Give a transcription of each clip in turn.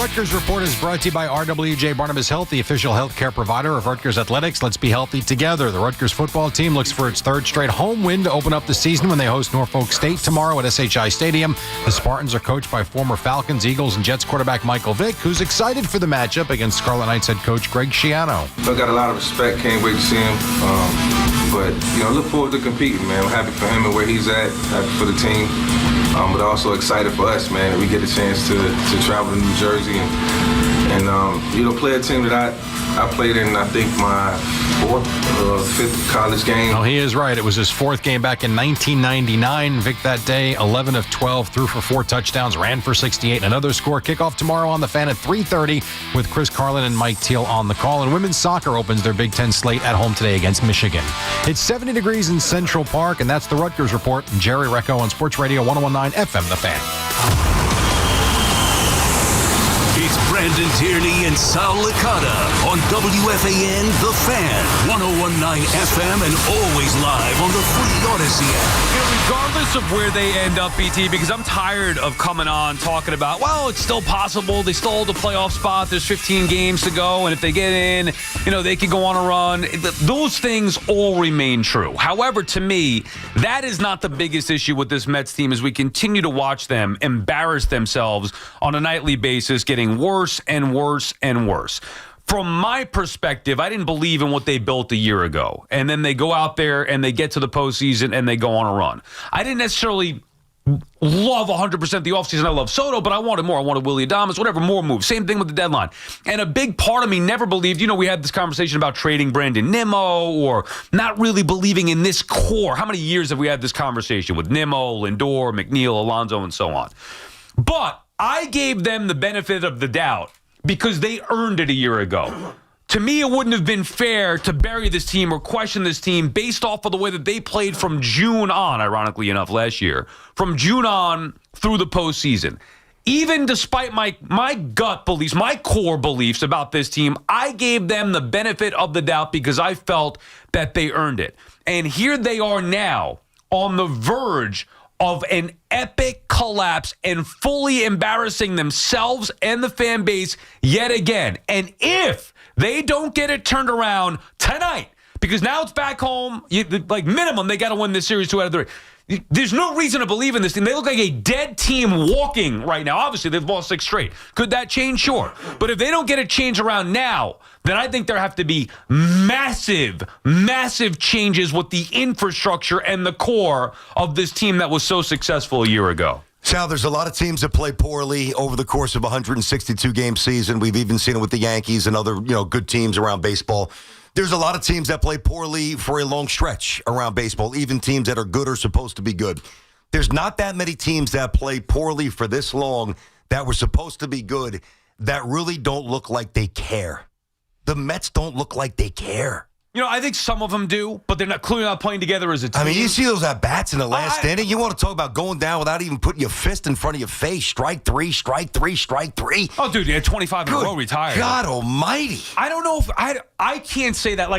Rutgers Report is brought to you by RWJ Barnabas Health, the official healthcare provider of Rutgers Athletics. Let's be healthy together. The Rutgers football team looks for its third straight home win to open up the season when they host Norfolk State tomorrow at SHI Stadium. The Spartans are coached by former Falcons, Eagles, and Jets quarterback Michael Vick, who's excited for the matchup against Scarlet Knights head coach Greg Schiano. I got a lot of respect. Can't wait to see him. But, look forward to competing, man. I'm happy for him and where he's at, happy for the team. But also excited for us, man, that we get a chance to travel to New Jersey and play a team that I played in, I think, my fifth college game. Oh, he is right. It was his fourth game back in 1999. Vic that day, 11 of 12, threw for 4 touchdowns, ran for 68. And another score. Kickoff tomorrow on the Fan at 3:30 with Chris Carlin and Mike Teal on the call. And women's soccer opens their Big Ten slate at home today against Michigan. It's 70 degrees in Central Park, and that's the Rutgers Report. Jerry Recco on Sports Radio 101.9 FM, The Fan. It's Brandon Tierney and Sal Licata on WFAN The Fan, 101.9 FM, and always live on the free Odyssey app. Regardless of where they end up, BT, because I'm tired of coming on talking about, well, it's still possible. They still hold a playoff spot. There's 15 games to go, and if they get in, they could go on a run. Those things all remain true. However, to me, that is not the biggest issue with this Mets team as we continue to watch them embarrass themselves on a nightly basis, getting worse and worse and worse. From my perspective, I didn't believe in what they built a year ago. And then they go out there and they get to the postseason and they go on a run. I didn't necessarily love 100% the offseason. I love Soto, but I wanted more. I wanted Willie Adames, whatever, more moves. Same thing with the deadline. And a big part of me never believed, we had this conversation about trading Brandon Nimmo or not really believing in this core. How many years have we had this conversation with Nimmo, Lindor, McNeil, Alonso, and so on? But I gave them the benefit of the doubt because they earned it a year ago. To me, it wouldn't have been fair to bury this team or question this team based off of the way that they played from June on, ironically enough, last year. From June on through the postseason. Even despite my gut beliefs, my core beliefs about this team, I gave them the benefit of the doubt because I felt that they earned it. And here they are now on the verge of an epic collapse and fully embarrassing themselves and the fan base yet again. And if they don't get it turned around tonight, because now it's back home, minimum, they got to win this series 2 out of 3. There's no reason to believe in this team. They look like a dead team walking right now. Obviously, they've lost 6 straight. Could that change? Sure. But if they don't get it changed around now, then I think there have to be massive, massive changes with the infrastructure and the core of this team that was so successful a year ago. Sal, there's a lot of teams that play poorly over the course of a 162-game season. We've even seen it with the Yankees and other, good teams around baseball. There's a lot of teams that play poorly for a long stretch around baseball, even teams that are good or supposed to be good. There's not that many teams that play poorly for this long that were supposed to be good that really don't look like they care. The Mets don't look like they care. I think some of them do, but they're clearly not playing together as a team. I mean, you see those at-bats in the last inning? You want to talk about going down without even putting your fist in front of your face. Strike three, strike three, strike three. Oh, dude, he had 25 in a row retired. God almighty. I don't know if I can't say that.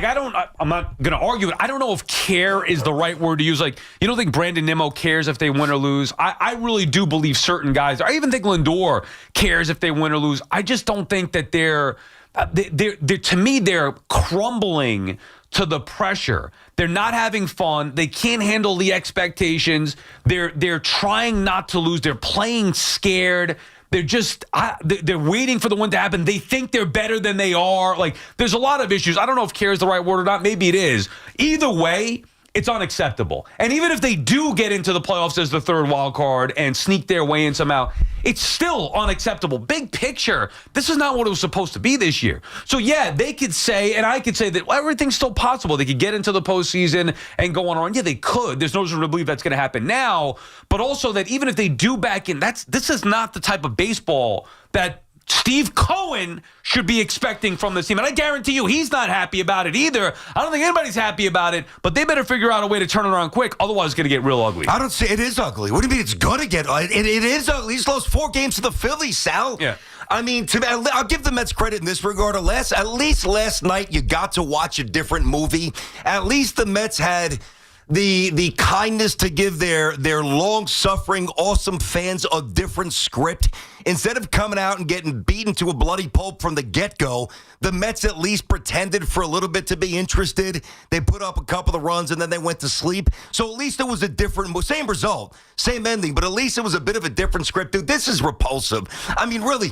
I'm not going to argue it. I don't know if care is the right word to use. You don't think Brandon Nimmo cares if they win or lose? I really do believe certain guys. I even think Lindor cares if they win or lose. I just don't think that they're to me, they're crumbling to the pressure. They're not having fun. They can't handle the expectations. They're trying not to lose. They're playing scared. They're just they're waiting for the win to happen. They think they're better than they are. There's a lot of issues. I don't know if care is the right word or not. Maybe it is. Either way, it's unacceptable. And even if they do get into the playoffs as the third wild card and sneak their way in somehow, it's still unacceptable. Big picture, this is not what it was supposed to be this year. So, yeah, they could say, and I could say that everything's still possible. They could get into the postseason and go on a run. Yeah, they could. There's no reason to believe that's going to happen now. But also that even if they do back in, this is not the type of baseball that Steve Cohen should be expecting from this team. And I guarantee you he's not happy about it either. I don't think anybody's happy about it, but they better figure out a way to turn it around quick. Otherwise, it's going to get real ugly. I don't say it is ugly. What do you mean it's going to get ugly? It is ugly. He's lost 4 games to the Phillies, Sal. Yeah. I mean, I'll give the Mets credit in this regard. At least last night you got to watch a different movie. At least the Mets had the kindness to give their long-suffering, awesome fans a different script. Instead of coming out and getting beaten to a bloody pulp from the get-go, the Mets at least pretended for a little bit to be interested. They put up a couple of runs, and then they went to sleep. So at least it was a different, same result, same ending, but at least it was a bit of a different script. Dude, this is repulsive. I mean, really,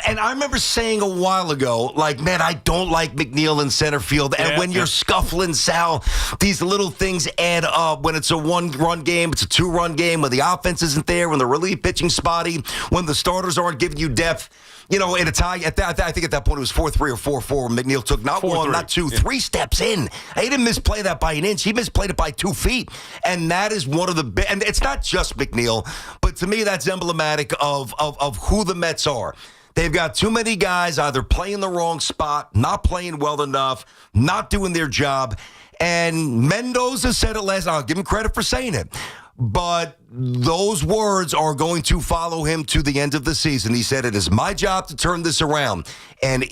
and I remember saying a while ago, like, man, I don't like McNeil in center field. And when you're scuffling, Sal, these little things add up. When it's a one-run game, it's a two-run game, when the offense isn't there, when the relief pitching spotty, when the starters aren't giving you depth. You know, in a tie, I think at that point it was 4-3 or 4-4. McNeil took not 4-3. one, not two, 3 steps in. He didn't misplay that by an inch. He misplayed it by 2 feet. And that is one of the and it's not just McNeil, but to me that's emblematic of who the Mets are. They've got too many guys either playing the wrong spot, not playing well enough, not doing their job. And Mendoza said it last night. I'll give him credit for saying it. But those words are going to follow him to the end of the season. He said, it is my job to turn this around. And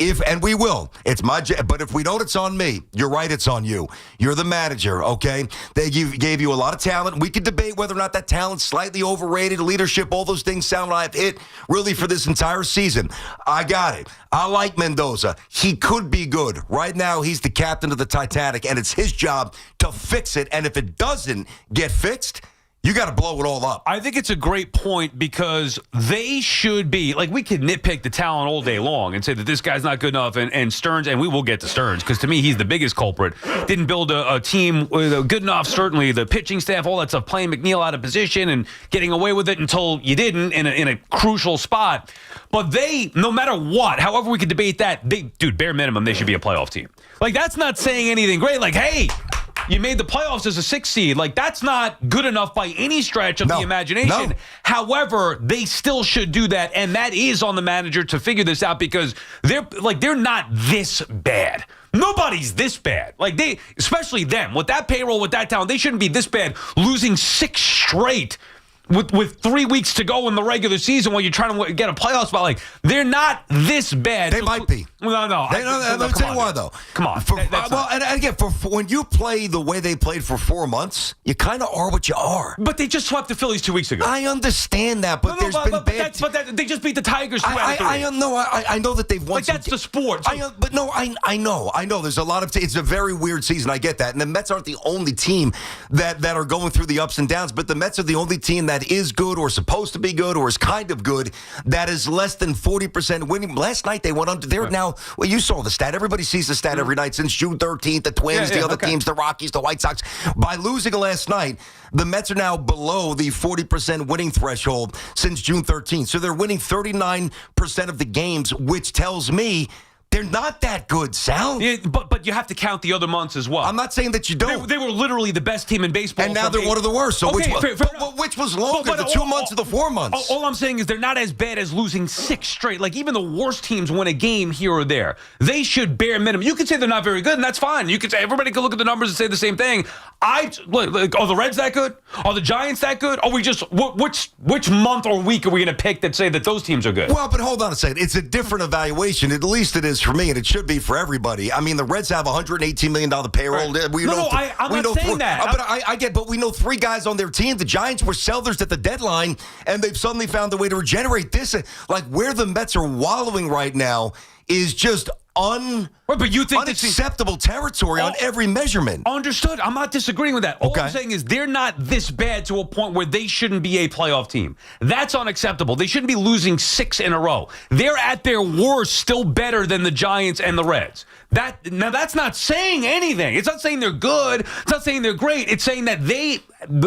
we will. It's my job. But if we don't, it's on me. You're right, it's on you. You're the manager, okay? They gave you a lot of talent. We could debate whether or not that talent's slightly overrated, leadership, all those things sound like it really for this entire season. I got it. I like Mendoza. He could be good. Right now, he's the captain of the Titanic, and it's his job to fix it. And if it doesn't get fixed, you got to blow it all up. I think it's a great point because they should be, like, we could nitpick the talent all day long and say that this guy's not good enough, and Stearns, and we will get to Stearns because to me he's the biggest culprit. Didn't build a team with good enough, certainly the pitching staff, all that stuff, playing McNeil out of position and getting away with it until you didn't in a crucial spot. But they, no matter what, however we could debate that, bare minimum, they should be a playoff team. Like, that's not saying anything great. Like, hey, you made the playoffs as a 6 seed. Like, that's not good enough by any stretch of the imagination. No. However, they still should do that, and that is on the manager to figure this out because they're not this bad. Nobody's this bad. Like, especially them, with that payroll, with that talent, they shouldn't be this bad, losing 6 straight with 3 weeks to go in the regular season while you're trying to get a playoff spot. Like, they're not this bad. They might be. No. Let me tell you why, though. Come on. And again, for when you play the way they played for 4 months, you kind of are what you are. But they just swept the Phillies 2 weeks ago. I understand that, but they just beat the Tigers 2 out of 3. I know that they've won. Like, that's the sport. I know. There's a lot of. It's a very weird season. I get that, and the Mets aren't the only team that are going through the ups and downs. But the Mets are the only team that is good or supposed to be good or is kind of good that is less than 40% winning. Last night they went under. They're now. Well, you saw the stat. Everybody sees the stat every night since June 13th. The Twins, the other teams, the Rockies, the White Sox. By losing last night, the Mets are now below the 40% winning threshold since June 13th. So they're winning 39% of the games, which tells me they're not that good, Sal. Yeah, but you have to count the other months as well. I'm not saying that you don't. They were literally the best team in baseball. And now they're one of the worst. So okay, which was longer, the 2 months or the 4 months? All I'm saying is they're not as bad as losing 6 straight. Like, even the worst teams win a game here or there. They should bare minimum. You could say they're not very good, and that's fine. You could say everybody could look at the numbers and say the same thing. Are the Reds that good? Are the Giants that good? Are we just which month or week are we going to pick that say that those teams are good? Well, but hold on a second. It's a different evaluation. At least it is for me, and it should be for everybody. I mean, the Reds have $118 million payroll. Right. I'm not saying that. But we know 3 guys on their team. The Giants were sellers at the deadline, and they've suddenly found a way to regenerate this. Like, where the Mets are wallowing right now is just but you think unacceptable territory on every measurement. Understood. I'm not disagreeing with that. All I'm saying is they're not this bad to a point where they shouldn't be a playoff team. That's unacceptable. They shouldn't be losing 6 in a row. They're at their worst still better than the Giants and the Reds. Now, that's not saying anything. It's not saying they're good. It's not saying they're great. It's saying that they,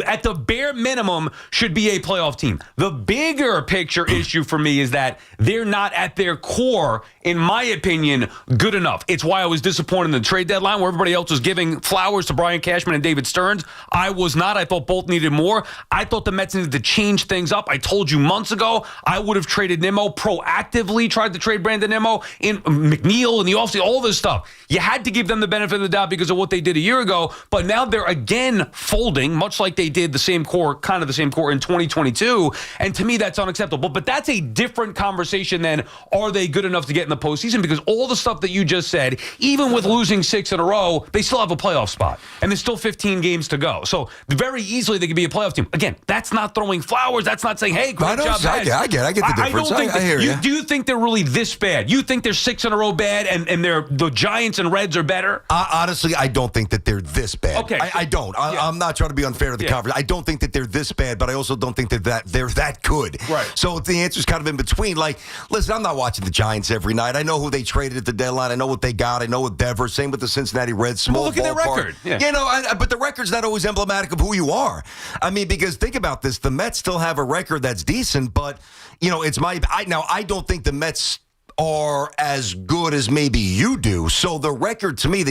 at the bare minimum, should be a playoff team. The bigger picture issue for me is that they're not at their core, in my opinion, good enough. It's why I was disappointed in the trade deadline where everybody else was giving flowers to Brian Cashman and David Stearns. I was not. I thought both needed more. I thought the Mets needed to change things up. I told you months ago I would have traded Nimmo, proactively tried to trade Brandon Nimmo, in McNeil in the offseason, all this stuff. You had to give them the benefit of the doubt because of what they did a year ago, but now they're again folding, much like like they did the same core in 2022. And to me, that's unacceptable. But that's a different conversation than, are they good enough to get in the postseason? Because all the stuff that you just said, even with losing 6 in a row, they still have a playoff spot. And there's still 15 games to go. So very easily they could be a playoff team. Again, that's not throwing flowers. That's not saying, hey, great job, guys. I get the difference. I hear you. Do you think they're really this bad? You think they're 6 in a row bad and the Giants and Reds are better? Honestly, I don't think that they're this bad. Okay. I don't. I'm not trying to be unfair to the conference. I don't think that they're this bad, but I also don't think that they're that good. Right. So the answer's kind of in between. Like, listen, I'm not watching the Giants every night. I know who they traded at the deadline. I know what they got. I know what Devers. Same with the Cincinnati Reds. Small look at their record. Yeah. You know, but the record's not always emblematic of who you are. I mean, because think about this. The Mets still have a record that's decent, but, you know, I don't think the Mets are as good as maybe you do. So the record, to me,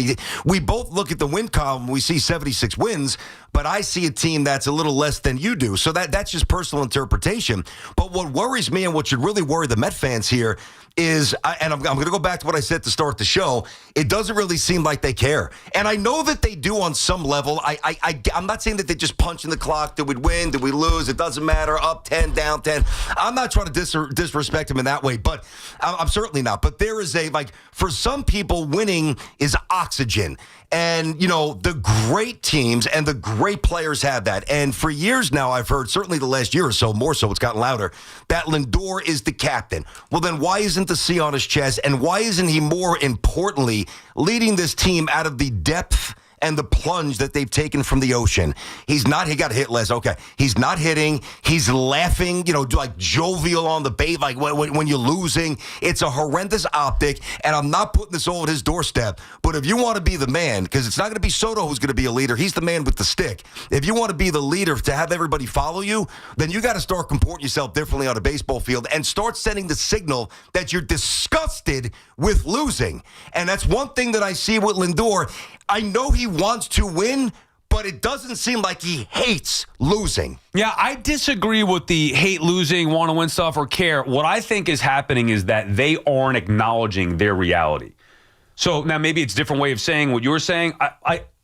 we both look at the win column, we see 76 wins, but I see a team that's a little less than you do. So that's just personal interpretation. But what worries me and what should really worry the Met fans here is, and I'm going to go back to what I said to start the show, it doesn't really seem like they care. And I know that they do on some level. I'm not saying that they just punch in the clock. Did we win? Did we lose? It doesn't matter. Up 10, down 10. I'm not trying to disrespect them in that way, but I'm certainly not. But there is for some people, winning is oxygen. And, you know, the great teams and the great players have that. And for years now, I've heard, certainly the last year or so, more so, it's gotten louder, that Lindor is the captain. Well, then why isn't the C on his chest? And why isn't he, more importantly, leading this team out of the depth and the plunge that they've taken from the ocean? He got hit less. Okay. He's not hitting. He's laughing, you know, like jovial on the bait, like when you're losing. It's a horrendous optic, and I'm not putting this all at his doorstep. But if you want to be the man, because it's not going to be Soto who's going to be a leader. He's the man with the stick. If you want to be the leader to have everybody follow you, then you got to start comporting yourself differently on a baseball field and start sending the signal that you're disgusted with losing. And that's one thing that I see with Lindor. I know he wants to win, but it doesn't seem like he hates losing. Yeah, I disagree with the hate losing, want to win stuff, or care. What I think is happening is that they aren't acknowledging their reality. So now maybe it's a different way of saying what you're saying.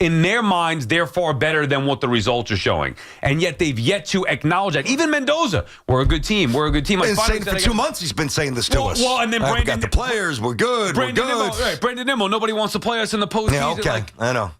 In their minds, they're far better than what the results are showing. And yet they've yet to acknowledge that. Even Mendoza, we're a good team. We're a good team. He's been saying for 2 months he's been saying this to us. Well, and then we got the players. We're good. We're good. Brandon Nimmo, nobody wants to play us in the postseason. Yeah, okay. I know.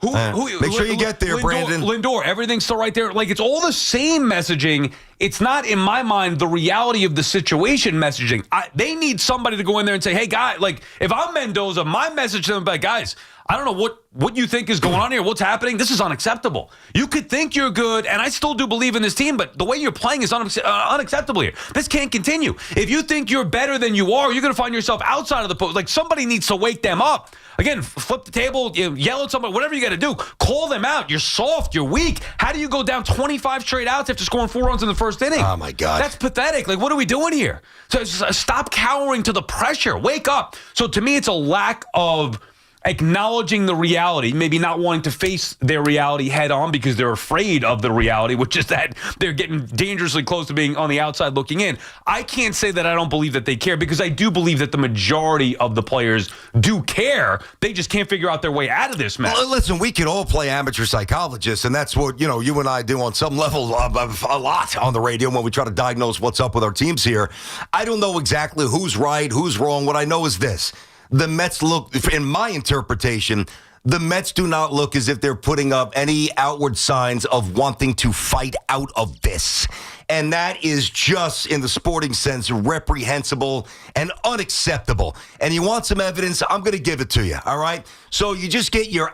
Make sure you get there, Brandon. Lindor, everything's still right there. Like, it's all the same messaging. It's not, in my mind, the reality of the situation messaging. They need somebody to go in there and say, hey, guy, like, if I'm Mendoza, my message to them is like, guys, I don't know what you think is going on here. What's happening? This is unacceptable. You could think you're good, and I still do believe in this team, but the way you're playing is unacceptable here. This can't continue. If you think you're better than you are, you're going to find yourself outside of the post. Like, somebody needs to wake them up. Again, flip the table, yell at somebody, whatever you got to do. Call them out. You're soft. You're weak. How do you go down 25 straight outs after scoring 4 runs in the first inning? Oh, my God. That's pathetic. Like, what are we doing here? So stop cowering to the pressure. Wake up. So to me, it's a lack of acknowledging the reality, maybe not wanting to face their reality head on because they're afraid of the reality, which is that they're getting dangerously close to being on the outside looking in. I can't say that I don't believe that they care, because I do believe that the majority of the players do care. They just can't figure out their way out of this mess. Well, listen, we can all play amateur psychologists, and that's what, you and I do on some level a lot on the radio when we try to diagnose what's up with our teams here. I don't know exactly who's right, who's wrong. What I know is this. The Mets look, in my interpretation, the Mets do not look as if they're putting up any outward signs of wanting to fight out of this. And that is just, in the sporting sense, reprehensible and unacceptable. And you want some evidence? I'm going to give it to you, all right? So you just get you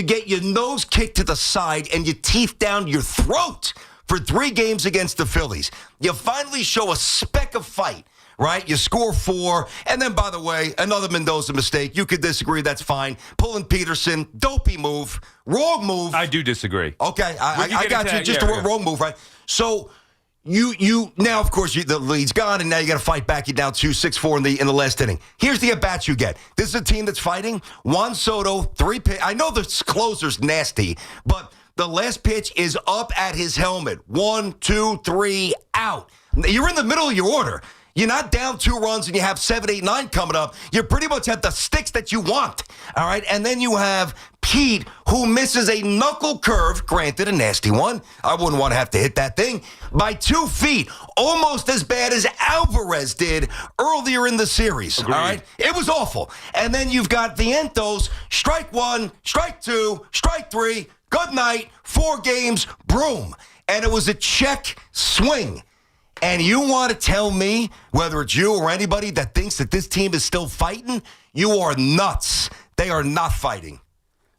get your nose kicked to the side and your teeth down your throat for 3 games against the Phillies. You finally show a speck of fight. Right? You score 4. And then, by the way, another Mendoza mistake. You could disagree. That's fine. Pulling Peterson. Dopey move. Wrong move. I do disagree. Okay. I got you. Just a wrong move, right? So you now, of course, the lead's gone, and now you got to fight back. You're down 2-6-4 in the last inning. Here's the at-bats you get. This is a team that's fighting. Juan Soto, 3 pitch. I know the closer's nasty, but the last pitch is up at his helmet. 1, 2, 3, out. You're in the middle of your order. You're not down 2 runs and you have 7, 8, 9 coming up. You pretty much have the sticks that you want, all right? And then you have Pete, who misses a knuckle curve, granted a nasty one. I wouldn't want to have to hit that thing, by 2 feet, almost as bad as Alvarez did earlier in the series, Agreed. all right? It was awful. And then you've got Vientos, strike 1, strike 2, strike 3, good night, 4 games, broom. And it was a check swing. And you want to tell me, whether it's you or anybody that thinks that this team is still fighting, you are nuts. They are not fighting.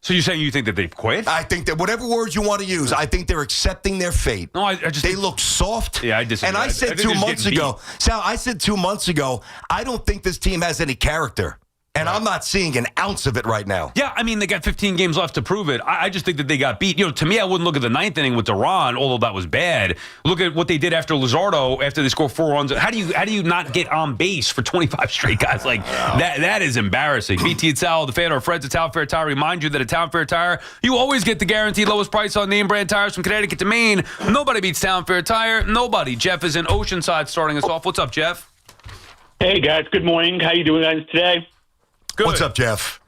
So you're saying you think that they've quit? I think that whatever words you want to use, I think they're accepting their fate. No, I just they look soft. Yeah, I disagree. And I said think 2 they're just months getting ago, beat. Sal, I said 2 months ago, I don't think this team has any character. And I'm not seeing an ounce of it right now. Yeah, I mean, they got 15 games left to prove it. I just think that they got beat. You know, to me, I wouldn't look at the 9th inning with Duran, although that was bad. Look at what they did after Luzardo, after they scored 4 runs. How do you not get on base for 25 straight guys? Like, that is embarrassing. BT at Sal, the fan, or Fred's at Town Fair Tire. Remind you that at Town Fair Tire, you always get the guaranteed lowest price on name brand tires from Connecticut to Maine. Nobody beats Town Fair Tire. Nobody. Jeff is in Oceanside starting us off. What's up, Jeff? Hey, guys. Good morning. How you doing, guys, today? Good. What's up, Jeff?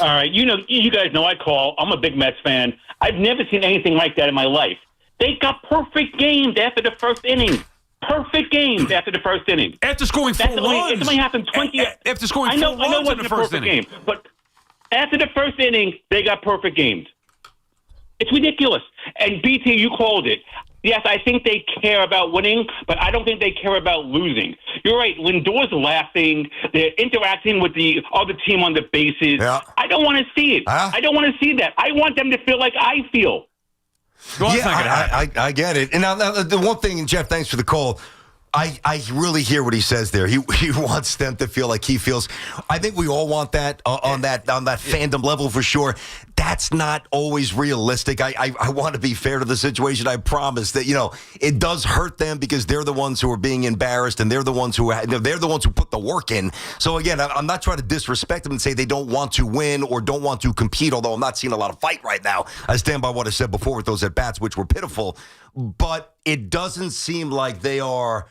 All right. You guys know I call. I'm a big Mets fan. I've never seen anything like that in my life. They got perfect games after the first inning. Perfect games after the first inning. After scoring 4 runs. It only happened 20. After scoring 4 I know runs it in the wasn't a first perfect inning. game, but after the first inning, they got perfect games. It's ridiculous. And BT, you called it. Yes, I think they care about winning, but I don't think they care about losing. You're right. Lindor's laughing. They're interacting with the other team on the bases. Yeah. I don't want to see it. Huh? I don't want to see that. I want them to feel like I feel. Well, that's Yeah, not gonna happen. I get it. And now the one thing, and Jeff, thanks for the call. I really hear what he says there. He wants them to feel like he feels. I think we all want that on that fandom level for sure. That's not always realistic. I want to be fair to the situation. I promise that it does hurt them because they're the ones who are being embarrassed and they're the ones who put the work in. So again, I'm not trying to disrespect them and say they don't want to win or don't want to compete. Although I'm not seeing a lot of fight right now. I stand by what I said before with those at bats, which were pitiful. But it doesn't seem like they are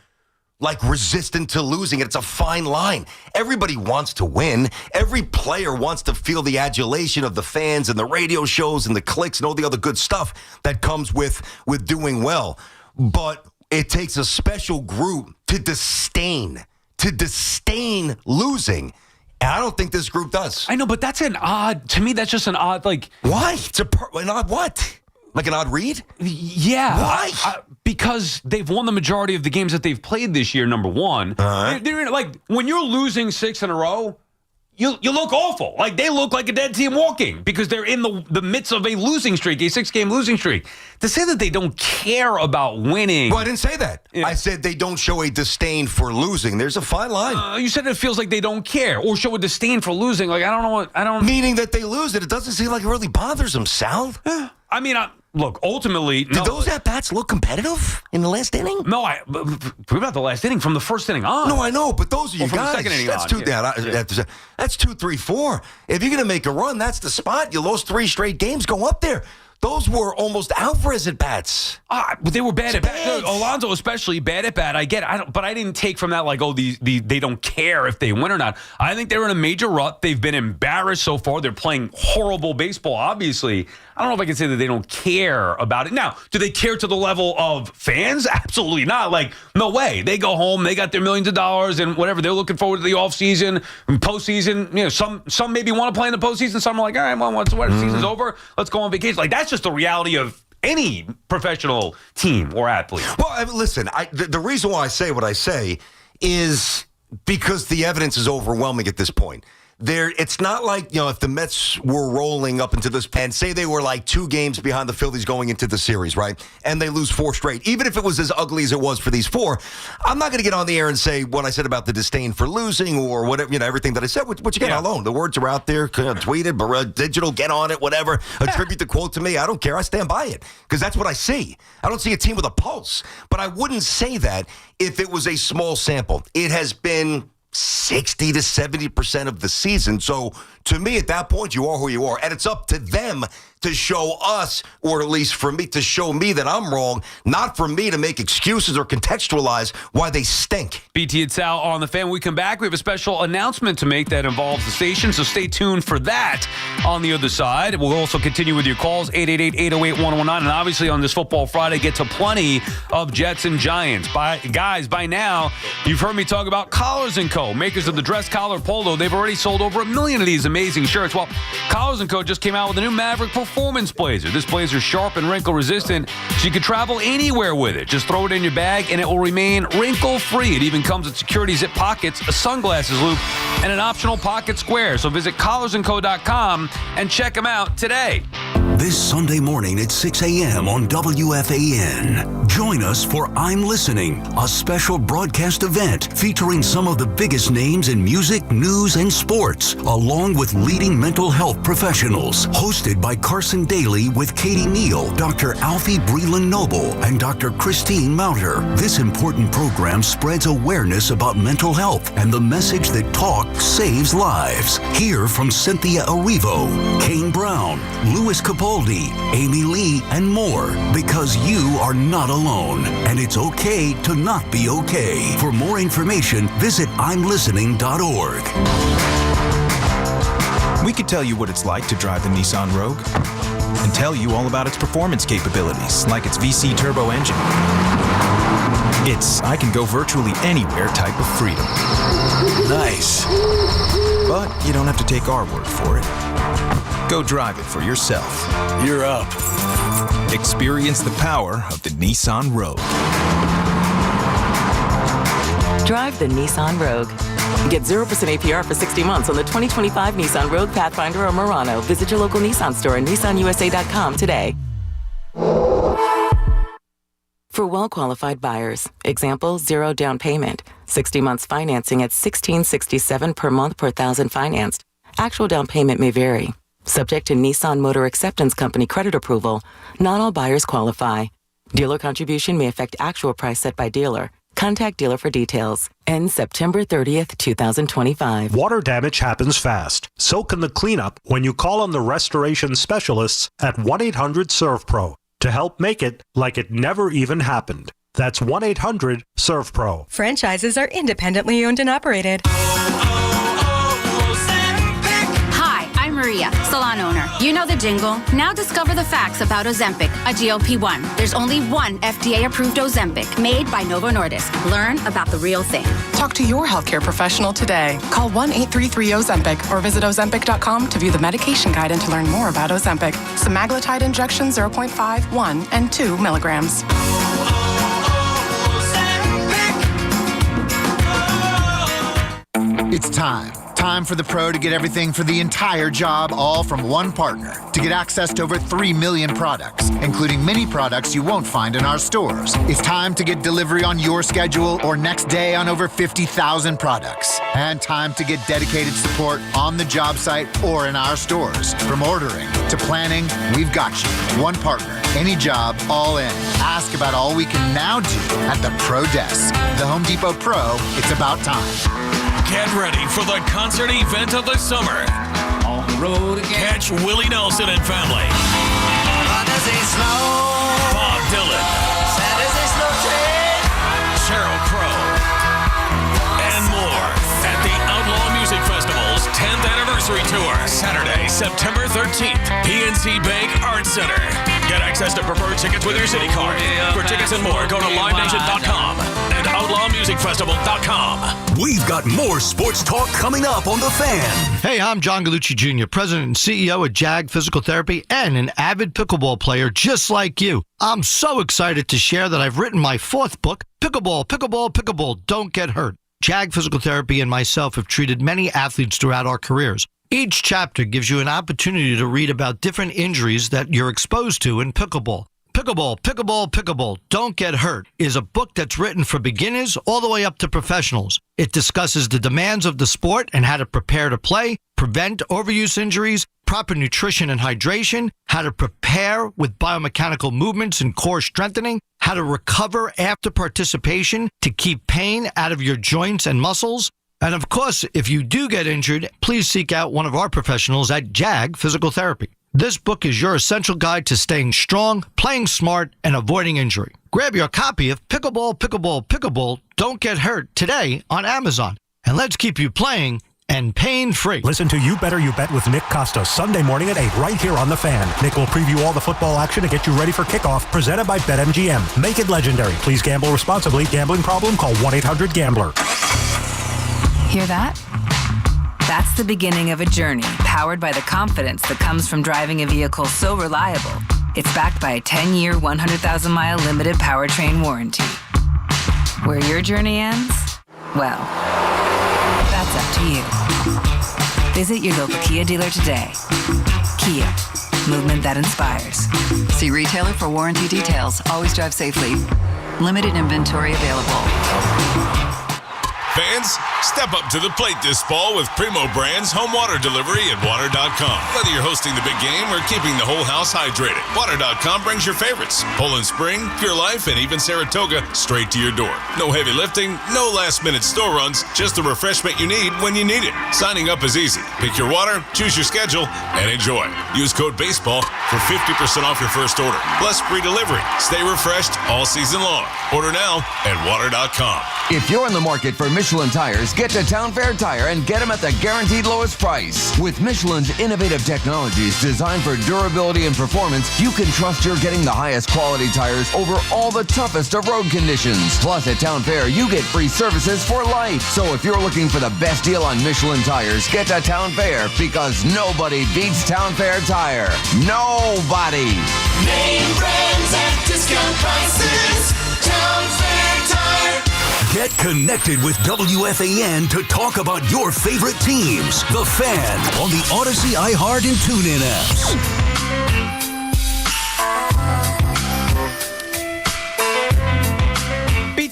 resistant to losing. It's a fine line. Everybody wants to win. Every player wants to feel the adulation of the fans and the radio shows and the clicks and all the other good stuff that comes with doing well. But it takes a special group to disdain losing. And I don't think this group does. I know, but that's to me, that's just an odd, Why? It's an odd what? Like an odd read? Yeah. Why? Because they've won the majority of the games that they've played this year, number one. They're when you're losing 6 in a row, you look awful. Like, they look like a dead team walking because they're in the midst of a losing streak, a 6-game losing streak. To say that they don't care about winning. Well, I didn't say that. Yeah. I said they don't show a disdain for losing. There's a fine line. You said it feels like they don't care or show a disdain for losing. Like, I don't know Meaning that they lose it. It doesn't seem like it really bothers them, Sal. I mean, look, ultimately... Did those at-bats look competitive in the last inning? No, forget about the last inning. From the first inning on. No, I know, but those are you from guys. The second inning that's on. That's 2, 3, 4. If you're going to make a run, that's the spot. You lost 3 straight games. Go up there. Those were almost Alvarez at-bats. But they were bad at-bat. Alonso especially, bad at-bat. I get it. But I didn't take from that they don't care if they win or not. I think they're in a major rut. They've been embarrassed so far. They're playing horrible baseball, obviously. I don't know if I can say that they don't care about it. Now, do they care to the level of fans? Absolutely not. No way. They go home. They got their millions of dollars and whatever. They're looking forward to the offseason and postseason. Some maybe want to play in the postseason. Some are like, all right, well, once the season's over, let's go on vacation. That's just the reality of any professional team or athlete. Well, listen, the reason why I say what I say is because the evidence is overwhelming at this point. It's not like, if the Mets were rolling up into this, and say they were 2 games behind the Phillies going into the series, right? And they lose 4 straight. Even if it was as ugly as it was for these 4, I'm not going to get on the air and say what I said about the disdain for losing or whatever, everything that I said, which again, I'll own. The words are out there, tweeted, digital, get on it, whatever. Attribute the quote to me. I don't care. I stand by it because that's what I see. I don't see a team with a pulse. But I wouldn't say that if it was a small sample. It has been 60 to 70% of the season. So to me, at that point, you are who you are. And it's up to them to show us, or at least for me, to show me that I'm wrong, not for me to make excuses or contextualize why they stink. BT and Sal on the Fan. When we come back, we have a special announcement to make that involves the station, so stay tuned for that on the other side. We'll also continue with your calls, 888-808-1019, and obviously on this Football Friday, get to plenty of Jets and Giants. Guys, by now, you've heard me talk about Collars & Co., makers of the dress collar polo. They've already sold over 1 million of these amazing shirts. Well, Collars & Co. just came out with a new Maverick Performance Blazer. This blazer is sharp and wrinkle resistant, so you can travel anywhere with it. Just throw it in your bag and it will remain wrinkle free. It even comes with security zip pockets, a sunglasses loop, and an optional pocket square. So visit collarsandco.com and check them out today. This Sunday morning at 6 a.m. on WFAN. Join us for I'm Listening, a special broadcast event featuring some of the biggest names in music, news, and sports, along with leading mental health professionals. Hosted by Carson Daly with Katie Neal, Dr. Alfie Breland-Noble, and Dr. Christine Mounter. This important program spreads awareness about mental health and the message that talk saves lives. Hear from Cynthia Erivo, Kane Brown, Louis Capaldi, Amy Lee, and more, because you are not alone, and it's okay to not be okay. For more information, visit imlistening.org. We could tell you what it's like to drive the Nissan Rogue and tell you all about its performance capabilities, like its VC turbo engine. It's I can go virtually anywhere type of freedom. Nice. But you don't have to take our word for it. Go drive it for yourself. You're up. Experience the power of the Nissan Rogue. Drive the Nissan Rogue. Get 0% APR for 60 months on the 2025 Nissan Rogue, Pathfinder, or Murano. Visit your local Nissan store and nissanusa.com today. For well-qualified buyers, example, 0 down payment, 60 months financing at $1,667 per month per thousand financed. Actual down payment may vary. Subject to Nissan Motor Acceptance Company credit approval, not all buyers qualify. Dealer contribution may affect actual price set by dealer. Contact dealer for details. Ends September 30th, 2025. Water damage happens fast. So can the cleanup when you call on the restoration specialists at 1-800-SERVPRO to help make it like it never even happened. That's 1-800-SERVPRO. Franchises are independently owned and operated. Hi, I'm Maria, salon owner. You know the jingle. Now discover the facts about Ozempic, a GLP-1. There's only one FDA-approved Ozempic made by Novo Nordisk. Learn about the real thing. Talk to your healthcare professional today. Call 1-833-OZEMPIC or visit Ozempic.com to view the medication guide and to learn more about Ozempic. Semaglutide injection 0.5, 1, and 2 milligrams. It's time. Time for the pro to get everything for the entire job, all from one partner. To get access to over 3 million products, including many products you won't find in our stores. It's time to get delivery on your schedule or next day on over 50,000 products. And time to get dedicated support on the job site or in our stores. From ordering to planning, we've got you. One partner, any job, all in. Ask about all we can now do at the Pro Desk. The Home Depot Pro, it's about time. Get ready for the concert event of the summer. On the road again. Catch Willie Nelson and family. Bob Dylan. Sheryl Crow. And more at the Outlaw Music Festival's 10th anniversary tour. Saturday, September 13th. PNC Bank Arts Center. Get access to preferred tickets with your Citi card. For tickets and more, go to livenation.com and outlawmusicfestival.com. We've got more sports talk coming up on The Fan. Hey, I'm John Gallucci Jr., President and CEO of JAG Physical Therapy and an avid pickleball player just like you. I'm so excited to share that I've written my 4th book, Pickleball, Pickleball, Pickleball, Don't Get Hurt. JAG Physical Therapy and myself have treated many athletes throughout our careers. Each chapter gives you an opportunity to read about different injuries that you're exposed to in pickleball. Pickleball, Pickleball, Pickleball, Don't Get Hurt is a book that's written for beginners all the way up to professionals. It discusses the demands of the sport and how to prepare to play, prevent overuse injuries, proper nutrition and hydration, how to prepare with biomechanical movements and core strengthening, how to recover after participation to keep pain out of your joints and muscles. And of course, if you do get injured, please seek out one of our professionals at JAG Physical Therapy. This book is your essential guide to staying strong, playing smart, and avoiding injury. Grab your copy of Pickleball, Pickleball, Pickleball, Don't Get Hurt today on Amazon. And let's keep you playing and pain-free. Listen to You Better You Bet with Nick Costa Sunday morning at 8 right here on The Fan. Nick will preview all the football action and get you ready for kickoff. Presented by BetMGM. Make it legendary. Please gamble responsibly. Gambling problem? Call 1-800-GAMBLER. Hear that? That's the beginning of a journey powered by the confidence that comes from driving a vehicle so reliable. It's backed by a 10-year, 100,000-mile limited powertrain warranty. Where your journey ends? Well, that's up to you. Visit your local Kia dealer today. Kia, movement that inspires. See retailer for warranty details. Always drive safely. Limited inventory available. Fans, step up to the plate this fall with Primo Brands home water delivery at water.com. Whether you're hosting the big game or keeping the whole house hydrated, water.com brings your favorites. Poland Spring, Pure Life, and even Saratoga straight to your door. No heavy lifting, no last-minute store runs, just the refreshment you need when you need it. Signing up is easy. Pick your water, choose your schedule, and enjoy. Use code BASEBALL for 50% off your first order, plus free delivery. Stay refreshed all season long. Order now at water.com. If you're in the market for Michelin tires, get to Town Fair Tire and get them at the guaranteed lowest price. With Michelin's innovative technologies designed for durability and performance, you can trust you're getting the highest quality tires over all the toughest of road conditions. Plus, at Town Fair, you get free services for life. So if you're looking for the best deal on Michelin tires, get to Town Fair, because nobody beats Town Fair Tire. Nobody. Name brands at discount prices. Town Fair Tire. Get connected with WFAN to talk about your favorite teams. The Fan on the Odyssey, iHeart, and TuneIn apps.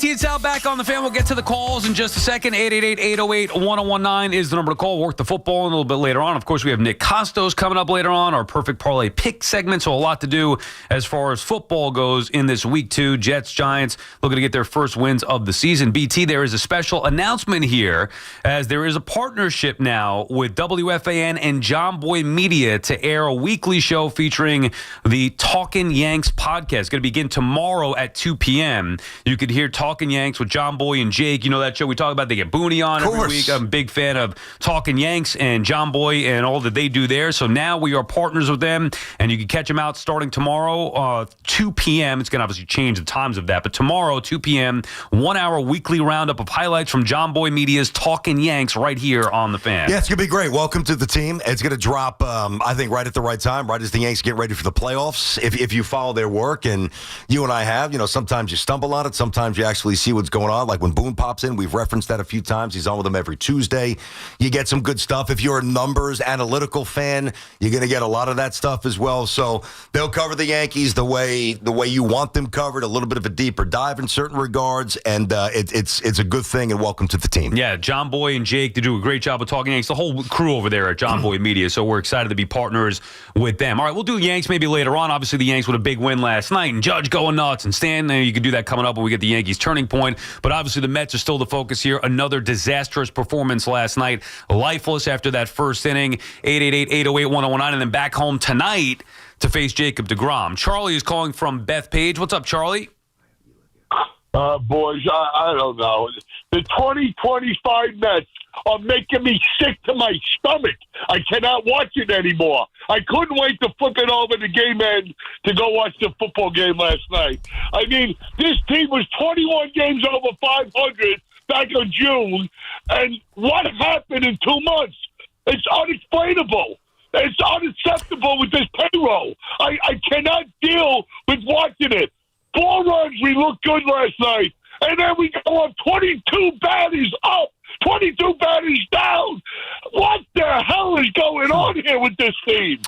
It's out back on the Fan. We'll get to the calls in just a second. 888-808-1019 is the number to call. Work the football a little bit later on. Of course, we have Nick Costos coming up later on, our Perfect Parlay pick segment. So a lot to do as far as football goes in this week 2. Jets, Giants looking to get their first wins of the season. BT, there is a special announcement here, as there is a partnership now with WFAN and Jomboy Media to air a weekly show featuring the Talkin' Yanks podcast. It's going to begin tomorrow at 2 p.m. You could hear Talkin' Yanks with Jomboy and Jake. You know that show we talk about? They get Booney on every week. I'm a big fan of Talkin' Yanks and Jomboy and all that they do there. So now we are partners with them, and you can catch them out starting tomorrow, 2 p.m. It's going to obviously change the times of that, but tomorrow, 2 p.m., 1 hour weekly roundup of highlights from Jomboy Media's Talkin' Yanks right here on The Fan. Yeah, it's going to be great. Welcome to the team. It's going to drop, I think, right at the right time, right as the Yanks get ready for the playoffs. If you follow their work, and you and I have, sometimes you stumble on it, sometimes you actually see what's going on. Like when Boone pops in, we've referenced that a few times. He's on with them every Tuesday. You get some good stuff. If you're a numbers analytical fan, you're going to get a lot of that stuff as well. So they'll cover the Yankees the way you want them covered, a little bit of a deeper dive in certain regards, and it's a good thing, and welcome to the team. Yeah, Jomboy and Jake, they do a great job of talking Yanks. The whole crew over there at Jomboy Media, so we're excited to be partners with them. All right, we'll do Yanks maybe later on. Obviously, the Yanks with a big win last night, and Judge going nuts, and Stan, you can do that coming up when we get the Yankees turning point. But obviously, the Mets are still the focus here. Another disastrous performance last night. Lifeless after that first inning. 888-808-1019, and then back home tonight to face Jacob deGrom. Charlie is calling from Bethpage. What's up, Charlie? Boys, I don't know. The 2025 Mets are making me sick to my stomach. I cannot watch it anymore. I couldn't wait to flip it over the game end to go watch the football game last night. I mean, this team was 21 games over 500 back in June, and what happened in 2 months? It's unexplainable. It's unacceptable with this payroll. I cannot deal with watching it. 4 runs, we looked good last night, and then we go up 22 batteries up, 22 batteries down. What the hell is going on here with this team?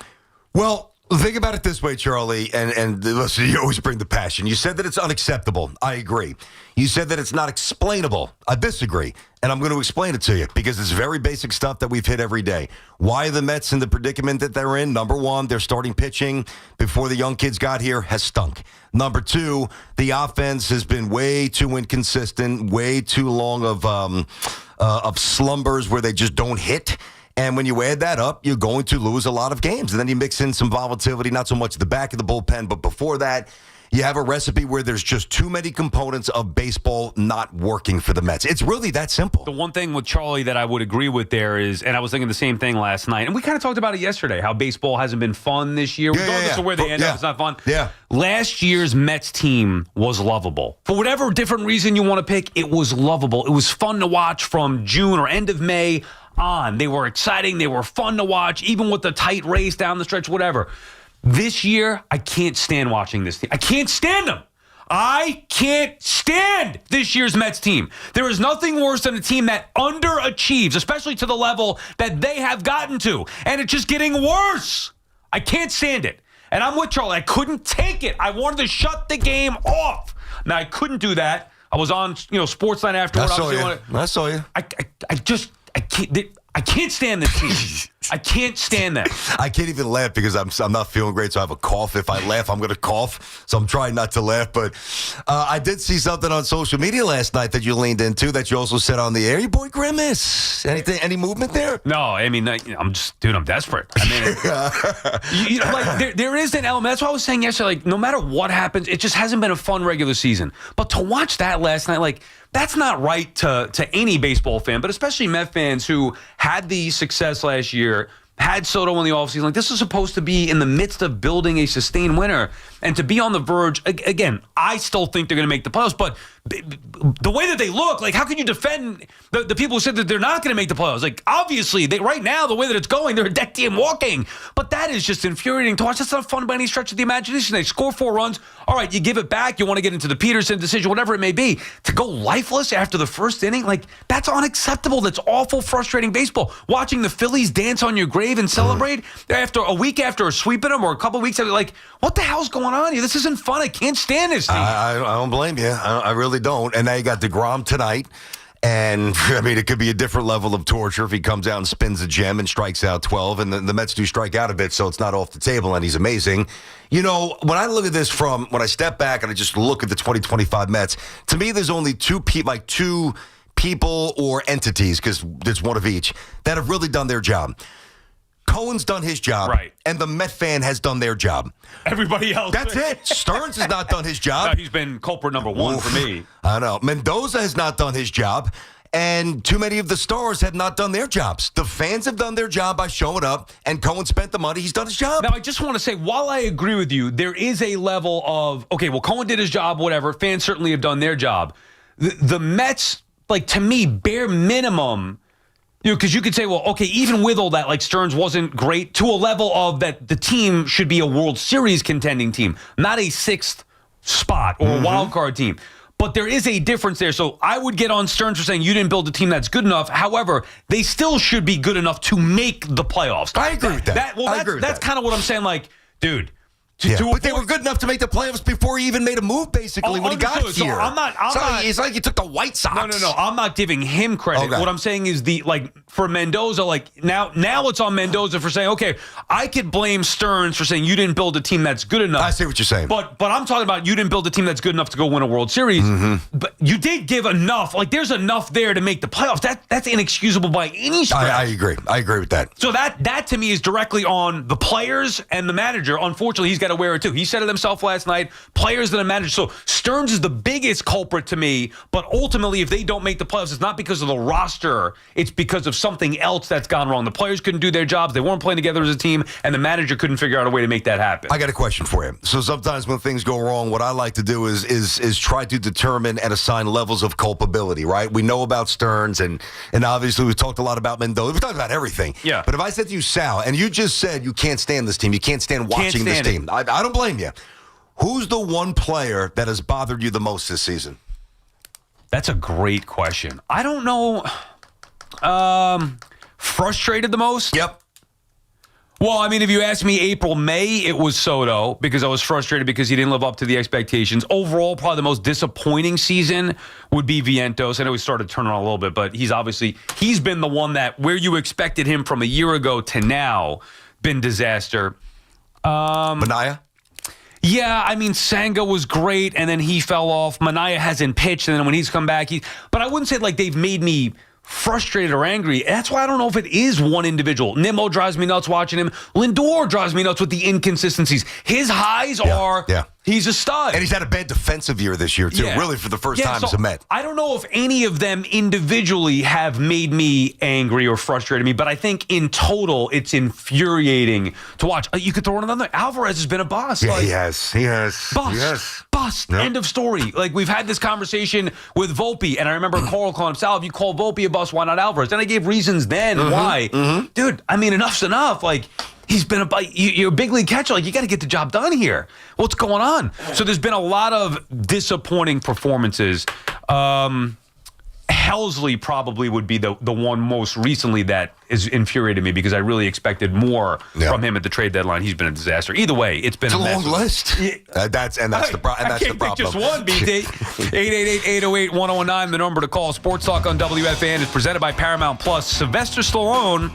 Well, think about it this way, Charlie, and listen, you always bring the passion. You said that it's unacceptable. I agree. You said that it's not explainable. I disagree. And I'm going to explain it to you because it's very basic stuff that we've hit every day. Why are the Mets in the predicament that they're in? Number one, their starting pitching before the young kids got here has stunk. Number two, the offense has been way too inconsistent, way too long of slumbers where they just don't hit. And when you add that up, you're going to lose a lot of games. And then you mix in some volatility, not so much at the back of the bullpen, but before that, you have a recipe where there's just too many components of baseball not working for the Mets. It's really that simple. The one thing with Charlie that I would agree with there is, and I was thinking the same thing last night, and we kind of talked about it yesterday, how baseball hasn't been fun this year. Regardless of where they end up, it's not fun. Yeah. Last year's Mets team was lovable. For whatever different reason you want to pick, it was lovable. It was fun to watch from June or end of May on. They were exciting. They were fun to watch, even with the tight race down the stretch, whatever. This year, I can't stand watching this team. I can't stand them. I can't stand this year's Mets team. There is nothing worse than a team that underachieves, especially to the level that they have gotten to. And it's just getting worse. I can't stand it. And I'm with Charlie. I couldn't take it. I wanted to shut the game off. Now, I couldn't do that. I was on, Sportsline afterward. I saw you. I can't stand this team. I can't stand that. I can't even laugh because I'm not feeling great, so I have a cough. If I laugh, I'm going to cough, so I'm trying not to laugh. But I did see something on social media last night that you leaned into that you also said on the air. Your boy Grimace. Any movement there? No, I mean, I'm desperate. I mean, there is an element. That's what I was saying yesterday. Like, no matter what happens, it just hasn't been a fun regular season. But to watch that last night, that's not right to any baseball fan, but especially Met fans who had the success last year, had Soto in the offseason. This is supposed to be in the midst of building a sustained winner. And to be on the verge, again, I still think they're going to make the playoffs, but the way that they look, how can you defend the people who said that they're not going to make the playoffs? Obviously, right now, the way that it's going, they're a dead team walking. But that is just infuriating to watch. That's not fun by any stretch of the imagination. They score 4 runs. All right, you give it back. You want to get into the Peterson decision, whatever it may be. To go lifeless after the first inning, that's unacceptable. That's awful, frustrating baseball. Watching the Phillies dance on your grave and celebrate after a week after sweeping them or a couple weeks after, what the hell's going on here? This isn't fun. I can't stand this team. I don't blame you. I really don't. And now you got DeGrom tonight. And, I mean, it could be a different level of torture if he comes out and spins a gem and strikes out 12. And the Mets do strike out a bit, so it's not off the table, and he's amazing. When I look at this when I step back and I just look at the 2025 Mets, to me, there's only two people or entities, because there's one of each, that have really done their job. Cohen's done his job, right, and the Met fan has done their job. Everybody else. That's it. Stearns has not done his job. No, he's been culprit number one for me. I know. Mendoza has not done his job, and too many of the stars have not done their jobs. The fans have done their job by showing up, and Cohen spent the money. He's done his job. Now, I just want to say, while I agree with you, there is a level of, okay, well, Cohen did his job, whatever. Fans certainly have done their job. The Mets, to me, bare minimum, because you could say, well, okay, even with all that, Stearns wasn't great to a level of that the team should be a World Series contending team, not a 6th spot or a wild card team. But there is a difference there. So I would get on Stearns for saying you didn't build a team that's good enough. However, they still should be good enough to make the playoffs. I agree with that. That's kind of what I'm saying. Dude. But they were good enough to make the playoffs before he even made a move, basically, when he got here. So It's like he took the White Sox. No. I'm not giving him credit. Okay. What I'm saying is for Mendoza, now it's on Mendoza for saying, okay, I could blame Stearns for saying you didn't build a team that's good enough. I see what you're saying. But I'm talking about you didn't build a team that's good enough to go win a World Series. Mm-hmm. But you did give enough. There's enough there to make the playoffs. That's inexcusable by any stretch. I agree. I agree with that. So that to me is directly on the players and the manager. Unfortunately, he's got to wear it too. He said it himself last night, players and the manager. So Stearns is the biggest culprit to me, but ultimately if they don't make the playoffs, it's not because of the roster, it's because of something else that's gone wrong. The players couldn't do their jobs, they weren't playing together as a team, and the manager couldn't figure out a way to make that happen. I got a question for you. So sometimes when things go wrong, what I like to do is try to determine and assign levels of culpability, right? We know about Stearns, and obviously we've talked a lot about Mendoza. We've talked about everything. Yeah. But if I said to you, Sal, and you just said you can't stand this team, you can't stand watching this team, I don't blame you. Who's the one player that has bothered you the most this season? That's a great question. I don't know. Frustrated the most? Yep. Well, I mean, if you ask me April, May, it was Soto because I was frustrated because he didn't live up to the expectations. Overall, probably the most disappointing season would be Vientos. I know he started turning on a little bit, but he's been the one that where you expected him from a year ago to now been disaster. Manaea? Yeah, I mean, Senga was great, and then he fell off. Manaea hasn't pitched, and then when he's come back, but I wouldn't say they've made me frustrated or angry. That's why I don't know if it is one individual. Nimmo drives me nuts watching him. Lindor drives me nuts with the inconsistencies. His highs are, he's a stud. And he's had a bad defensive year this year, too, really for the first time as a Met. I don't know if any of them individually have made me angry or frustrated me, but I think in total, it's infuriating to watch. You could throw in another. Alvarez has been a bust. Yeah, he has. Bust. Yep. End of story. Like, we've had this conversation with Volpe, and I remember Carl calling him, Sal, if you call Volpe a bust, why not Alvarez? And I gave reasons then why. Dude, I mean, enough's enough. Like, he's been you're a big league catcher. Like, you got to get the job done here. What's going on? So there's been a lot of disappointing performances. Helsley probably would be the one most recently that has infuriated me because I really expected more from him at the trade deadline. He's been a disaster. Either way, it's been a long list. That's the problem. I can't pick just one, BT. 888-808-1019, the number to call. Sports Talk on WFAN is presented by Paramount Plus. Sylvester Stallone,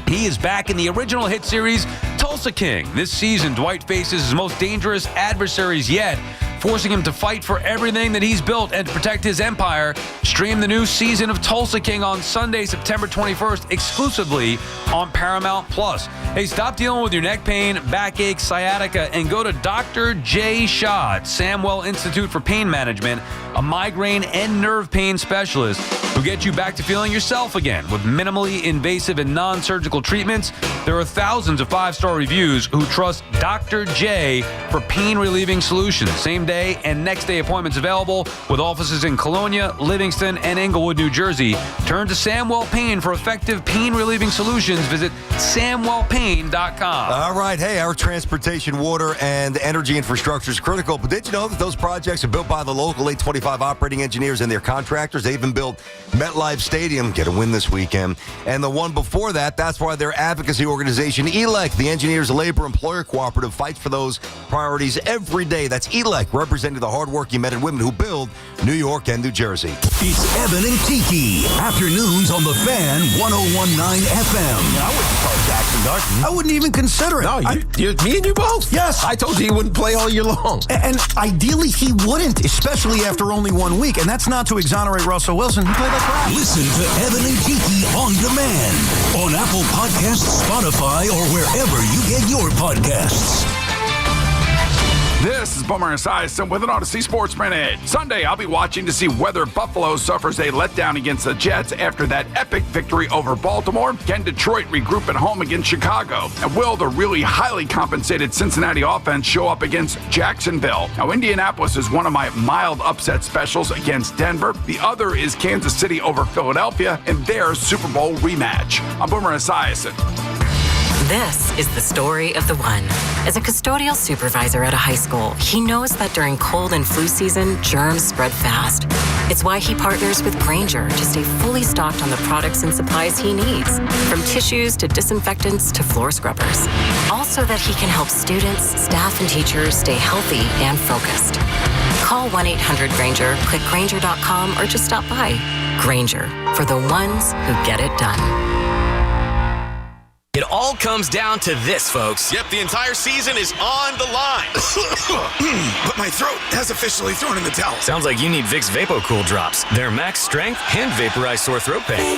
he is back in the original hit series, Tulsa King. This season, Dwight faces his most dangerous adversaries yet, forcing him to fight for everything that he's built and to protect his empire. Stream the new season of Tulsa King on Sunday, September 21st, exclusively on Paramount Plus. Hey, stop dealing with your neck pain, backache, sciatica, and go to Dr. J. Shaw at Samwell Institute for Pain Management, a migraine and nerve pain specialist who gets you back to feeling yourself again with minimally invasive and non-surgical treatments. There are thousands of 5-star reviews who trust Dr. J for pain-relieving solutions. Same day and next day appointments available with offices in Colonia, Livingston, and Englewood, New Jersey. Turn to Samwell Pain for effective pain-relieving solutions. Visit SamwellPain.com. All right. Hey, our transportation, water, and energy infrastructure is critical. But did you know that those projects are built by the local 825 operating engineers and their contractors? They even built MetLife Stadium. Get a win this weekend. And the one before that, that's why their advocacy organization, ELEC, the Engineers Labor Employer Cooperative, fights for those priorities every day. That's ELEC, representing the hardworking men and women who build New York and New Jersey. It's Evan and Kiki. Afternoons on the Fan 101.9 FM. I wouldn't call Jackson Dart. I wouldn't even consider it. No, me and you both. Yes. I told you he wouldn't play all year long. And ideally he wouldn't, especially after only 1 week. And that's not to exonerate Russell Wilson. He played like crap. Listen to Evan and Kiki on demand on Apple Podcasts, Spotify, or wherever you get your podcasts. This is Boomer Esiason with an Odyssey Sports Minute. Sunday, I'll be watching to see whether Buffalo suffers a letdown against the Jets after that epic victory over Baltimore. Can Detroit regroup at home against Chicago? And will the really highly compensated Cincinnati offense show up against Jacksonville? Now, Indianapolis is one of my mild upset specials against Denver. The other is Kansas City over Philadelphia in their Super Bowl rematch. I'm Boomer Esiason. This is the story of the one. As a custodial supervisor at a high school, he knows that during cold and flu season, germs spread fast. It's why he partners with Grainger to stay fully stocked on the products and supplies he needs, from tissues to disinfectants to floor scrubbers. All so that he can help students, staff, and teachers stay healthy and focused. Call 1-800-GRAINGER, click Grainger.com, or just stop by. Grainger, for the ones who get it done. It all comes down to this, folks. Yep, the entire season is on the line. But my throat has officially thrown in the towel. Sounds like you need Vicks VapoCool drops. They're max strength and vaporize sore throat pain.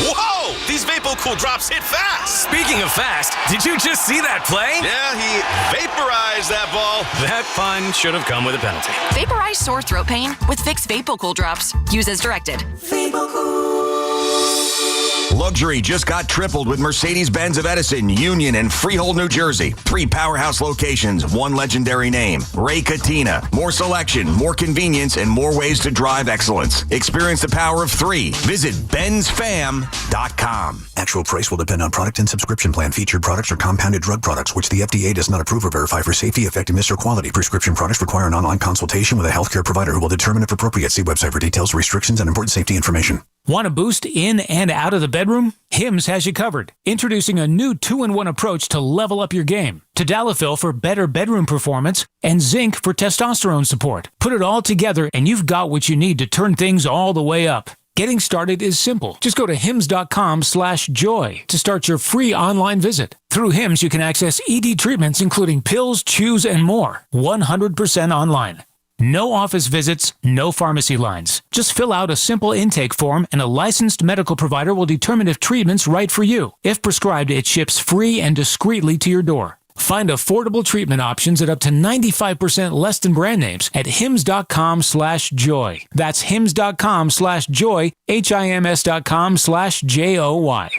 Whoa! These VapoCool drops hit fast. Speaking of fast, did you just see that play? Yeah, he vaporized that ball. That pun should have come with a penalty. Vaporize sore throat pain with Vicks VapoCool drops. Use as directed. Luxury just got tripled with Mercedes-Benz of Edison, Union, and Freehold, New Jersey. 3 powerhouse locations, 1 legendary name. Ray Katina. More selection, more convenience, and more ways to drive excellence. Experience the power of 3. Visit BenzFam.com. Actual price will depend on product and subscription plan. Featured products are compounded drug products, which the FDA does not approve or verify for safety, effectiveness, or quality. Prescription products require an online consultation with a healthcare provider who will determine if appropriate. See website for details, restrictions, and important safety information. Want a boost in and out of the bedroom? Hims has you covered. Introducing a new 2-in-1 approach to level up your game. Tadalafil for better bedroom performance and zinc for testosterone support. Put it all together and you've got what you need to turn things all the way up. Getting started is simple. Just go to hims.com/joy to start your free online visit. Through Hims, you can access ED treatments including pills, chews, and more. 100% online. No office visits, no pharmacy lines. Just fill out a simple intake form and a licensed medical provider will determine if treatment's right for you. If prescribed, it ships free and discreetly to your door. Find affordable treatment options at up to 95% less than brand names at hims.com/joy. That's hims.com/joy, HIMS.com/JOY.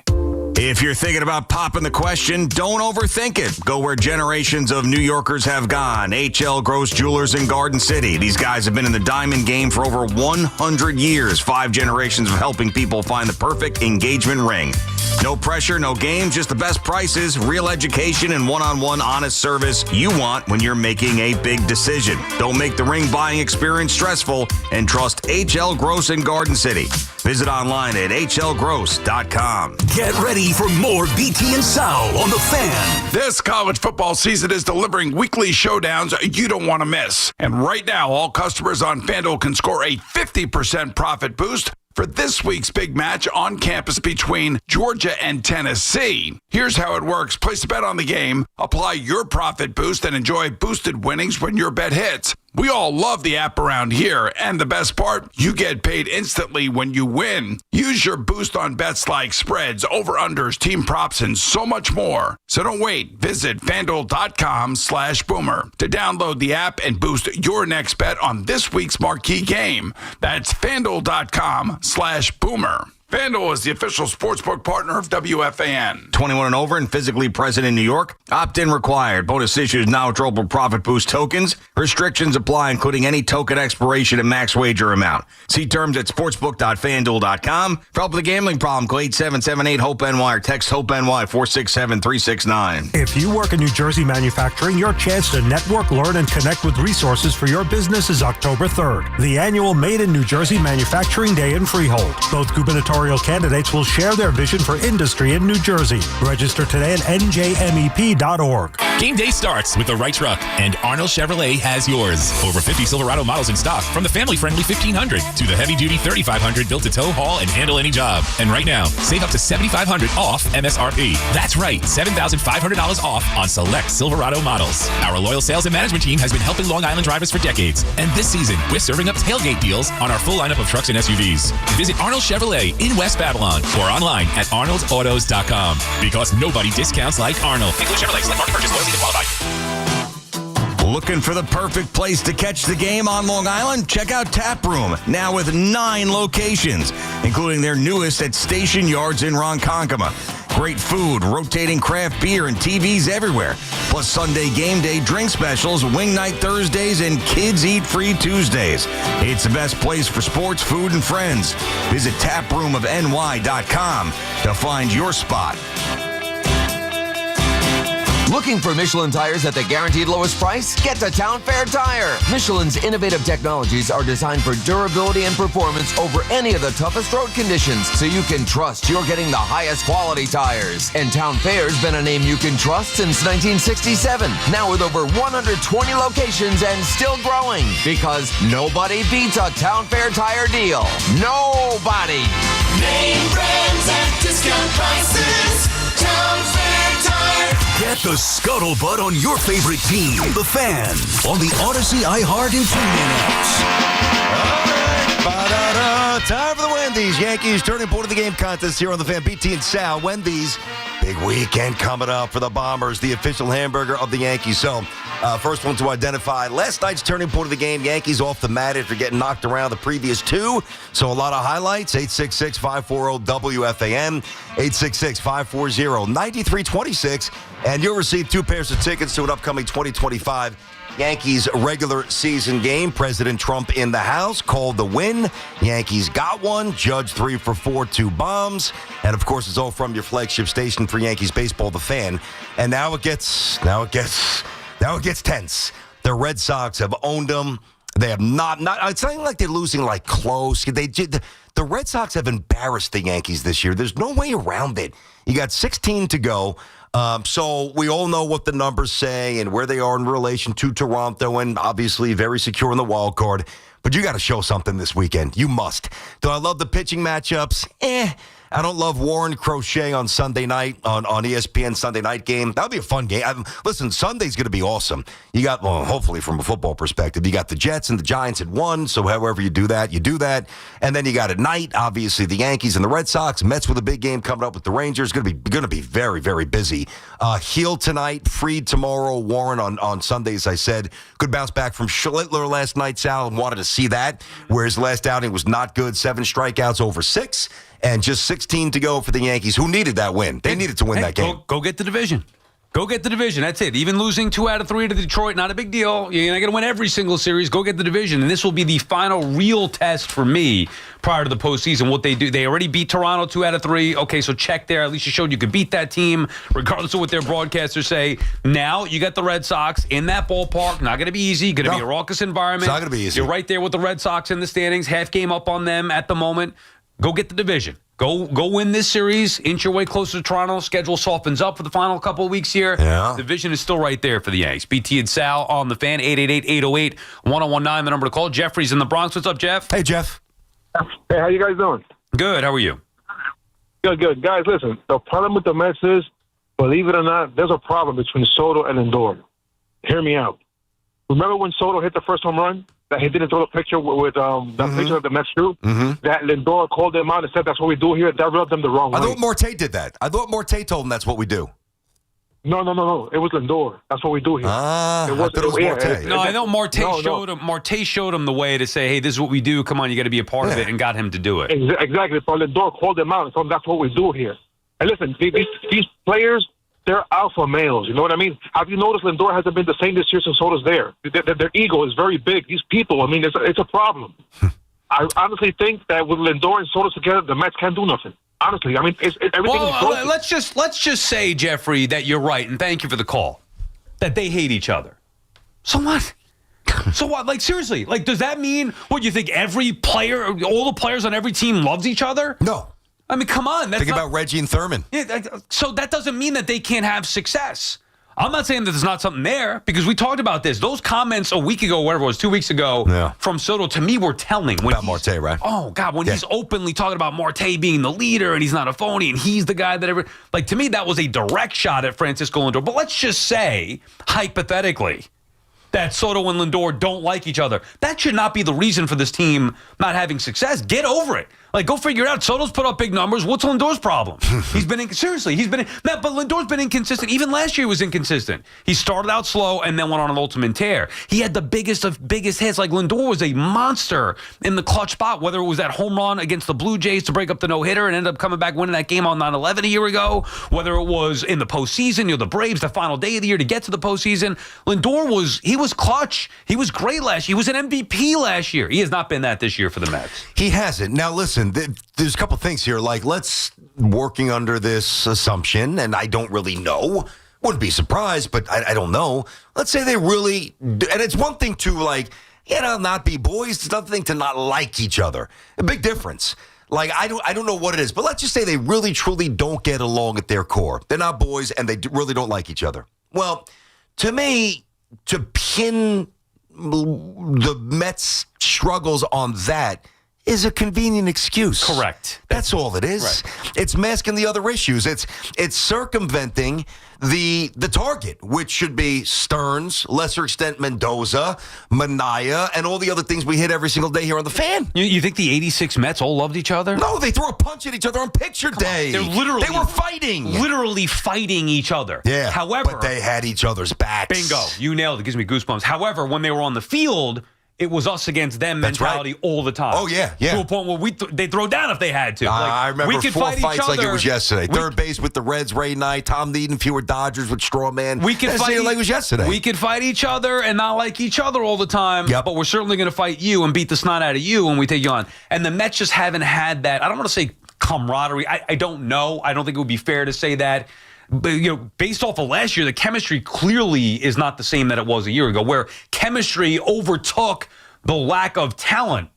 If you're thinking about popping the question, don't overthink it. Go where generations of New Yorkers have gone. HL Gross Jewelers in Garden City. These guys have been in the diamond game for over 100 years. 5 generations of helping people find the perfect engagement ring. No pressure, no game, just the best prices, real education, and one-on-one honest service you want when you're making a big decision. Don't make the ring buying experience stressful and trust HL Gross in Garden City. Visit online at hlgross.com. Get ready for more BT and Sal on the Fan. This college football season is delivering weekly showdowns you don't want to miss. And right now, all customers on FanDuel can score a 50% profit boost for this week's big match on campus between Georgia and Tennessee. Here's how it works. Place a bet on the game, apply your profit boost, and enjoy boosted winnings when your bet hits. We all love the app around here, and the best part, you get paid instantly when you win. Use your boost on bets like spreads, over-unders, team props, and so much more. So don't wait. Visit FanDuel.com/Boomer to download the app and boost your next bet on this week's marquee game. That's FanDuel.com/Boomer. FanDuel is the official sportsbook partner of WFAN. 21 and over and physically present in New York. Opt-in required. Bonus issues now throwable profit boost tokens. Restrictions apply, including any token expiration and max wager amount. See terms at sportsbook.fanduel.com. For help with a gambling problem, call 8778-HOPE-NY or text HOPE-NY 467-369. If you work in New Jersey manufacturing, your chance to network, learn, and connect with resources for your business is October 3rd, the annual Made in New Jersey Manufacturing Day in Freehold. Both gubernatorial candidates will share their vision for industry in New Jersey. Register today at njmep.org. Game day starts with the right truck, and Arnold Chevrolet has yours. Over 50 Silverado models in stock, from the family-friendly 1500 to the heavy-duty 3500 built to tow, haul, and handle any job. And right now, save up to $7,500 off MSRP. That's right, $7,500 off on select Silverado models. Our loyal sales and management team has been helping Long Island drivers for decades. And this season, we're serving up tailgate deals on our full lineup of trucks and SUVs. Visit Arnold Chevrolet in West Babylon or online at arnoldsautos.com. Because nobody discounts like Arnold. Include Chevrolet. Select market purchase. Loyalty to qualify. Looking for the perfect place to catch the game on Long Island? Check out Tap Room, now with 9 locations, including their newest at Station Yards in Ronkonkoma. Great food, rotating craft beer, and TVs everywhere. Plus Sunday game day drink specials, wing night Thursdays, and kids eat free Tuesdays. It's the best place for sports, food, and friends. Visit taproomofny.com to find your spot. Looking for Michelin tires at the guaranteed lowest price? Get to Town Fair Tire. Michelin's innovative technologies are designed for durability and performance over any of the toughest road conditions, so you can trust you're getting the highest quality tires. And Town Fair's been a name you can trust since 1967. Now with over 120 locations and still growing, because nobody beats a Town Fair Tire deal. Nobody. Name brands at discount prices. Town Fair Tire. Get the scuttlebutt on your favorite team, the Fan, on the Odyssey, iHeart, and TuneIn apps. All right, time for the Wendy's Yankees turning point of the game contest here on the Fan. BT and Sal. Wendy's big weekend coming up for the Bombers, the official hamburger of the Yankees. So, first one to identify last night's turning point of the game. Yankees off the mat after getting knocked around the previous 2. So a lot of highlights. 866-540-WFAN, 866-540-9326, and you'll receive 2 pairs of tickets to an upcoming 2025 Yankees regular season game. President Trump in the house called the win. Yankees got one. Judge 3 for 4, 2 bombs. And of course, it's all from your flagship station for Yankees baseball, the Fan. And now it gets tense. The Red Sox have owned them. They have not. It's not like they're losing like close. The Red Sox have embarrassed the Yankees this year. There's no way around it. You got 16 to go. So we all know what the numbers say and where they are in relation to Toronto, and obviously very secure in the wild card. But you got to show something this weekend. You must. Do I love the pitching matchups? I don't love Warren Crochet on Sunday night on ESPN Sunday night game. That would be a fun game. Listen, Sunday's going to be awesome. You got, well, hopefully from a football perspective, you got the Jets and the Giants at 1. So however you do that, you do that. And then you got at night, obviously, the Yankees and the Red Sox. Mets with a big game coming up with the Rangers. Going to be very, very busy. Heel tonight, Freed tomorrow, Warren on Sunday, as I said. Could bounce back from Schlittler last night, Sal, and wanted to see that. Where his last outing was not good. 7 strikeouts over 6. And just 16 to go for the Yankees, who needed that win. They needed to win that game. Go get the division. Go get the division. That's it. Even losing 2 out of 3 to Detroit, not a big deal. You're not going to win every single series. Go get the division. And this will be the final real test for me prior to the postseason. What they do, they already beat Toronto 2 out of 3. Okay, so check there. At least you showed you could beat that team, regardless of what their broadcasters say. Now you got the Red Sox in that ballpark. Not going to be easy. Going to be a raucous environment. It's not going to be easy. You're right there with the Red Sox in the standings. Half game up on them at the moment. Go get the division. Go win this series. Inch your way closer to Toronto. Schedule softens up for the final couple of weeks here. Yeah. Division is still right there for the Yanks. BT and Sal on the Fan. 888-808-1019, the number to call. Jeffrey's in the Bronx. What's up, Jeff? Hey, Jeff. Hey, how you guys doing? Good. How are you? Good. Guys, listen, the problem with the Mets is, believe it or not, there's a problem between Soto and Lindor. Hear me out. Remember when Soto hit the first home run? That he didn't throw the picture with that picture of the Mets crew? That Lindor called them out and said, that's what we do here. That rubbed them the wrong way. I thought Marte did that. I thought Marte told him that's what we do. No. It was Lindor. That's what we do here. I thought it was Marte. No, I know Marte showed him. Marte showed him the way to say, "Hey, this is what we do. Come on, you got to be a part of it," and got him to do it. Exactly. So Lindor called them out and told them that's what we do here. And listen, these players, they're alpha males. You know what I mean? Have you noticed Lindor hasn't been the same this year since Soto's there? Their ego is very big. These people, I mean, it's a problem. I honestly think that with Lindor and Soto together, the Mets can't do nothing. Honestly, I mean, everything is broken. Let's just say, Jeffrey, that you're right, and thank you for the call, that they hate each other. So what? So what? Like, seriously, like, does that mean, what, you think every player, all the players on every team loves each other? No. I mean, come on. Think about Reggie and Thurman. Yeah, so that doesn't mean that they can't have success. I'm not saying that there's not something there, because we talked about this. Those comments a week ago, whatever it was, 2 weeks ago, from Soto, to me, were telling. About Marte, right? Oh, God, when he's openly talking about Marte being the leader and he's not a phony and he's the guy that like, to me, that was a direct shot at Francisco Lindor. But let's just say, hypothetically, that Soto and Lindor don't like each other. That should not be the reason for this team not having success. Get over it. Like, go figure it out. Soto's put up big numbers. What's Lindor's problem? But Lindor's been inconsistent. Even last year he was inconsistent. He started out slow and then went on an ultimate tear. He had the biggest hits. Like, Lindor was a monster in the clutch spot, whether it was that home run against the Blue Jays to break up the no-hitter and ended up coming back winning that game on 9/11 a year ago, whether it was in the postseason, the Braves, the final day of the year to get to the postseason. Lindor was clutch. He was great last year. He was an MVP last year. He has not been that this year for the Mets. He hasn't. Now, listen, there's a couple things here. Like, let's working under this assumption, and I don't really know. Wouldn't be surprised, but I don't know. Let's say they really, and it's one thing to, like, not be boys. It's another thing to not like each other. A big difference. Like, I don't know what it is, but let's just say they really, truly don't get along at their core. They're not boys, and they really don't like each other. Well, to me, to pin the Mets' struggles on that is a convenient excuse. Correct. That's all it is. Right. It's masking the other issues. It's circumventing the target, which should be Stearns, lesser extent Mendoza, Manaea, and all the other things we hit every single day here on the Fan. You think the 86 Mets all loved each other? No, they threw a punch at each other on picture day. They were fighting. Literally fighting each other. Yeah. However, but they had each other's backs. Bingo. You nailed it. It gives me goosebumps. However, when they were on the field, it was us against them mentality all the time. Oh, yeah. To a point where they'd throw down if they had to. I remember we could 4 fight fights each other. like it was yesterday. Third base with the Reds, Ray Knight, Tom Needham, fewer Dodgers with Strawman. We could fight like it was yesterday. We could fight each other and not like each other all the time, but we're certainly going to fight you and beat the snot out of you when we take you on. And the Mets just haven't had that, I don't want to say camaraderie. I don't know. I don't think it would be fair to say that. But, based off of last year, the chemistry clearly is not the same that it was a year ago, where chemistry overtook the lack of talent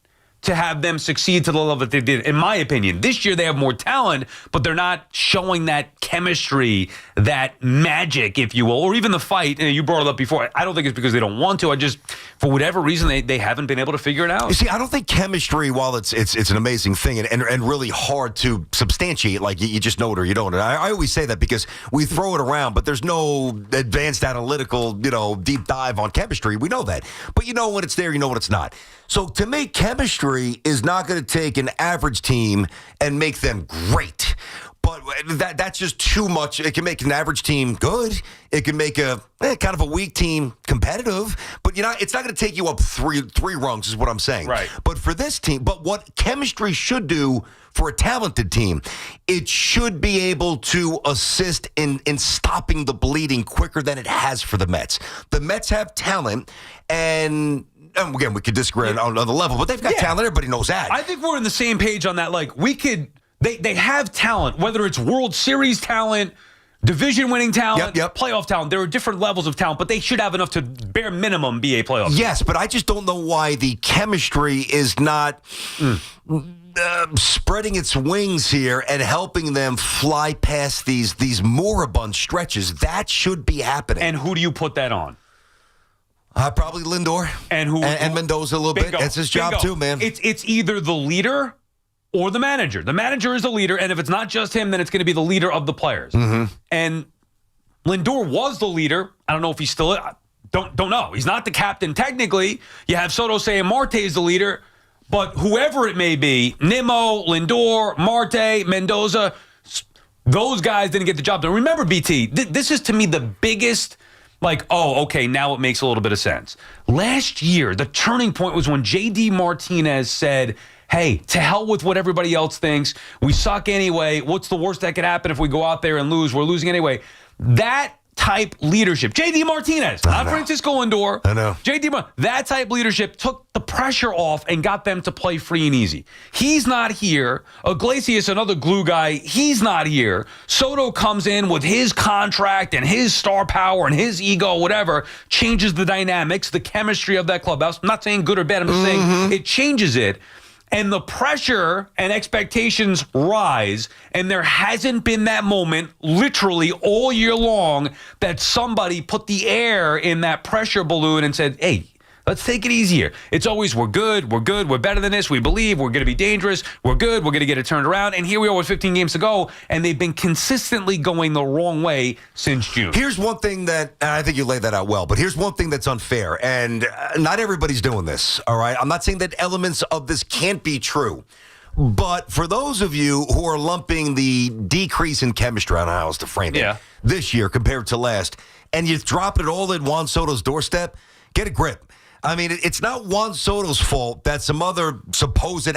to have them succeed to the level that they did, in my opinion. This year they have more talent, but they're not showing that chemistry, that magic, if you will, or even the fight. And you brought it up before. I don't think it's because they don't want to. I just, for whatever reason, they haven't been able to figure it out. You see, I don't think chemistry, while it's an amazing thing and really hard to substantiate, like you just know it or you don't. And I always say that because we throw it around, but there's no advanced analytical, deep dive on chemistry. We know that. But you know when it's there, you know when it's not. So to me, chemistry is not going to take an average team and make them great. But that's just too much. It can make an average team good. It can make a kind of a weak team competitive. But it's not going to take you up three rungs is what I'm saying. Right. But for this team, but what chemistry should do for a talented team, it should be able to assist in stopping the bleeding quicker than it has for the Mets. The Mets have talent, and again, we could disagree on the level, but they've got talent. Everybody knows that. I think we're on the same page on that. Like, we could, they have talent, whether it's World Series talent, division-winning talent, playoff talent. There are different levels of talent, but they should have enough to bare minimum be a playoff team. Yes, but I just don't know why the chemistry is not spreading its wings here and helping them fly past these moribund stretches. That should be happening. And who do you put that on? Probably Lindor and Mendoza a little bit. That's his job too, man. It's either the leader or the manager. The manager is the leader, and if it's not just him, then it's going to be the leader of the players. Mm-hmm. And Lindor was the leader. I don't know if he's still don't know. He's not the captain technically. You have Soto saying Marte is the leader, but whoever it may be, Nimmo, Lindor, Marte, Mendoza, those guys didn't get the job done. Remember, BT, this is to me the biggest. Like, oh, okay, now it makes a little bit of sense. Last year, the turning point was when J.D. Martinez said, hey, to hell with what everybody else thinks. We suck anyway. What's the worst that could happen if we go out there and lose? We're losing anyway. That type leadership, J.D. Martinez, not Francisco Lindor. I know. J.D. that type leadership took the pressure off and got them to play free and easy. He's not here. Iglesias, another glue guy, he's not here. Soto comes in with his contract and his star power and his ego, whatever, changes the dynamics, the chemistry of that clubhouse. I'm not saying good or bad. I'm just saying it changes it. And the pressure and expectations rise, and there hasn't been that moment literally all year long that somebody put the air in that pressure balloon and said, hey, let's take it easier. It's always, we're good, we're better than this, we believe, we're going to be dangerous, we're good, we're going to get it turned around. And here we are with 15 games to go, and they've been consistently going the wrong way since June. Here's one thing that, and I think you laid that out well, but here's one thing that's unfair, and not everybody's doing this, all right? I'm not saying that elements of this can't be true, but for those of you who are lumping the decrease in chemistry, I don't know how else to frame it, this year compared to last, and you drop it all at Juan Soto's doorstep, get a grip. I mean, it's not Juan Soto's fault that some other supposed,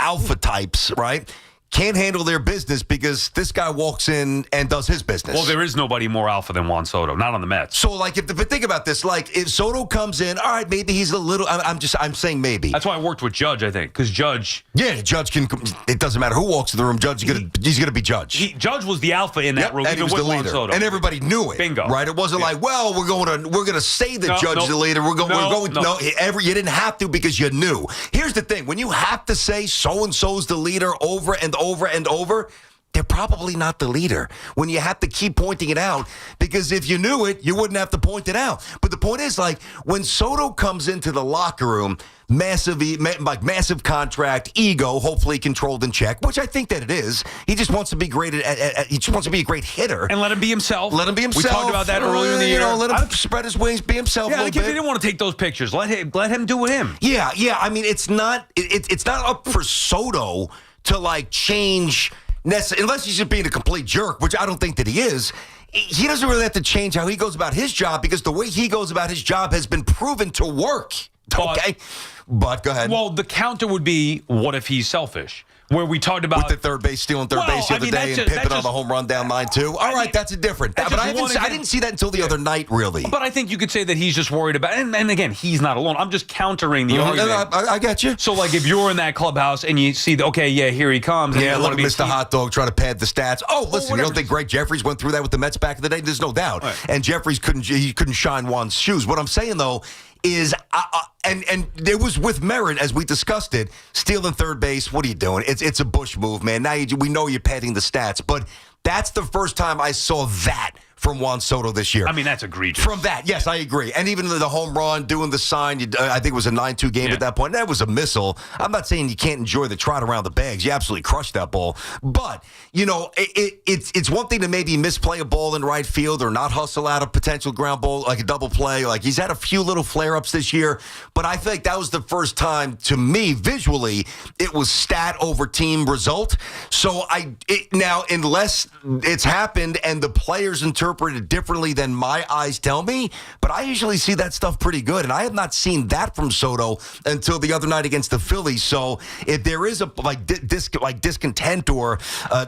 alpha types, right, can't handle their business because this guy walks in and does his business. Well, there is nobody more alpha than Juan Soto, not on the Mets. So, but think about this. Like, if Soto comes in, all right, maybe he's a little. I'm saying maybe. That's why I worked with Judge, I think, because Judge. Yeah, Judge can. It doesn't matter who walks in the room. Judge, he's gonna be Judge. Judge was the alpha in that room, and he was the leader, Soto. and everybody knew it. Bingo. Right? It wasn't like, well, we're gonna say that Judge is the leader. We're going. No, you didn't have to because you knew. Here's the thing: when you have to say so and so's the leader over and over and over, they're probably not the leader when you have to keep pointing it out, because if you knew it, you wouldn't have to point it out. But the point is, like, when Soto comes into the locker room, massive contract, ego, hopefully controlled in check, which I think that it is. He just wants to be great he just wants to be a great hitter. And let him be himself. Let him be himself. We talked about that earlier in the year. Let him spread his wings, be himself a little bit. If he didn't want to take those pictures, let him do him. Yeah. I mean, it's not up for Soto to, change unless he's just being a complete jerk, which I don't think that he is. He doesn't really have to change how he goes about his job, because the way he goes about his job has been proven to work. Okay? But go ahead. Well, the counter would be, what if he's selfish? Where we talked about... With the third base, stealing third base the other day and Pippen on the home run down line, too. All right, that's a different... But I didn't see that until the other night, really. But I think you could say that he's just worried about... And again, he's not alone. I'm just countering the argument. I get you. So, if you're in that clubhouse and you see, here he comes. Yeah, look at Mr. Hot Dog trying to pad the stats. Oh, listen, you don't think Greg Jeffries went through that with the Mets back in the day? There's no doubt. Right. And Jeffries couldn't shine Juan's shoes. What I'm saying, though, is, and it was with merit, as we discussed it, stealing third base. What are you doing? It's a Bush move, man. Now we know you're padding the stats, but that's the first time I saw that from Juan Soto this year. I mean, that's egregious. From that, yes, I agree. And even the home run, doing the sign, I think it was a 9-2 game at that point. That was a missile. I'm not saying you can't enjoy the trot around the bags. You absolutely crushed that ball. But, it's one thing to maybe misplay a ball in right field or not hustle out a potential ground ball, like a double play. Like, he's had a few little flare-ups this year. But I think that was the first time, to me, visually, it was stat over team result. So now, unless it's happened and the players interpret it differently than my eyes tell me, but I usually see that stuff pretty good, and I have not seen that from Soto until the other night against the Phillies. So if there is a discontent or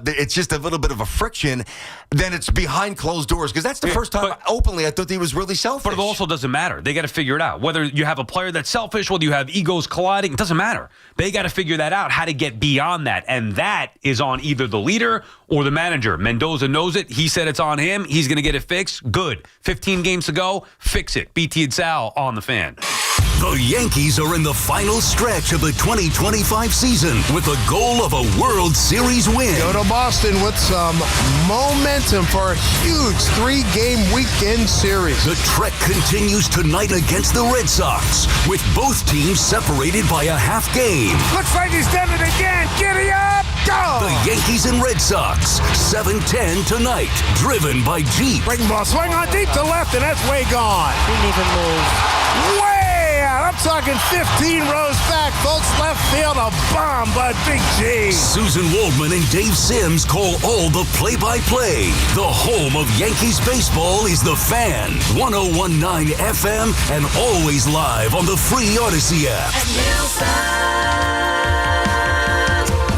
it's just a little bit of a friction, then it's behind closed doors, because that's the first time openly I thought he was really selfish. But it also doesn't matter. They got to figure it out. Whether you have a player that's selfish, whether you have egos colliding, it doesn't matter. They got to figure that out, how to get beyond that, and that is on either the leader or the manager. Mendoza knows it. He said it's on him. He's going to get it fixed. Good. 15 games to go. Fix it. BT and Sal on the Fan. The Yankees are in the final stretch of the 2025 season with the goal of a World Series win. Go to Boston with some momentum for a huge 3-game weekend series. The trek continues tonight against the Red Sox, with both teams separated by a half game. Looks like he's done it again. Giddy up, go! The Yankees and Red Sox, 7:10 tonight, driven by Jeep. Breaking ball, swing on deep to left, and that's way gone. Didn't even move. Way out. I'm talking 15 rows back, folks. Left field, a bomb by Big G. Susan Waldman and Dave Sims call all the play-by-play. The home of Yankees baseball is The Fan, 101.9 FM, and always live on the free Odyssey app.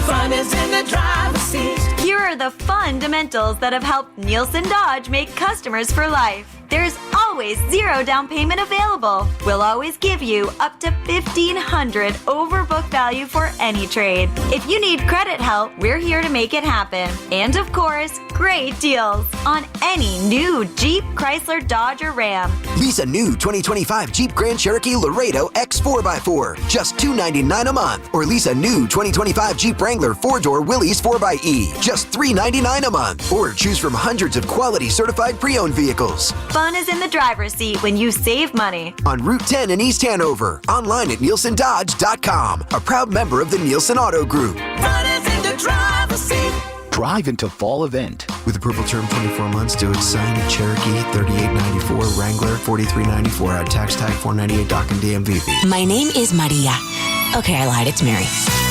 Fun is in the driver's seat. Here are the fundamentals that have helped Nielsen Dodge make customers for life. There's always zero down payment available. We'll always give you up to $1,500 over book value for any trade. If you need credit help, we're here to make it happen. And of course, great deals on any new Jeep, Chrysler, Dodge, or Ram. Lease a new 2025 Jeep Grand Cherokee Laredo X 4x4, just $299 a month. Or lease a new 2025 Jeep Wrangler 4-door Willys 4xe, just $399 a month. Or choose from hundreds of quality certified pre-owned vehicles. Fun is in the driver's seat when you save money. On Route 10 in East Hanover. Online at NielsenDodge.com. A proud member of the Nielsen Auto Group. Fun is in the driver's seat. Drive into fall event. With approval term 24 months, due at sign Cherokee, $38.94, Wrangler, $43.94, add tax tag $498 dock and DMV fee. My name is Maria. Okay, I lied, it's Mary.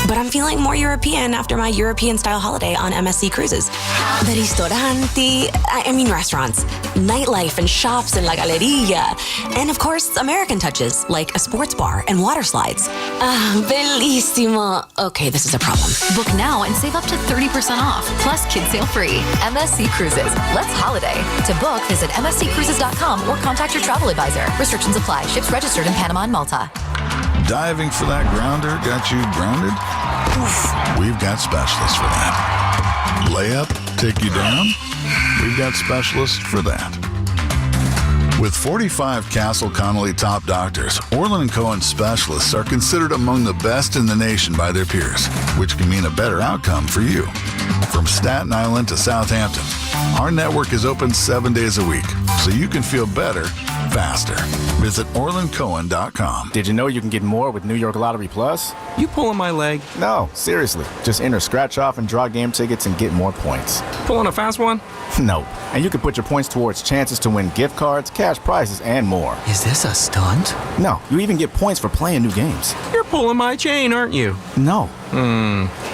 But I'm feeling more European after my European-style holiday on MSC Cruises. The restaurants, nightlife and shops and La Galleria. And of course, American touches, like a sports bar and water slides. Bellissimo. Okay, this is a problem. Book now and save up to 30% off, plus kids sale free. MSC Cruises. Let's holiday. To book, visit msccruises.com or contact your travel advisor. Restrictions apply. Ships registered in Panama and Malta. Diving for that grounder got you grounded? We've got specialists for that. Layup, take you down? We've got specialists for that. With 45 Castle Connolly top doctors, Orland & Cohen specialists are considered among the best in the nation by their peers, which can mean a better outcome for you. From Staten Island to Southampton, our network is open 7 days a week, so you can feel better, faster. Visit OrlandCohen.com. Did you know you can get more with New York Lottery Plus? You pulling my leg? No, seriously. Just enter scratch off and draw game tickets and get more points. Pulling a fast one? No. And you can put your points towards chances to win gift cards, cash prizes, and more. Is this a stunt? No, you even get points for playing new games. You're pulling my chain, aren't you? No.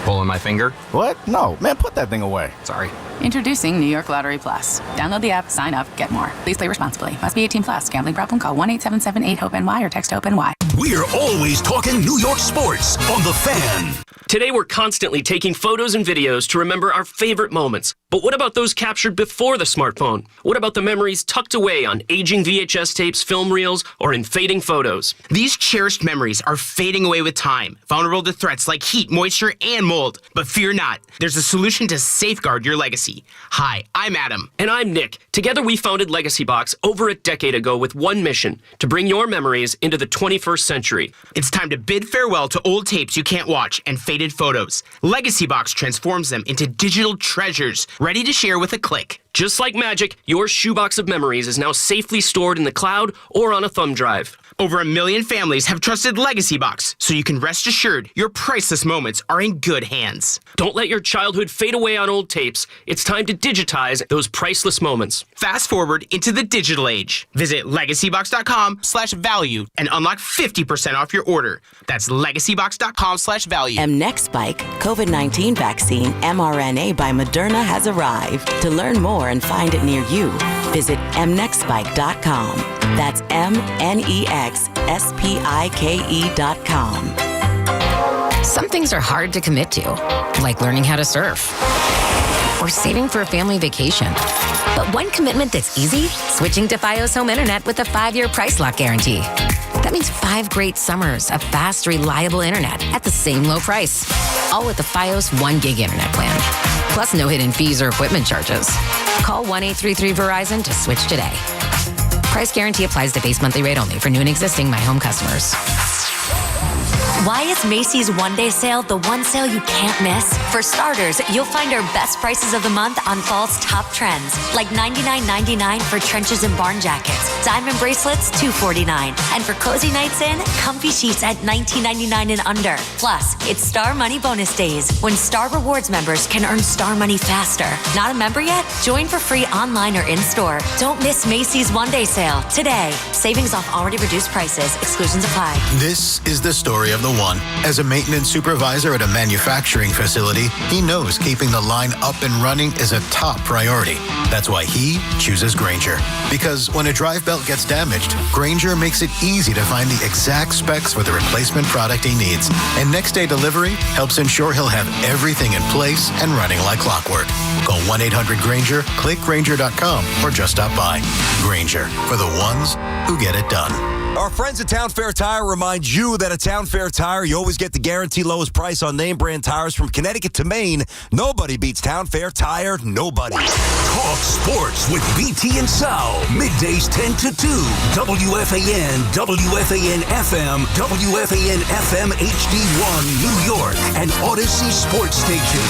Pulling my finger? What? No. Man, put that thing away. Sorry. Introducing New York Lottery Plus. Download the app, sign up, get more. Please play responsibly. Must be 18 plus. Gambling problem? Call 1-877-8-HOPE-NY or text HOPE-NY. We're always talking New York sports on The Fan. Today, we're constantly taking photos and videos to remember our favorite moments. But what about those captured before the smartphone? What about the memories tucked away on aging VHS tapes, film reels, or in fading photos? These cherished memories are fading away with time, vulnerable to threats like heat, moisture, and mold. But fear not, there's a solution to safeguard your legacy. Hi, I'm Adam. And I'm Nick. Together, we founded Legacy Box over a decade ago with one mission: to bring your memories into the 21st century. It's time to bid farewell to old tapes you can't watch and faded photos. Legacy Box transforms them into digital treasures, ready to share with a click. Just like magic, your shoebox of memories is now safely stored in the cloud or on a thumb drive. Over 1 million families have trusted Legacy Box, so you can rest assured your priceless moments are in good hands. Don't let your childhood fade away on old tapes. It's time to digitize those priceless moments. Fast forward into the digital age. Visit legacybox.com/value and unlock 50% off your order. That's legacybox.com/value. Mnexspike COVID-19 vaccine mRNA by Moderna has arrived. To learn more and find it near you, visit mnexspike.com. That's mnexspike.com. Some things are hard to commit to, like learning how to surf or saving for a family vacation. But one commitment that's easy, switching to Fios Home Internet with a 5-year price lock guarantee. That means 5 great summers of fast, reliable internet at the same low price. All with the Fios 1 gig internet plan. Plus no hidden fees or equipment charges. Call 1-833-VERIZON to switch today. Price guarantee applies to base monthly rate only for new and existing My Home customers. Why is Macy's one-day sale the one sale you can't miss? For starters, you'll find our best prices of the month on fall's top trends, like $99.99 for trenches and barn jackets, diamond bracelets $249, and for cozy nights in, comfy sheets at $19.99 and under. Plus, it's Star Money bonus days, when Star Rewards members can earn Star Money faster. Not a member yet? Join for free online or in-store. Don't miss Macy's one-day sale today. Savings off already reduced prices. Exclusions apply. This is the story of the one. As a maintenance supervisor at a manufacturing facility, he knows keeping the line up and running is a top priority. That's why he chooses Grainger. Because when a drive belt gets damaged, Grainger makes it easy to find the exact specs for the replacement product he needs. And next day delivery helps ensure he'll have everything in place and running like clockwork. Call 1-800-GRAINGER, click Grainger.com, or just stop by. Grainger, for the ones who get it done. Our friends at Town Fair Tire remind you that at Town Fair Tire, you always get the guaranteed lowest price on name brand tires from Connecticut to Maine. Nobody beats Town Fair Tire. Nobody. Talk sports with BT and Sal. Middays 10 to 2. WFAN, WFAN FM, WFAN FM HD1, New York, and Odyssey Sports Station.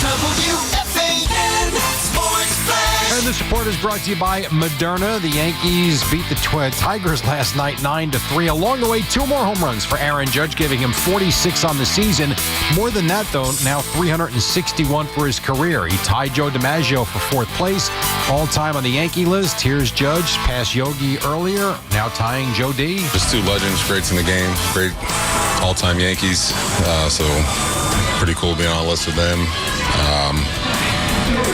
WFAN Sports Flash. And this report is brought to you by Moderna. The Yankees beat the Tigers last night 9-3. Along the way, 2 more home runs for Aaron Judge, giving him 46 on the season. More than that, though, now 361 for his career. He tied Joe DiMaggio for 4th place. All-time on the Yankee list, here's Judge, past Yogi earlier, now tying Joe D. Just 2 legends, greats in the game, great all-time Yankees. So pretty cool being on a list with them.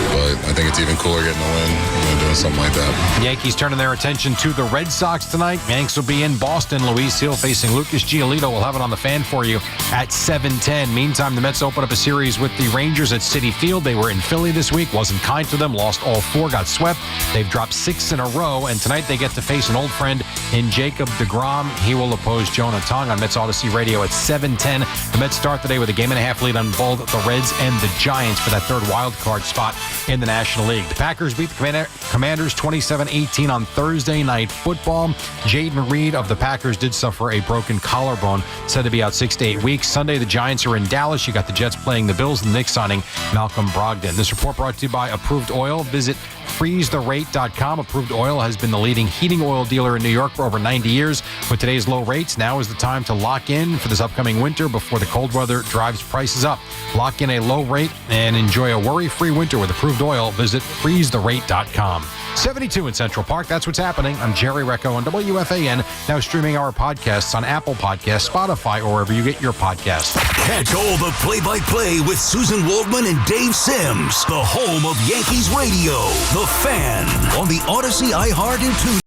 But I think it's even cooler getting a win and doing something like that. Yankees turning their attention to the Red Sox tonight. Yanks will be in Boston. Luis Hill facing Lucas Giolito. We'll have it on the Fan for you at 7:10. Meantime, the Mets open up a series with the Rangers at Citi Field. They were in Philly this week. Wasn't kind to them. Lost all 4. Got swept. They've dropped 6 in a row. And tonight they get to face an old friend in Jacob deGrom. He will oppose Jonah Tong on Mets Odyssey Radio at 7:10. The Mets start the day with a 1.5 lead on both the Reds and the Giants for that 3rd wild card spot in the National League. The Packers beat the Commanders 27-18 on Thursday Night Football. Jaden Reed of the Packers did suffer a broken collarbone, said to be out 6 to 8 weeks. Sunday, the Giants are in Dallas. You got the Jets playing the Bills, and the Knicks signing Malcolm Brogdon. This report brought to you by Approved Oil. Visit freeztherate.com. Approved Oil has been the leading heating oil dealer in New York for over 90 years. With today's low rates, now is the time to lock in for this upcoming winter before the cold weather drives prices up. Lock in a low rate and enjoy a worry-free winter with Approved Oil. Visit freeztherate.com. 72 in Central Park. That's what's happening. I'm Jerry Recco on WFAN. Now streaming our podcasts on Apple Podcasts, Spotify, or wherever you get your podcasts. Catch all the play-by-play with Susan Waldman and Dave Sims. The home of Yankees Radio. The Fan on the Odyssey, iHeart, and TuneIn.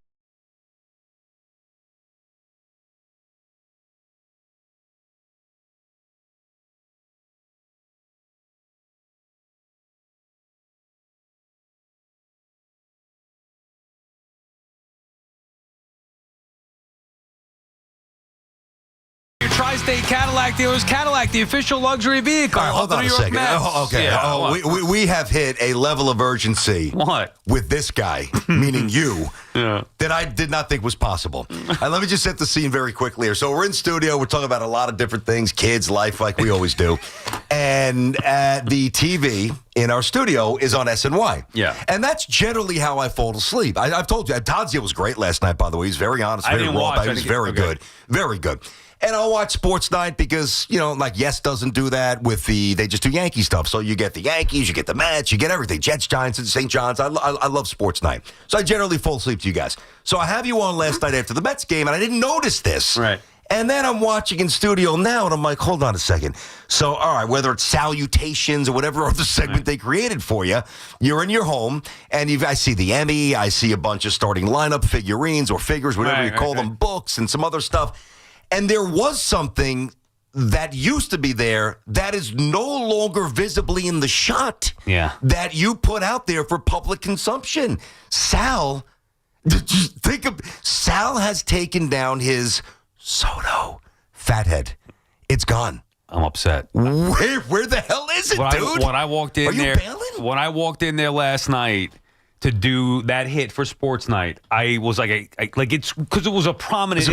Tri-State Cadillac dealers. Cadillac, the official luxury vehicle. All right, hold of the on New a York second. Mets. Oh, okay. Yeah, we have hit a level of urgency. What? With this guy, meaning you, that I did not think was possible. Let me just set the scene very quickly here. So we're in studio. We're talking about a lot of different things, kids, life, like we always do. And the TV in our studio is on SNY. Yeah. And that's generally how I fall asleep. I've told you, Tadzia was great last night, by the way. He's very honest, very raw. He was very good. Very good. And I'll watch Sports Night because, like Yes doesn't do that with they just do Yankee stuff. So you get the Yankees, you get the Mets, you get everything. Jets, Giants, and St. John's. I love Sports Night. So I generally fall asleep to you guys. So I have you on last night after the Mets game, and I didn't notice this. Right. And then I'm watching in studio now, and I'm like, hold on a second. So, all right, whether it's salutations or whatever other segment they created for you, you're in your home, and I see the Emmy, I see a bunch of starting lineup figurines or figures, whatever you call them, books and some other stuff. And there was something that used to be there that is no longer visibly in the shot that you put out there for public consumption. Sal has taken down his Soto fathead. It's gone. I'm upset. Where the hell is it, dude? When I walked in when I walked in there last night to do that hit for Sports Night, I was like, it's because it was a prominent,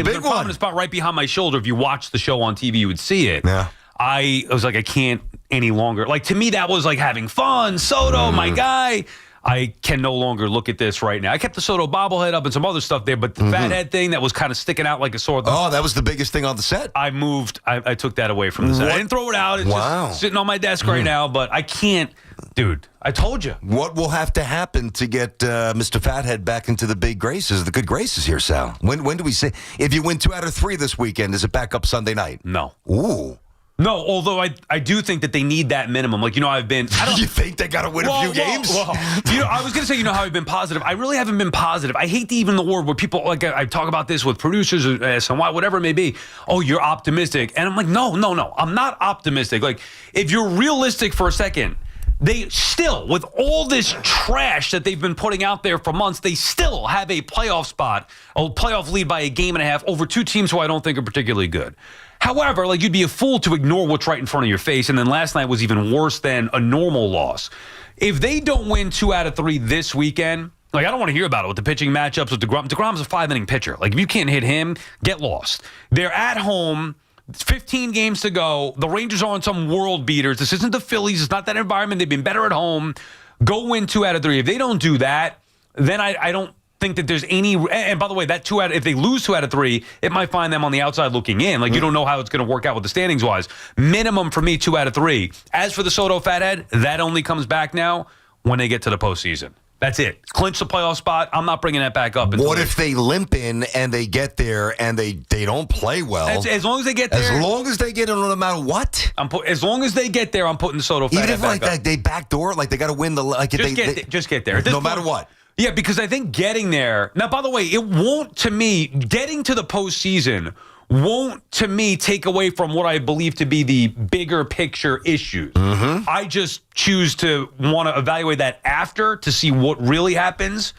spot right behind my shoulder. If you watched the show on TV, you would see it. Yeah. I was like, I can't any longer. Like, to me, that was like having fun. Soto, my guy. I can no longer look at this right now. I kept the Soto bobblehead up and some other stuff there, but the fathead thing that was kind of sticking out like a sore thumb. Oh, that was the biggest thing on the set. I moved. I took that away from the set. I didn't throw it out. It's just sitting on my desk right now, but I can't. Dude, I told you. What will have to happen to get Mr. Fathead back into the big graces, the good graces here, Sal? When do we say? If you win 2 out of 3 this weekend, is it back up Sunday night? No. Ooh. No, although I do think that they need that minimum. Like, I've been... You think they got to win a few games? I was going to say, how I've been positive. I really haven't been positive. I hate even the word where people, like, I talk about this with producers, SNY, whatever it may be. Oh, you're optimistic. And I'm like, no. I'm not optimistic. Like, if you're realistic for a second, they still, with all this trash that they've been putting out there for months, they still have a playoff spot, a playoff lead by a game and a half over 2 teams who I don't think are particularly good. However, like, you'd be a fool to ignore what's right in front of your face. And then last night was even worse than a normal loss. If they don't win 2 out of 3 this weekend, like, I don't want to hear about it with the pitching matchups with DeGrom. DeGrom's a 5-inning pitcher. Like, if you can't hit him, get lost. They're at home. 15 games to go. The Rangers are on some world beaters. This isn't the Phillies. It's not that environment. They've been better at home. Go win 2 out of 3. If they don't do that, then I don't think that there's any. And by the way, if they lose 2 out of 3, it might find them on the outside looking in. Like, you don't know how it's going to work out with the standings wise. Minimum for me, 2 out of 3. As for the Soto fathead, that only comes back now when they get to the postseason. That's it. Clinch the playoff spot. I'm not bringing that back up. What if they limp in and they get there and they don't play well? As long as they get there. As long as they get in, no matter what? As long as they get there, I'm putting the Soto fathead Even if, like, they backdoor, like, they got to win the. Like, just get there. No matter what. Yeah, because I think getting there. Now, by the way, it won't, to me, getting to the postseason won't, to me, take away from what I believe to be the bigger picture issues. I just choose to want to evaluate that after to see what really happens.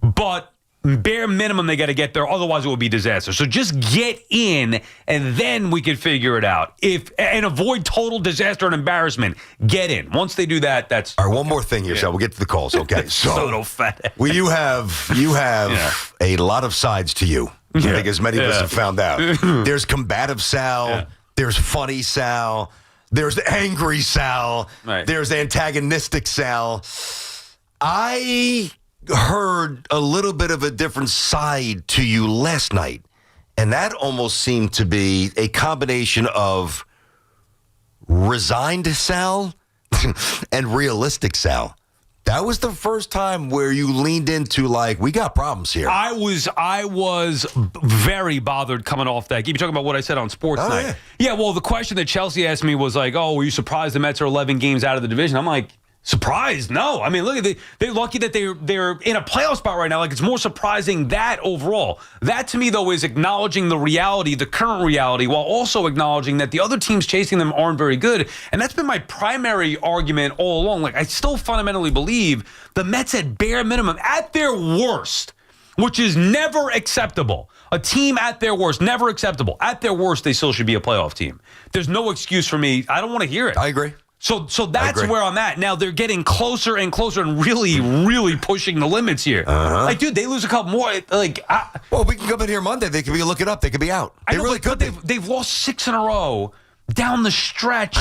But bare minimum, they got to get there. Otherwise, it will be disaster. So just get in, and then we can figure it out. And avoid total disaster and embarrassment. Get in. Once they do that, that's... All right, one more thing here, so we'll get to the calls, okay? So fat. Well, you have a lot of sides to you. I think as many of us have found out. There's combative Sal. There's funny Sal. There's angry Sal. Right. There's antagonistic Sal. I heard a little bit of a different side to you last night, and that almost seemed to be a combination of resigned Sal and realistic Sal. That was the first time where you leaned into, like, we got problems here. I was very bothered coming off that game. You're talking about what I said on Sports Night. Yeah, well, the question that Chelsea asked me was like, oh, were you surprised the Mets are 11 games out of the division? I'm like, surprised? No. I mean, look, they're lucky that they're in a playoff spot right now. Like, it's more surprising that overall. That, to me, though, is acknowledging the reality, the current reality, while also acknowledging that the other teams chasing them aren't very good. And that's been my primary argument all along. Like, I still fundamentally believe the Mets, at bare minimum, at their worst, which is never acceptable. A team at their worst, never acceptable. At their worst, they still should be a playoff team. There's no excuse for me. I don't want to hear it. I agree. So that's where I'm at. Now they're getting closer and closer and really, really pushing the limits here. Like, dude, they lose a couple more. Well, we can come in here Monday. They could be looking up. They could be out. They really could. They've lost 6 in a row down the stretch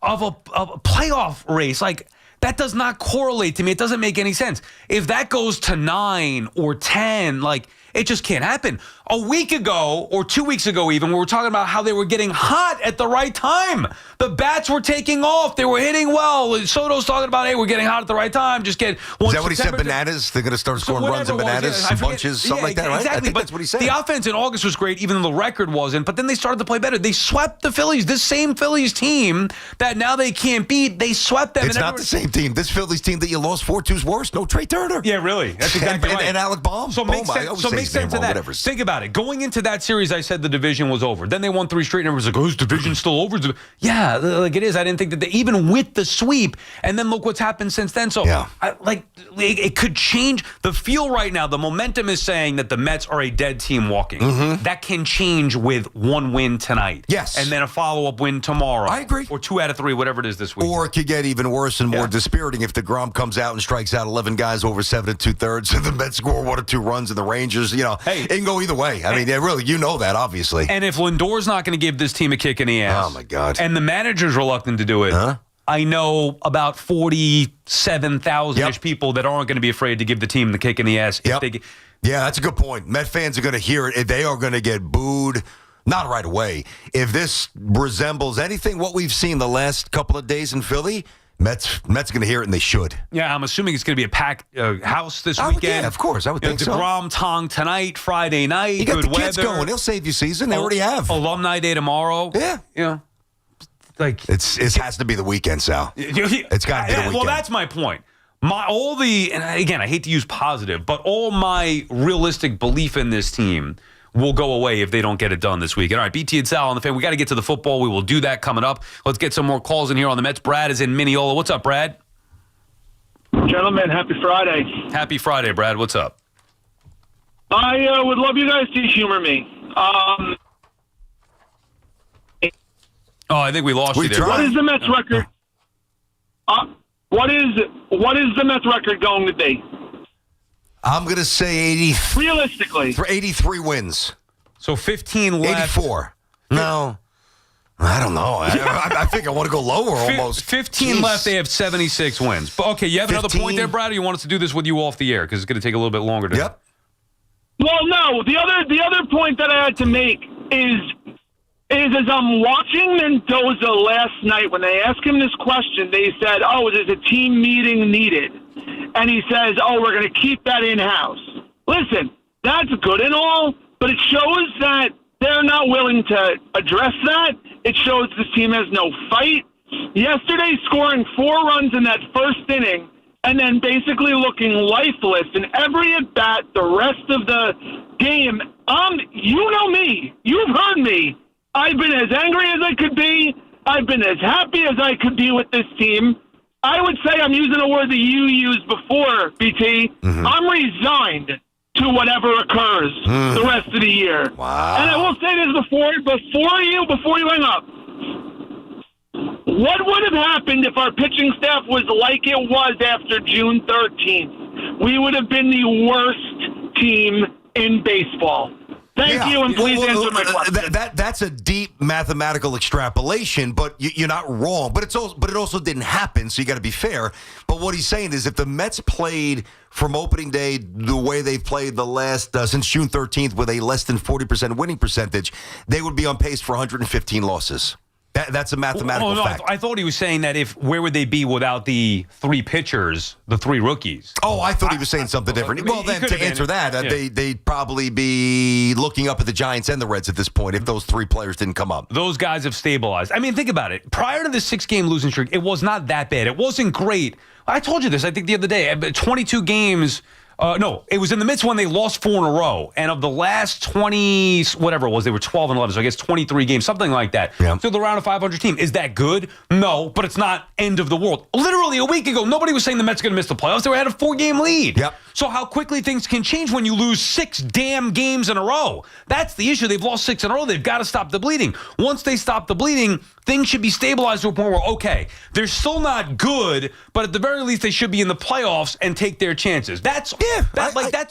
of a playoff race. Like, that does not correlate to me. It doesn't make any sense. If that goes to 9 or 10, like, it just can't happen. A week ago, or 2 weeks ago even, we were talking about how they were getting hot at the right time. The bats were taking off. They were hitting well. Soto's talking about, hey, we're getting hot at the right time. Just get one. Is that what he said, bananas? They're going to start scoring runs and bananas, bunches, something like that, right? Exactly. I think that's what he said. The offense in August was great, even though the record wasn't. But then they started to play better. They swept the Phillies. This same Phillies team that now they can't beat, they swept them. It's not the same team. This Phillies team that you lost 4-2's worse. No Trey Turner. Yeah, really. That's exactly right. And Alec Baum. So make sense of that. Think about it. Going into that series, I said the division was over. Then they won 3 straight, and everyone's like, oh, is division still over? Yeah, like it is. I didn't think that even with the sweep, and then look what's happened since then. So, it could change. The feel right now, the momentum is saying that the Mets are a dead team walking. That can change with 1 win tonight. Yes. And then a follow-up win tomorrow. I agree. Or 2 out of 3, whatever it is this week. Or it could get even worse and more dispiriting if DeGrom comes out and strikes out 11 guys over 7 2/3, and the Mets score 1 or 2 runs, and the Rangers, it can go either way. I mean, really, that, obviously. And if Lindor's not going to give this team a kick in the ass. Oh, my God. And the manager's reluctant to do it. I know about 47,000-ish people that aren't going to be afraid to give the team the kick in the ass. Yeah, that's a good point. Met fans are going to hear it. They are going to get booed. Not right away. If this resembles anything what we've seen the last couple of days in Philly, Mets going to hear it, and they should. Yeah, I'm assuming it's going to be a packed house this weekend. Yeah, of course. I would think so. DeGrom Tong tonight, Friday night. You got good the kids weather. going. They'll save you season. They already have. Alumni Day tomorrow. Yeah. It has to be the weekend, Sal. It's got to be the weekend. Well, that's my point. And again, I hate to use positive, but all my realistic belief in this team will go away if they don't get it done this weekend. All right, BT and Sal on the Fan. We got to get to the football. We will do that coming up. Let's get some more calls in here on the Mets. Brad is in Mineola. What's up, Brad? Gentlemen, happy Friday. Happy Friday, Brad. What's up? I would love you guys to humor me. I think we lost you there. What is the Mets record? What is the Mets record going to be? I'm going to say 80. Realistically. For 83 wins. So 15 left. 84. No. I don't know. I think I want to go lower almost. 15 left. They have 76 wins. But okay, you have 15? Another point there, Brad, or you want us to do this with you off the air? Because it's going to take a little bit longer to... Yep. Well, no. The other point that I had to make is as I'm watching Mendoza last night, when they asked him this question, they said, is a team meeting needed? And he says, we're going to keep that in-house. Listen, that's good and all, but it shows that they're not willing to address that. It shows this team has no fight. Yesterday, scoring 4 runs in that first inning and then basically looking lifeless in every at-bat the rest of the game. You know me. You've heard me. I've been as angry as I could be. I've been as happy as I could be with this team. I would say I'm using a word that you used before, BT. I'm resigned to whatever occurs the rest of the year. Wow. And I will say this before you hang up. What would have happened if our pitching staff was like it was after June 13th? We would have been the worst team in baseball. Thank you, and please answer my question. That's a deep mathematical extrapolation, but you're not wrong. But it also didn't happen, so you got to be fair. But what he's saying is, if the Mets played from opening day the way they've played the last since June 13th, with a less than 40% winning percentage, they would be on pace for 115 losses. That's a mathematical fact. I thought he was saying that where would they be without the 3 pitchers, the 3 rookies? I thought he was saying something different. Well, then to answer that, they'd probably be looking up at the Giants and the Reds at this point if those 3 players didn't come up. Those guys have stabilized. I mean, think about it. Prior to the 6-game losing streak, it was not that bad. It wasn't great. I told you this, I think, the other day. 22 games... no, it was in the midst when they lost 4 in a row. And of the last 20, whatever it was, they were 12 and 11. So I guess 23 games, something like that. Yeah. So the round of 500 team. Is that good? No, but it's not end of the world. Literally a week ago, nobody was saying the Mets are going to miss the playoffs. They had a 4-game lead. Yep. So how quickly things can change when you lose 6 damn games in a row. That's the issue. They've lost 6 in a row. They've got to stop the bleeding. Once they stop the bleeding, things should be stabilized to a point where, okay, they're still not good, but at the very least they should be in the playoffs and take their chances. That's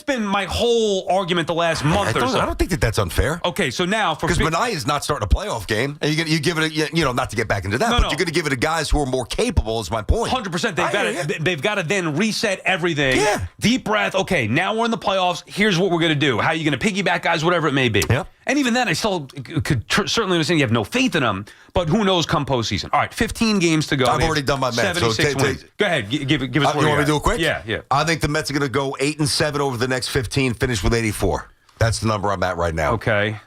been my whole argument the last month or so. I don't think that's unfair. Okay, so now for because Manaea's not starting a playoff game, and you give it, not to get back into that, but you're going to give it to guys who are more capable. Is my point. 100%. They've got to then reset everything. Yeah. Deep breath. Okay, now we're in the playoffs. Here's what we're going to do. How are you going to piggyback guys? Whatever it may be. Yep. And even then, I still could certainly understand you have no faith in them, but who knows come postseason. All right, 15 games to go. I've already done my math. 76 wins. Go ahead, give us you want me to do it quick? Yeah. I think the Mets are going to go 8-7 over the next 15, finish with 84. That's the number I'm at right now. Okay.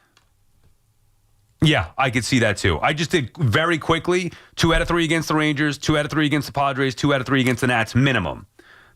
Yeah, I could see that too. I just did very quickly 2 out of 3 against the Rangers, 2 out of 3 against the Padres, 2 out of 3 against the Nats minimum.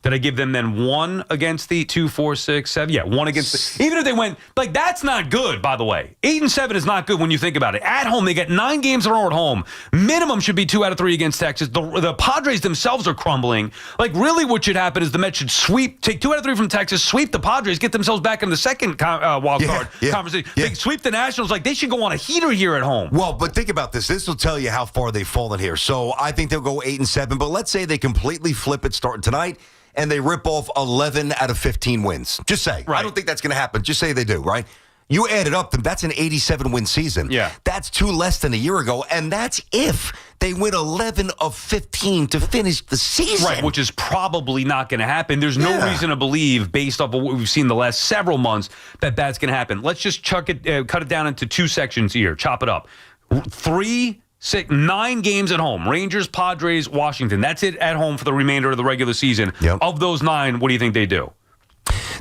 Did I give them then 1 against the 2, 4, 6, 7? Yeah, 1 against the. Even if they went, that's not good, by the way. 8-7 is not good when you think about it. At home, they get 9 games in a row at home. Minimum should be 2 out of 3 against Texas. The Padres themselves are crumbling. Really what should happen is the Mets should take 2 out of 3 from Texas, sweep the Padres, get themselves back in the second wild card conversation. Yeah. They sweep the Nationals. They should go on a heater here at home. Well, but think about this. This will tell you how far they've fallen here. So I think they'll go 8-7, but let's say they completely flip it starting tonight, and they rip off 11 out of 15 wins. Just say. Right. I don't think that's going to happen. Just say they do, right? You add it up, that's an 87-win season. Yeah. That's 2 less than a year ago, and that's if they win 11 of 15 to finish the season. Right, which is probably not going to happen. There's no reason to believe, based off of what we've seen the last several months, that that's going to happen. Let's just cut it down into 2 sections here. Chop it up. 9 games at home. Rangers, Padres, Washington. That's it at home for the remainder of the regular season. Yep. Of those 9, what do you think they do?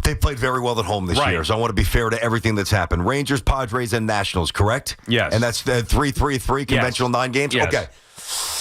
They played very well at home this year, so I want to be fair to everything that's happened. Rangers, Padres, and Nationals, correct? Yes. And that's 3-3-3, conventional 9 games? Yes. Okay.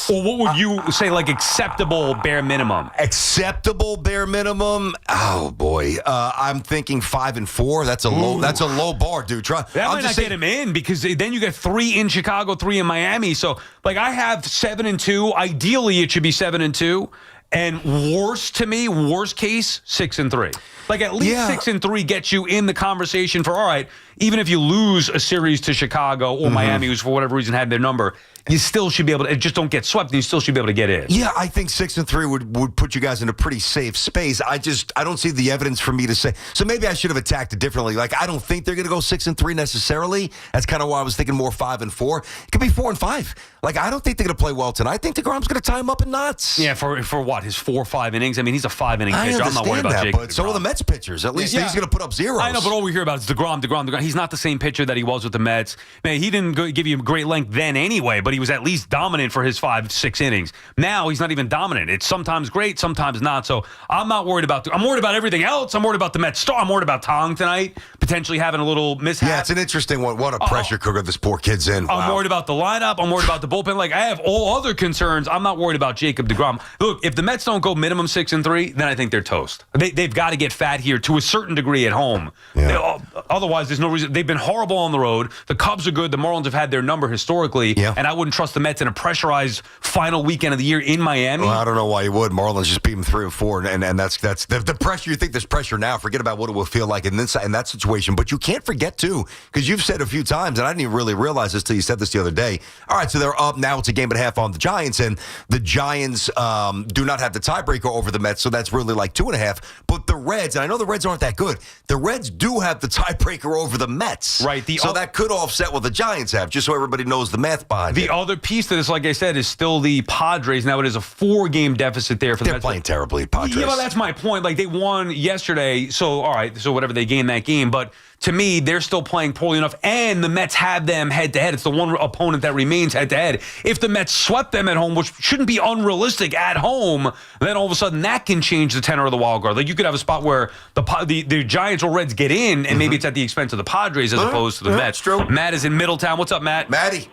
Well, what would you say, acceptable bare minimum? Acceptable bare minimum? Oh boy, I'm thinking 5-4. That's a low. That's a low bar, dude. That might not get him in because then you get 3 in Chicago, 3 in Miami. So, I have 7-2. Ideally, it should be 7-2. And worst case, 6-3. At least 6-3 gets you in the conversation for, all right, even if you lose a series to Chicago or Miami, who's for whatever reason had their number, you still should be able to, just don't get swept, and you still should be able to get in. Yeah, I think 6-3 would put you guys in a pretty safe space. I don't see the evidence for me to say. So maybe I should have attacked it differently. I don't think they're going to go 6-3 necessarily. That's kind of why I was thinking more 5-4. It could be 4-5. I don't think they're going to play well tonight. I think DeGrom's going to tie him up in knots. Yeah, for what? His 4 or 5 innings? I mean, he's a 5-inning pitcher. I'm not worried about Jacob but so are the Mets pitchers. At least he's going to put up zeros. I know, but all we hear about is DeGrom. He's not the same pitcher that he was with the Mets. Man, he didn't give you great length then anyway, but he was at least dominant for his 5-6 innings. Now he's not even dominant. It's sometimes great, sometimes not. So I'm not worried about. I'm worried about everything else. I'm worried about the Mets star. I'm worried about Tong tonight potentially having a little mishap. Yeah, it's an interesting one. What a pressure cooker this poor kid's in. Wow. I'm worried about the lineup. I'm worried about the bullpen. I have all other concerns. I'm not worried about Jacob DeGrom. Look, if the Mets don't go minimum 6-3, then I think they're toast. They've got to get fat here to a certain degree at home. Yeah. Otherwise, there's no reason. They've been horrible on the road. The Cubs are good. The Marlins have had their number historically. Yeah. And I wouldn't trust the Mets in a pressurized final weekend of the year in Miami. Well, I don't know why you would. Marlins just beat them 3-4, and that's the pressure. You think there's pressure now. Forget about what it will feel like in that situation. But you can't forget, too, because you've said a few times, and I didn't even really realize this till you said this the other day. All right, so they're up. Now it's a game and a half on the Giants, and the Giants do not have the tiebreaker over the Mets, so that's really 2.5. But the Reds, and I know the Reds aren't that good, the Reds do have the tiebreaker over the Mets. Right. So that could offset what the Giants have, just so everybody knows the math behind it. The other piece to this, like I said, is still the Padres. Now it is a 4-game deficit there for the Mets. They're playing terribly, Padres. Yeah, well, that's my point. They won yesterday, so all right, so whatever, they gained that game, but to me, they're still playing poorly enough, and the Mets have them head-to-head. It's the one opponent that remains head-to-head. If the Mets swept them at home, which shouldn't be unrealistic at home, then all of a sudden that can change the tenor of the wild card. You could have a spot where the Giants or Reds get in, and maybe it's at the expense of the Padres as opposed to the Mets. True. Matt is in Middletown. What's up, Matt? Matty.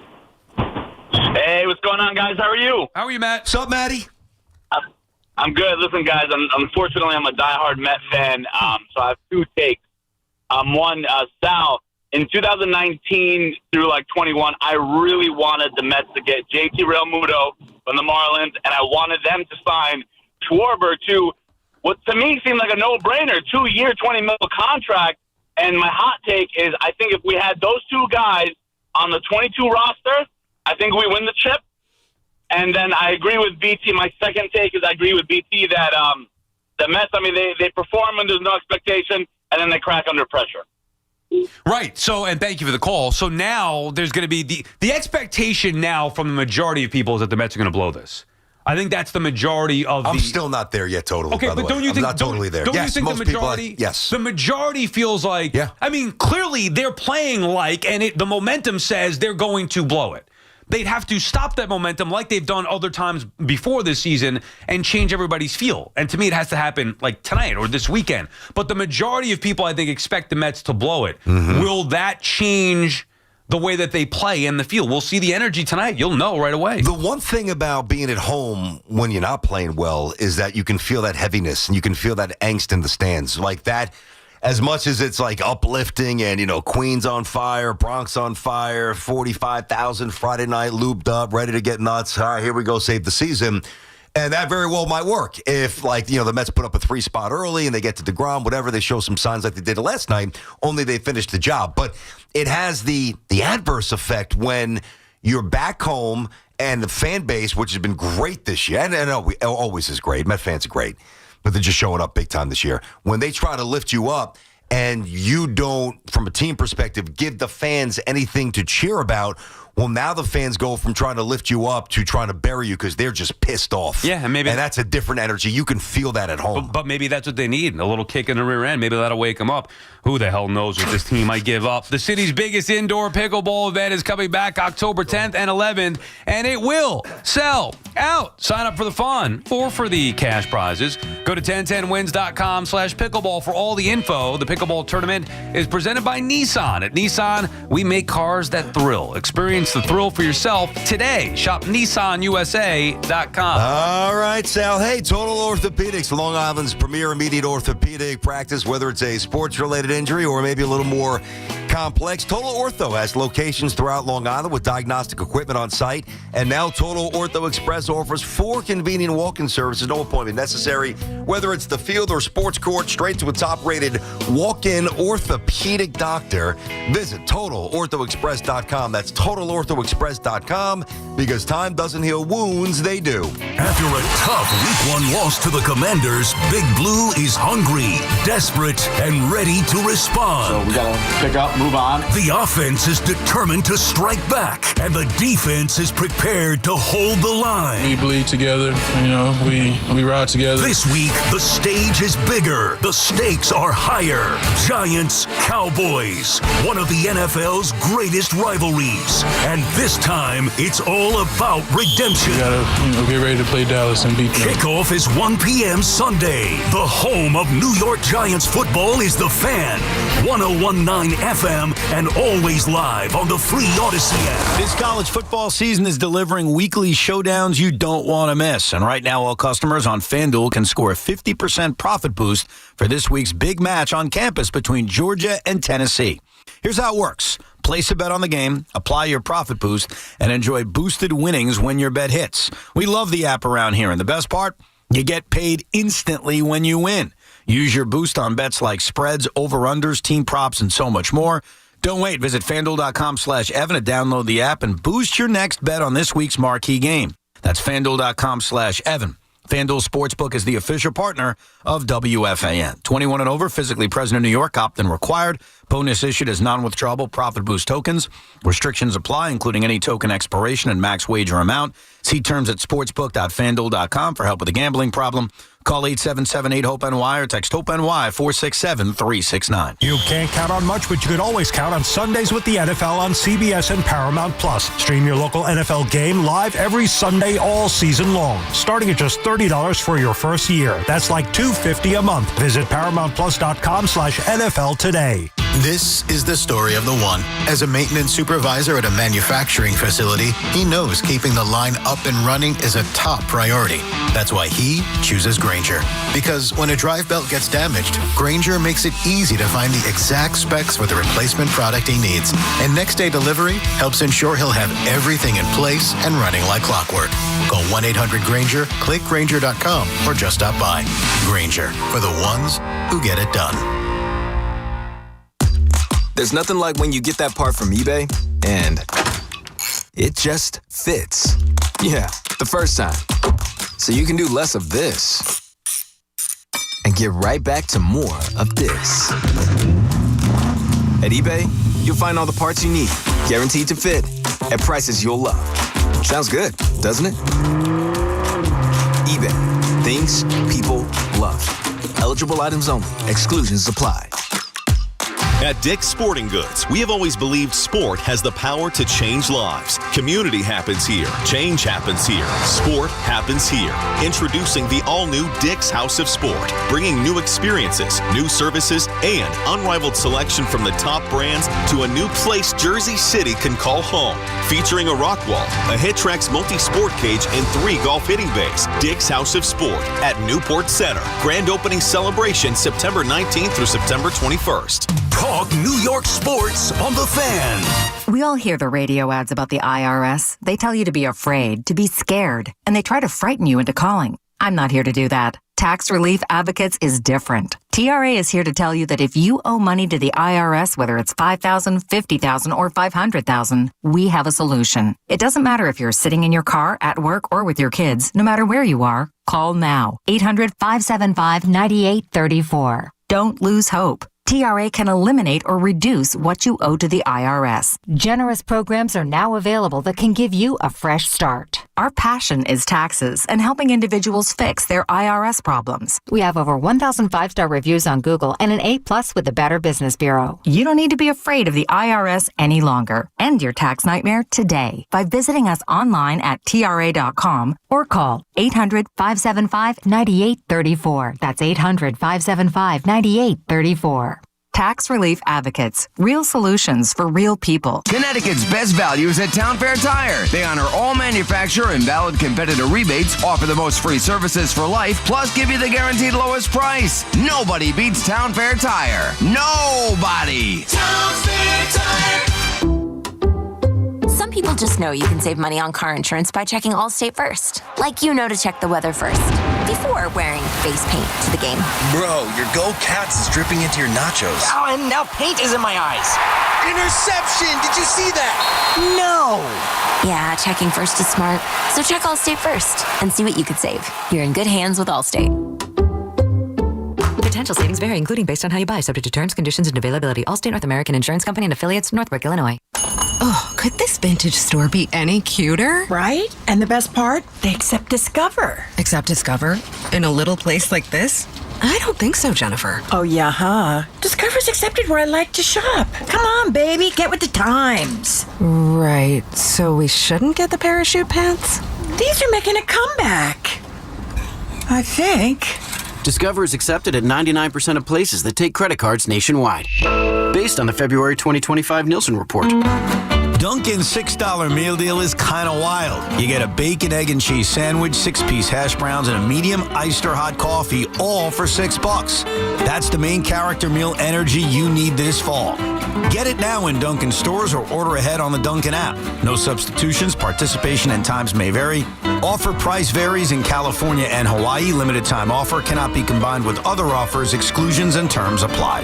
Hey, what's going on, guys? How are you? How are you, Matt? What's up, Matty? I'm good. Listen, guys, unfortunately, I'm a diehard Met fan, so I have 2 takes. One, Sal, in 2019 through 21, I really wanted the Mets to get JT Realmuto from the Marlins, and I wanted them to sign Schwarber too. what to me seemed like a no-brainer, 2-year, $20 million contract. And my hot take is I think if we had those two guys on the 22 roster, I think we win the chip. And then I agree with BT. My second take is I agree with BT that the Mets, I mean, they perform when there's no expectation, and then they crack under pressure. Right. So, and thank you for the call. So now there's going to be the expectation now from the majority of people is that the Mets are going to blow this. I think that's the majority of I'm still not there yet totally, Okay, by the but way. don't you think... I'm not totally there. Don't Yes, you think most the majority... people, yes. The majority feels like... Yeah. I mean, clearly they're playing like, and the momentum says they're going to blow it. They'd have to stop that momentum like they've done other times before this season and change everybody's feel. And to me, it has to happen like tonight or this weekend. But the majority of people, I think, expect the Mets to blow it. Mm-hmm. Will that change the way that they play in the field? We'll see the energy tonight. You'll know right away. The one thing about being at home when you're not playing well is that you can feel that heaviness and you can feel that angst in the stands. Like that, as much as it's like uplifting and, you know, Queens on fire, Bronx on fire, 45,000 Friday night looped up, ready to get nuts. All right, here we go, save the season. And that very well might work if, like, you know, the Mets put up a 3-spot early and they get to DeGrom, whatever, they show some signs like they did last night, only they finished the job. But it has the adverse effect when you're back home and the fan base, which has been great this year, and always is great. Met fans are great, but they're just showing up big time this year. When they try to lift you up and you don't, from a team perspective, give the fans anything to cheer about, well, now the fans go from trying to lift you up to trying to bury you because they're just pissed off. Yeah, and that's a different energy. You can feel that at home. But maybe that's what they need, a little kick in the rear end. Maybe that'll wake them up. Who the hell knows what this team might give up? The city's biggest indoor pickleball event is coming back October 10th and 11th, and it will sell out. Sign up for the fun or for the cash prizes. Go to 1010wins.com/pickleball for all the info. The pickleball tournament is presented by Nissan. At Nissan, we make cars that thrill. Experience the thrill for yourself today. Shop NissanUSA.com. All right, Sal. Hey, Total Orthopedics, Long Island's premier immediate orthopedic practice, whether it's a sports-related injury or maybe a little more complex. Total Ortho has locations throughout Long Island with diagnostic equipment on site. And now Total Ortho Express offers 4 convenient walk-in services, no appointment necessary. Whether it's the field or sports court, straight to a top-rated walk-in orthopedic doctor. Visit TotalOrthoExpress.com. That's TotalOrthoExpress.com, because time doesn't heal wounds, they do. After a tough Week 1 loss to the Commanders, Big Blue is hungry, desperate, and ready to respond. So we got to pick up, move on. The offense is determined to strike back, and the defense is prepared to hold the line. We bleed together, you know, we ride together. This week, the stage is bigger, the stakes are higher. Giants, Cowboys, one of the NFL's greatest rivalries. And this time, it's all about redemption. We gotta, get ready to play Dallas and beat them. Kickoff is 1 p.m. Sunday. The home of New York Giants football is The Fan. 101.9 FM and always live on the free Odyssey app. This college football season is delivering weekly showdowns you don't want to miss. And right now, all customers on FanDuel can score a 50% profit boost for this week's big match on campus between Georgia and Tennessee. Here's how it works. Place a bet on the game, apply your profit boost, and enjoy boosted winnings when your bet hits. We love the app around here, and the best part, you get paid instantly when you win. Use your boost on bets like spreads, over-unders, team props, and so much more. Don't wait. Visit FanDuel.com/Evan to download the app and boost your next bet on this week's marquee game. That's FanDuel.com/Evan. FanDuel Sportsbook is the official partner of WFAN. 21 and over, physically present in New York, opt-in required. Bonus issued as non-withdrawable profit boost tokens. Restrictions apply, including any token expiration and max wager amount. See terms at sportsbook.fanduel.com for help with a gambling problem. Call 877-8-HOPE-NY or text HOPE-NY 467-369. You can't count on much, but you can always count on Sundays with the NFL on CBS and Paramount Plus. Stream your local NFL game live every Sunday all season long, starting at just $30 for your first year. That's like $250 a month. Visit ParamountPlus.com/NFL today. This is the story of the one. As a maintenance supervisor at a manufacturing facility, he knows keeping the line up and running is a top priority. That's why he chooses Grainger. Because when a drive belt gets damaged, Grainger makes it easy to find the exact specs for the replacement product he needs. And next day delivery helps ensure he'll have everything in place and running like clockwork. Call 1-800-GRAINGER, click Grainger.com, or just stop by. Grainger, for the ones who get it done. There's nothing like when you get that part from eBay and it just fits. Yeah, the first time. So you can do less of this and get right back to more of this. At eBay, you'll find all the parts you need, guaranteed to fit, at prices you'll love. Sounds good, doesn't it? eBay, things people love. Eligible items only. Exclusions apply. At Dick's Sporting Goods, we have always believed sport has the power to change lives. Community happens here. Change happens here. Sport happens here. Introducing the all-new Dick's House of Sport, bringing new experiences, new services, and unrivaled selection from the top brands to a new place Jersey City can call home. Featuring a rock wall, a HitTrax multi-sport cage, and 3 golf hitting bays. Dick's House of Sport at Newport Center. Grand opening celebration September 19th through September 21st. Talk New York sports on The Fan. We all hear the radio ads about the IRS. They tell you to be afraid, to be scared, and they try to frighten you into calling. I'm not here to do that. Tax Relief Advocates is different. TRA is here to tell you that if you owe money to the IRS, whether it's $5,000, $50,000, or $500,000, we have a solution. It doesn't matter if you're sitting in your car, at work, or with your kids. No matter where you are, call now. 800-575-9834. Don't lose hope. TRA can eliminate or reduce what you owe to the IRS. Generous programs are now available that can give you a fresh start. Our passion is taxes and helping individuals fix their IRS problems. We have over 1,000 5-star reviews on Google and an A+ with the Better Business Bureau. You don't need to be afraid of the IRS any longer. End your tax nightmare today by visiting us online at TRA.com or call 800-575-9834. That's 800-575-9834. Tax Relief Advocates. Real solutions for real people. Connecticut's best values at Town Fair Tire. They honor all manufacturer and valid competitor rebates, offer the most free services for life, plus give you the guaranteed lowest price. Nobody beats Town Fair Tire. Nobody. Town Fair Tire. Some people just know you can save money on car insurance by checking Allstate first. Like you know to check the weather first, before wearing face paint to the game. Bro, your Go Cats is dripping into your nachos. Oh, and now paint is in my eyes. Interception! Did you see that? No! Yeah, checking first is smart. So check Allstate first and see what you could save. You're in good hands with Allstate. Potential savings vary, including based on how you buy, subject to terms, conditions, and availability. Allstate North American Insurance Company and affiliates, Northbrook, Illinois. Oh, could this vintage store be any cuter? Right? And the best part? They accept Discover. Accept Discover? In a little place like this? I don't think so, Jennifer. Oh, yeah, huh? Discover's accepted where I like to shop. Come on, baby, get with the times. Right, so we shouldn't get the parachute pants? These are making a comeback. I think. Discover is accepted at 99% of places that take credit cards nationwide. Based on the February 2025 Nielsen report. Dunkin's $6 meal deal is kind of wild. You get a bacon, egg, and cheese sandwich, 6-piece hash browns, and a medium iced or hot coffee, all for $6. That's the main character meal energy you need this fall. Get it now in Dunkin' stores or order ahead on the Dunkin' app. No substitutions, participation and times may vary. Offer price varies in California and Hawaii. Limited time offer cannot be combined with other offers. Exclusions and terms apply.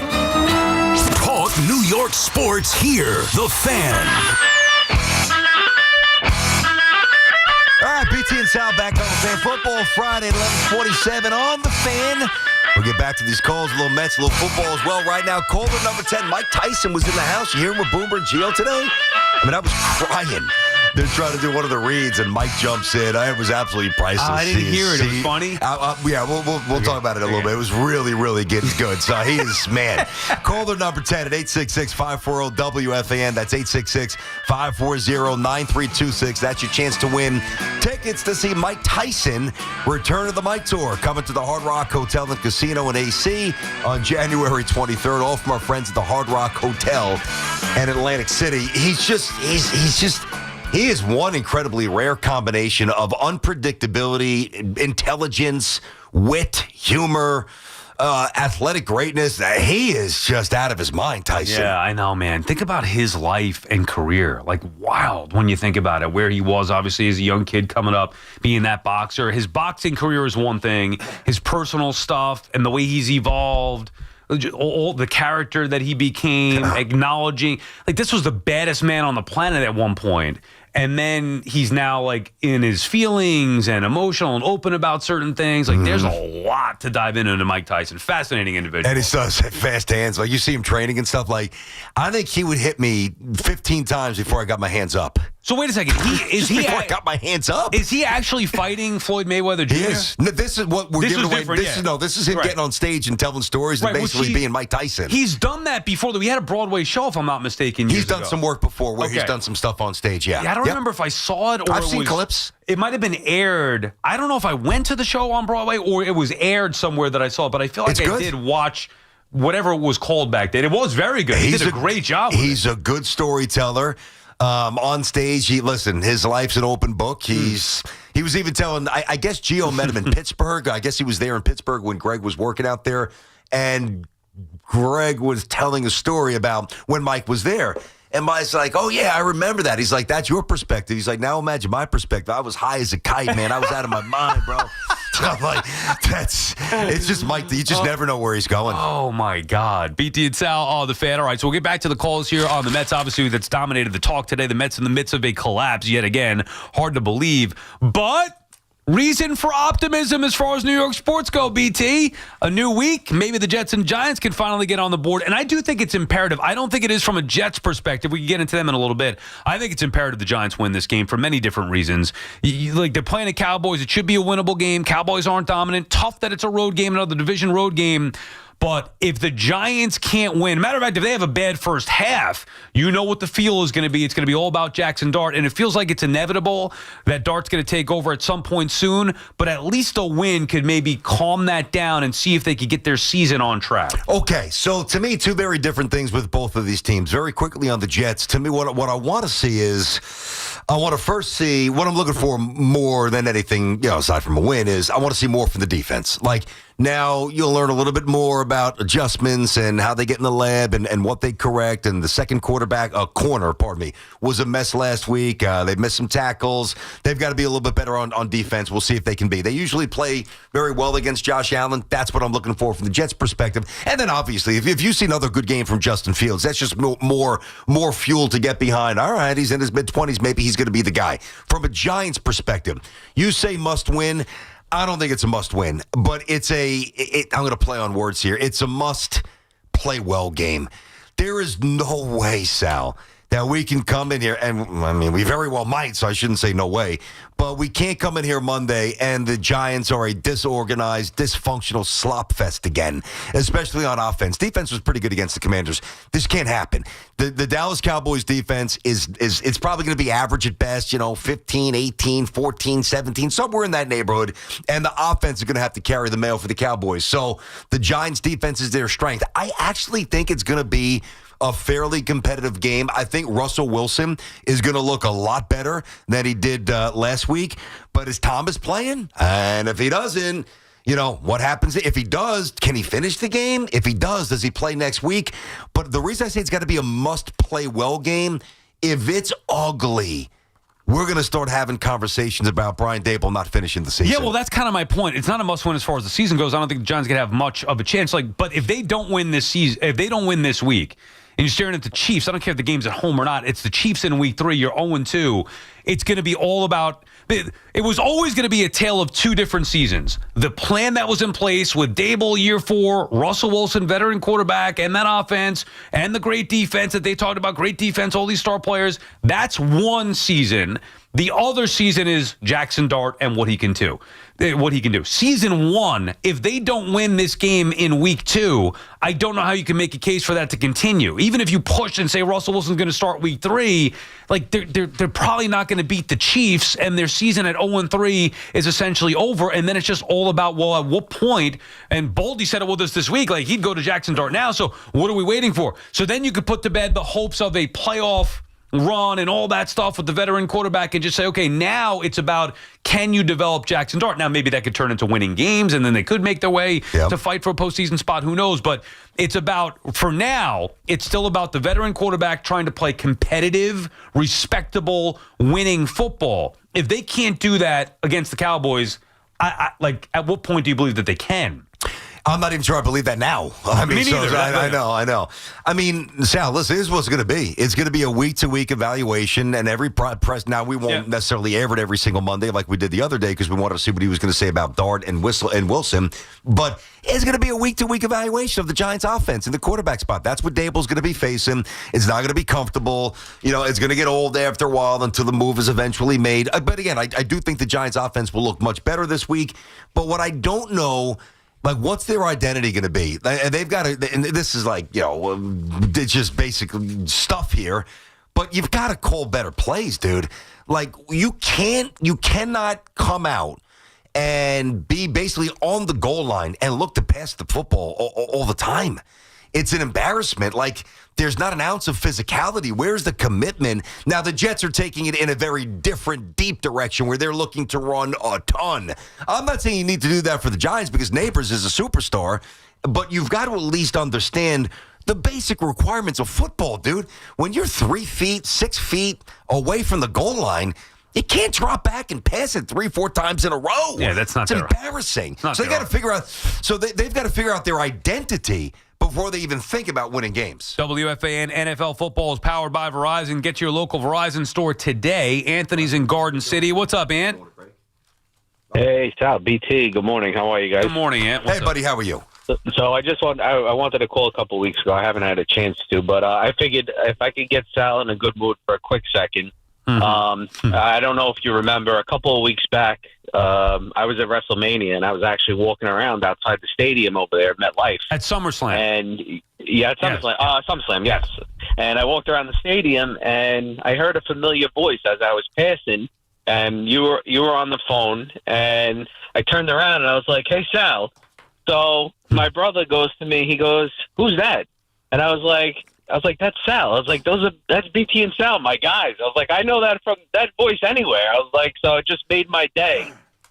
Talk New York sports here. The Fan. All right, BT and Sal back on The Fan. Football Friday, 11:47 on The Fan. We'll get back to these calls, a little Mets, a little football as well. Right now, caller number 10, Mike Tyson was in the house. You hear him with Boomer and Gio today? I mean, I was crying. They're trying to do one of the reads, and Mike jumps in. It was absolutely priceless. I didn't hear it. It was funny. Yeah, we'll talk about it a little bit. It was really, really good. So he is, man. Call their number 10 at 866-540-WFAN. That's 866-540-9326. That's your chance to win tickets to see Mike Tyson return to the Mike Tour, coming to the Hard Rock Hotel and Casino in AC on January 23rd. All from our friends at the Hard Rock Hotel in Atlantic City. He is one incredibly rare combination of unpredictability, intelligence, wit, humor, athletic greatness. He is just out of his mind, Tyson. Yeah, I know, man. Think about his life and career. Like, wild when you think about it. Where he was, obviously, as a young kid coming up, being that boxer. His boxing career is one thing. His personal stuff and the way he's evolved, all the character that he became, acknowledging. Like, this was the baddest man on the planet at one point. And then he's now, like, in his feelings and emotional and open about certain things. Like, there's a lot to dive into Mike Tyson. Fascinating individual. And he does have fast hands. Like, you see him training and stuff. Like, I think he would hit me 15 times before I got my hands up. So wait a second. Before I got my hands up. Is he actually fighting Floyd Mayweather Jr.? He is. No, this is what we're giving away. This is him getting on stage and telling stories and basically being Mike Tyson. He's done that before. We had a Broadway show, if I'm not mistaken. He's done some work before where he's done some stuff on stage. Yeah. I don't remember if I saw it or I've seen clips. It might have been aired. I don't know if I went to the show on Broadway or it was aired somewhere that I saw it, but I feel like I did watch whatever it was called back then. It was very good. He did a great job with He's a good storyteller. On stage, his life's an open book. He was even telling, I guess Gio met him in Pittsburgh. I guess he was there in Pittsburgh when Greg was working out there. And Greg was telling a story about when Mike was there. And Mike's like, oh, yeah, I remember that. He's like, that's your perspective. He's like, now imagine my perspective. I was high as a kite, man. I was out of my mind, bro. I'm like, it's just Mike. You just never know where he's going. Oh, my God. BT and Sal, the fan. All right, so we'll get back to the calls here on the Mets, obviously, that's dominated the talk today. The Mets in the midst of a collapse yet again. Hard to believe. But reason for optimism as far as New York sports go, BT. A new week. Maybe the Jets and Giants can finally get on the board. And I do think it's imperative. I don't think it is from a Jets perspective. We can get into them in a little bit. I think it's imperative the Giants win this game for many different reasons. Like, they're playing the Cowboys. It should be a winnable game. Cowboys aren't dominant. Tough that it's a road game, another division road game. But if the Giants can't win, matter of fact, if they have a bad first half, you know what the feel is going to be. It's going to be all about Jackson Dart. And it feels like it's inevitable that Dart's going to take over at some point soon. But at least a win could maybe calm that down and see if they could get their season on track. Okay, so to me, two very different things with both of these teams. Very quickly on the Jets, to me, what I want to see is, I want to first see, what I'm looking for more than anything, aside from a win, is I want to see more from the defense. Like, now you'll learn a little bit more about adjustments and how they get in the lab and what they correct. And the second corner, was a mess last week. They missed some tackles. They've got to be a little bit better on defense. We'll see if they can be. They usually play very well against Josh Allen. That's what I'm looking for from the Jets' perspective. And then obviously, if you see another good game from Justin Fields, that's just more fuel to get behind. All right, he's in his mid-20s. Maybe he's going to be the guy. From a Giants perspective, you say must win. I don't think it's a must-win, but I'm going to play on words here. It's a must-play-well game. There is no way, Sal, that we can come in here, and I mean, we very well might, so I shouldn't say no way, but we can't come in here Monday and the Giants are a disorganized, dysfunctional slop fest again, especially on offense. Defense was pretty good against the Commanders. This can't happen. The Dallas Cowboys defense is it's probably going to be average at best, 15, 18, 14, 17, somewhere in that neighborhood, and the offense is going to have to carry the mail for the Cowboys. So the Giants defense is their strength. I actually think it's going to be a fairly competitive game. I think Russell Wilson is going to look a lot better than he did last week. But is Thomas playing? And if he doesn't, what happens? If he does, can he finish the game? If he does he play next week? But the reason I say it's got to be a must-play-well game, if it's ugly, we're going to start having conversations about Brian Daboll not finishing the season. Yeah, well, that's kind of my point. It's not a must-win as far as the season goes. I don't think the Giants are going to have much of a chance. But if they don't win this season, if they don't win this week, and you're staring at the Chiefs, I don't care if the game's at home or not, it's the Chiefs in week 3, you're 0-2. It's going to be all about – it was always going to be a tale of 2 different seasons. The plan that was in place with Dable year 4, Russell Wilson, veteran quarterback, and that offense, and the great defense that they talked about, great defense, all these star players, that's one season. The other season is Jackson Dart and what he can do. Season 1, if they don't win this game in week 2, I don't know how you can make a case for that to continue. Even if you push and say Russell Wilson's going to start week 3, like they're probably not going to beat the Chiefs, and their season at 0-3 is essentially over. And then it's just all about, well, at what point? And Boldy said it with us this week, like he'd go to Jackson Dart now. So what are we waiting for? So then you could put to bed the hopes of a playoff run and all that stuff with the veteran quarterback and just say, okay, now it's about, can you develop Jackson Dart? Now, maybe that could turn into winning games, and then they could make their way to fight for a postseason spot. Who knows? But it's about, for now, it's still about the veteran quarterback trying to play competitive, respectable, winning football. If they can't do that against the Cowboys, like, at what point do you believe that they can? I'm not even sure I believe that now. I mean, Me neither. So I know. I mean, Sal, listen, this is what it's going to be. It's going to be a week-to-week evaluation, and every press. Now, we won't necessarily air it every single Monday like we did the other day because we wanted to see what he was going to say about Dart and Wilson. But it's going to be a week-to-week evaluation of the Giants' offense and the quarterback spot. That's what Dable's going to be facing. It's not going to be comfortable. You know, it's going to get old after a while until the move is eventually made. But again, I do think the Giants' offense will look much better this week. But what I don't know. Like, what's their identity going to be? And they've got to, and this is like, it's just basic stuff here, but you've got to call better plays, dude. Like, you cannot come out and be basically on the goal line and look to pass the football all the time. It's an embarrassment. Like, there's not an ounce of physicality. Where's the commitment? Now, the Jets are taking it in a very different, deep direction where they're looking to run a ton. I'm not saying you need to do that for the Giants because Neighbors is a superstar, but you've got to at least understand the basic requirements of football, dude. When you're 3 feet, 6 feet away from the goal line, you can't drop back and pass it 3-4 times in a row. Yeah, that's not. It's embarrassing. So they got to figure out. So they've got to figure out their identity before they even think about winning games. WFAN NFL football is powered by Verizon. Get to your local Verizon store today. Anthony's in Garden City. What's up, Ant? Hey, Sal, BT. Good morning. How are you guys? Good morning, Ant. What's Hey, buddy. How are you? So I wanted to call a couple weeks ago. I haven't had a chance to, but I figured if I could get Sal in a good mood for a quick second. I don't know if you remember, a couple of weeks back, I was at WrestleMania, and I was actually walking around outside the stadium over there at MetLife. At SummerSlam. And, at SummerSlam. SummerSlam, yes. And I walked around the stadium, and I heard a familiar voice as I was passing, and you were on the phone, and I turned around, and I was like, hey, Sal. So my brother goes to me, he goes, who's that? And I was like, that's Sal. I was like, that's BT and Sal, my guys. I was like, I know that from that voice anywhere. I was like, so it just made my day.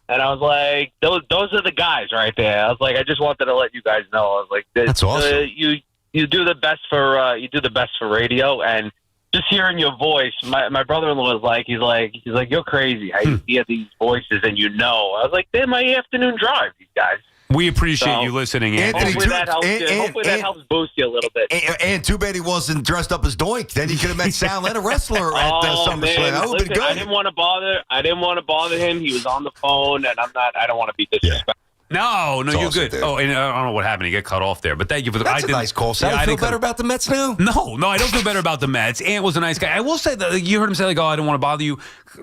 And I was like, those are the guys right there. I was like, I just wanted to let you guys know. I was like, that's awesome. You do the best for radio, and just hearing your voice. My brother-in-law was like, he's like, you're crazy. I hear these voices, and I was like, they're my afternoon drive. These guys. We appreciate you listening, Anthony. Hopefully that helps boost you a little bit. And too bad he wasn't dressed up as Doink. Then he could have met Sal and a wrestler at SummerSlam. That would have been good. I didn't want to bother him. He was on the phone, and I don't want to be disrespectful. No, It's you're awesome, good. dude. Oh, and I don't know what happened. He got cut off there, but thank you for the. That's a nice call. Sal, you feel better about the Mets now? No, I don't feel better about the Mets. Ant was a nice guy. I will say that you heard him say, like, oh, I don't want to bother you.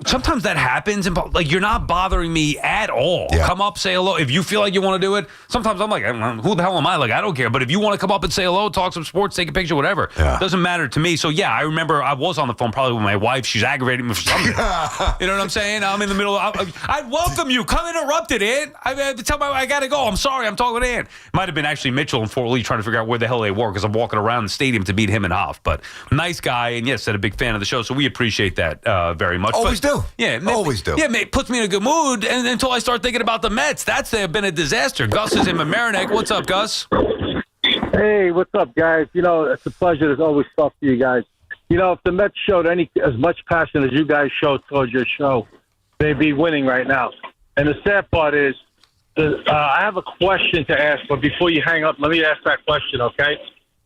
Sometimes that happens, and like, you're not bothering me at all. Yeah. Come up, say hello. If you feel like you want to do it, sometimes I'm like, who the hell am I? Like, I don't care. But if you want to come up and say hello, talk some sports, take a picture, whatever, it doesn't matter to me. So, yeah, I remember I was on the phone probably with my wife. She's aggravating me for something. You know what I'm saying? I'm in the middle. I'd welcome you. Come interrupted, Ant. I had to tell my I got to go. I'm sorry. I'm talking to Ant. Might have been actually Mitchell and Fort Lee trying to figure out where the hell they were because I'm walking around the stadium to beat him and Hoff. But nice guy, and yes, said a big fan of the show, so we appreciate that very much. Always do. Yeah, always do. Yeah, it puts me in a good mood, and until I start thinking about the Mets, that's been a disaster. Gus is in Mamaroneck. What's up, Gus? Hey, what's up, guys? You know, it's a pleasure to always talk to you guys. You know, if the Mets showed as much passion as you guys show towards your show, they'd be winning right now. And the sad part is, I have a question to ask, but before you hang up, let me ask that question, okay?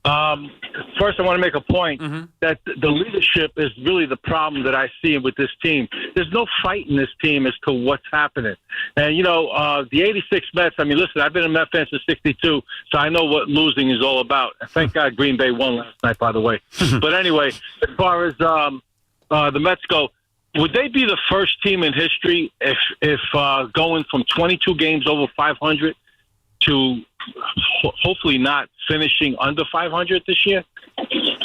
First, I want to make a point that the leadership is really the problem that I see with this team. There's no fight in this team as to what's happening. And, the 86 Mets, I mean, listen, I've been a Met fan since 62, so I know what losing is all about. Thank God Green Bay won last night, by the way. But anyway, as far as the Mets go, would they be the first team in history if going from 22 games over 500 to hopefully not finishing under 500 this year?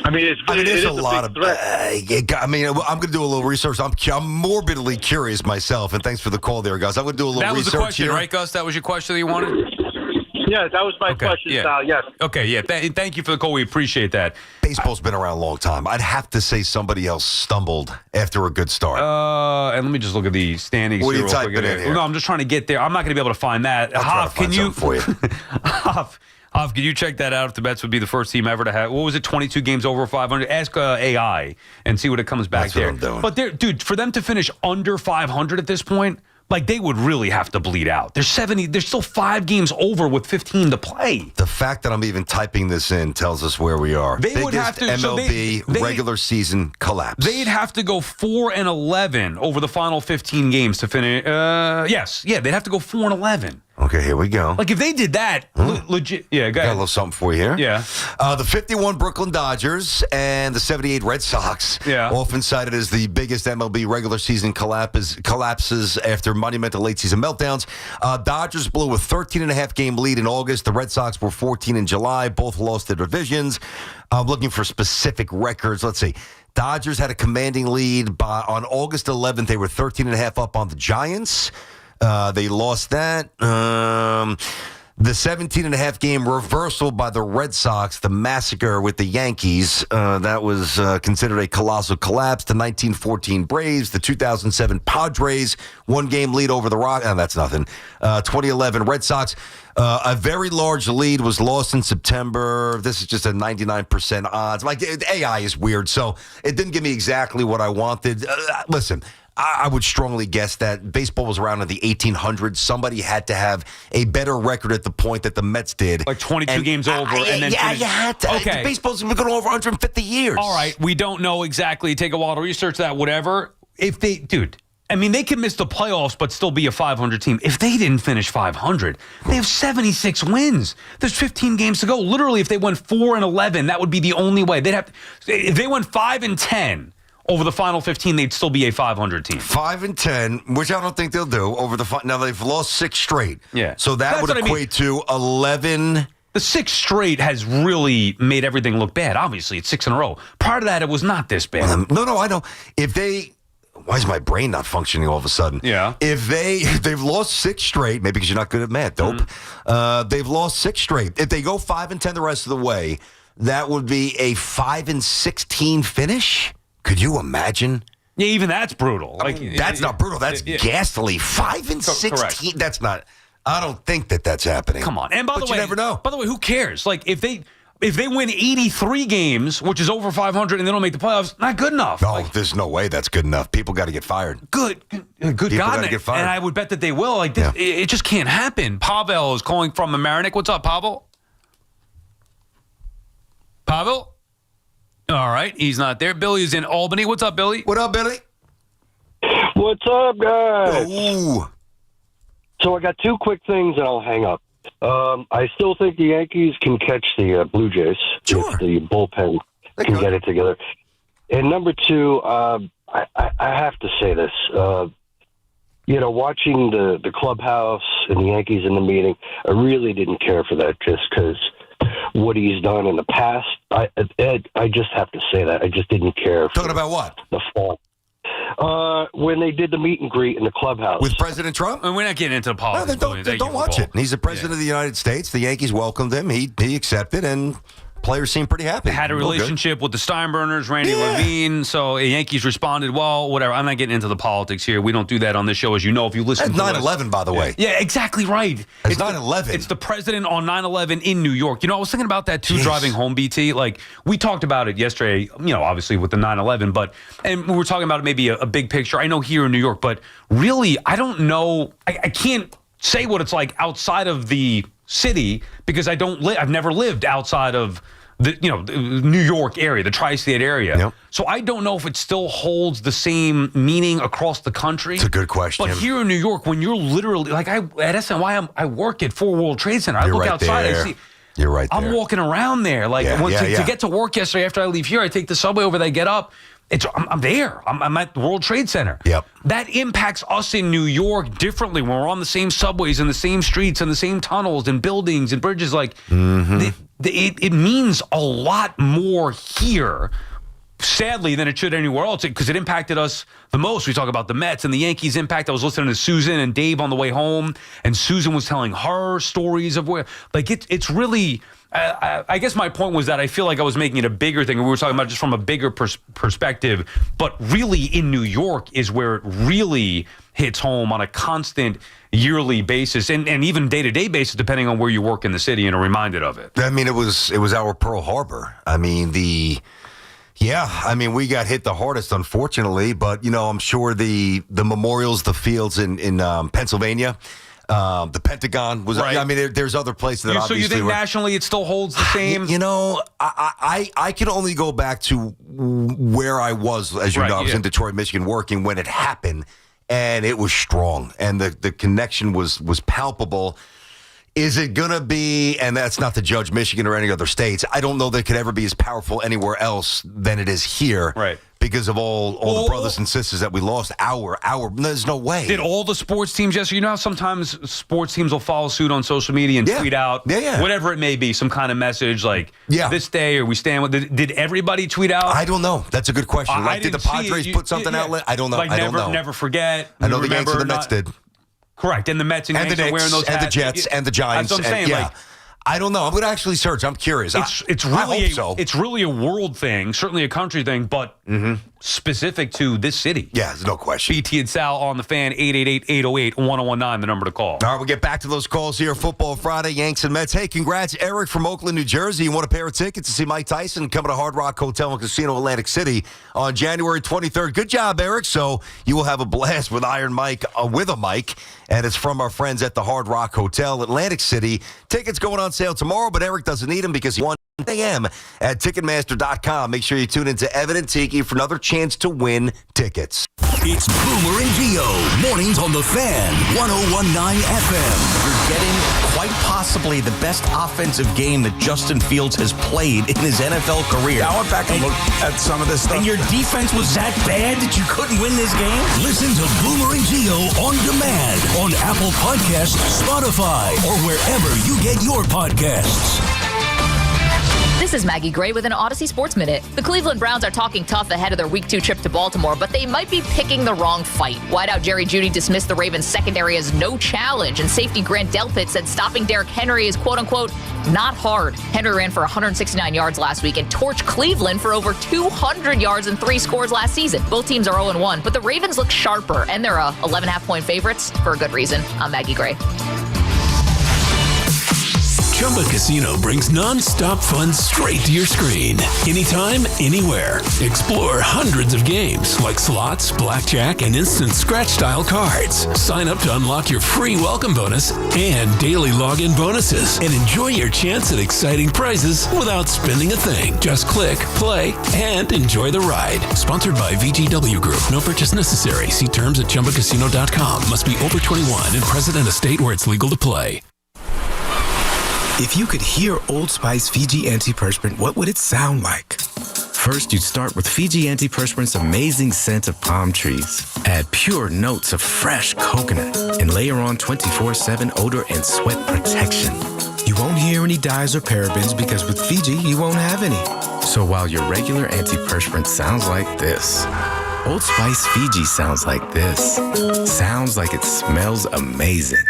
I mean, it is a lot of. I'm going to do a little research. I'm morbidly curious myself, and thanks for the call there, guys. I'm going to do a little research. That was the question, here. right, Gus? That was your question that you wanted? Yeah, that was my question, Sal. Yes. Okay, yeah. Thank you for the call. We appreciate that. Baseball's been around a long time. I'd have to say somebody else stumbled after a good start. And let me just look at the standings. What are you real typing quick in here? No, I'm just trying to get there. I'm not going to be able to find that. Hoff, can you? For you. Hoff, can you check that out if the Mets would be the first team ever to have, what was it, 22 games over 500? Ask AI and see what it comes back there. That's what I'm doing. But, dude, for them to finish under 500 at this point, like, they would really have to bleed out. They're still 5 games over with 15 to play. The fact that I'm even typing this in tells us where we are. They Biggest would have to MLB regular season collapse. They'd have to go 4-11 over the final 15 games to finish. They'd have to go 4-11. Okay, here we go. Like, if they did that, legit. Yeah, go ahead. Got a little something for you here. Yeah. The 51 Brooklyn Dodgers and the 78 Red Sox, often cited as the biggest MLB regular season collapses after monumental late season meltdowns. Dodgers blew a 13.5 game lead in August. The Red Sox were 14 in July. Both lost their divisions. Looking for specific records. Let's see. Dodgers had a commanding lead on August 11th. They were 13.5 up on the Giants. They lost that. The 17.5 game reversal by the Red Sox, the massacre with the Yankees, that was considered a colossal collapse. The 1914 Braves, the 2007 Padres, 1 game lead over the Rock. That's nothing. 2011 Red Sox. A very large lead was lost in September. This is just a 99% odds. Like, AI is weird, so it didn't give me exactly what I wanted. Listen, I would strongly guess that baseball was around in the 1800s. Somebody had to have a better record at the point that the Mets did. Like 22 games over. And then you had to. Okay. Baseball's been going over 150 years. All right. We don't know exactly. Take a while to research that, whatever. They could miss the playoffs but still be a 500 team. If they didn't finish 500, they have 76 wins. There's 15 games to go. Literally, if they went 4-11, that would be the only way. If they went 5-10 over the final 15, they'd still be a 500 team. 5-10, which I don't think they'll do. Now, they've lost 6 straight. Yeah. So that would equate to 11. The 6 straight has really made everything look bad. Obviously, it's 6 in a row. Prior to that, it was not this bad. No, I know. Why is my brain not functioning all of a sudden? Yeah. If they've lost 6 straight, maybe because you're not good at math, dope. They've lost 6 straight. If they go 5-10 the rest of the way, that would be a 5-16 finish. Could you imagine? Yeah, even that's brutal. That's not brutal. That's ghastly. 5-16. Correct. That's not. I don't think that's happening. Come on. And by the way, you never know. By the way, who cares? Like, if they win 83 games, which is over 500, and they don't make the playoffs, not good enough. No, there's no way that's good enough. People got to get fired. Good People God. got to get fired. And I would bet that they will. Like, this, it just can't happen. Pavel is calling from Mamaroneck. What's up, Pavel? Pavel? All right, he's not there. Billy is in Albany. What's up, Billy? What up, Billy? What's up, guys? Ooh. So I got 2 quick things, and I'll hang up. I still think the Yankees can catch the Blue Jays if the bullpen can get it together. And number 2, I have to say this. Watching the clubhouse and the Yankees in the meeting, I really didn't care for that just because what he's done in the past. I just have to say that. I just didn't care. Talking about what? The fall. When they did the meet and greet in the clubhouse. With President Trump? And we're not getting into politics. No, don't watch it. He's the president of the United States. The Yankees welcomed him. He accepted, and players seem pretty happy. Had a relationship with the Steinbrenners, Randy Levine, so Yankees responded well, whatever. I'm not getting into the politics here. We don't do that on this show, as you know, if you listen to 9/11, by the way. Yeah, exactly right. It's 9/11. It's the president on 9/11 in New York. I was thinking about that, too, driving home, BT. Like, we talked about it yesterday, obviously with the 9/11, and we were talking about maybe a big picture. I know here in New York, but really, I don't know. I can't say what it's like outside of the city because I've never lived outside of the New York area, the tri-state area. Yep. So I don't know if it still holds the same meaning across the country. It's a good question. But here in New York, when you're literally at SNY, I work at 4 World Trade Center. I You're look right outside, there. I see. You're right there. I'm walking around there. To get to work yesterday after I leave here, I take the subway over there, I get up. I'm there. I'm at the World Trade Center. Yep. That impacts us in New York differently when we're on the same subways and the same streets and the same tunnels and buildings and bridges. It means a lot more here, sadly, than it should anywhere else, because it impacted us the most. We talk about the Mets and the Yankees' impact. I was listening to Susan and Dave on the way home, and Susan was telling her stories of where, it's really... I guess my point was that I feel like I was making it a bigger thing. We were talking about just from a bigger perspective, but really in New York is where it really hits home on a constant yearly basis and even day-to-day basis, depending on where you work in the city and are reminded of it. I mean, it was our Pearl Harbor. I mean, we got hit the hardest, unfortunately, but, I'm sure the memorials, the fields in Pennsylvania, the Pentagon was. Right. I mean, there's other places that obviously. So you think nationally it still holds the same? I can only go back to where I was, as you know, I was in Detroit, Michigan, working when it happened, and it was strong, and the connection was palpable. Is it going to be, and that's not to judge Michigan or any other states, I don't know that it could ever be as powerful anywhere else than it is here. Right. Because of all the brothers and sisters that we lost. There's no way. Did all the sports teams yesterday? You know how sometimes sports teams will follow suit on social media and tweet out whatever it may be, some kind of message like this day or we stand with. Did everybody tweet out? I don't know. That's a good question. Did the Padres put something out? I don't know. I don't know. Never forget. I know the Yankees and the Mets did. Correct. And the Mets and Yankees are wearing those hats. And the Jets and the Giants. That's what I'm saying. I don't know. I'm going to actually search. I'm curious. It's really a world thing, certainly a country thing, but specific to this city. Yeah, there's no question. BT and Sal on the fan, 888-808-1019, the number to call. All right, we'll get back to those calls here. Football Friday, Yanks and Mets. Hey, congrats, Eric from Oakland, New Jersey. You want a pair of tickets to see Mike Tyson coming to Hard Rock Hotel and Casino Atlantic City on January 23rd. Good job, Eric. So you will have a blast with Iron Mike, with a mic, and it's from our friends at the Hard Rock Hotel, Atlantic City. Tickets going on sale tomorrow, but Eric doesn't need them because he won a.m. at Ticketmaster.com. Make sure you tune into Evan and Tiki for another chance to win tickets. It's Boomer and Gio, mornings on the Fan, 101.9 FM. You're getting quite possibly the best offensive game that Justin Fields has played in his NFL career. I went back and looked at some of this stuff. And your defense was that bad that you couldn't win this game? Listen to Boomer and Gio on demand on Apple Podcasts, Spotify, or wherever you get your podcasts. This is Maggie Gray with an Odyssey Sports Minute. The Cleveland Browns are talking tough ahead of their Week 2 trip to Baltimore, but they might be picking the wrong fight. Wideout Jerry Jeudy dismissed the Ravens' secondary as no challenge, and safety Grant Delpit said stopping Derrick Henry is quote-unquote not hard. Henry ran for 169 yards last week and torched Cleveland for over 200 yards and 3 scores last season. Both teams are 0-1, but the Ravens look sharper, and they're 11.5-point favorites for a good reason. I'm Maggie Gray. Chumba Casino brings non-stop fun straight to your screen. Anytime, anywhere. Explore hundreds of games like slots, blackjack, and instant scratch-style cards. Sign up to unlock your free welcome bonus and daily login bonuses. And enjoy your chance at exciting prizes without spending a thing. Just click, play, and enjoy the ride. Sponsored by VGW Group. No purchase necessary. See terms at ChumbaCasino.com. Must be over 21 and present in a state where it's legal to play. If you could hear Old Spice Fiji Antiperspirant, what would it sound like? First, you'd start with Fiji Antiperspirant's amazing scent of palm trees. Add pure notes of fresh coconut and layer on 24/7 odor and sweat protection. You won't hear any dyes or parabens because with Fiji, you won't have any. So while your regular antiperspirant sounds like this, Old Spice Fiji sounds like this. Sounds like it smells amazing.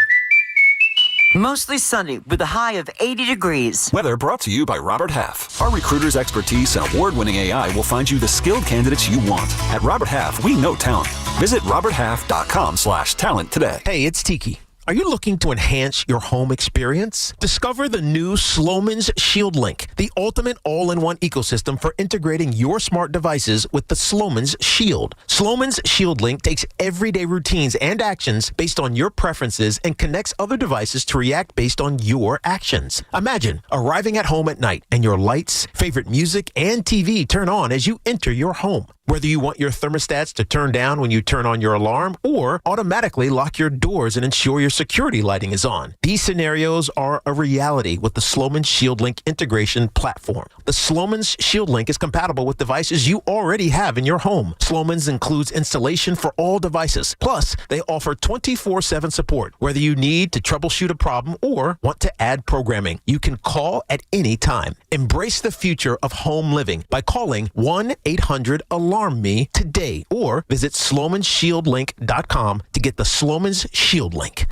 Mostly sunny with a high of 80 degrees. Weather brought to you by Robert Half. Our recruiters' expertise and award-winning AI will find you the skilled candidates you want. At Robert Half, we know talent. Visit roberthalf.com/talent today. Hey, it's Tiki. Are you looking to enhance your home experience? Discover the new Sloman's Shield Link, the ultimate all-in-one ecosystem for integrating your smart devices with the Sloman's Shield. Sloman's Shield Link takes everyday routines and actions based on your preferences and connects other devices to react based on your actions. Imagine arriving at home at night and your lights, favorite music, and TV turn on as you enter your home. Whether you want your thermostats to turn down when you turn on your alarm or automatically lock your doors and ensure your security lighting is on. These scenarios are a reality with the Sloman's Shield Link integration platform. The Sloman's Shield Link is compatible with devices you already have in your home. Sloman's includes installation for all devices. Plus, they offer 24/7 support. Whether you need to troubleshoot a problem or want to add programming, you can call at any time. Embrace the future of home living by calling 1-800-ALARM-ME today or visit SlomanShieldLink.com to get the Sloman's Shield Link.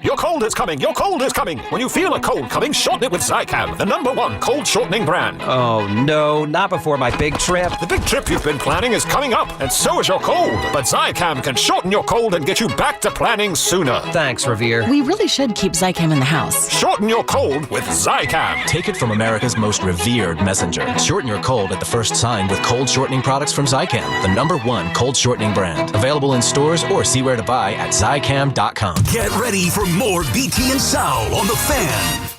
Your cold is coming. Your cold is coming. When you feel a cold coming, shorten it with Zicam, the #1 cold shortening brand. Oh, no, not before my big trip. The big trip you've been planning is coming up, and so is your cold. But Zicam can shorten your cold and get you back to planning sooner. Thanks, Revere. We really should keep Zicam in the house. Shorten your cold with Zicam. Take it from America's most revered messenger. Shorten your cold at the first sign with cold shortening products from Zicam, the #1 cold shortening brand. Available in stores or see where to buy at Zicam.com. Get ready for more BT and Sal on the Fan.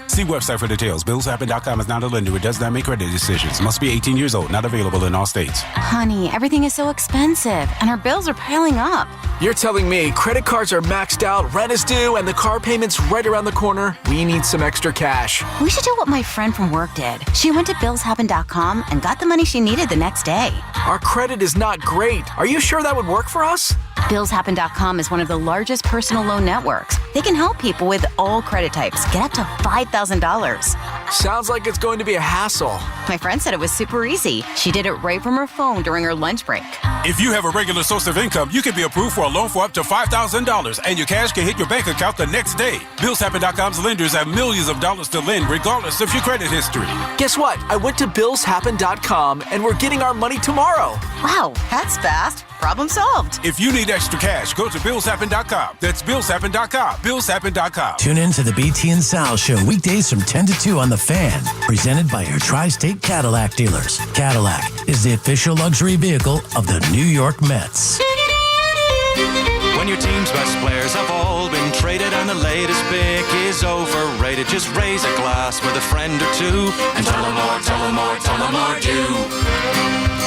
See website for details. BillsHappen.com is not a lender. It does not make credit decisions. Must be 18 years old. Not available in all states. Honey, everything is so expensive, and our bills are piling up. You're telling me credit cards are maxed out, rent is due, and the car payment's right around the corner? We need some extra cash. We should do what my friend from work did. She went to BillsHappen.com and got the money she needed the next day. Our credit is not great. Are you sure that would work for us? BillsHappen.com is one of the largest personal loan networks. They can help people with all credit types get up to $5,000. Sounds like it's going to be a hassle. My friend said it was super easy. She did it right from her phone during her lunch break. If you have a regular source of income, you can be approved for a loan for up to $5,000, and your cash can hit your bank account the next day. BillsHappen.com's lenders have millions of dollars to lend, regardless of your credit history. Guess what? I went to BillsHappen.com, and we're getting our money tomorrow. Wow, that's fast. Problem solved. If you need extra cash, go to BillsHappen.com. That's BillsHappen.com. BillsHappen.com. Tune in to the BT and Sal Show weekdays from 10 to 2 on The Fan. Presented by your Tri-State Cadillac dealers. Cadillac is the official luxury vehicle of the New York Mets. When your team's best players have all been traded and the latest pick is overrated, just raise a glass with a friend or two and tell them more, tell them more, tell them more do.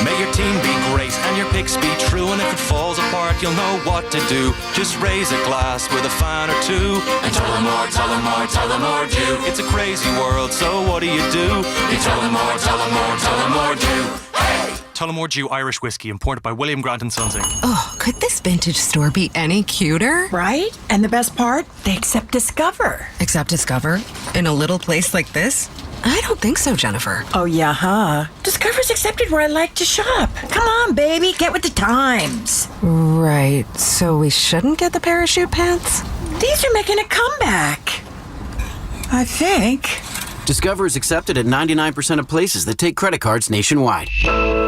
May your team be great and your picks be true, and if it falls apart, you'll know what to do. Just raise a glass with a fan or two and tell them more, tell them more, tell them more do. It's a crazy world, so what do? You tell them more, tell them more, tell them more do. Hey! Tullamore Dew Irish Whiskey, imported by William Grant & Sons Inc. Oh, could this vintage store be any cuter? Right? And the best part? They accept Discover. Accept Discover? In a little place like this? I don't think so, Jennifer. Oh, yeah, huh? Discover's accepted where I like to shop. Come on, baby, get with the times. Right, so we shouldn't get the parachute pants? These are making a comeback. I think. Discover is accepted at 99% of places that take credit cards nationwide.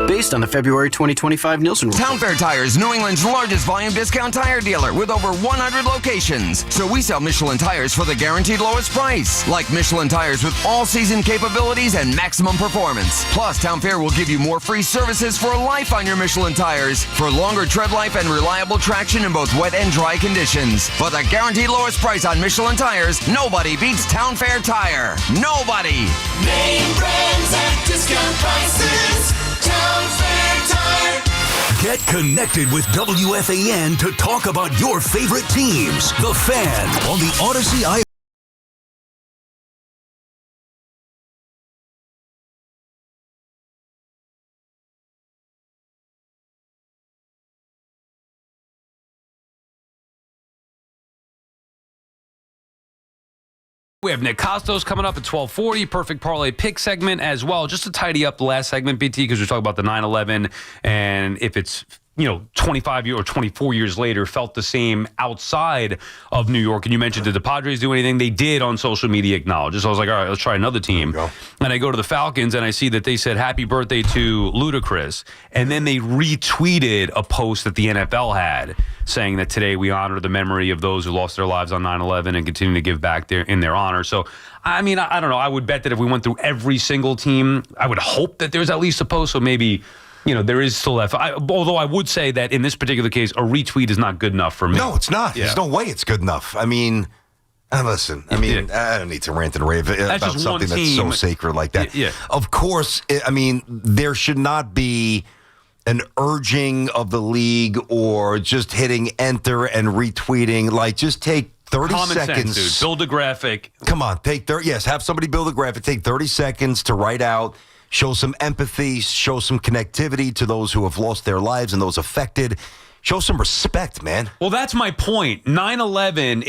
Based on the February 2025 Nielsen report. Town Fair Tires, New England's largest volume discount tire dealer with over 100 locations. So we sell Michelin tires for the guaranteed lowest price. Like Michelin tires with all-season capabilities and maximum performance. Plus, Town Fair will give you more free services for life on your Michelin tires for longer tread life and reliable traction in both wet and dry conditions. For the guaranteed lowest price on Michelin tires, nobody beats Town Fair Tire. Nobody! Name brands at discount prices. Town Fair Tire. Get connected with WFAN to talk about your favorite teams. The Fan on the Odyssey I. We have Nick Costos coming up at 12:40. Perfect parlay pick segment as well. Just to tidy up the last segment, BT, because we're talking about the 9/11 and if it's 25 years or 24 years later felt the same outside of New York. And you mentioned, did the Padres do anything? They did on social media acknowledge it. So I was like, all right, let's try another team. And I go to the Falcons and I see that they said happy birthday to Ludacris. And then they retweeted a post that the NFL had saying that today we honor the memory of those who lost their lives on 9/11 and continue to give back in their honor. So, I mean, I don't know. I would bet that if we went through every single team, I would hope that there's at least a post. So maybe, there is still that. Although I would say that in this particular case, a retweet is not good enough for me. No, it's not. Yeah. There's no way it's good enough. I mean, listen, I don't need to rant and rave about something that's so sacred like that. Yeah. Of course, there should not be an urging of the league or just hitting enter and retweeting. Like, just take 30 Common seconds. Sense, dude. Build a graphic. Come on, take 30. Yes, have somebody build a graphic. Take 30 seconds to write out. Show some empathy, show some connectivity to those who have lost their lives and those affected. Show some respect, man. Well, that's my point. 9/11,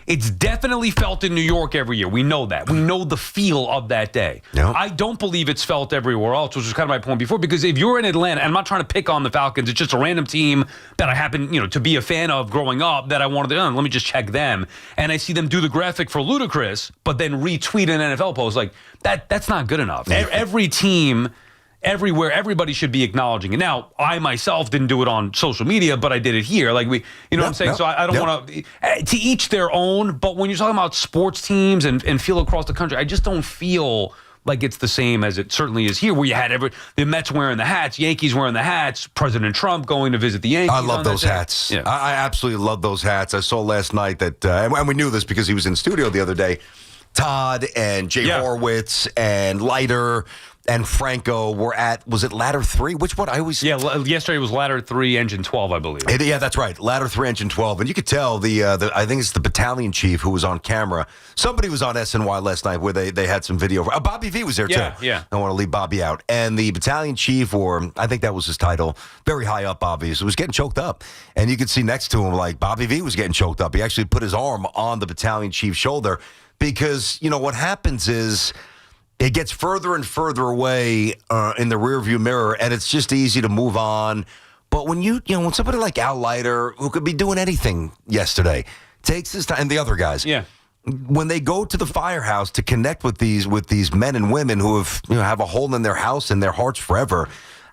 it's definitely felt in New York every year. We know that. We know the feel of that day. Yep. I don't believe it's felt everywhere else, which was kind of my point before, because if you're in Atlanta, and I'm not trying to pick on the Falcons, it's just a random team that I happen, to be a fan of growing up that I wanted to, let me just check them. And I see them do the graphic for Ludacris, but then retweet an NFL post. Like, that's not good enough. Every team... Everywhere, everybody should be acknowledging it. Now, I myself didn't do it on social media, but I did it here. Like what I'm saying? So I don't want to each their own. But when you're talking about sports teams and feel across the country, I just don't feel like it's the same as it certainly is here, where you had the Mets wearing the hats, Yankees wearing the hats, President Trump going to visit the Yankees. I love those hats. Yeah. I absolutely love those hats. I saw last night that, and we knew this because he was in studio the other day, Todd and Jay Horwitz and Leiter and Franco were at, was it ladder 3? Which one? Yesterday was ladder 3, engine 12, I believe. Yeah, that's right. Ladder 3, engine 12. And you could tell I think it's the battalion chief who was on camera. Somebody was on SNY last night where they had some video. Bobby V was there too. Yeah. I don't want to leave Bobby out. And the battalion chief, or I think that was his title, very high up, obviously, was getting choked up. And you could see next to him, like, Bobby V was getting choked up. He actually put his arm on the battalion chief's shoulder because, what happens is, it gets further and further away in the rearview mirror, and it's just easy to move on. But when when somebody like Al Leiter, who could be doing anything yesterday, takes his time, and the other guys, when they go to the firehouse to connect with these men and women who have a hole in their house and their hearts forever,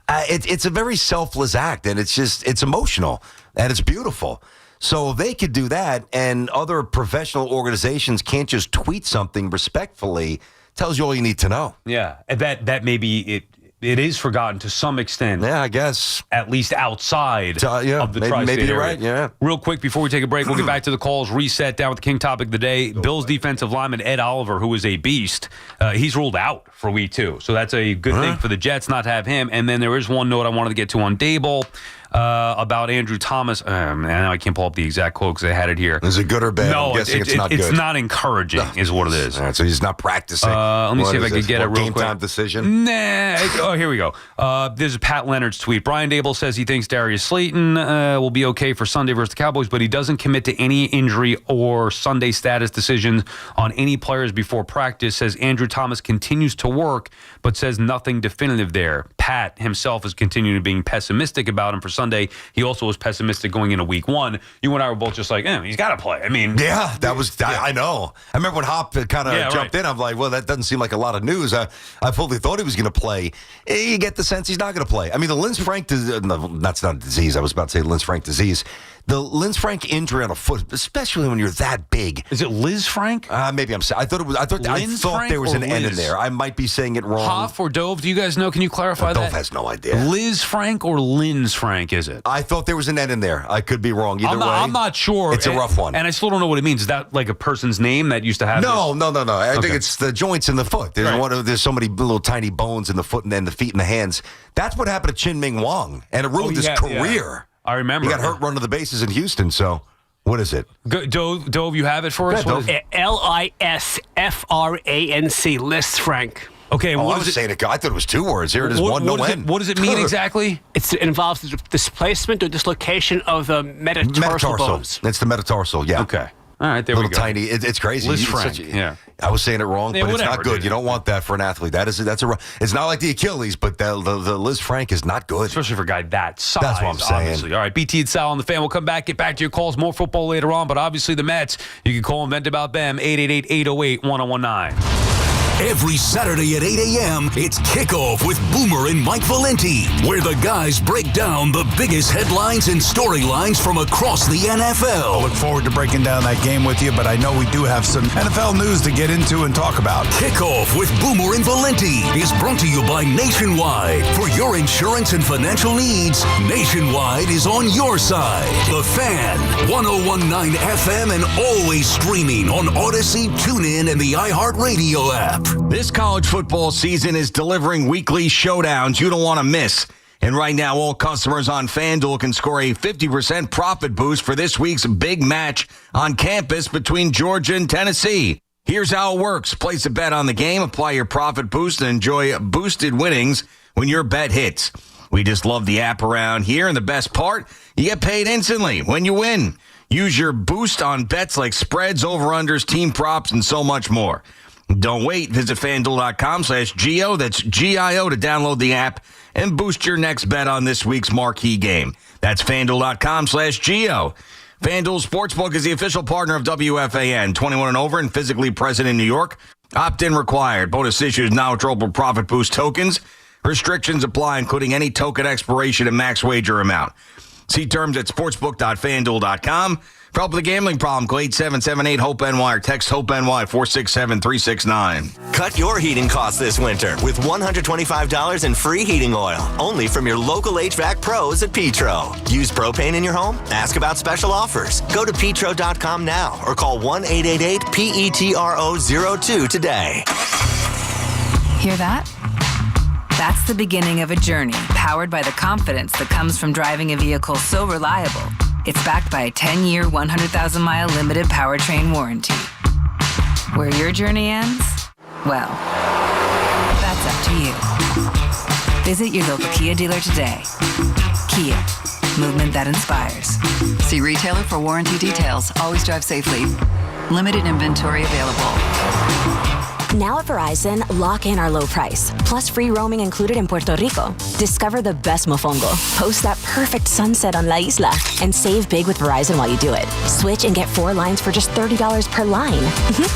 it's a very selfless act, and it's emotional and it's beautiful. So if they could do that, and other professional organizations can't just tweet something respectfully, tells you all you need to know. Yeah, that maybe it is forgotten to some extent. Yeah, I guess. At least outside of the tri-state area. Maybe you're right, yeah. Real quick, before we take a break, we'll get back to the calls. Reset down with the king topic of the day. Bills defensive lineman Ed Oliver, who is a beast, he's ruled out for week 2. So that's a good thing for the Jets not to have him. And then there is one note I wanted to get to on Dable. About Andrew Thomas. Man, I can't pull up the exact quote because I had it here. Is it good or bad? No, I'm guessing it's not good. It's not encouraging, is what it is. All right, so he's not practicing. Let me see if I can get it real quick. Game time decision? Nah. Oh, here we go. This is Pat Leonard's tweet. Brian Dable says he thinks Darius Slayton will be okay for Sunday versus the Cowboys, but he doesn't commit to any injury or Sunday status decisions on any players before practice. Says Andrew Thomas continues to work, but says nothing definitive there. Pat himself is continuing to being pessimistic about him for Sunday. He also was pessimistic going into week 1. You and I were both just like, he's got to play. I mean, yeah, that was. I know. I remember when Hop kind of jumped in. I'm like, well, that doesn't seem like a lot of news. I fully thought he was going to play. You get the sense he's not going to play. I mean, the Linz-Frank that's not a disease. I was about to say Linz-Frank disease. The Linz-Frank injury on a foot, especially when you're that big. Is it Liz Frank? Maybe I'm saying. I thought there was an N in there. I might be saying it wrong. Hoff or Dove? Do you guys know? Can you clarify that? Dove has no idea. Liz Frank or Linz Frank? Is it? I thought there was an N in there. I could be wrong. Either way, I'm not sure. It's a rough one, and I still don't know what it means. Is that like a person's name that used to have? No. I think it's the joints in the foot. There's so many little tiny bones in the foot and then the feet and the hands. That's what happened to Chin Ming Wong, and it ruined his career. Yeah. I remember. He got hurt running the bases in Houston, so what is it? Dove, you have it for us? Lisfranc, Liz Frank. Okay, I was saying it. I thought it was 2 words. Here it is, one, no N. What does it mean exactly? It involves the displacement or dislocation of the metatarsal bones. It's the metatarsal, yeah. Okay. All right, there we go. Tiny. It's crazy. Liz Frank. I was saying it wrong, Yeah, but whatever, it's not good. dude. You don't want that for an athlete. It's not like the Achilles, but the Liz Frank is not good. Especially for a guy that size. That's what I'm saying. Obviously. All right, BT and Sal on the Fan. We'll come back, get back to your calls. More football later on, but obviously the Mets, you can call and vent about them, 888-808-1019. Every Saturday at 8 a.m., it's Kickoff with Boomer and Mike Valenti, where the guys break down the biggest headlines and storylines from across the NFL. I look forward to breaking down that game with you, but I know we do have some NFL news to get into and talk about. Kickoff with Boomer and Valenti is brought to you by Nationwide. For your insurance and financial needs, Nationwide is on your side. The Fan, 101.9 FM, and always streaming on Odyssey, TuneIn, and the iHeartRadio app. This college football season is delivering weekly showdowns you don't want to miss. And right now, all customers on FanDuel can score a 50% profit boost for this week's big match on campus between Georgia and Tennessee. Here's how it works. Place a bet on the game, apply your profit boost, and enjoy boosted winnings when your bet hits. We just love the app around here, and the best part, you get paid instantly when you win. Use your boost on bets like spreads, over-unders, team props, and so much more. Don't wait. Visit FanDuel.com/Gio. That's G-I-O to download the app and boost your next bet on this week's marquee game. That's FanDuel.com/Gio. FanDuel Sportsbook is the official partner of WFAN. 21 and over and physically present in New York. Opt-in required. Bonus issues now withdrawable profit boost tokens. Restrictions apply, including any token expiration and max wager amount. See terms at sportsbook.fanduel.com. For help with a gambling problem, call 8778-HOPE-NY or text HOPE-NY 467-369. Cut your heating costs this winter with $125 in free heating oil, only from your local HVAC pros at Petro. Use propane in your home? Ask about special offers. Go to petro.com now or call 1-888-PETRO02 today. Hear that? That's the beginning of a journey powered by the confidence that comes from driving a vehicle so reliable. It's backed by a 10-year, 100,000-mile limited powertrain warranty. Where your journey ends? Well, that's up to you. Visit your local Kia dealer today. Kia, movement that inspires. See retailer for warranty details. Always drive safely. Limited inventory available. Now at Verizon, lock in our low price, plus free roaming included in Puerto Rico. Discover the best mofongo, post that perfect sunset on La Isla, and save big with Verizon while you do it. Switch and get 4 lines for just $30 per line.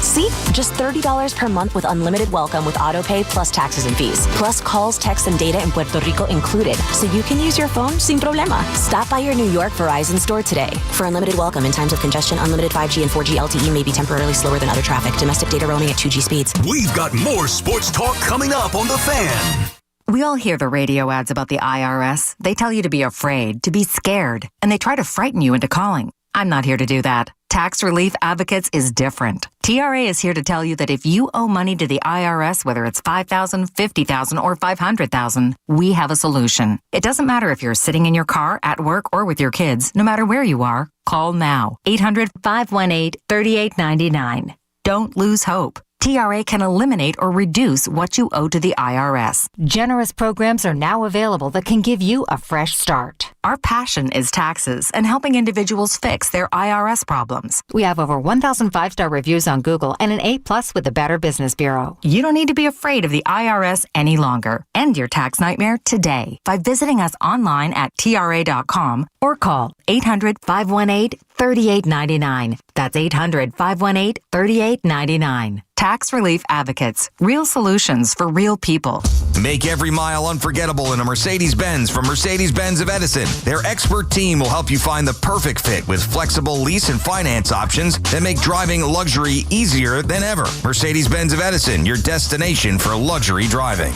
See? Just $30 per month with unlimited welcome with autopay plus taxes and fees. Plus calls, texts, and data in Puerto Rico included, so you can use your phone sin problema. Stop by your New York Verizon store today. For unlimited welcome in times of congestion, unlimited 5G and 4G LTE may be temporarily slower than other traffic. Domestic data roaming at 2G speeds. We've got more sports talk coming up on The Fan. We all hear the radio ads about the IRS. They tell you to be afraid, to be scared, and they try to frighten you into calling. I'm not here to do that. Tax Relief Advocates is different. TRA is here to tell you that if you owe money to the IRS, whether it's $5,000, $50,000, or $500,000, we have a solution. It doesn't matter if you're sitting in your car, at work, or with your kids. No matter where you are, call now. 800-518-3899. Don't lose hope. TRA can eliminate or reduce what you owe to the IRS. Generous programs are now available that can give you a fresh start. Our passion is taxes and helping individuals fix their IRS problems. We have over 1,000 5-star reviews on Google and an A+ with the Better Business Bureau. You don't need to be afraid of the IRS any longer. End your tax nightmare today by visiting us online at TRA.com or call 800-518-3899. That's 800-518-3899. Tax Relief Advocates. Real solutions for real people. Make every mile unforgettable in a Mercedes-Benz from Mercedes-Benz of Edison. Their expert team will help you find the perfect fit with flexible lease and finance options that make driving luxury easier than ever. Mercedes-Benz of Edison, your destination for luxury driving.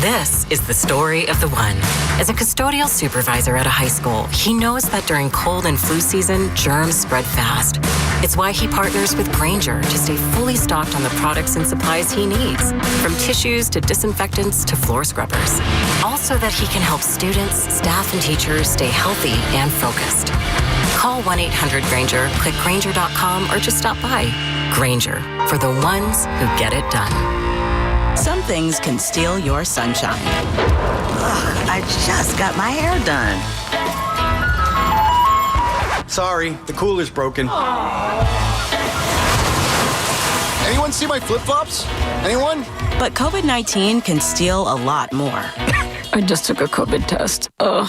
This is the story of the one. As a custodial supervisor at a high school, he knows that during cold and flu season, germs spread fast. It's why he partners with Grainger to stay fully stocked on the products and supplies he needs, from tissues to disinfectants to floor scrubbers. All so that he can help students, staff, and teachers stay healthy and focused. Call 1-800-GRAINGER, click Grainger.com, or just stop by. Grainger, for the ones who get it done. Some things can steal your sunshine. Ugh, I just got my hair done. Sorry, the cooler's broken. Anyone see my flip-flops? Anyone? But COVID-19 can steal a lot more. I just took a COVID test. Ugh.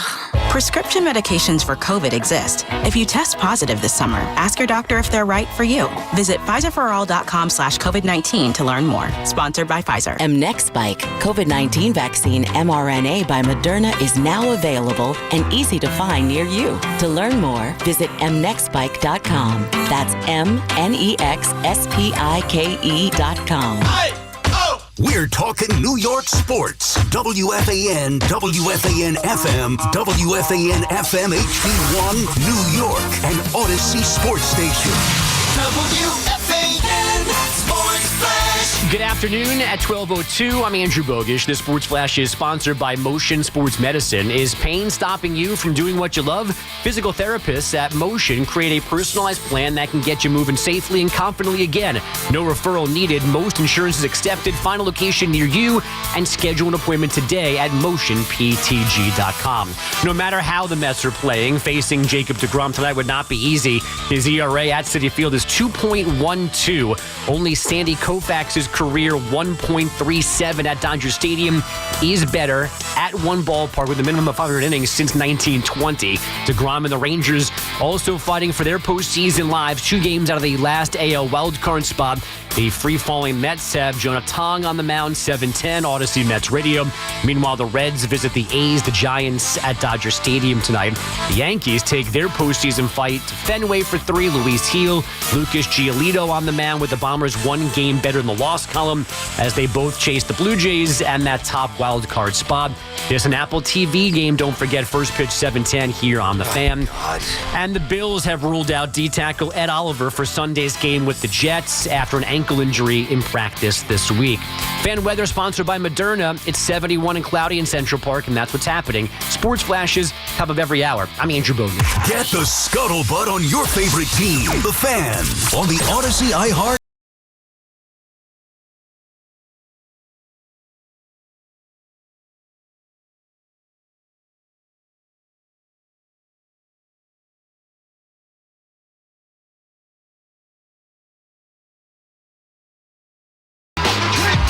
Prescription medications for COVID exist. If you test positive this summer, ask your doctor if they're right for you. Visit PfizerForAll.com/COVID-19 to learn more. Sponsored by Pfizer. Mnexspike, COVID-19 vaccine mRNA by Moderna, is now available and easy to find near you. To learn more, visit mnexspike.com. That's MNEXSPIKE.com. We're talking New York sports. WFAN, WFAN FM, WFAN FM HD1, New York, and Odyssey Sports Station. WFAN Sports Flash. Good afternoon at 12:02. I'm Andrew Bogish. This Sports Flash is sponsored by Motion Sports Medicine. Is pain stopping you from doing what you love? Physical therapists at Motion create a personalized plan that can get you moving safely and confidently again. No referral needed. Most insurance is accepted. Find a location near you and schedule an appointment today at motionptg.com. No matter how the Mets are playing, facing Jacob deGrom tonight would not be easy. His ERA at Citi Field is 2.12. Only Sandy Koufax's career 1.37 at Dodger Stadium is better at one ballpark with a minimum of 500 innings since 1920. DeGrom and the Rangers also fighting for their postseason lives. 2 games out of the last AL wildcard spot. The free-falling Mets have Jonah Tong on the mound, 7:10, Odyssey Mets Radio. Meanwhile, the Reds visit the A's, the Giants at Dodger Stadium tonight. The Yankees take their postseason fight to Fenway for 3. Luis Gil, Lucas Giolito on the mound with the Bombers 1 game better in the loss column as they both chase the Blue Jays and that top wild card spot. There's an Apple TV game. Don't forget, first pitch 7:10 here on the Fan. And the Bills have ruled out D-tackle Ed Oliver for Sunday's game with the Jets after an ankle injury in practice this week. Fan weather sponsored by Moderna. It's 71 and cloudy in Central Park, and that's what's happening. Sports flashes top of every hour. I'm Andrew Bogish. Get the scuttlebutt on your favorite team, the Fan, on the Odyssey iHeart.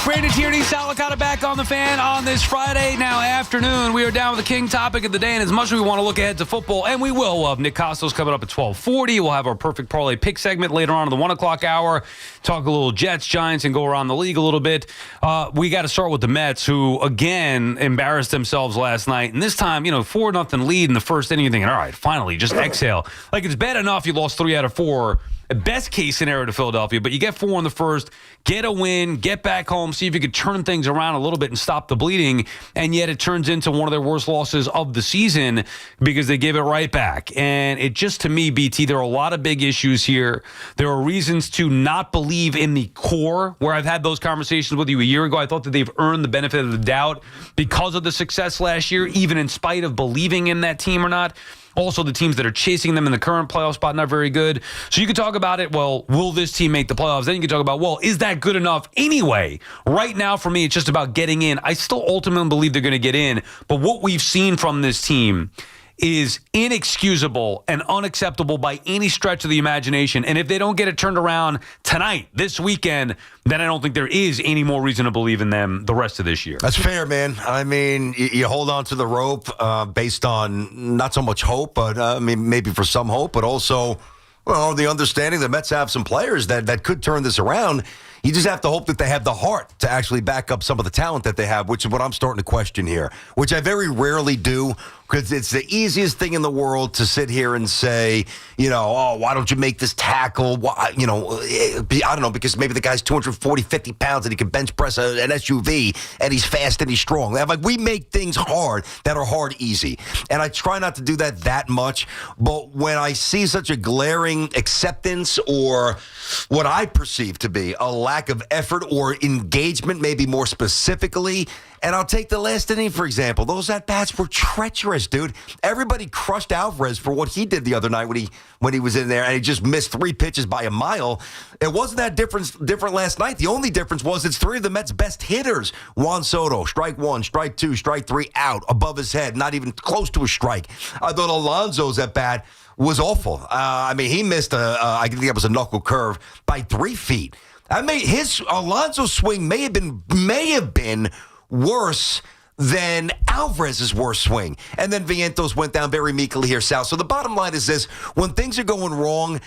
Brandon Tierney, Sal Licata back on the Fan on this Friday now afternoon. We are down with the king topic of the day, and as much as we want to look ahead to football, and we will, Nick Costo's coming up at 12:40. We'll have our Perfect Parlay pick segment later on in the 1 o'clock hour. Talk a little Jets, Giants, and go around the league a little bit. We got to start with the Mets, who, again, embarrassed themselves last night. And this time, 4-0 lead in the first inning. You're thinking, all right, finally, just exhale. Like, it's bad enough you lost 3 out of 4. A best case scenario to Philadelphia, but you get 4 in the first, get a win, get back home, see if you could turn things around a little bit and stop the bleeding, and yet it turns into one of their worst losses of the season because they give it right back. And it just, to me, BT, there are a lot of big issues here. There are reasons to not believe in the core, where I've had those conversations with you a year ago. I thought that they've earned the benefit of the doubt because of the success last year, even in spite of believing in that team or not. Also, the teams that are chasing them in the current playoff spot, not very good. So you could talk about it, well, will this team make the playoffs? Then you could talk about, well, is that good enough anyway? Right now, for me, it's just about getting in. I still ultimately believe they're going to get in. But what we've seen from this team is inexcusable and unacceptable by any stretch of the imagination. And if they don't get it turned around tonight, this weekend, then I don't think there is any more reason to believe in them the rest of this year. That's fair, man. I mean, you hold on to the rope based on not so much hope, but maybe for some hope, but also, well, the understanding the Mets have some players that could turn this around. You just have to hope that they have the heart to actually back up some of the talent that they have, which is what I'm starting to question here, which I very rarely do, because it's the easiest thing in the world to sit here and say, why don't you make this tackle? Why, I don't know, because maybe the guy's 240, 50 pounds and he can bench press an SUV and he's fast and he's strong. Like, we make things hard that are hard easy. And I try not to do that much. But when I see such a glaring acceptance or what I perceive to be a lack of effort or engagement, maybe more specifically. And I'll take the last inning, for example. Those at-bats were treacherous, dude. Everybody crushed Alvarez for what he did the other night when he was in there, and he just missed 3 pitches by a mile. It wasn't that different last night. The only difference was it's 3 of the Mets' best hitters. Juan Soto, strike 1, strike 2, strike 3, out, above his head, not even close to a strike. I thought Alonso's at-bat was awful. He missed I think it was a knuckle curve by 3 feet. His Alonso's swing may have been worse than Alvarez's worst swing. And then Vientos went down very meekly here, Sal. So the bottom line is this: when things are going wrong,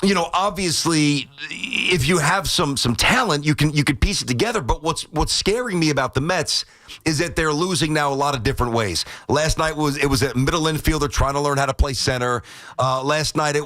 obviously, if you have some talent, you could piece it together. But what's scaring me about the Mets is that they're losing now a lot of different ways. Last night it was a middle infielder trying to learn how to play center. Last night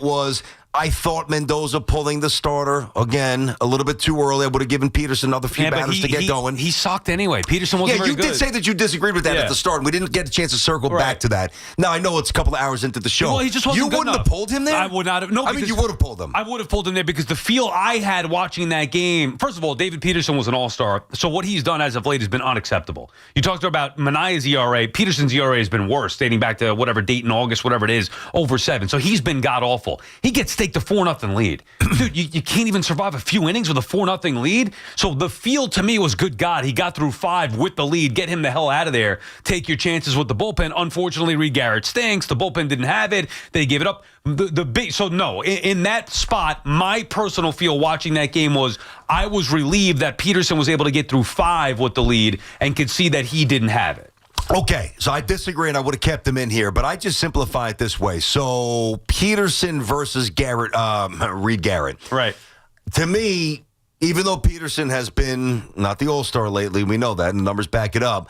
I thought Mendoza pulling the starter, again, a little bit too early. I would have given Peterson another few batters to get going. He sucked anyway. Peterson wasn't very good. You did say that you disagreed with that at the start, and we didn't get a chance to circle back to that. Now, I know it's a couple of hours into the show. Well, he just wasn't You good wouldn't enough. have pulled him there? I would not have. No, you would have pulled him. I would have pulled him there because the feel I had watching that game, first of all, David Peterson was an all-star, so what he's done as of late has been unacceptable. You talked about Manaea's ERA. Peterson's ERA has been worse, dating back to whatever date in August, whatever it is, over 7. So he's been god-awful. He gets staked a 4-0 lead. Dude, you can't even survive a few innings with a 4-0 lead. So the feel to me was, good God, he got through 5 with the lead. Get him the hell out of there. Take your chances with the bullpen. Unfortunately, Reed Garrett stinks. The bullpen didn't have it. They gave it up. In that spot, my personal feel watching that game was I was relieved that Peterson was able to get through 5 with the lead and could see that he didn't have it. Okay, so I disagree, and I would have kept him in here, but I just simplify it this way. So Peterson versus Reed Garrett. Right. To me, even though Peterson has been not the all-star lately, we know that, and the numbers back it up,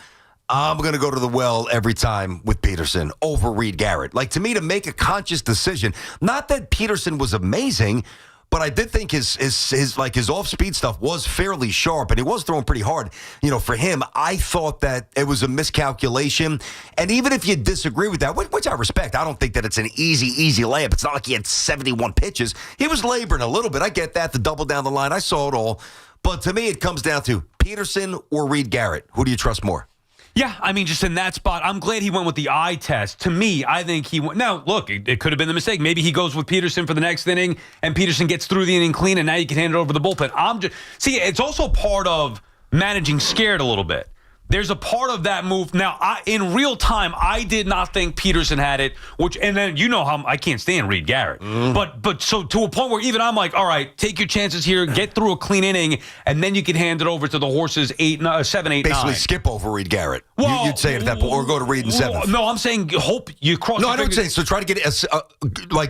I'm going to go to the well every time with Peterson over Reed Garrett. Like, to me, to make a conscious decision, not that Peterson was amazing, but I did think his off-speed stuff was fairly sharp, and he was throwing pretty hard. For him, I thought that it was a miscalculation. And even if you disagree with that, which I respect, I don't think that it's an easy layup. It's not like he had 71 pitches. He was laboring a little bit. I get that, the double down the line. I saw it all. But to me, it comes down to Peterson or Reed Garrett. Who do you trust more? Yeah, just in that spot, I'm glad he went with the eye test. To me, I think he went. Now, look, it could have been the mistake. Maybe he goes with Peterson for the next inning, and Peterson gets through the inning clean, and now you can hand it over to the bullpen. It's also part of managing scared a little bit. There's a part of that move. Now, in real time, I did not think Peterson had it, and then how I can't stand Reed Garrett. But so to a point where even I'm like, all right, take your chances here, get through a clean inning, and then you can hand it over to the horses 7, 8, 9. Basically skip over Reed Garrett. Well, you'd say at that point, or go to Reed in 7th. No, I'm saying hope you cross. No, I know what you're saying. So try to get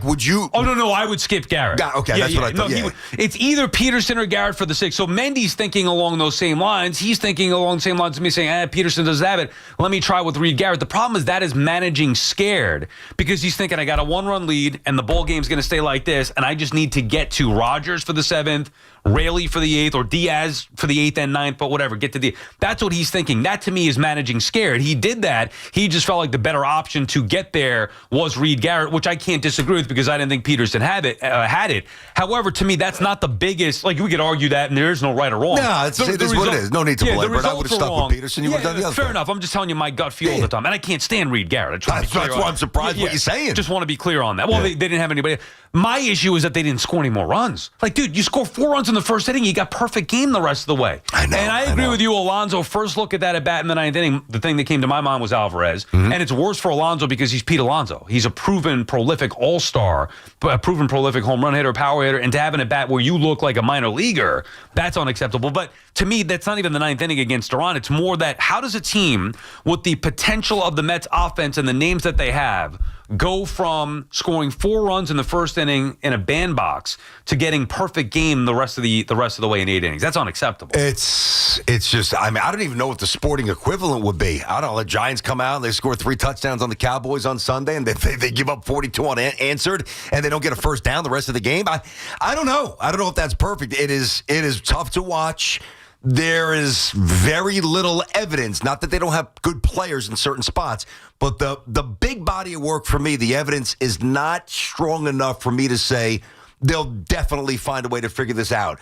would you? Oh, no, I would skip Garrett. Okay, that's what I thought. No, it's either Peterson or Garrett for the 6th. So Mendy's thinking along those same lines. He's thinking along the same lines as me, saying, Peterson does have it. Let me try with Reed Garrett. The problem is that is managing scared because he's thinking, I got a 1-run lead and the ball game's going to stay like this, and I just need to get to Rogers for the 7th, Raley for the 8th, or Diaz for the 8th and 9th, but whatever, get to the. That's what he's thinking. That to me is managing scared. He did that. He just felt like the better option to get there was Reed Garrett, which I can't disagree with because I didn't think Peterson had it. However, to me, that's not the biggest. Like, we could argue that, and there is no right or wrong. No, this is what it is. No need to belabor it. I would have stuck with Peterson. You would have done the other. Fair enough. I'm just telling you my gut feel at the time, and I can't stand Reed Garrett. That's why I'm surprised what you're saying. Just want to be clear on that. Well, they didn't have anybody. My issue is that they didn't score any more runs. Like, dude, you score 4 runs in the first inning, you got perfect game the rest of the way. I know. And I agree with you, Alonso. First look at that at bat in the 9th inning, the thing that came to my mind was Alvarez. Mm-hmm. And it's worse for Alonso because he's Pete Alonso. He's a proven prolific all-star, a proven prolific home run hitter, power hitter, and to have an at bat where you look like a minor leaguer, that's unacceptable. But to me, that's not even the 9th inning against Duran. It's more that how does a team with the potential of the Mets offense and the names that they have go from scoring 4 runs in the first inning in a bandbox to getting perfect game the rest of the way in 8 innings? That's unacceptable. It's just, I don't even know what the sporting equivalent would be. I don't know. The Giants come out and they score 3 touchdowns on the Cowboys on Sunday, and they give up 42 unanswered, and they don't get a first down the rest of the game. I don't know. I don't know if that's perfect. It is tough to watch. There is very little evidence, not that they don't have good players in certain spots, but the big body of work for me, the evidence is not strong enough for me to say they'll definitely find a way to figure this out.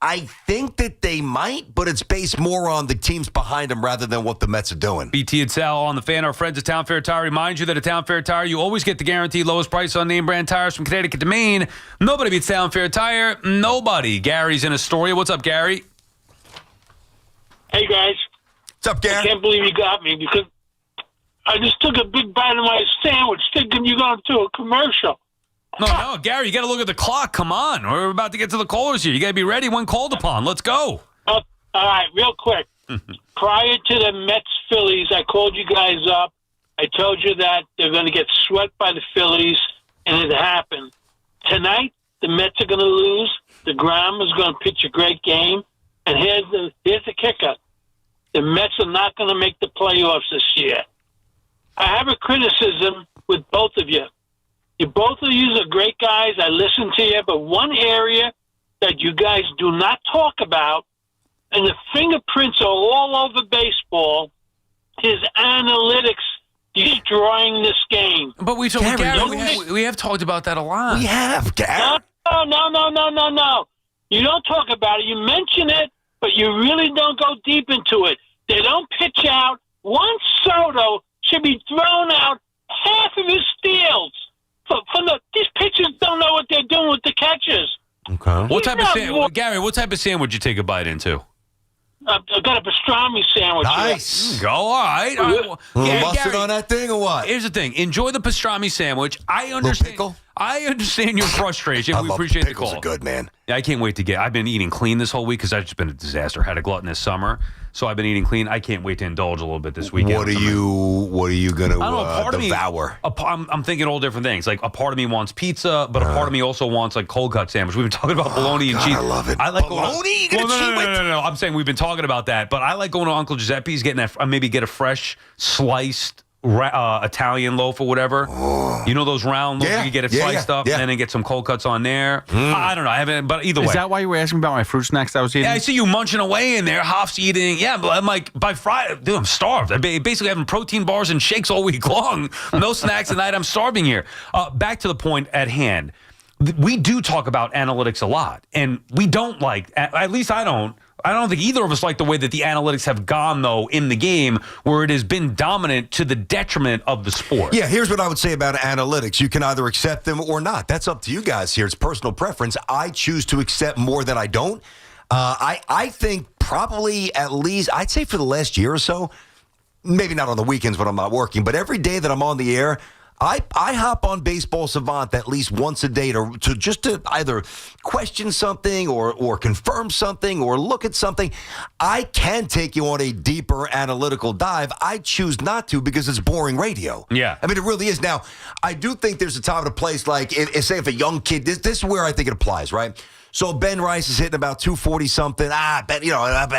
I think that they might, but it's based more on the teams behind them rather than what the Mets are doing. BT and Sal on the Fan. Our friends at Town Fair Tire remind you that at Town Fair Tire, you always get the guaranteed lowest price on name brand tires from Connecticut to Maine. Nobody beats Town Fair Tire. Nobody. Gary's in Astoria. What's up, Gary? Hey, guys. What's up, Gary? I can't believe you got me because I just took a big bite of my sandwich thinking you're going to do a commercial. No, Gary, you got to look at the clock. Come on. We're about to get to the callers here. You got to be ready when called upon. Let's go. All right, real quick. Prior to the Mets-Phillies, I called you guys up. I told you that they're going to get swept by the Phillies, and it happened. Tonight, the Mets are going to lose. DeGrom is going to pitch a great game. And here's the kicker. The Mets are not going to make the playoffs this year. I have a criticism with both of you. You both of you are great guys. I listen to you. But one area that you guys do not talk about, and the fingerprints are all over baseball, is analytics destroying this game. But we have talked about that a lot. We have, Gary. No. You don't talk about it. You mention it, but you really don't go deep into it. They don't pitch out. Juan Soto should be thrown out half of his steals. These pitchers don't know what they're doing with the catches. Okay. Gary, what type of sandwich you take a bite into? I've got a pastrami sandwich. Nice. Go, all right. Mustard on that thing or what? Here's the thing. Enjoy the pastrami sandwich. I understand your frustration. We appreciate the call. Pickles are good, man. Yeah, I can't wait to I've been eating clean this whole week because I've just been a disaster. Had a gluttonous summer, so I've been eating clean. I can't wait to indulge a little bit this weekend. What are you going to devour? I'm thinking all different things. Like a part of me wants pizza, but a part of me also wants like cold cut sandwich. We've been talking about bologna and cheese. I love it. I like bologna. No. I'm saying we've been talking about that, but I like going to Uncle Giuseppe's, maybe get a fresh sliced Italian loaf or whatever. Oh. You know those round loaves you can get it sliced up and then get some cold cuts on there. I don't know. I haven't, but either way. Is that why you were asking about my fruit snacks I was eating? Yeah, I see you munching away in there, Hoff's eating. Yeah, but I'm like, by Friday, dude, I'm starved. I'm basically having protein bars and shakes all week long. No snacks tonight. I'm starving here. Back to the point at hand. We do talk about analytics a lot, and we don't like, at least I don't think either of us like the way that the analytics have gone, though, in the game, where it has been dominant to the detriment of the sport. Yeah, here's what I would say about analytics. You can either accept them or not. That's up to you guys here. It's personal preference. I choose to accept more than I don't. I think probably at least, I'd say for the last year or so, maybe not on the weekends when I'm not working, but every day that I'm on the air, I hop on Baseball Savant at least once a day to either question something or confirm something or look at something. I can take you on a deeper analytical dive. I choose not to because it's boring radio. Yeah. I mean, it really is. Now, I do think there's a time and a place like, say if a young kid, this is where I think it applies, right? So Ben Rice is hitting about 240-something.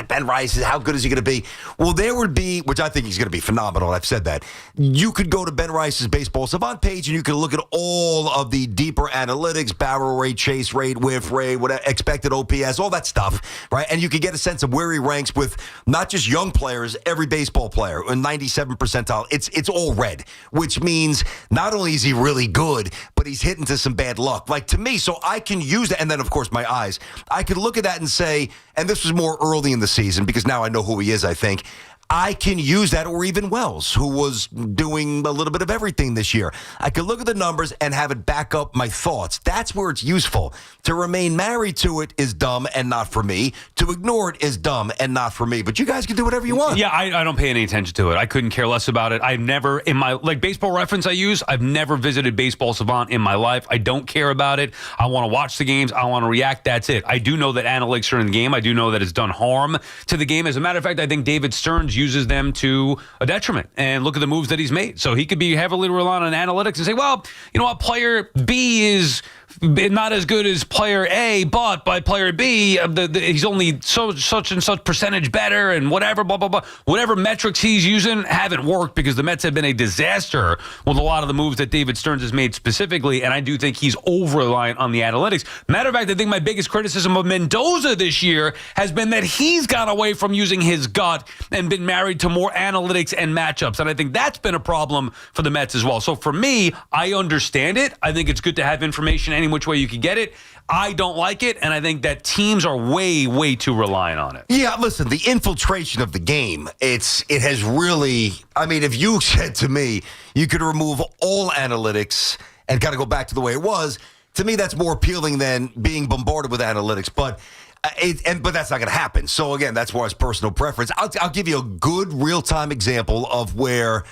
Ben Rice, how good is he going to be? Well, there would be, which I think he's going to be phenomenal. I've said that. You could go to Ben Rice's Baseball Savant page, and you can look at all of the deeper analytics, barrel rate, chase rate, whiff rate, whatever, expected OPS, all that stuff, right? And you can get a sense of where he ranks with not just young players, every baseball player, a 97 percentile. It's all red, which means not only is he really good, but he's hitting to some bad luck. Like, to me, so I can use that, and then, of course, my eyes. I could look at that and say, and this was more early in the season because now I know who he is, I think. I can use that, or even Wells, who was doing a little bit of everything this year. I could look at the numbers and have it back up my thoughts. That's where it's useful. To remain married to it is dumb and not for me. To ignore it is dumb and not for me. But you guys can do whatever you want. Yeah, I don't pay any attention to it. I couldn't care less about it. I've never, in my, Baseball Reference I use, I've never visited Baseball Savant in my life. I don't care about it. I want to watch the games. I want to react. That's it. I do know that analytics are in the game. I do know that it's done harm to the game. As a matter of fact, I think David Stearns uses them to a detriment. And look at the moves that he's made. So he could be heavily relying on analytics and say, well, you know what, player B is not as good as player A, but by player B, he's only such and such percentage better and whatever, blah, blah, blah. Whatever metrics he's using haven't worked because the Mets have been a disaster with a lot of the moves that David Stearns has made specifically, and I do think he's over-reliant on the analytics. Matter of fact, I think my biggest criticism of Mendoza this year has been that he's gone away from using his gut and been married to more analytics and matchups, and I think that's been a problem for the Mets as well. So for me, I understand it. I think it's good to have information any which way you could get it. I don't like it, and I think that teams are way, way too reliant on it. Yeah, listen, the infiltration of the game, it has really, I mean, if you said to me, you could remove all analytics and kind of go back to the way it was, to me that's more appealing than being bombarded with analytics, but that's not going to happen. So again, that's why it's personal preference. I'll give you a good real-time example of where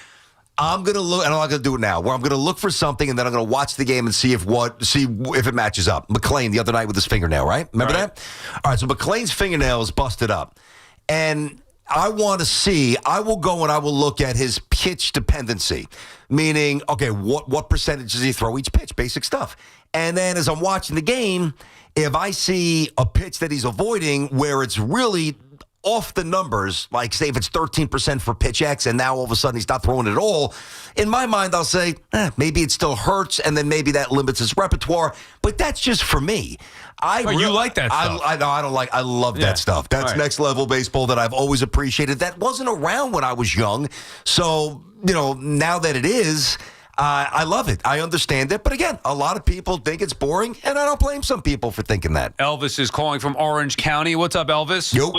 I'm going to look, and I'm not going to do it now, where I'm going to look for something, and then I'm going to watch the game and see if it matches up. McClain the other night with his fingernail, right? Remember that? All right, so McClain's fingernail is busted up. And I want to see, I will go and I will look at his pitch dependency, meaning, okay, what percentage does he throw each pitch? Basic stuff. And then as I'm watching the game, if I see a pitch that he's avoiding where it's really off the numbers, like say if it's 13% for pitch X and now all of a sudden he's not throwing it at all, in my mind I'll say, maybe it still hurts and then maybe that limits his repertoire, but that's just for me. You like that stuff. I love that stuff. That's next level baseball that I've always appreciated. That wasn't around when I was young. So, now that it is, I love it. I understand it. But again, a lot of people think it's boring, and I don't blame some people for thinking that. Elvis is calling from Orange County. What's up, Elvis? Yo.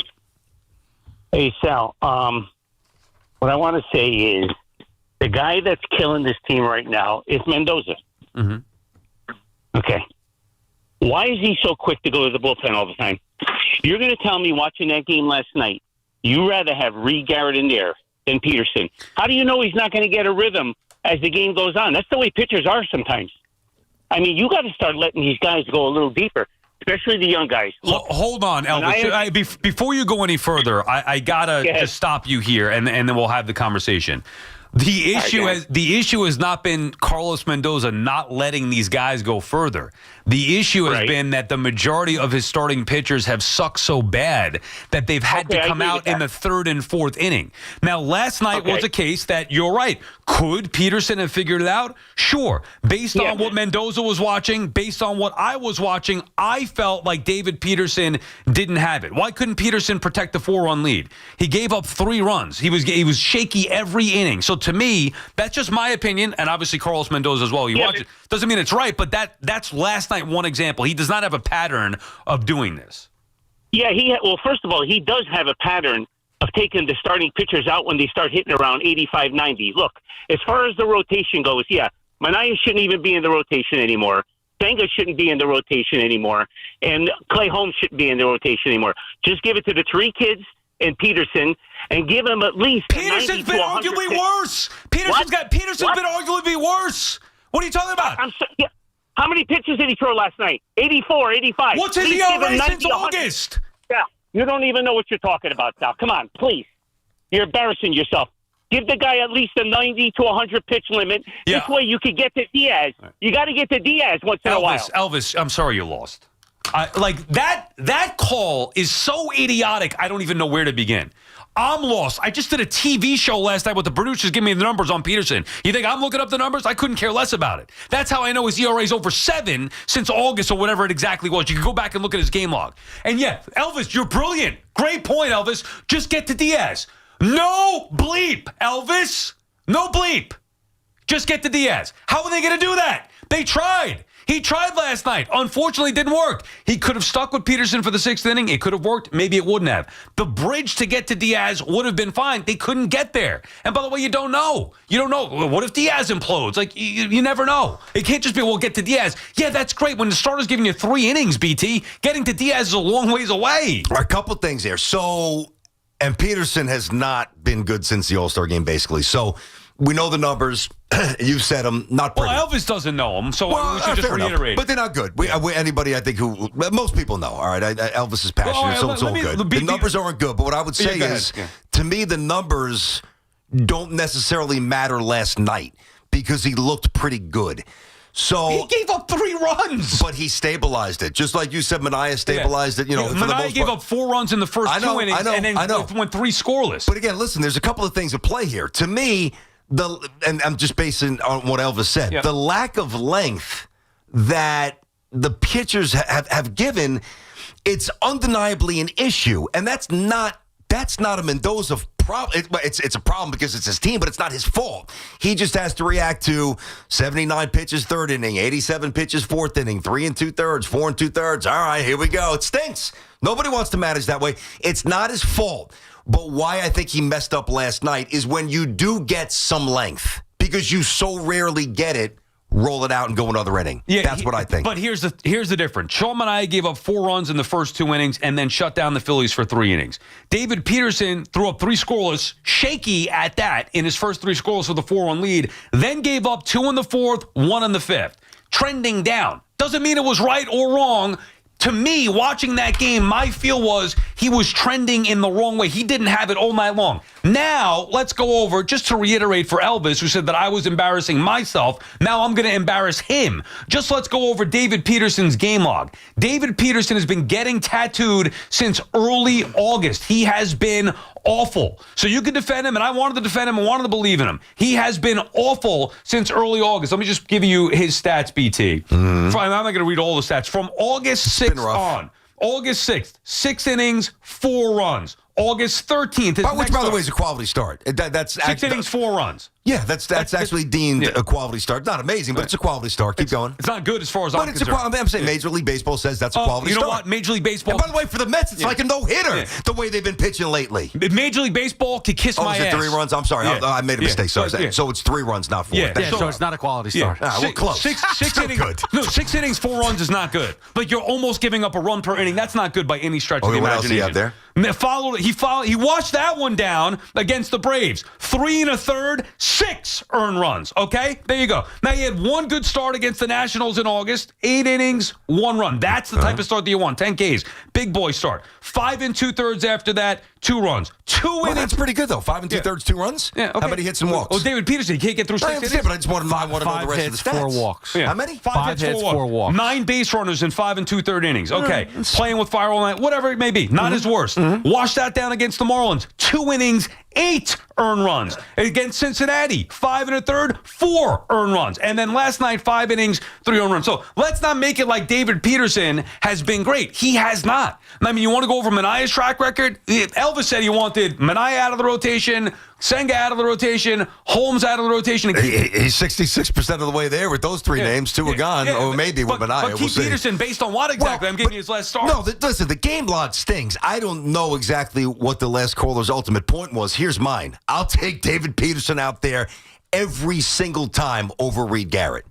Hey, Sal. What I want to say is the guy that's killing this team right now is Mendoza. Mm-hmm. Okay. Why is he so quick to go to the bullpen all the time? You're going to tell me watching that game last night, you rather have Reed Garrett in there than Peterson. How do you know he's not going to get a rhythm as the game goes on? That's the way pitchers are sometimes. I mean, you got to start letting these guys go a little deeper, especially the young guys. Look, hold on, Elvis. Before you go any further, I got to just stop you here, and then we'll have the conversation. The issue has not been Carlos Mendoza not letting these guys go further. The issue has been that the majority of his starting pitchers have sucked so bad that they've had to come out in the third and fourth inning. Now, last night was a case that you're right. Could Peterson have figured it out? Sure. Based on what Mendoza was watching, based on what I was watching, I felt like David Peterson didn't have it. Why couldn't Peterson protect the 4-run lead? He gave up 3 runs. He was shaky every inning. So to me, that's just my opinion, and obviously Carlos Mendoza as well. You watch it. Doesn't mean it's right, but that's last night one example. He does not have a pattern of doing this. Yeah, first of all, he does have a pattern of taking the starting pitchers out when they start hitting around 85, 90. Look, as far as the rotation goes, Manaea shouldn't even be in the rotation anymore. Senga shouldn't be in the rotation anymore. And Clay Holmes shouldn't be in the rotation anymore. Just give it to the 3 kids and Peterson, and give him at least Peterson's been arguably worse. Peterson's been arguably worse. What are you talking about? How many pitches did he throw last night? 84, 85. What's his ERA since August? Yeah, you don't even know what you're talking about, Sal. Come on, please. You're embarrassing yourself. Give the guy at least a 90 to 100 pitch limit. This way you could get to Diaz. You got to get to Diaz once in a while. Elvis, I'm sorry you lost. That call is so idiotic, I don't even know where to begin. I'm lost. I just did a TV show last night with the producers giving me the numbers on Peterson. You think I'm looking up the numbers? I couldn't care less about it. That's how I know his ERA is over 7 since August or whatever it exactly was. You can go back and look at his game log. And Elvis, you're brilliant. Great point, Elvis. Just get to Diaz. No bleep, Elvis. No bleep. Just get to Diaz. How are they going to do that? They tried. He tried last night. Unfortunately, it didn't work. He could have stuck with Peterson for the 6th inning. It could have worked. Maybe it wouldn't have. The bridge to get to Diaz would have been fine. They couldn't get there. And by the way, you don't know. You don't know. What if Diaz implodes? You never know. It can't just be, get to Diaz. Yeah, that's great. When the starter's giving you 3 innings, BT, getting to Diaz is a long ways away. A couple things here. And Peterson has not been good since the All-Star game, basically. So we know the numbers. You've said them. Not pretty. Well, Elvis doesn't know them, so we should just reiterate. But they're not good. Anybody, I think, most people know. All right, Elvis is passionate, so it's all good. The numbers aren't good, but what I would say is, to me, the numbers don't necessarily matter last night because he looked pretty good. So he gave up 3 runs, but he stabilized it, just like you said. Manaea stabilized it. Manaea gave up 4 runs in the first 2 innings, and then went 3 scoreless. But again, listen, there's a couple of things at play here. To me, and I'm just basing on what Elvis said, the lack of length that the pitchers have given, it's undeniably an issue, and that's not a Mendoza problem. It's a problem because it's his team, but it's not his fault. He just has to react to 79 pitches third inning, 87 pitches fourth inning, 3 2/3, 4 2/3. All right, here we go. It stinks. Nobody wants to manage that way. It's not his fault. But why I think he messed up last night is when you do get some length, because you so rarely get it, roll it out and go another inning. Yeah, that's what I think. But here's the difference. Sean Manaea gave up 4 runs in the first 2 innings and then shut down the Phillies for 3 innings. David Peterson threw up 3 scoreless, shaky at that, in his first 3 scoreless with a 4-run lead, then gave up 2 in the 4th, 1 in the 5th. Trending down. Doesn't mean it was right or wrong. To me, watching that game, my feel was he was trending in the wrong way. He didn't have it all night long. Now, let's go over, just to reiterate for Elvis, who said that I was embarrassing myself. Now I'm going to embarrass him. Just let's go over David Peterson's game log. David Peterson has been getting tattooed since early August. He has been awful. So you can defend him, and I wanted to defend him and wanted to believe in him. He has been awful since early August. Let me just give you his stats, BT. I'm not going to read all the stats. From August 6th on, August 6th, 6 innings, 4 runs. August 13th. Which, by the way, is a quality start. That's 6 innings, 4 runs. Yeah, that's actually deemed a quality start. Not amazing, but it's a quality start. Keep going. It's not good as far as I'm concerned. I'm saying Major League Baseball says that's a quality start. You know what? Major League Baseball. And by the way, for the Mets, it's like a no-hitter the way they've been pitching lately. Major League Baseball could kiss my ass. ass. 3 runs? I'm sorry. I made a mistake. So it's 3 runs, not 4. So it's not a quality start. Well, close. 6 innings. Good. No, 6 innings, 4 runs is not good. Like, you're almost giving up a run per inning. That's not good by any stretch of the what imagination. else do you have there? He watched that one down against the Braves. 3 1/3, 6 earned runs. Okay, there you go. Now he had 1 good start against the Nationals in August. 8 innings, 1 run. That's the type of start that you want. 10 Ks, big boy start. 5 2/3 after that, 2 runs. 2 innings. That's pretty good though. 5 2/3, 2 runs. Yeah. Okay. How many hits and walks? Oh, David Peterson, he can't get through 6 innings. But I just want to know the rest hits, of the stats. 4 walks. Yeah. How many? 5 hits, 4 walks. 9 base runners in 5 2/3 innings. Okay, playing with fire all night, whatever it may be. Not his worst. Wash that down against the Marlins. 2 innings, 8 earned runs. Against Cincinnati, 5 1/3, 4 earned runs. And then last night, 5 innings, 3 earned runs. So let's not make it like David Peterson has been great. He has not. I mean, you want to go over Manaea's track record? Elvis said he wanted Manaea out of the rotation, Senga out of the rotation, Holmes out of the rotation. He's 66% of the way there with those 3 names. 2 are gone, or maybe with Manaea. But keep Peterson based on what exactly? I'm giving you his last start. No, listen, the game log stings. I don't know exactly what the last caller's ultimate point was. Here's mine. I'll take David Peterson out there every single time over Reed Garrett.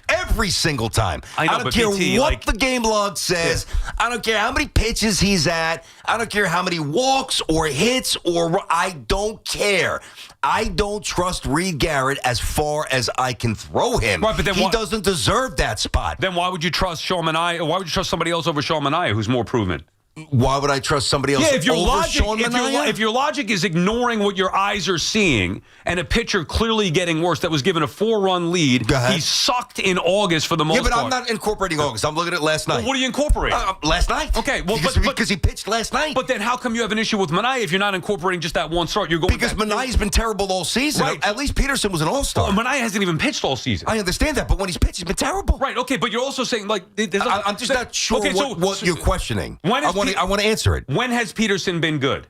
Every single time. I don't care what the game log says. Yeah. I don't care how many pitches he's at. I don't care how many walks or hits I don't care. I don't trust Reed Garrett as far as I can throw him. Right, but then he doesn't deserve that spot. Then why would you trust Sean Manaea? Why would you trust somebody else over Sean Manaea, who's more proven? Why would I trust somebody else over Sean Manaea? If your logic is ignoring what your eyes are seeing and a pitcher clearly getting worse that was given a 4-run lead, he sucked in August for the most part. Yeah, but I'm not incorporating August. I'm looking at last night. Well, what do you incorporate? Last night. Okay, well, because he pitched last night. But then how come you have an issue with Manaea if you're not incorporating just that one start? You're going because Manaea's been terrible all season. Right. At least Peterson was an all-star. Well, Manaea hasn't even pitched all season. I understand that, but when he's pitched, he's been terrible. Right, okay, but you're also saying, like... I'm just not sure what you're questioning. I want to answer it. When has Peterson been good?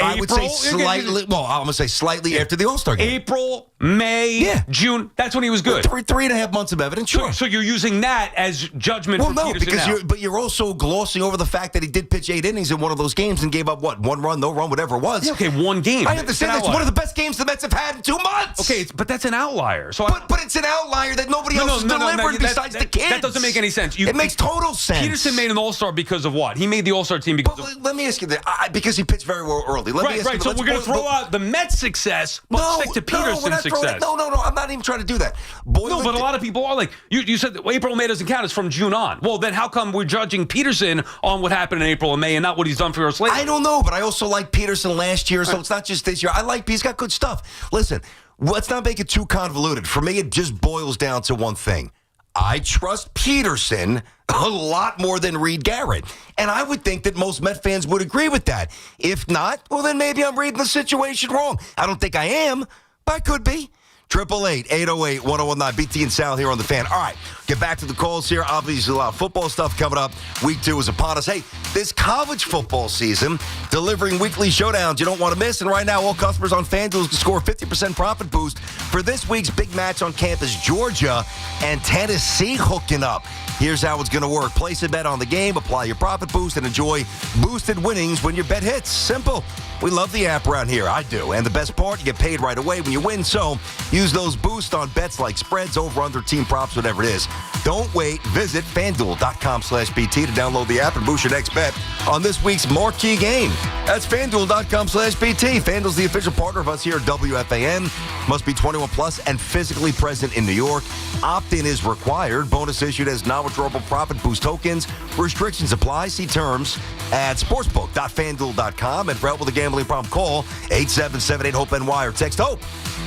I would say slightly. Well, I'm going to say slightly after the All-Star game. April, May, June. That's when he was good. 3.5 months of evidence. Sure. So you're using that as judgment for Peterson because you're also glossing over the fact that he did pitch 8 innings in one of those games and gave up 1 run, no run, whatever it was. Yeah, okay, 1 game. I understand that's one of the best games the Mets have had in 2 months. Okay, but that's an outlier. So but it's an outlier that nobody else is delivering besides the kids. That doesn't make any sense. It makes total sense. Peterson made an All-Star because of what? He made the All-Star team because let me ask you this. Because he pitched very well early. Let me ask you, so we're going to throw out the Mets' success, but stick to Peterson's success. No, I'm not even trying to do that. But a lot of people are like, you said that April and May doesn't count. It's from June on. Well, then how come we're judging Peterson on what happened in April and May and not what he's done for us lately? I don't know, but I also like Peterson last year, so it's not just this year. He's got good stuff. Listen, let's not make it too convoluted. For me, it just boils down to one thing. I trust Peterson a lot more than Reed Garrett. And I would think that most Met fans would agree with that. If not, well, then maybe I'm reading the situation wrong. I don't think I am, but I could be. 888-808-1019. BT and Sal here on The Fan. All right, get back to the calls here. Obviously, a lot of football stuff coming up. Week 2 is upon us. Hey, this college football season, delivering weekly showdowns you don't want to miss. And right now, all customers on FanDuel can score a 50% profit boost for this week's big match on campus. Georgia and Tennessee hooking up. Here's how it's going to work. Place a bet on the game, apply your profit boost, and enjoy boosted winnings when your bet hits. Simple. We love the app around here. I do. And the best part, you get paid right away when you win. So use those boosts on bets like spreads, over, under, team props, whatever it is. Don't wait. Visit FanDuel.com/BT to download the app and boost your next bet on this week's marquee game. That's FanDuel.com/BT. FanDuel's the official partner of us here at WFAN. Must be 21 plus and physically present in New York. Opt-in is required. Bonus issued as non-withdrawable profit boost tokens. Restrictions apply. See terms at sportsbook.fanduel.com. And for help with a gambling problem, call 877-8-HOPE-NY or text HOPE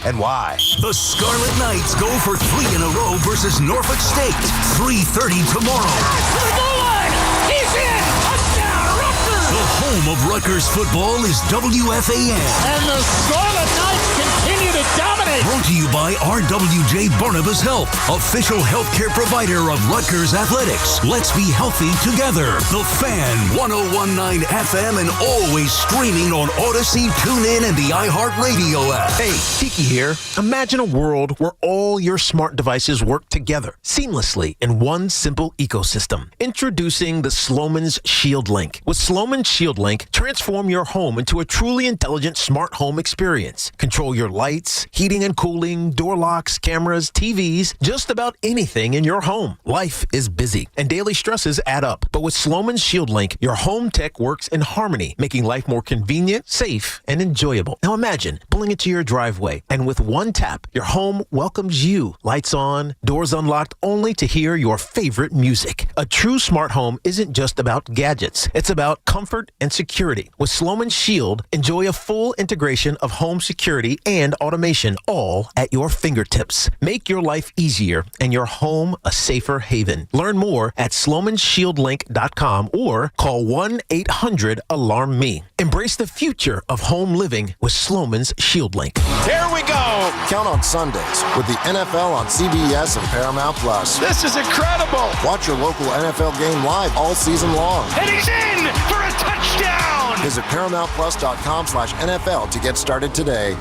NY. The Scarlet Knights go for 3 in a row versus Norfolk State. 3:30 tomorrow. He's in! Touchdown, Rutgers! The home of Rutgers football is WFAN. And the Scarlet Knights continue to dominate! Brought to you by RWJ Barnabas Health, official healthcare provider of Rutgers Athletics. Let's be healthy together. The Fan, 101.9 FM, and always streaming on Odyssey, TuneIn, and the iHeartRadio app. Hey, Tiki here. Imagine a world where all your smart devices work together seamlessly in one simple ecosystem. Introducing the Sloman's Shield Link. With Sloman's Shield Link, transform your home into a truly intelligent smart home experience. Control your lights, heating and cooling, door locks, cameras, TVs, just about anything in your home. Life is busy and daily stresses add up. But with Sloman's Shield Link, your home tech works in harmony, making life more convenient, safe, and enjoyable. Now imagine pulling into your driveway, and with one tap, your home welcomes you. Lights on, doors unlocked, only to hear your favorite music. A true smart home isn't just about gadgets. It's about comfort and security. With Sloman's Shield, enjoy a full integration of home security and automation, all at your fingertips. Make your life easier and your home a safer haven. Learn more at SlomanShieldLink.com or call 1-800-ALARM-ME. Embrace the future of home living with Sloman's Shield Link. Here we go. Count on Sundays with the NFL on CBS and Paramount Plus. This is incredible! Watch your local NFL game live all season long. And he's in for a touchdown! Visit ParamountPlus.com/NFL to get started today.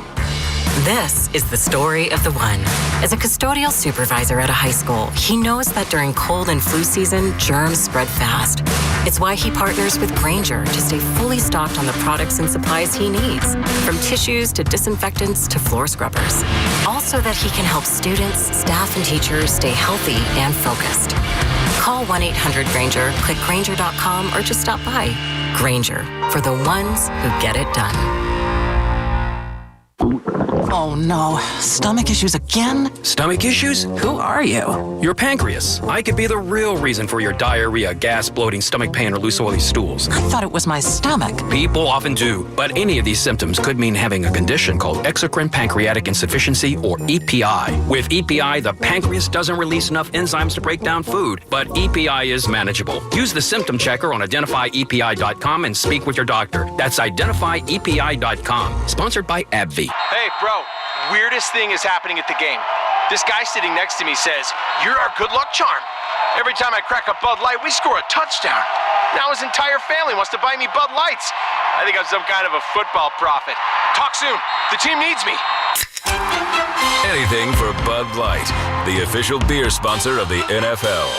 This is the story of the one. As a custodial supervisor at a high school, he knows that during cold and flu season, germs spread fast. It's why he partners with Grainger to stay fully stocked on the products and supplies he needs, from tissues to disinfectants to floor scrubbers. Also that he can help students, staff, and teachers stay healthy and focused. Call 1-800-GRAINGER, click Grainger.com, or just stop by. Grainger, for the ones who get it done. Oh no, stomach issues again? Stomach issues? Who are you? Your pancreas. I could be the real reason for your diarrhea, gas, bloating, stomach pain, or loose oily stools. I thought it was my stomach. People often do, but any of these symptoms could mean having a condition called exocrine pancreatic insufficiency, or EPI. With EPI, the pancreas doesn't release enough enzymes to break down food, but EPI is manageable. Use the symptom checker on identifyepi.com and speak with your doctor. That's identifyepi.com. Sponsored by AbbVie. Hey, bro, weirdest thing is happening at the game. This guy sitting next to me says, "You're our good luck charm." Every time I crack a Bud Light, we score a touchdown. Now his entire family wants to buy me Bud Lights. I think I'm some kind of a football prophet. Talk soon. The team needs me. Anything for Bud Light, the official beer sponsor of the NFL.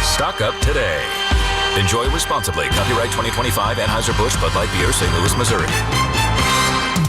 Stock up today. Enjoy responsibly. Copyright 2025 Anheuser-Busch Bud Light Beer, St. Louis, Missouri.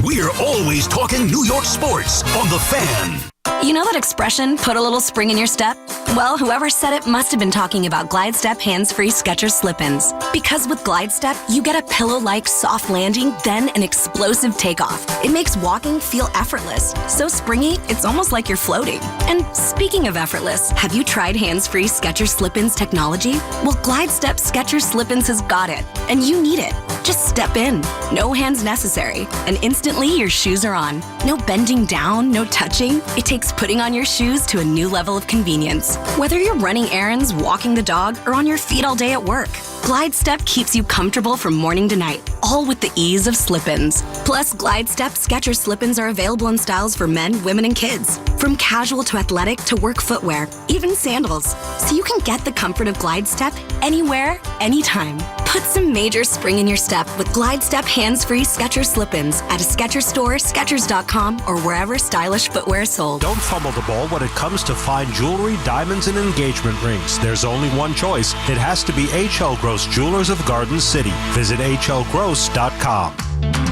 We're always talking New York sports on The Fan. You know that expression, put a little spring in your step? Well, whoever said it must have been talking about Glide Step hands-free Skechers slip-ins. Because with Glide Step, you get a pillow-like soft landing, then an explosive takeoff. It makes walking feel effortless. So springy, it's almost like you're floating. And speaking of effortless, have you tried hands-free Skechers slip-ins technology? Well, Glide Step Skechers slip-ins has got it, and you need it. Just step in. No hands necessary. And instantly, your shoes are on. No bending down, no touching. It takes putting on your shoes to a new level of convenience. Whether you're running errands, walking the dog, or on your feet all day at work, Glide Step keeps you comfortable from morning to night, all with the ease of slip-ins. Plus, Glide Step Skechers slip-ins are available in styles for men, women, and kids. From casual to athletic to work footwear, even sandals. So you can get the comfort of Glide Step anywhere, anytime. Put some major spring in your step with Glide Step hands-free Skechers slip-ins at a Skechers store, Skechers.com, or wherever stylish footwear is sold. Don't fumble the ball when it comes to fine jewelry, diamonds, and engagement rings. There's only one choice. It has to be H.L. Gross Jewelers of Garden City. Visit hlgross.com.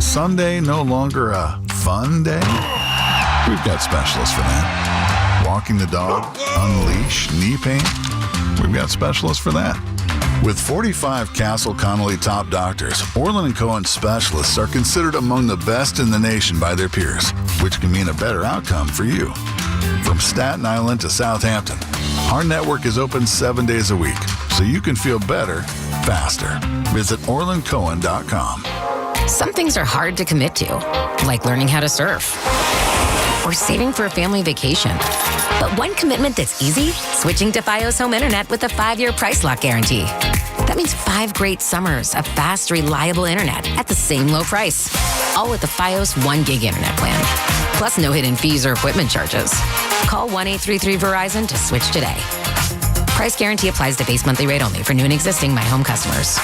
Sunday no longer a fun day? We've got specialists for that. Walking the dog, unleash, knee pain? We've got specialists for that. With 45 Castle Connolly top doctors, Orland & Cohen specialists are considered among the best in the nation by their peers, which can mean a better outcome for you. From Staten Island to Southampton, our network is open 7 days a week, so you can feel better, faster. Visit OrlandCohen.com. Some things are hard to commit to, like learning how to surf or saving for a family vacation. But one commitment that's easy, switching to Fios Home Internet with a 5-year price lock guarantee. That means 5 great summers of fast, reliable internet at the same low price. All with the Fios 1 gig internet plan. Plus no hidden fees or equipment charges. Call 1-833-VERIZON to switch today. Price guarantee applies to base monthly rate only for new and existing My Home customers.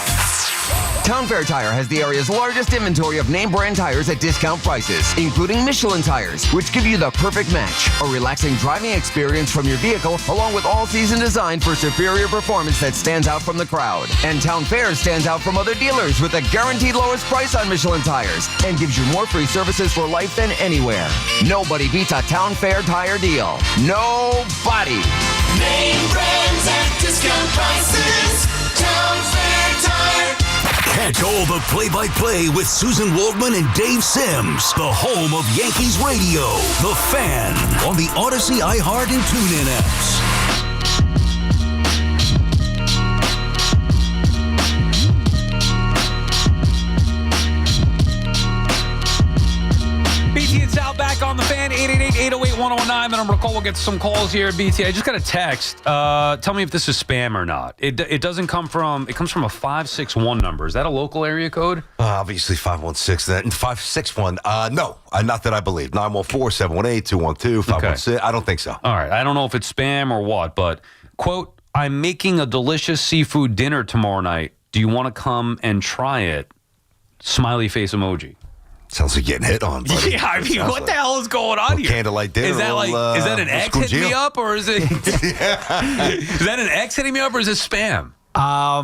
Town Fair Tire has the area's largest inventory of name brand tires at discount prices, including Michelin tires, which give you the perfect match. A relaxing driving experience from your vehicle, along with all-season design for superior performance that stands out from the crowd. And Town Fair stands out from other dealers with a guaranteed lowest price on Michelin tires and gives you more free services for life than anywhere. Nobody beats a Town Fair tire deal. Nobody. Name brands at discount prices. Town Fair Tire. Catch all the play-by-play with Susan Waldman and Dave Sims. The home of Yankees radio. The Fan on the Odyssey, iHeart, and TuneIn apps. BT and Sal back on the Fan. 888-808-1019. The number to call. We'll get some calls here at BT. I just got a text. Tell me if this is spam or not. It doesn't come from. It comes from a 561 number. Is that a local area code? Obviously 516. That 561. No, not that I believe. 914-718-212. 516. I don't think so. All right. I don't know if it's spam or what, but quote, I'm making a delicious seafood dinner tomorrow night. Do you want to come and try it? Smiley face emoji. Sounds like getting hit on, buddy. Yeah, I mean, what the hell is going on here? Candlelight dinner. Is that is that an ex hitting me up, or is it? Is that an ex hitting me up, or is it spam? I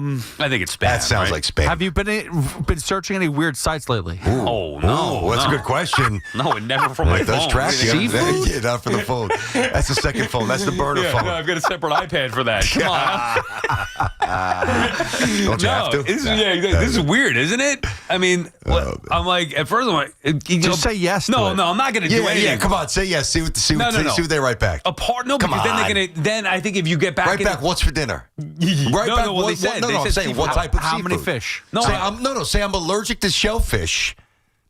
think it's spam. That sounds like spam. Have you been searching any weird sites lately? Ooh. Oh, no. That's a good question. No, never from my phone. It does track you. Seafood? Yeah, not for the phone. That's the second phone. That's the burner phone. No, I've got a separate iPad for that. Come on. Don't you have to? This is weird, isn't it? I mean, I'm like, at first I'm like, just say yes to it. No, I'm not going to do anything. Yeah, come on, say yes. See what they write back. No, because then they're going to, then I think if you get back. Right back, what's for dinner? Right back, well, they said what type of how seafood? many fish? Say I'm allergic to shellfish,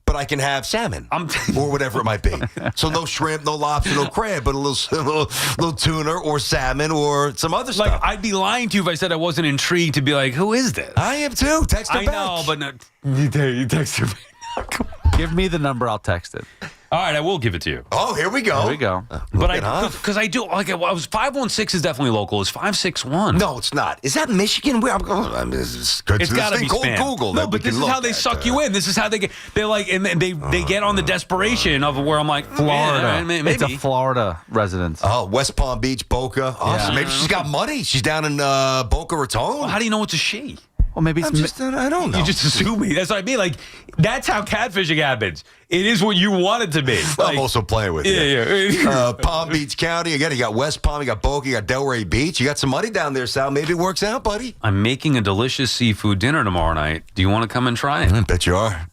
but I can have salmon or whatever it might be. So no shrimp, no lobster, no crab, but a little tuna or salmon or some other stuff. Like, I'd be lying to you if I said I wasn't intrigued to be like, who is this? I am too. Text it back. I know, but no, you text her. Give me the number, I'll text it. All right, I will give it to you. Oh, here we go. But because I do, like, I was 516 is definitely local. It's 561. No, it's not. Is that Michigan? It's got to be spam. Google. No, but this is how they suck you in. This is how they get. They're like, and they get on the desperation of where I'm like, Florida. Maybe. It's a Florida residence. Oh, West Palm Beach, Boca. Awesome. Maybe she's got money. She's down in Boca Raton. Well, how do you know it's a she? Well, maybe it's I don't know. You just assume me. That's what I mean. Like, that's how catfishing happens. It is what you want it to be. I'm also playing with you. Yeah. Palm Beach County. Again, you got West Palm, you got Boca, you got Delray Beach. You got some money down there, Sal. Maybe it works out, buddy. I'm making a delicious seafood dinner tomorrow night. Do you want to come and try it? I bet you are.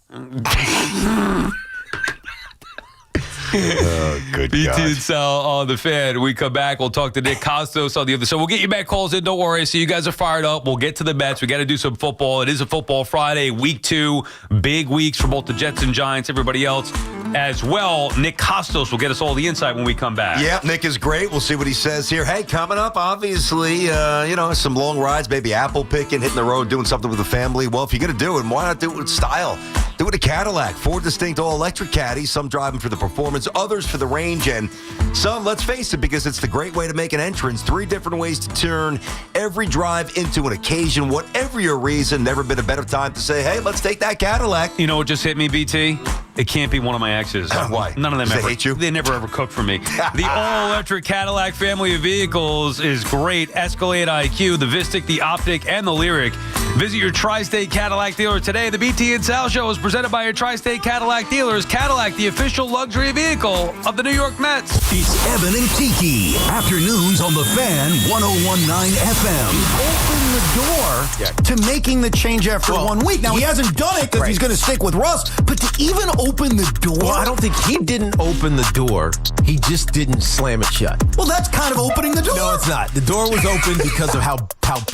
Good BT God. and Sal on the Fan. We come back. We'll talk to Nick Costos on the other side. We'll get you back calls in. Don't worry. So you guys are fired up. We'll get to the Mets. We got to do some football. It is a football Friday, week 2. Big weeks for both the Jets and Giants, everybody else. as well. Nick Costos will get us all the insight when we come back. Yeah, Nick is great. We'll see what he says here. Hey, coming up, obviously, some long rides, maybe apple picking, hitting the road, doing something with the family. Well, if you're going to do it, why not do it with style? Do it a Cadillac. 4 distinct all-electric caddies. Some driving for the performance, others for the range, and some, let's face it, because it's the great way to make an entrance. 3 different ways to turn every drive into an occasion. Whatever your reason, never been a better time to say, hey, let's take that Cadillac. You know what just hit me, BT? It can't be one of my exes. Why? None of them Does ever they hate you? They never ever cooked for me. The all-electric Cadillac family of vehicles is great. Escalade IQ, the Vistic, the Optic, and the Lyric. Visit your Tri-State Cadillac dealer today. The BT and Sal Show is presented by your Tri-State Cadillac dealers. Cadillac, the official luxury vehicle of the New York Mets. It's Evan and Tiki. Afternoons on the Fan 101.9 FM. Open the door to making the change after 1 week. Now, he hasn't done it because he's going to stick with Russ, but to even open the door. Well, I don't think he didn't open the door. He just didn't slam it shut. Well, that's kind of opening the door. No, it's not. The door was open because of how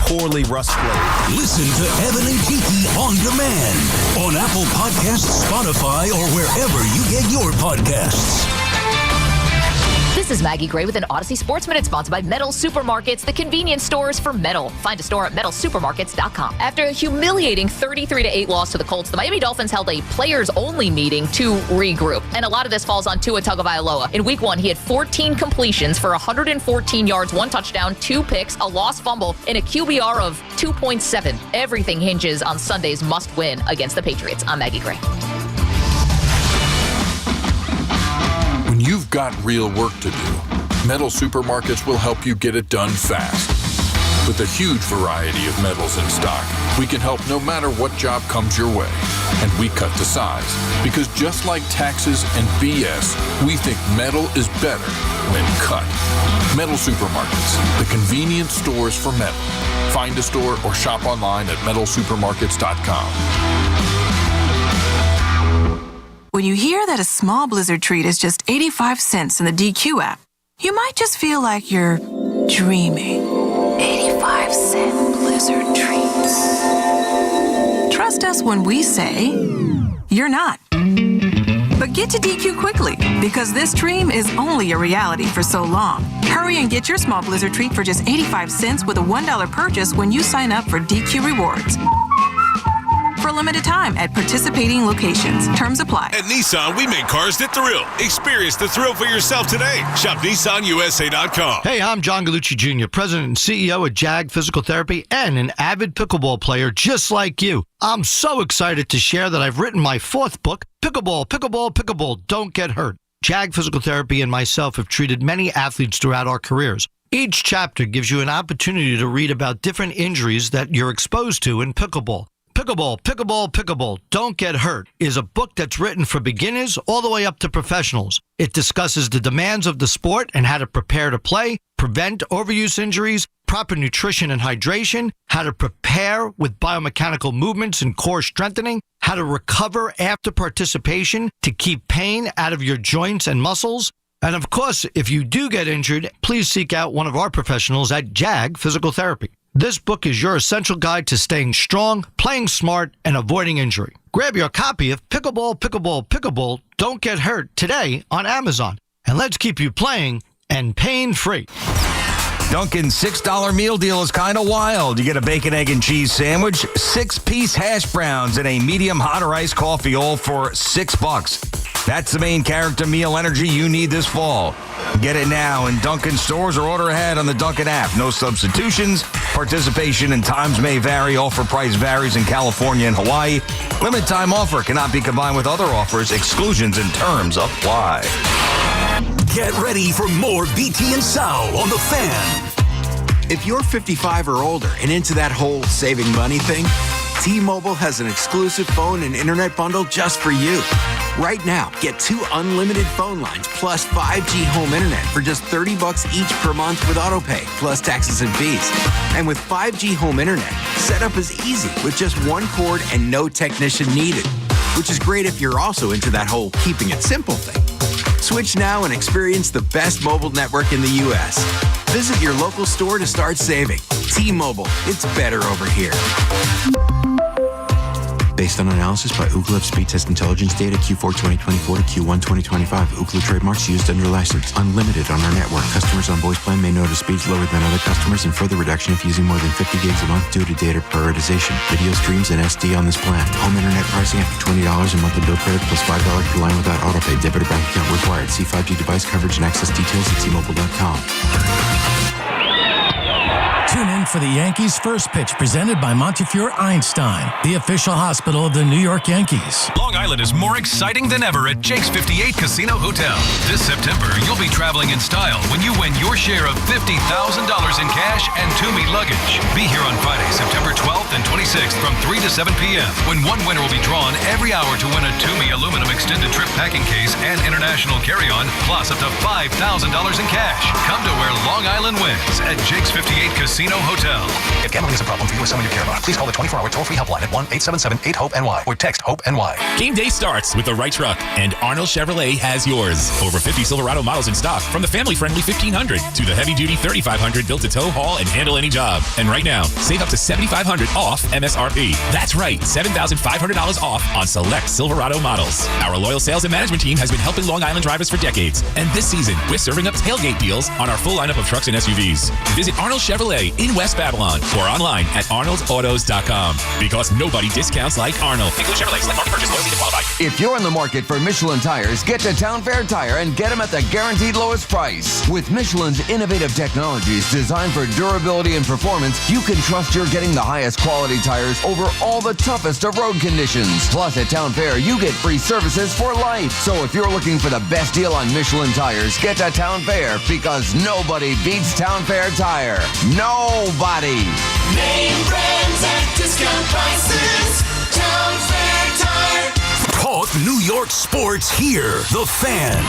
poorly Russ played. Listen to Evan and Tiki on demand on Apple Podcasts, Spotify, or wherever you get your podcasts. This is Maggie Gray with an Odyssey Sports Minute sponsored by Metal Supermarkets, the convenience stores for metal. Find a store at metalsupermarkets.com. After a humiliating 33-8 loss to the Colts, the Miami Dolphins held a players-only meeting to regroup. And a lot of this falls on Tua Tagovailoa. In Week 1, he had 14 completions for 114 yards, 1 touchdown, 2 picks, a lost fumble, and a QBR of 2.7. Everything hinges on Sunday's must-win against the Patriots. I'm Maggie Gray. When you've got real work to do, Metal Supermarkets will help you get it done fast. With a huge variety of metals in stock, we can help no matter what job comes your way. And we cut to size, because just like taxes and BS, we think metal is better when cut. Metal Supermarkets, the convenience stores for metal. Find a store or shop online at metalsupermarkets.com. When you hear that a small Blizzard treat is just 85 cents in the DQ app, you might just feel like you're dreaming. 85-cent Blizzard treats. Trust us when we say you're not. But get to DQ quickly, because this dream is only a reality for so long. Hurry and get your small Blizzard treat for just 85 cents with a $1 purchase when you sign up for DQ Rewards. For a limited time at participating locations. Terms apply. At Nissan, we make cars that thrill. Experience the thrill for yourself today. Shop NissanUSA.com. Hey, I'm John Gallucci Jr., President and CEO of JAG Physical Therapy and an avid pickleball player just like you. I'm so excited to share that I've written my 4th book, Pickleball, Pickleball, Pickleball, Don't Get Hurt. JAG Physical Therapy and myself have treated many athletes throughout our careers. Each chapter gives you an opportunity to read about different injuries that you're exposed to in pickleball. Pickleball, Pickleball, Pickleball, Don't Get Hurt is a book that's written for beginners all the way up to professionals. It discusses the demands of the sport and how to prepare to play, prevent overuse injuries, proper nutrition and hydration, how to prepare with biomechanical movements and core strengthening, how to recover after participation to keep pain out of your joints and muscles. And of course, if you do get injured, please seek out one of our professionals at JAG Physical Therapy. This book is your essential guide to staying strong, playing smart, and avoiding injury. Grab your copy of Pickleball, Pickleball, Pickleball, Don't Get Hurt today on Amazon. And let's keep you playing and pain-free. Dunkin's $6 meal deal is kind of wild. You get a bacon, egg, and cheese sandwich, 6-piece hash browns, and a medium hot or iced coffee, all for $6. That's the main character meal energy you need this fall. Get it now in Dunkin' stores or order ahead on the Dunkin' app. No substitutions. Participation and times may vary. Offer price varies in California and Hawaii. Limited time offer cannot be combined with other offers. Exclusions and terms apply. Get ready for more BT and Sal on the Fan. If you're 55 or older and into that whole saving money thing, T-Mobile has an exclusive phone and internet bundle just for you. Right now, get 2 unlimited phone lines plus 5G home internet for just $30 each per month with AutoPay, plus taxes and fees. And with 5G home internet, setup is easy with just 1 cord and no technician needed, which is great if you're also into that whole keeping it simple thing. Switch now and experience the best mobile network in the U.S. Visit your local store to start saving. T-Mobile, it's better over here. Based on analysis by Ookla of speed test intelligence data Q4 2024 to Q1 2025. Ookla trademarks used under license. Unlimited on our network. Customers on voice plan may notice speeds lower than other customers and further reduction if using more than 50 gigs a month due to data prioritization. Video streams and SD on this plan. Home internet pricing after $20 a monthly bill credit plus $5 per line without autopay. Debit or bank account required. See 5G device coverage and access details at T-Mobile.com. Tune in for the Yankees' first pitch presented by Montefiore Einstein, the official hospital of the New York Yankees. Long Island is more exciting than ever at Jake's 58 Casino Hotel. This September, you'll be traveling in style when you win your share of $50,000 in cash and Toomey luggage. Be here on Friday, September 12th and 26th from 3 to 7 p.m. when one winner will be drawn every hour to win a Toomey aluminum extended trip packing case and international carry-on, plus up to $5,000 in cash. Come to where Long Island wins at Jake's 58 Casino Hotel. If gambling is a problem for you or someone you care about, please call the 24-hour toll-free helpline at 1-877-8-HOPE-NY or text HOPE-NY. Game day starts with the right truck, and Arnold Chevrolet has yours. Over 50 Silverado models in stock, from the family-friendly 1500 to the heavy-duty 3500 built to tow, haul, and handle any job. And right now, save up to $7,500 off MSRP. That's right, $7,500 off on select Silverado models. Our loyal sales and management team has been helping Long Island drivers for decades, and this season, we're serving up tailgate deals on our full lineup of trucks and SUVs. Visit Arnold Chevrolet in West Babylon or online at arnoldsautos.com, because nobody discounts like Arnold. Include Chevrolet, select market purchase, loyalty to qualify. If you're in the market for Michelin tires, get to Town Fair Tire and get them at the guaranteed lowest price. With Michelin's innovative technologies designed for durability and performance, you can trust you're getting the highest quality tires over all the toughest of road conditions. Plus, at Town Fair, you get free services for life. So if you're looking for the best deal on Michelin tires, get to Town Fair, because nobody beats Town Fair Tire. Nobody. Name brands at discount prices. Town Fair Tire. Talk New York sports here. The Fan.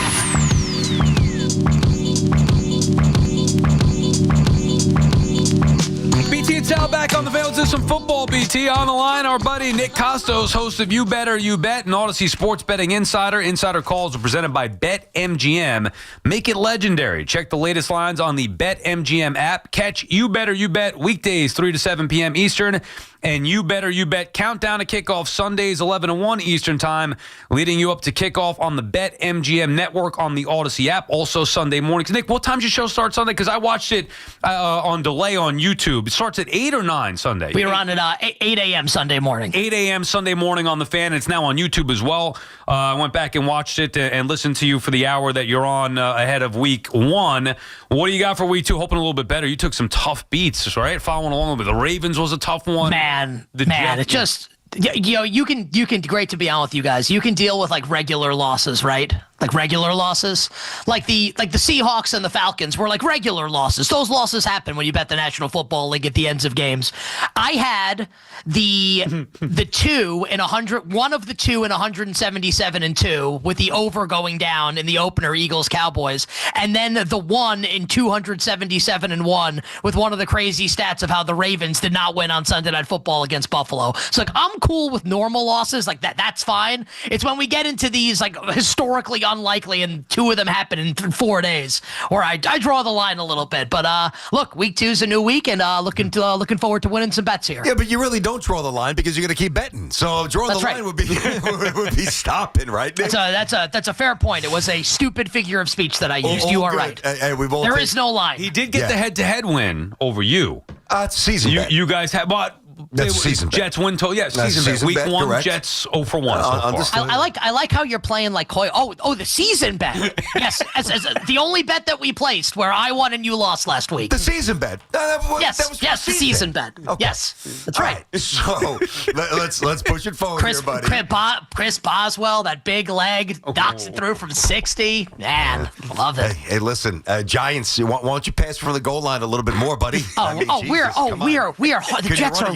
BT and Sal back on the Veil to some football. BT on the line. Our buddy Nick Costos, host of You Better You Bet, and Odyssey Sports Betting Insider. Insider calls are presented by BetMGM. Make it legendary. Check the latest lines on the BetMGM app. Catch You Better You Bet weekdays 3 to 7 p.m. Eastern. And You Better You Bet countdown to kickoff Sundays 11 to 1 Eastern time, leading you up to kickoff on the BetMGM network on the Odyssey app. Also Sunday mornings. Nick, what time's your show start Sunday? Because I watched it on delay on YouTube. It starts at 8 or 9 Sunday. We were on at 8 a.m. Sunday morning. 8 a.m. Sunday morning on the Fan. It's now on YouTube as well. I went back and watched it and listened to you for the hour that you're on ahead of week 1. What do you got for week 2? Hoping a little bit better. You took some tough beats, right? Following along with the Ravens was a tough one. It just, you can, great to be on with you guys. You can deal with like regular losses, right? Like regular losses, like the Seahawks and the Falcons were like regular losses. Those losses happen when you bet the National Football League at the ends of games. I had the 2 in 100, one of the 2 in 177-2 with the over going down in the opener, Eagles Cowboys, and then the 1 in 277-1 with one of the crazy stats of how the Ravens did not win on Sunday Night Football against Buffalo. So like I'm cool with normal losses, like that's fine. It's when we get into these like historically unlikely, and 2 of them happen in 4 days, where I draw the line a little bit. But look, week 2 is a new week, and looking forward to winning some bets here. Yeah, but you really don't draw the line because you're going to keep betting. So drawing the line would be stopping, right, Nick? That's a fair point. It was a stupid figure of speech that I used. You are right. There is no line. He did get the head-to-head win over you. It's season bet. You guys had what? That's season bet. Jets win total. Yeah, season bet. Week 1, correct. Jets 0 for 1 so far. I like how you're playing like coy. Oh, the season bet. Yes, as the only bet that we placed where I won and you lost last week. The season bet. Yes, the season bet. Okay. Yes, that's right. So let's push it forward here, buddy. Chris Boswell, that big leg, knocks it through from 60. Man, love it. Hey, listen, Giants. Why don't you pass from the goal line a little bit more, buddy? We are. The Jets are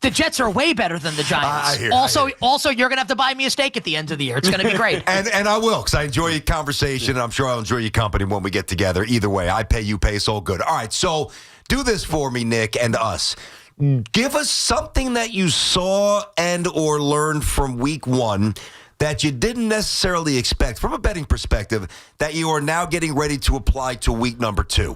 The Jets are way better than the Giants. Also, you're going to have to buy me a steak at the end of the year. It's going to be great. and I will, because I enjoy your conversation, and I'm sure I'll enjoy your company when we get together. Either way, I pay, you pay, it's all good. All right, so do this for me, Nick, and us. Give us something that you saw and or learned from week 1 that you didn't necessarily expect from a betting perspective that you are now getting ready to apply to week number 2.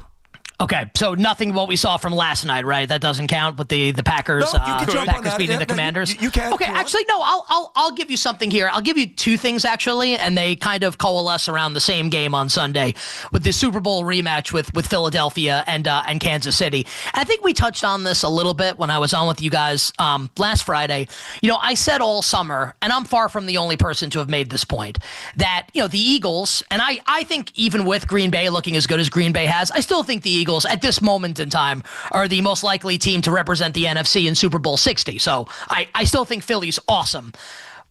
Okay, so nothing what we saw from last night, right? That doesn't count with the Packers. No, you can jump on Packers that. beating Yeah, the Commanders. you can. Okay, actually, no. I'll give you something here. I'll give you two things actually, and they kind of coalesce around the same game on Sunday with the Super Bowl rematch with Philadelphia and Kansas City. And I think we touched on this a little bit when I was on with you guys last Friday. I said all summer, and I'm far from the only person to have made this point, that the Eagles, and I think even with Green Bay looking as good as Green Bay has, I still think the Eagles at this moment in time are the most likely team to represent the NFC in Super Bowl 60. So I still think Philly's awesome.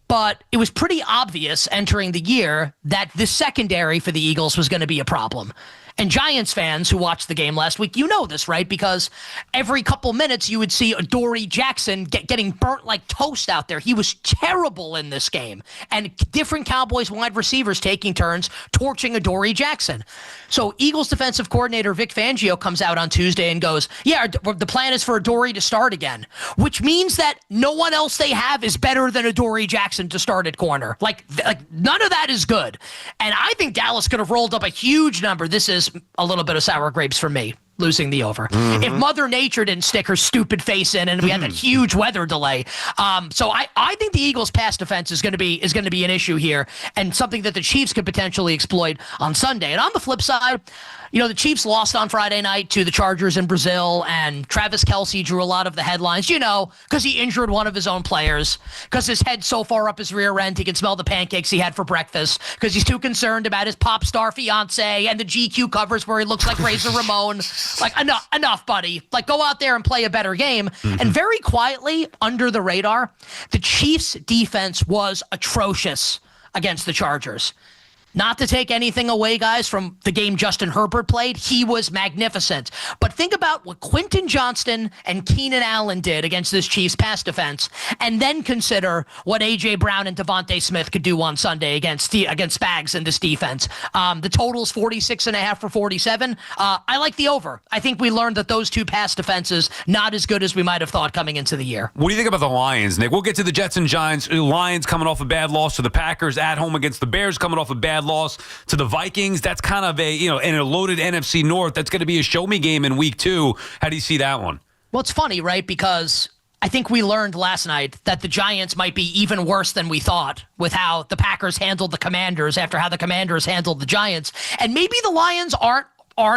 But it was pretty obvious entering the year that the secondary for the Eagles was going to be a problem. And Giants fans who watched the game last week, you know this, right? Because every couple minutes you would see Adoree Jackson getting burnt like toast out there. He was terrible in this game. And different Cowboys wide receivers taking turns torching Adoree Jackson. So Eagles defensive coordinator Vic Fangio comes out on Tuesday and goes, yeah, the plan is for Adoree to start again, which means that no one else they have is better than Adoree Jackson to start at corner. Like none of that is good. And I think Dallas could have rolled up a huge number. This is a little bit of sour grapes for me, losing the over. If Mother Nature didn't stick her stupid face in and we had that huge weather delay. So I think the Eagles' pass defense is going to be an issue here and something that the Chiefs could potentially exploit on Sunday. And on the flip side, the Chiefs lost on Friday night to the Chargers in Brazil, and Travis Kelce drew a lot of the headlines, because he injured one of his own players, because his head's so far up his rear end he can smell the pancakes he had for breakfast, because he's too concerned about his pop star fiance and the GQ covers where he looks like Razor Ramon. Like, enough, buddy. Like, go out there and play a better game. And very quietly, under the radar, the Chiefs' defense was atrocious against the Chargers. Not to take anything away, guys, from the game Justin Herbert played. He was magnificent. But think about what Quentin Johnston and Keenan Allen did against this Chiefs pass defense, and then consider what A.J. Brown and Devontae Smith could do on Sunday against Spags in this defense. The total's 46.5 for 47. I like the over. I think we learned that those two pass defenses not as good as we might have thought coming into the year. What do you think about the Lions, Nick? We'll get to the Jets and Giants. Lions coming off a bad loss to the Packers at home against the Bears, coming off a bad loss to the Vikings. That's kind of in a loaded NFC North. That's going to be a show me game in week 2. How do you see that one? Well, it's funny, right? Because I think we learned last night that the Giants might be even worse than we thought with how the Packers handled the Commanders after how the Commanders handled the Giants. And maybe the Lions aren't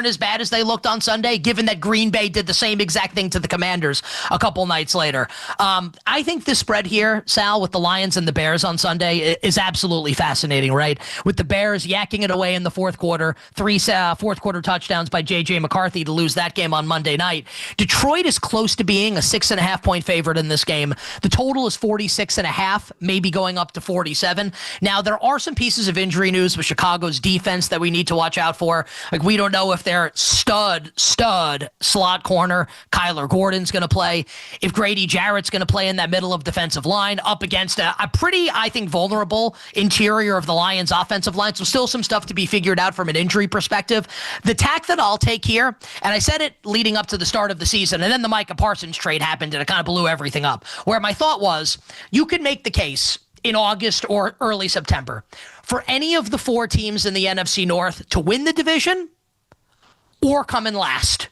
as bad as they looked on Sunday, given that Green Bay did the same exact thing to the Commanders a couple nights later. I think the spread here, Sal, with the Lions and the Bears on Sunday is absolutely fascinating, right? With the Bears yakking it away in the fourth quarter, 3 fourth quarter touchdowns by J.J. McCarthy to lose that game on Monday night. Detroit is close to being a 6.5-point favorite in this game. The total is 46.5, maybe going up to 47. Now, there are some pieces of injury news with Chicago's defense that we need to watch out for. Like, we don't know if their stud slot corner Kyler Gordon's going to play, if Grady Jarrett's going to play in that middle of defensive line up against a pretty, I think, vulnerable interior of the Lions offensive line. So still some stuff to be figured out from an injury perspective. The tack that I'll take here, and I said it leading up to the start of the season, and then the Micah Parsons trade happened and it kind of blew everything up, where my thought was you could make the case in August or early September for any of the 4 teams in the NFC North to win the division or come in last.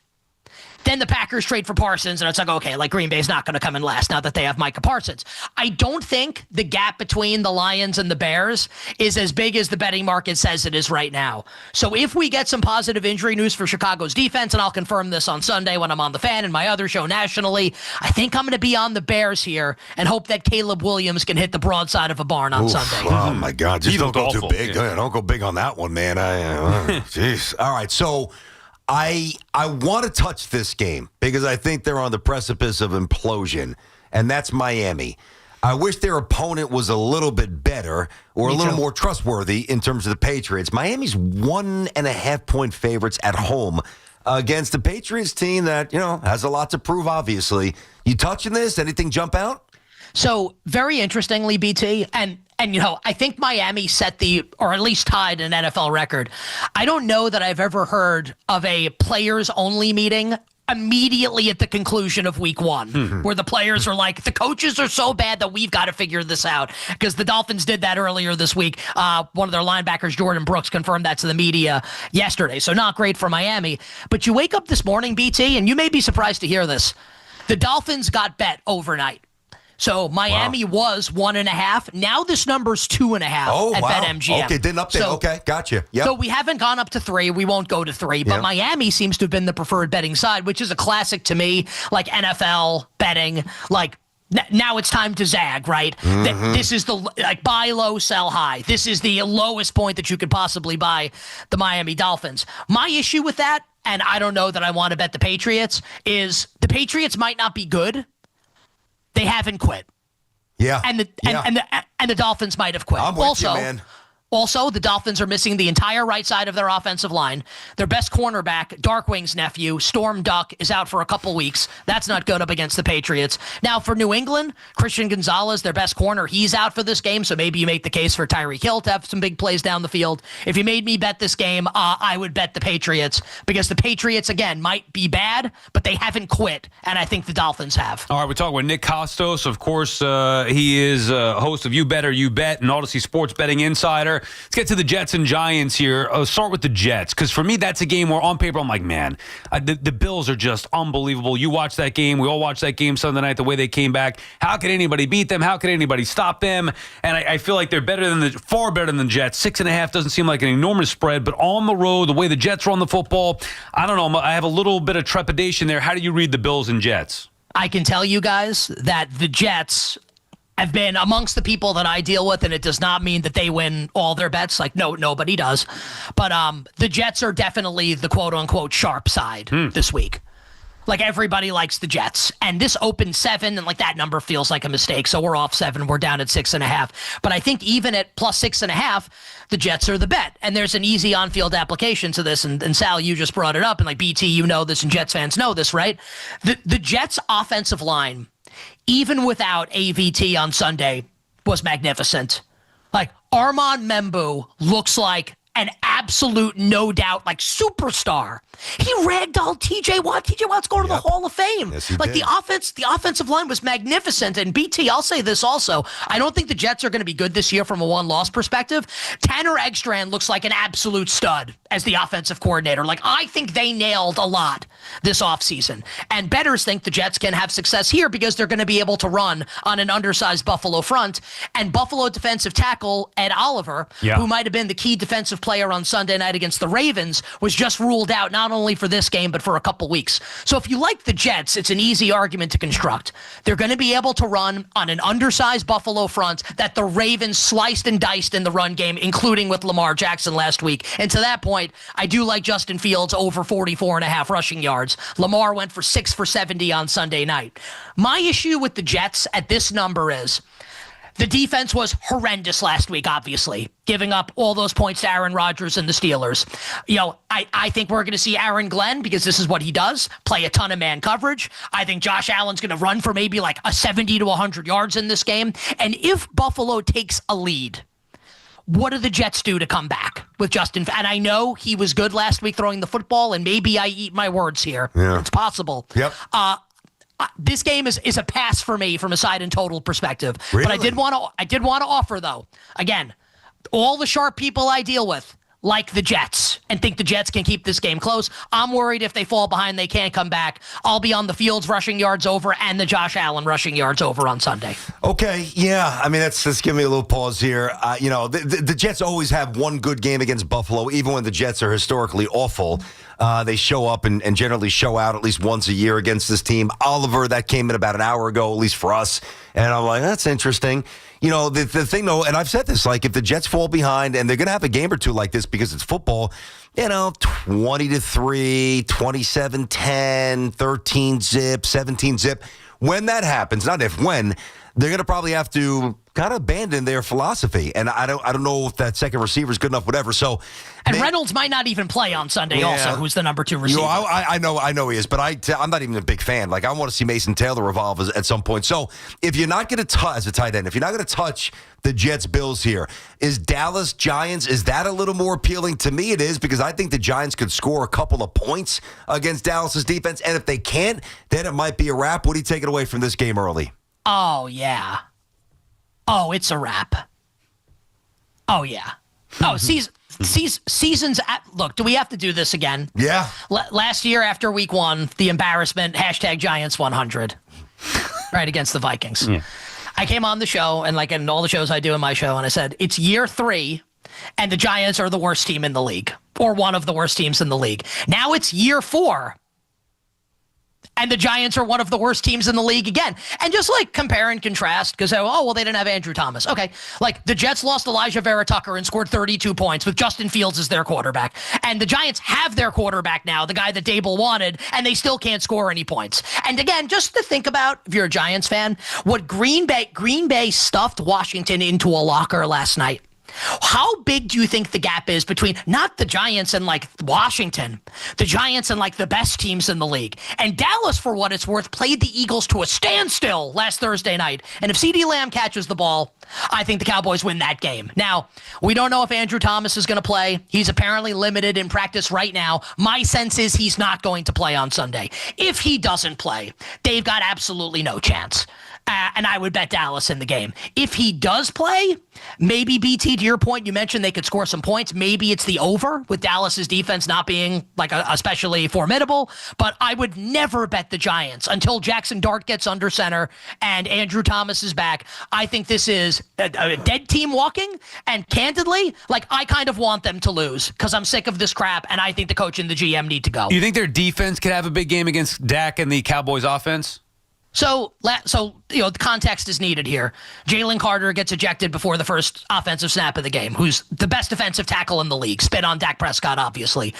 Then the Packers trade for Parsons, and it's like, okay, like Green Bay's not going to come in last now that they have Micah Parsons. I don't think the gap between the Lions and the Bears is as big as the betting market says it is right now. So if we get some positive injury news for Chicago's defense, and I'll confirm this on Sunday when I'm on The Fan and my other show nationally, I think I'm going to be on the Bears here and hope that Caleb Williams can hit the broadside of a barn on Sunday. Oh, my God. Just don't go awful. too big. Yeah. Don't go big on that one, man. Jeez. All right, so I want to touch this game because I think they're on the precipice of implosion, and that's Miami. I wish their opponent was a little bit better or a little more trustworthy in terms of the Patriots. Miami's 1.5-point favorites at home against the Patriots team that, has a lot to prove, obviously. You touching this? Anything jump out? So very interestingly, BT, and I think Miami set or at least tied an NFL record. I don't know that I've ever heard of a players-only meeting immediately at the conclusion of week one, where the players are like, the coaches are so bad that we've got to figure this out. Because the Dolphins did that earlier this week. One of their linebackers, Jordan Brooks, confirmed that to the media yesterday. So not great for Miami. But you wake up this morning, BT, and you may be surprised to hear this. The Dolphins got bet overnight. So Miami was 1.5. Now this number's 2.5 at BetMGM. Okay, didn't update. So, okay, gotcha. Yep. So we haven't gone up to 3. We won't go to 3. But Miami seems to have been the preferred betting side, which is a classic to me, like NFL betting. Like now it's time to zag, right? This is the buy low, sell high. This is the lowest point that you could possibly buy the Miami Dolphins. My issue with that, and I don't know that I want to bet the Patriots, is the Patriots might not be good. They haven't quit. Yeah. And the Dolphins might have quit. I'm with you, man. Also, the Dolphins are missing the entire right side of their offensive line. Their best cornerback, Darkwing's nephew, Storm Duck, is out for a couple weeks. That's not good up against the Patriots. Now, for New England, Christian Gonzalez, their best corner, he's out for this game, so maybe you make the case for Tyreek Hill to have some big plays down the field. If you made me bet this game, I would bet the Patriots, because the Patriots, again, might be bad, but they haven't quit, and I think the Dolphins have. All right, we're talking with Nick Kostos. Of course, he is host of You Better You Bet and Odyssey Sports Betting Insider. Let's get to the Jets and Giants here. Start with the Jets, because for me, that's a game where on paper, I'm like, man, the Bills are just unbelievable. You watch that game. We all watched that game Sunday night, the way they came back. How could anybody beat them? How could anybody stop them? And I feel like they're far better than the Jets. 6.5 doesn't seem like an enormous spread, but on the road, the way the Jets run the football, I don't know. I have a little bit of trepidation there. How do you read the Bills and Jets? I can tell you guys that the Jets have been amongst the people that I deal with, and it does not mean that they win all their bets. Like, no, nobody does. But the Jets are definitely the quote-unquote sharp side this week. Like, everybody likes the Jets. And this opened 7, and, like, that number feels like a mistake. So we're off 7. We're down at 6.5. But I think even at plus 6.5, the Jets are the bet. And there's an easy on-field application to this. And Sal, you just brought it up. And, like, BT, you know this, and Jets fans know this, right? The Jets' offensive line, even without AVT on Sunday, was magnificent. Like, Armand Membu looks like an absolute, no doubt, like, superstar. He ragdolled TJ Watt. TJ Watt's going to the Hall of Fame. Yes, he like, did. the offensive line was magnificent. And BT, I'll say this also. I don't think the Jets are going to be good this year from a one-loss perspective. Tanner Eggstrand looks like an absolute stud as the offensive coordinator. Like, I think they nailed a lot this offseason. And bettors think the Jets can have success here because they're going to be able to run on an undersized Buffalo front. And Buffalo defensive tackle Ed Oliver, who might have been the key defensive player on Sunday night against the Ravens, was just ruled out not only for this game, but for a couple weeks. So if you like the Jets, it's an easy argument to construct. They're going to be able to run on an undersized Buffalo front that the Ravens sliced and diced in the run game, including with Lamar Jackson last week. And to that point, I do like Justin Fields over 44.5 rushing yards. Lamar went for 6 for 70 on Sunday night. My issue with the Jets at this number is the defense was horrendous last week, obviously, giving up all those points to Aaron Rodgers and the Steelers. You know, I think we're going to see Aaron Glenn, because this is what he does, play a ton of man coverage. I think Josh Allen's going to run for maybe like a 70 to 100 yards in this game. And if Buffalo takes a lead, what do the Jets do to come back with Justin? And I know he was good last week throwing the football, and maybe I eat my words here. Yeah. It's possible. Yep. This game is a pass for me from a side and total perspective. Really? But I did want to offer, though, again, all the sharp people I deal with like the Jets and think the Jets can keep this game close. I'm worried if they fall behind, they can't come back. I'll be on the Fields rushing yards over and the Josh Allen rushing yards over on Sunday. Okay, yeah. I mean, let's give me a little pause here. You know, the Jets always have one good game against Buffalo, even when the Jets are historically awful. They show up and generally show out at least once a year against this team. Oliver, that came in about an hour ago, at least for us. And I'm like, that's interesting. You know, the thing, though, and I've said this, like, if the Jets fall behind, and they're going to have a game or two like this because it's football, you know, 20-3, 27-10, 13-zip, 17-zip. When that happens, not if, when, they're going to probably have to kind of abandon their philosophy. And I don't know if that second receiver is good enough, whatever. So, and Reynolds might not even play on Sunday. Yeah. Also, who's the number 2 receiver? I know he is, but I'm not even a big fan. Like, I want to see Mason Taylor evolve at some point. So if you're not going to touch as a tight end, if you're not going to touch the Jets Bills here, is Dallas Giants, is that a little more appealing? To me it is, because I think the Giants could score a couple of points against Dallas's defense, and if they can't, then it might be a wrap. What do you take it away from this game early? Oh yeah. Oh, it's a wrap. Oh yeah. Oh, seasons. Look, do we have to do this again? Yeah. Last year after week 1, the embarrassment, #Giants100, right, against the Vikings. Yeah. I came on the show, and like in all the shows I do in my show, and I said, it's year 3, and the Giants are the worst team in the league, or one of the worst teams in the league. Now it's year 4, and the Giants are one of the worst teams in the league again. And just like compare and contrast, because, well, they didn't have Andrew Thomas. Okay, like the Jets lost Elijah Vera Tucker and scored 32 points with Justin Fields as their quarterback. And the Giants have their quarterback now, the guy that Dable wanted, and they still can't score any points. And again, just to think about, if you're a Giants fan, what Green Bay stuffed Washington into a locker last night. How big do you think the gap is between not the Giants and like Washington, the Giants and like the best teams in the league? And Dallas, for what it's worth, played the Eagles to a standstill last Thursday night. And if CeeDee Lamb catches the ball, I think the Cowboys win that game. Now, we don't know if Andrew Thomas is going to play. He's apparently limited in practice right now. My sense is he's not going to play on Sunday. If he doesn't play, they've got absolutely no chance. And I would bet Dallas in the game. If he does play, maybe, BT, to your point, you mentioned they could score some points. Maybe it's the over with Dallas's defense not being like especially formidable. But I would never bet the Giants until Jackson Dart gets under center and Andrew Thomas is back. I think this is a dead team walking. And candidly, like, I kind of want them to lose because I'm sick of this crap. And I think the coach and the GM need to go. You think their defense could have a big game against Dak and the Cowboys offense? So the context is needed here. Jalen Carter gets ejected before the first offensive snap of the game, who's the best defensive tackle in the league. Spit on Dak Prescott, obviously.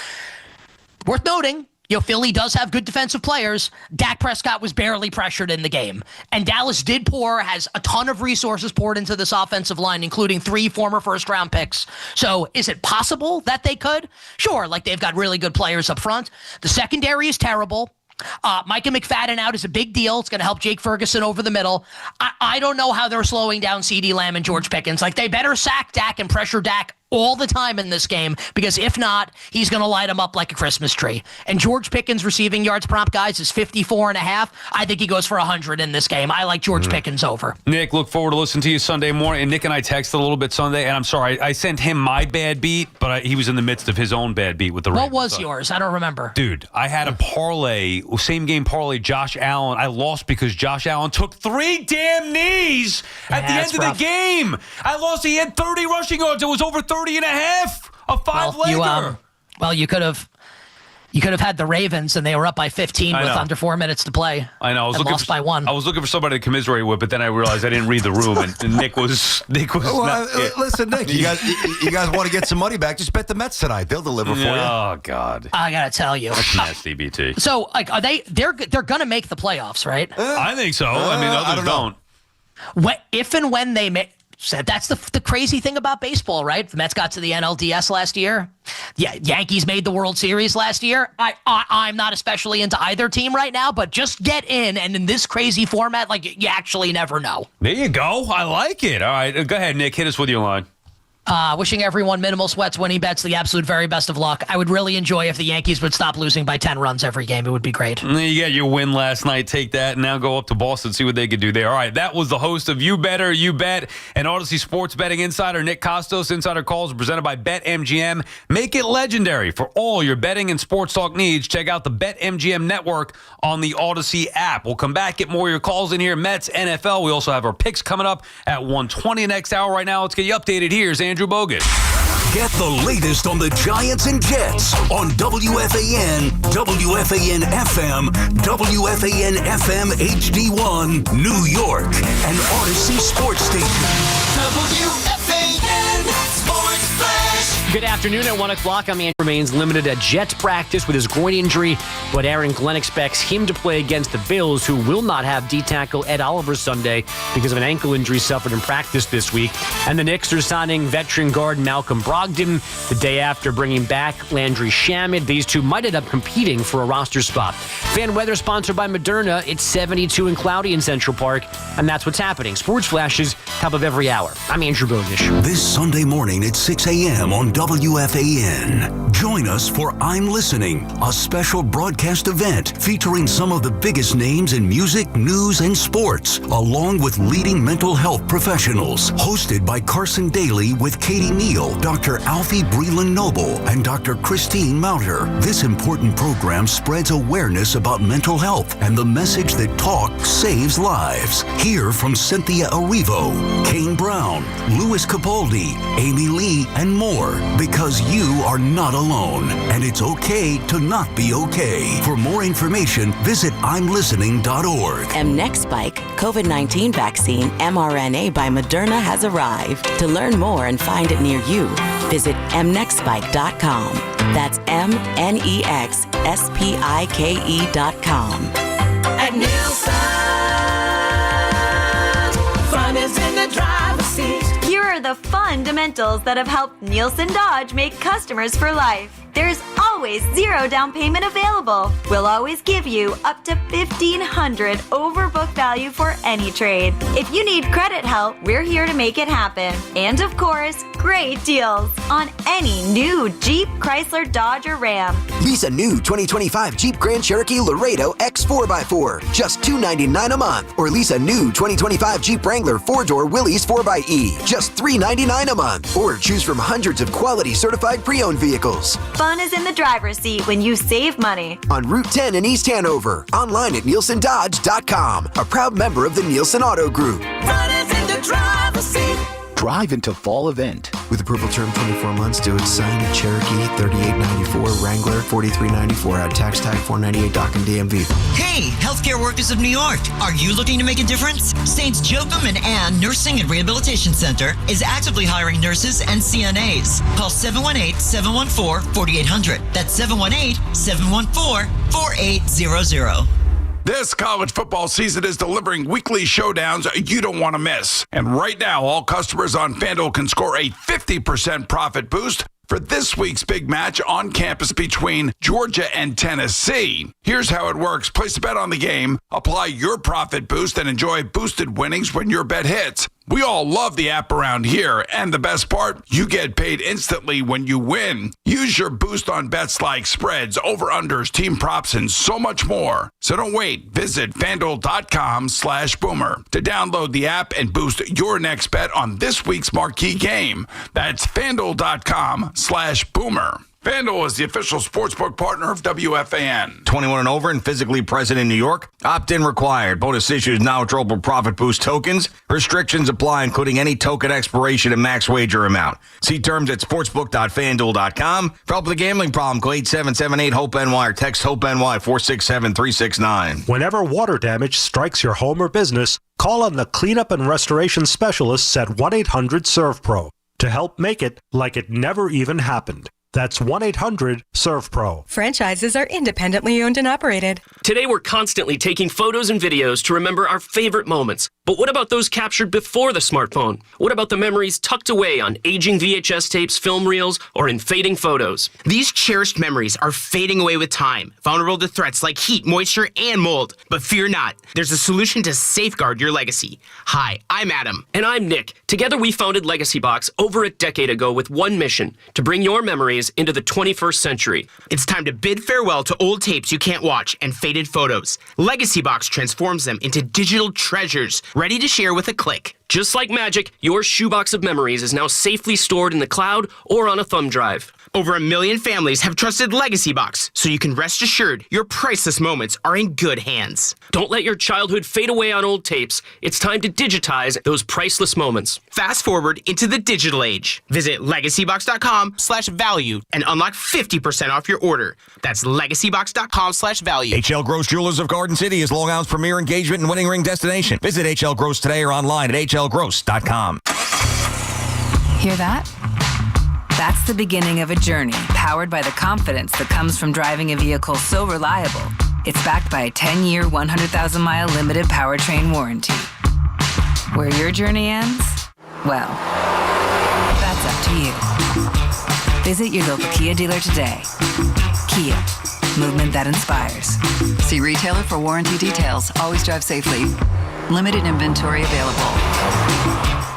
Worth noting, Philly does have good defensive players. Dak Prescott was barely pressured in the game. And Dallas has a ton of resources poured into this offensive line, including 3 former first-round picks. So is it possible that they could? Sure, like they've got really good players up front. The secondary is terrible. Micah McFadden out is a big deal. It's going to help Jake Ferguson over the middle. I don't know how they're slowing down CeeDee Lamb and George Pickens. Like, they better sack Dak and pressure Dak all the time in this game, because if not, he's going to light him up like a Christmas tree. And George Pickens' receiving yards prompt, guys, is 54.5. I think he goes for 100 in this game. I like George Pickens over. Nick, look forward to listening to you Sunday morning. And Nick and I texted a little bit Sunday, and I'm sorry, I sent him my bad beat, but he was in the midst of his own bad beat with the Ravens. What was yours? I don't remember. Dude, I had a parlay, same game parlay, Josh Allen. I lost because Josh Allen took 3 damn knees at the end of the game. I lost. He had 30 rushing yards. It was over 30.5. A 5-legger. You could have had the Ravens, and they were up by 15 with under 4 minutes to play. I know. I was looking lost by 1. I was looking for somebody to commiserate with, but then I realized I didn't read the room, and Nick was. Listen, Nick, you guys want to get some money back? Just bet the Mets tonight. They'll deliver for you. Oh God, I gotta tell you, that's nasty, BT. So, like, are they? They're gonna make the playoffs, right? I think so. I mean, others don't. If and when they make. That's the crazy thing about baseball, right? The Mets got to the NLDS last year. Yeah, Yankees made the World Series last year. I'm not especially into either team right now, but just get in, and in this crazy format, like, you actually never know. There you go. I like it. All right, go ahead, Nick. Hit us with your line. Wishing everyone minimal sweats, winning bets, the absolute very best of luck. I would really enjoy if the Yankees would stop losing by 10 runs every game. It would be great. You got your win last night. Take that and now go up to Boston, see what they could do there. All right, that was the host of You Better, You Bet, and Odyssey Sports Betting Insider, Nick Costos. Insider calls presented by BetMGM. Make it legendary for all your betting and sports talk needs. Check out the BetMGM network on the Odyssey app. We'll come back, get more of your calls in here. Mets, NFL. We also have our picks coming up at 1:20 next hour. Right now, let's get you updated. Here's Andrew Bogut. Get the latest on the Giants and Jets on WFAN, WFAN FM, WFAN FM HD1, New York, and Odyssey Sports Station. WFAN Sports Flash. Good afternoon. At 1 o'clock, remains limited at Jets practice with his groin injury, but Aaron Glenn expects him to play against the Bills, who will not have D-tackle Ed Oliver Sunday because of an ankle injury suffered in practice this week. And the Knicks are signing veteran guard Malcolm Brogdon the day after bringing back Landry Shamet. These two might end up competing for a roster spot. Fan weather sponsored by Moderna. It's 72 and cloudy in Central Park, and that's what's happening. Sports flashes, top of every hour. I'm Andrew Bogish. This Sunday morning at 6 a.m. on WFAN. Join us for I'm Listening, a special broadcast event featuring some of the biggest names in music, news, and sports, along with leading mental health professionals. Hosted by Carson Daly with Katie Neal, Dr. Alfie Breland-Noble, and Dr. Christine Mounter. This important program spreads awareness about mental health and the message that talk saves lives. Hear from Cynthia Erivo, Kane Brown, Louis Capaldi, Amy Lee, and more, because you are not alone, and it's okay to not be okay. For more information, visit imlistening.org. Mnexspike COVID-19 vaccine mRNA by Moderna has arrived. To learn more and find it near you, visit mnexspike.com. That's MNEXSPIKE.com. At Nielsen, fun is in the driver's seat. Here are the fundamentals that have helped Nielsen Dodge make customers for life. There's always zero down payment available. We'll always give you up to $1,500 over book value for any trade. If you need credit help, we're here to make it happen. And of course, great deals on any new Jeep, Chrysler, Dodge, or Ram. Lease a new 2025 Jeep Grand Cherokee Laredo X 4x4, just $299 a month. Or lease a new 2025 Jeep Wrangler 4-door Willys 4xE, just $399 a month. Or choose from hundreds of quality certified pre-owned vehicles. Fun is in the driver's seat when you save money. On Route 10 in East Hanover. Online at NielsenDodge.com. A proud member of the Nielsen Auto Group. Fun is in the driver's seat. Drive into fall event. With approval term 24 months, do it sign Cherokee 3894, Wrangler 4394, add tax tag 498 dock and DMV. Hey, healthcare workers of New York, are you looking to make a difference? Saints Jotham and Ann Nursing and Rehabilitation Center is actively hiring nurses and CNAs. Call 718-714-4800. That's 718-714-4800. This college football season is delivering weekly showdowns you don't want to miss. And right now, all customers on FanDuel can score a 50% profit boost for this week's big match on campus between Georgia and Tennessee. Here's how it works. Place a bet on the game, apply your profit boost, and enjoy boosted winnings when your bet hits. We all love the app around here, and the best part, you get paid instantly when you win. Use your boost on bets like spreads, over-unders, team props, and so much more. So don't wait. Visit FanDuel.com/Boomer to download the app and boost your next bet on this week's marquee game. That's FanDuel.com/Boomer. FanDuel is the official sportsbook partner of WFAN. 21 and over and physically present in New York. Opt-in required. Bonus issues now Trouble Profit Boost tokens. Restrictions apply, including any token expiration and max wager amount. See terms at sportsbook.fanduel.com. For help with a gambling problem, call 877-8-HOPE-NY or text HOPE-NY 467-369. Whenever water damage strikes your home or business, call on the cleanup and restoration specialists at 1-800-SERVPRO to help make it like it never even happened. That's 1-800-SERVPRO. Franchises are independently owned and operated. Today, we're constantly taking photos and videos to remember our favorite moments. But what about those captured before the smartphone? What about the memories tucked away on aging VHS tapes, film reels, or in fading photos? These cherished memories are fading away with time, vulnerable to threats like heat, moisture, and mold. But fear not, there's a solution to safeguard your legacy. Hi, I'm Adam. And I'm Nick. Together, we founded Legacy Box over a decade ago with one mission: to bring your memories into the 21st century. It's time to bid farewell to old tapes you can't watch and faded photos. Legacy Box transforms them into digital treasures, ready to share with a click. Just like magic, your shoebox of memories is now safely stored in the cloud or on a thumb drive. Over 1 million families have trusted Legacy Box, so you can rest assured your priceless moments are in good hands. Don't let your childhood fade away on old tapes. It's time to digitize those priceless moments. Fast forward into the digital age. Visit legacybox.com/value and unlock 50% off your order. That's legacybox.com/value. HL Gross Jewelers of Garden City is Long Island's premier engagement and wedding ring destination. Visit HL Gross today or online at hlgross.com. Hear that? That's the beginning of a journey powered by the confidence that comes from driving a vehicle so reliable, it's backed by a 10-year, 100,000-mile limited powertrain warranty. Where your journey ends? Well, that's up to you. Visit your local Kia dealer today. Kia, movement that inspires. See retailer for warranty details. Always drive safely. Limited inventory available.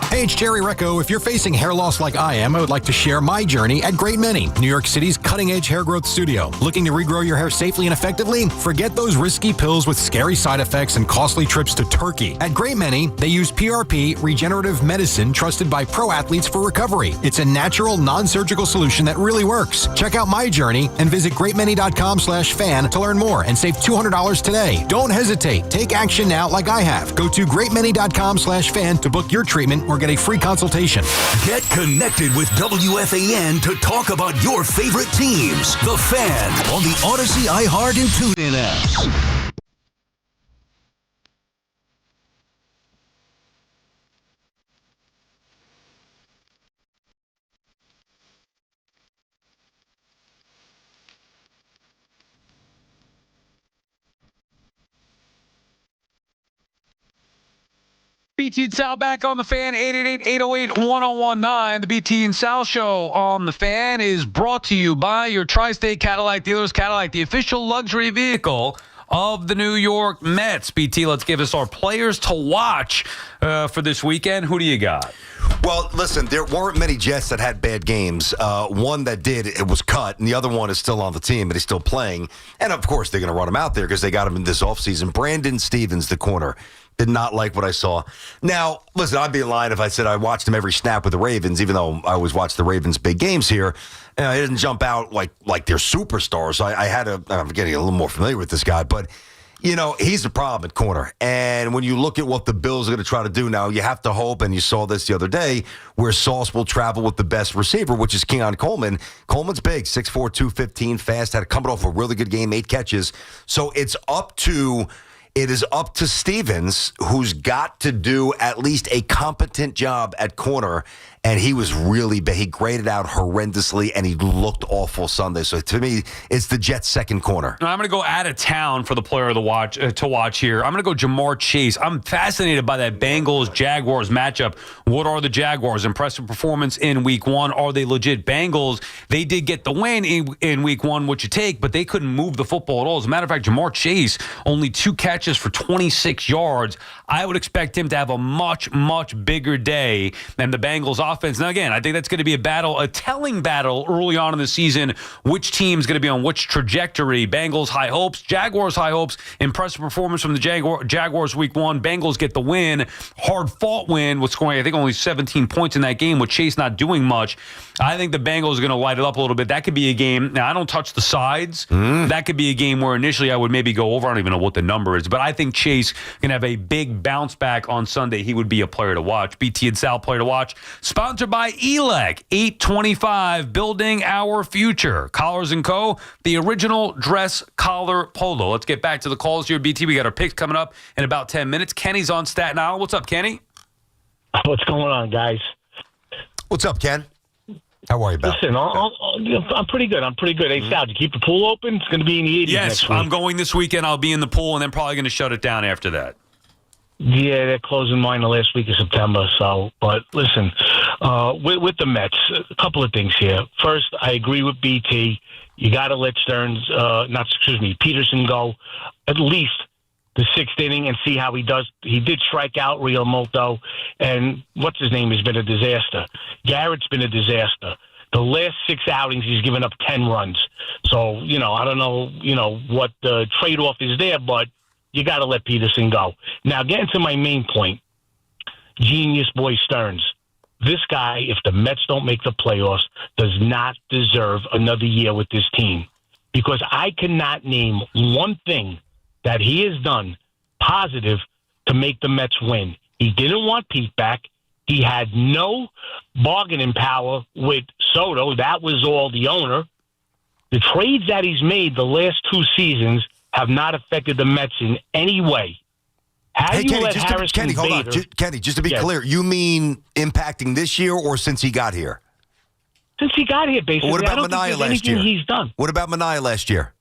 Hey, it's Jerry Recco. If you're facing hair loss like I am, I would like to share my journey at Great Many, New York City's cutting-edge hair growth studio. Looking to regrow your hair safely and effectively? Forget those risky pills with scary side effects and costly trips to Turkey. At Great Many, they use PRP, regenerative medicine trusted by pro athletes for recovery. It's a natural, non-surgical solution that really works. Check out my journey and visit greatmany.com/fan to learn more and save $200 today. Don't hesitate. Take action now like I have. Go to greatmany.com/fan to book your treatment or get a free consultation. Get connected with WFAN to talk about your favorite teams. The Fan on the Odyssey, iHeart, and TuneIn apps. BT and Sal back on the Fan, 888-808-1019. The BT and Sal show on the Fan is brought to you by your Tri-State Cadillac dealers. Cadillac, the official luxury vehicle of the New York Mets. BT, let's give us our players to watch for this weekend. Who do you got? Well, listen, there weren't many Jets that had bad games. One that did, it was cut, and the other one is still on the team, but he's still playing. And, of course, they're going to run him out there because they got him in this offseason. Brandon Stevens, the corner. Did not like what I saw. Now, listen, I'd be lying if I said I watched him every snap with the Ravens, even though I always watch the Ravens' big games here. He didn't jump out like they're superstars. So I had to, I'm getting a little more familiar with this guy, but, he's the problem at corner. And when you look at what the Bills are going to try to do now, you have to hope, and you saw this the other day, where Sauce will travel with the best receiver, which is Keon Coleman. Coleman's big, 6'4", 215, fast, had coming off a really good game, 8 catches. So it is up to Stevens, who's got to do at least a competent job at corner, and he was really bad. He graded out horrendously, and he looked awful Sunday. So to me, it's the Jets' second corner. I'm going to go out of town for the player to watch here. I'm going to go Jamar Chase. I'm fascinated by that Bengals-Jaguars matchup. What are the Jaguars? Impressive performance in Week 1. Are they legit Bengals? They did get the win in Week 1, which you take, but they couldn't move the football at all. As a matter of fact, Jamar Chase, only 2 catches for 26 yards. I would expect him to have a much, much bigger day than the Bengals offense. Now, again, I think that's going to be a telling battle early on in the season. Which team's going to be on which trajectory? Bengals, high hopes. Jaguars, high hopes. Impressive performance from the Jaguars Week 1. Bengals get the win. Hard-fought win with scoring, I think, only 17 points in that game with Chase not doing much. I think the Bengals are going to light it up a little bit. That could be a game. Now, I don't touch the sides. That could be a game where initially I would maybe go over. I don't even know what the number is, but I think Chase can have a big bounce back on Sunday. He would be a player to watch. BT and Sal, player to watch. Sponsored by ELEC, 825, building our future. Collars & Co., the original dress collar polo. Let's get back to the calls here, BT. We got our picks coming up in about 10 minutes. Kenny's on Staten Island. What's up, Kenny? What's going on, guys? What's up, Ken? How are you, Bill? Listen, I'm pretty good. Hey, Sal, did you keep the pool open? It's going to be in the 80s next week. Yes, I'm going this weekend. I'll be in the pool, and then probably going to shut it down after that. Yeah, they're closing mine the last week of September. But listen, with the Mets, a couple of things here. First, I agree with BT. You got to let Peterson go at least the 6th inning and see how he does. He did strike out Real Molto, and what's his name has been a disaster. Garrett's been a disaster. The last 6 outings, he's given up 10 runs. So, I don't know, what the trade-off is there, but you got to let Peterson go. Now, getting to my main point, genius boy Stearns. This guy, if the Mets don't make the playoffs, does not deserve another year with this team. Because I cannot name one thing that he has done positive to make the Mets win. He didn't want Pete back. He had no bargaining power with Soto. That was all the owner. The trades that he's made the last 2 seasons have not affected the Mets in any way. Kenny, hold on. Kenny, just to be clear, you mean impacting this year or since he got here? since he got here, basically. What about I don't Minaya think last there's year? anything he's done. What about Minaya last year?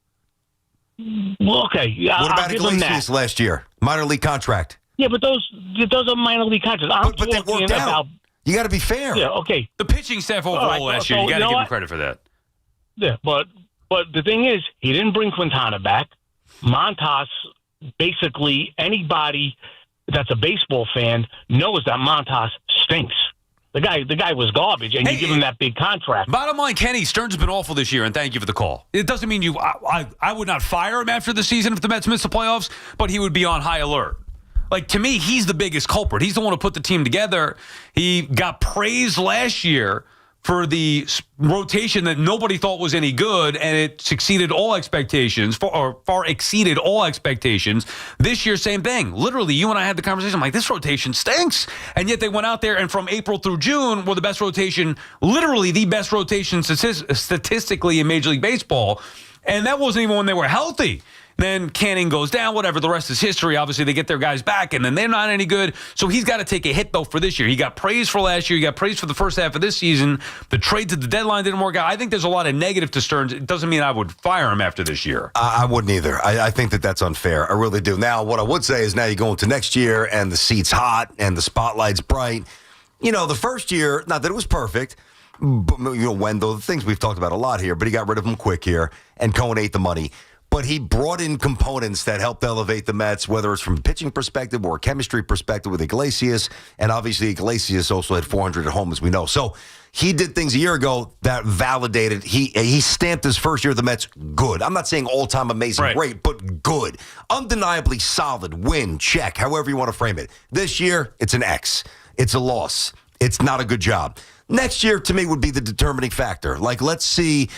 Well, okay. What I'll about give him that. Iglesias last year? Minor league contract. Yeah, but those are minor league contracts. I'm But they talking worked out. about. You got to be fair. Yeah, okay. The pitching staff overall last year, you got to give him credit for that. Yeah, but the thing is, he didn't bring Quintana back. Montas, basically anybody that's a baseball fan knows that Montas stinks. The guy was garbage, and you give him that big contract. Bottom line, Kenny, Stearns has been awful this year, and thank you for the call. It doesn't mean I would not fire him after the season if the Mets miss the playoffs, but he would be on high alert. Like, to me, he's the biggest culprit. He's the one who put the team together. He got praised last year for the rotation that nobody thought was any good, and it succeeded all expectations, far exceeded all expectations. This year, same thing. Literally, you and I had the conversation. I'm like, this rotation stinks. And yet they went out there, and from April through June were the best rotation, literally the best rotation statistically in Major League Baseball. And that wasn't even when they were healthy. Then Canning goes down, whatever. The rest is history. Obviously, they get their guys back, and then they're not any good. So he's got to take a hit, though, for this year. He got praised for last year. He got praised for the first half of this season. The trade to the deadline didn't work out. I think there's a lot of negative to Stearns. It doesn't mean I would fire him after this year. I wouldn't either. I think that's unfair. I really do. Now, what I would say is now you go into next year, and the seat's hot, and the spotlight's bright. You know, the first year, not that it was perfect, but, Wendell, the things we've talked about a lot here, but he got rid of him quick here, and Cohen ate the money. But he brought in components that helped elevate the Mets, whether it's from a pitching perspective or a chemistry perspective with Iglesias. And obviously, Iglesias also had 400 at home, as we know. So he did things a year ago that validated. He stamped his first year of the Mets good. I'm not saying all-time amazing, great, but good. Undeniably solid, win, check, however you want to frame it. This year, it's an X. It's a loss. It's not a good job. Next year, to me, would be the determining factor. Like, let's see,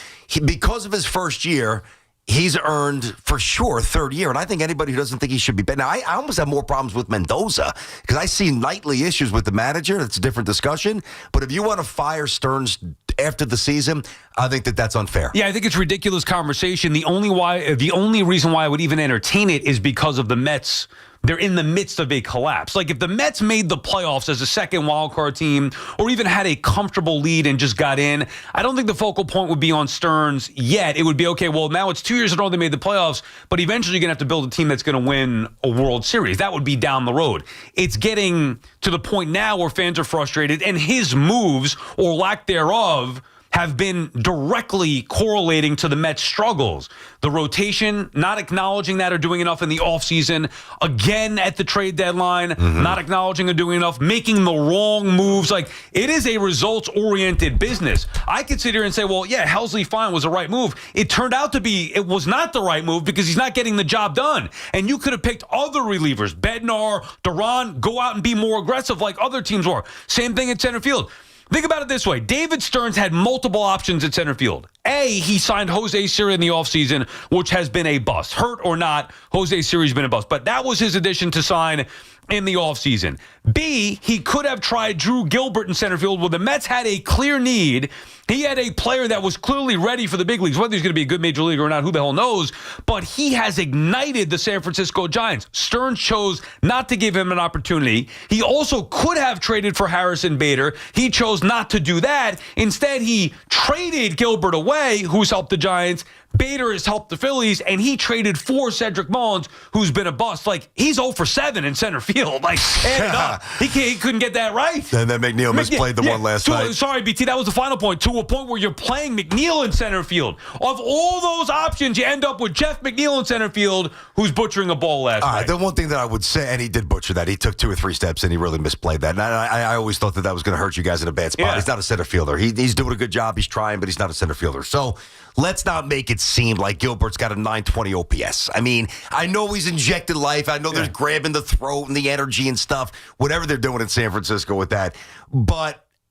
because of his first year, he's earned, for sure, third year. And I think anybody who doesn't think he should be better. Now, I almost have more problems with Mendoza because I see nightly issues with the manager. It's a different discussion. But if you want to fire Stearns after the season, I think that's unfair. Yeah, I think it's ridiculous conversation. The only reason why I would even entertain it is because of the Mets. They're in the midst of a collapse. Like, if the Mets made the playoffs as a second wildcard team or even had a comfortable lead and just got in, I don't think the focal point would be on Stearns yet. It would be, okay, well, now it's 2 years in a row they made the playoffs, but eventually you're going to have to build a team that's going to win a World Series. That would be down the road. It's getting to the point now where fans are frustrated, and his moves, or lack thereof, have been directly correlating to the Mets' struggles. The rotation, not acknowledging that or doing enough in the offseason. Again, at the trade deadline, not acknowledging or doing enough, making the wrong moves. Like, it is a results-oriented business. I could sit here and say, well, yeah, Helsley fine was the right move. It turned out to be, it was not the right move because he's not getting the job done. And you could have picked other relievers, Bednar, Duran, go out and be more aggressive like other teams were. Same thing at center field. Think about it this way. David Stearns had multiple options at center field. A, he signed Jose Siri in the offseason, which has been a bust. Hurt or not, Jose Siri's been a bust. But that was his addition to sign in the offseason. B, he could have tried Drew Gilbert in center field where the Mets had a clear need. He had a player that was clearly ready for the big leagues. Whether he's going to be a good major leaguer or not, who the hell knows? But he has ignited the San Francisco Giants. Stearns chose not to give him an opportunity. He also could have traded for Harrison Bader. He chose not to do that. Instead, he traded Gilbert away, who's helped the Giants. Bader has helped the Phillies, and he traded for Cedric Mullins, who's been a bust. Like, he's 0 for 7 in center field. Like, add it up. He couldn't get that right. And then McNeil misplayed the one last night. Sorry, BT, that was the final point. To a point where you're playing McNeil in center field. Of all those options, you end up with Jeff McNeil in center field, who's butchering a ball last night. The one thing that I would say, and he did butcher that, he took 2 or 3 steps and he really misplayed that. And I always thought that was going to hurt you guys in a bad spot. Yeah. He's not a center fielder. He's doing a good job. He's trying, but he's not a center fielder. So let's not make it seem like Gilbert's got a 920 OPS. I mean, I know he's injected life. I know there's grabbing the throat and the energy and stuff, whatever they're doing in San Francisco with that.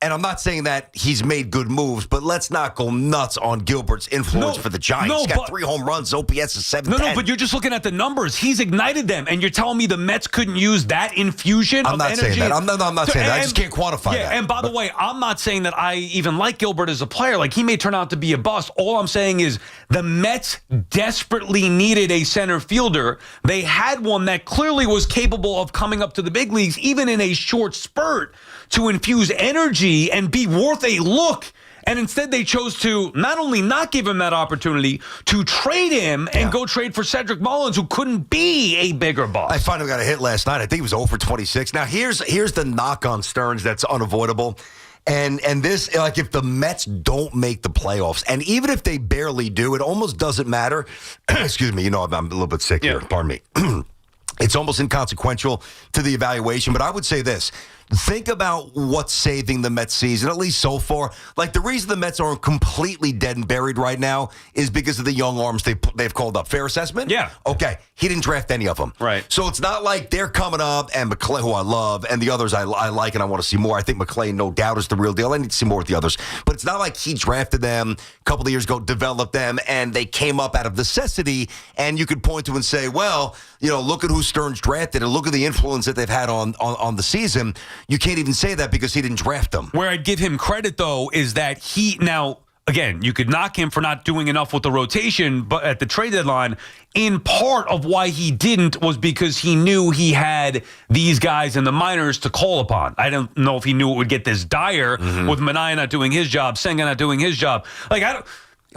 And I'm not saying that he's made good moves, but let's not go nuts on Gilbert's influence for the Giants. He's got 3 home runs, OPS is 710. No, but you're just looking at the numbers. He's ignited them, and you're telling me the Mets couldn't use that infusion of energy? I'm not saying that. I'm not saying that. I just can't quantify that. Yeah, and by the way, I'm not saying that I even like Gilbert as a player. Like, he may turn out to be a bust. All I'm saying is the Mets desperately needed a center fielder. They had one that clearly was capable of coming up to the big leagues, even in a short spurt, to infuse energy and be worth a look And instead they chose to not only not give him that opportunity, to trade him and go trade for Cedric Mullins, who couldn't be a bigger bust. I finally got a hit last night. I think he was 0 for 26. Now, here's the knock on Stearns that's unavoidable. And this, like, if the Mets don't make the playoffs, and even if they barely do, it almost doesn't matter. Excuse me, I'm a little bit sick here. Pardon me. It's almost inconsequential to the evaluation, but I would say this. Think about what's saving the Mets season, at least so far. Like, the reason the Mets aren't completely dead and buried right now is because of the young arms they've called up. Fair assessment? Yeah. Okay. He didn't draft any of them. Right. So it's not like they're coming up and McClay, who I love, and the others I like and I want to see more. I think McClay, no doubt, is the real deal. I need to see more with the others. But it's not like he drafted them a couple of years ago, developed them, and they came up out of necessity, and you could point to and say, well, look at who Stearns drafted and look at the influence that they've had on the season. You can't even say that because he didn't draft them. Where I'd give him credit, though, is that again, you could knock him for not doing enough with the rotation, but at the trade deadline, in part of why he didn't was because he knew he had these guys in the minors to call upon. I don't know if he knew it would get this dire with Manaea not doing his job, Senga not doing his job.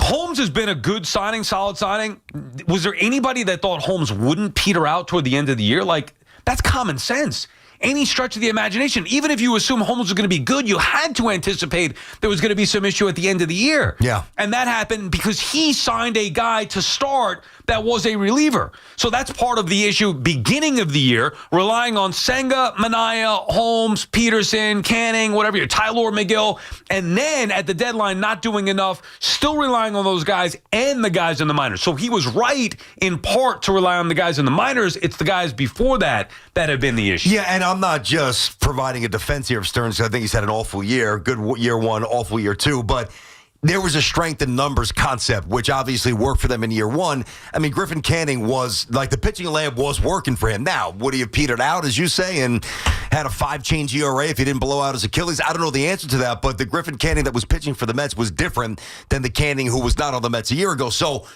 Holmes has been a good signing, solid signing. Was there anybody that thought Holmes wouldn't peter out toward the end of the year? That's common sense. Any stretch of the imagination, even if you assume Holmes was going to be good, you had to anticipate there was going to be some issue at the end of the year. Yeah. And that happened because he signed a guy to start that was a reliever. So that's part of the issue beginning of the year, relying on Senga, Manaea, Holmes, Peterson, Canning, whatever, Tyler McGill, and then at the deadline not doing enough, still relying on those guys and the guys in the minors. So he was right in part to rely on the guys in the minors. It's the guys before that have been the issue. Yeah, and I'm not just providing a defense here of Stearns. I think he's had an awful year, good year one, awful year two, but there was a strength in numbers concept, which obviously worked for them in year one. I mean, Griffin Canning was, like, the pitching lab was working for him. Now, would he have petered out, as you say, and had a 5-change ERA if he didn't blow out his Achilles? I don't know the answer to that, but the Griffin Canning that was pitching for the Mets was different than the Canning who was not on the Mets a year ago. So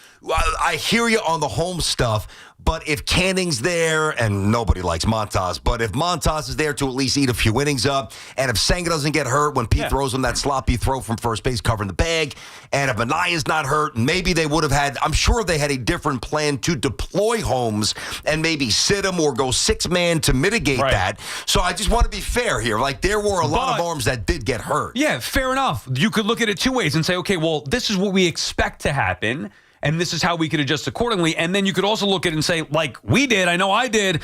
I hear you on the home stuff, but if Canning's there, and nobody likes Montas, but if Montas is there to at least eat a few innings up, and if Senga doesn't get hurt when Pete throws him that sloppy throw from first base covering the bag, and if Manaea's not hurt, maybe they would have had, I'm sure they had a different plan to deploy Holmes and maybe sit him or go 6-man to mitigate that. So I just want to be fair here. Like, there were a lot of arms that did get hurt. Yeah, fair enough. You could look at it two ways and say, okay, well, this is what we expect to happen, and this is how we could adjust accordingly. And then you could also look at it and say, like we did, I know I did,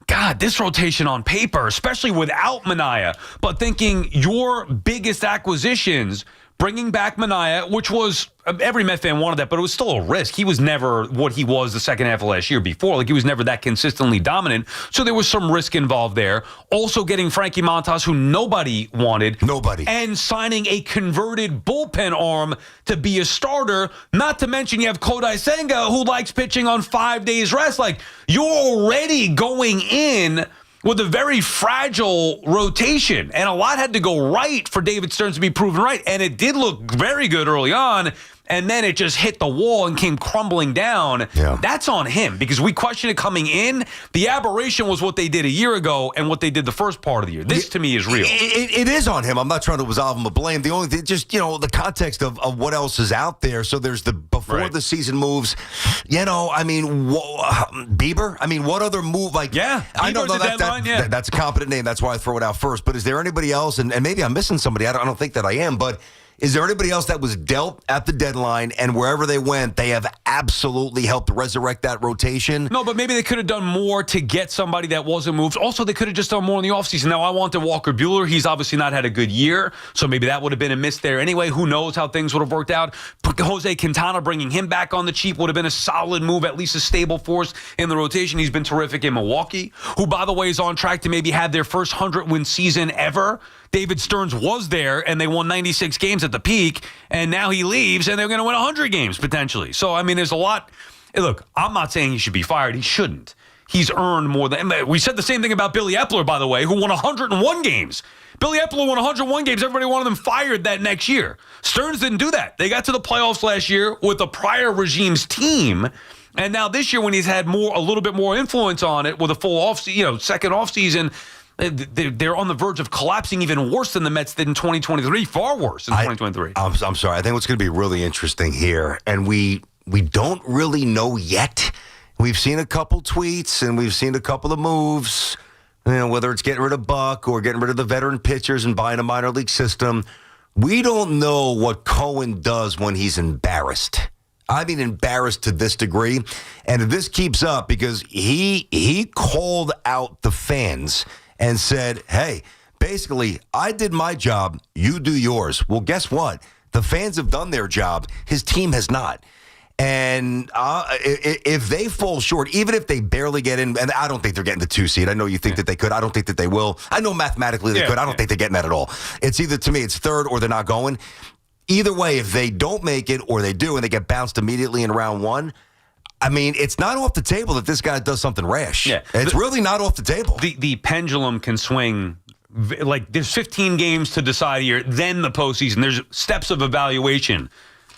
God, this rotation on paper, especially without Manaea, but thinking your biggest acquisitions, bringing back Manaea, which was, every Met fan wanted that, but it was still a risk. He was never what he was the second half of last year before. Like, he was never that consistently dominant. So there was some risk involved there. Also getting Frankie Montas, who nobody wanted. Nobody. And signing a converted bullpen arm to be a starter. Not to mention you have Kodai Senga, who likes pitching on 5 days rest. Like, you're already going in with a very fragile rotation, and a lot had to go right for David Stearns to be proven right, and it did look very good early on, and then it just hit the wall and came crumbling down. Yeah. That's on him, because we questioned it coming in. The aberration was what they did a year ago and what they did the first part of the year. This, to me, is real. It is on him. I'm not trying to absolve him of blame. The only thing, just, the context of what else is out there. So there's the before the season moves, I mean, Bieber? I mean, what other move? Like, I know that's a competent name. That's why I throw it out first. But is there anybody else? And maybe I'm missing somebody. I don't think that I am. But is there anybody else that was dealt at the deadline, and wherever they went, they have absolutely helped resurrect that rotation? No, but maybe they could have done more to get somebody that wasn't moved. Also, they could have just done more in the offseason. Now, I wanted Walker Buehler. He's obviously not had a good year, so maybe that would have been a miss there anyway. Who knows how things would have worked out. Jose Quintana, bringing him back on the cheap would have been a solid move, at least a stable force in the rotation. He's been terrific in Milwaukee, who, by the way, is on track to maybe have their first 100-win season ever. David Stearns was there, and they won 96 games at the peak, and now he leaves, and they're going to win 100 games, potentially. So, I mean, there's a lot. Hey, look, I'm not saying he should be fired. He shouldn't. He's earned more than... We said the same thing about Billy Epler, by the way, who won 101 games. Billy Epler won 101 games. Everybody wanted him fired that next year. Stearns didn't do that. They got to the playoffs last year with the prior regime's team, and now this year when he's had a little bit more influence on it with a full second offseason, they're on the verge of collapsing even worse than the Mets did in 2023, far worse in 2023. I'm sorry. I think what's going to be really interesting here, and we don't really know yet. We've seen a couple tweets and we've seen a couple of moves, whether it's getting rid of Buck or getting rid of the veteran pitchers and buying a minor league system. We don't know what Cohen does when he's embarrassed. I mean, embarrassed to this degree. And if this keeps up, because he called out the fans and said, hey, basically, I did my job, you do yours. Well, guess what? The fans have done their job. His team has not. And if they fall short, even if they barely get in, and I don't think they're getting the 2 seed. I know you think that they could. I don't think that they will. I know mathematically they could. I don't think they're getting that at all. It's either, to me, it's third or they're not going. Either way, if they don't make it or they do and they get bounced immediately in round one, I mean, it's not off the table that this guy does something rash. Yeah. It's really not off the table. The pendulum can swing. Like, there's 15 games to decide here, then the postseason. There's steps of evaluation.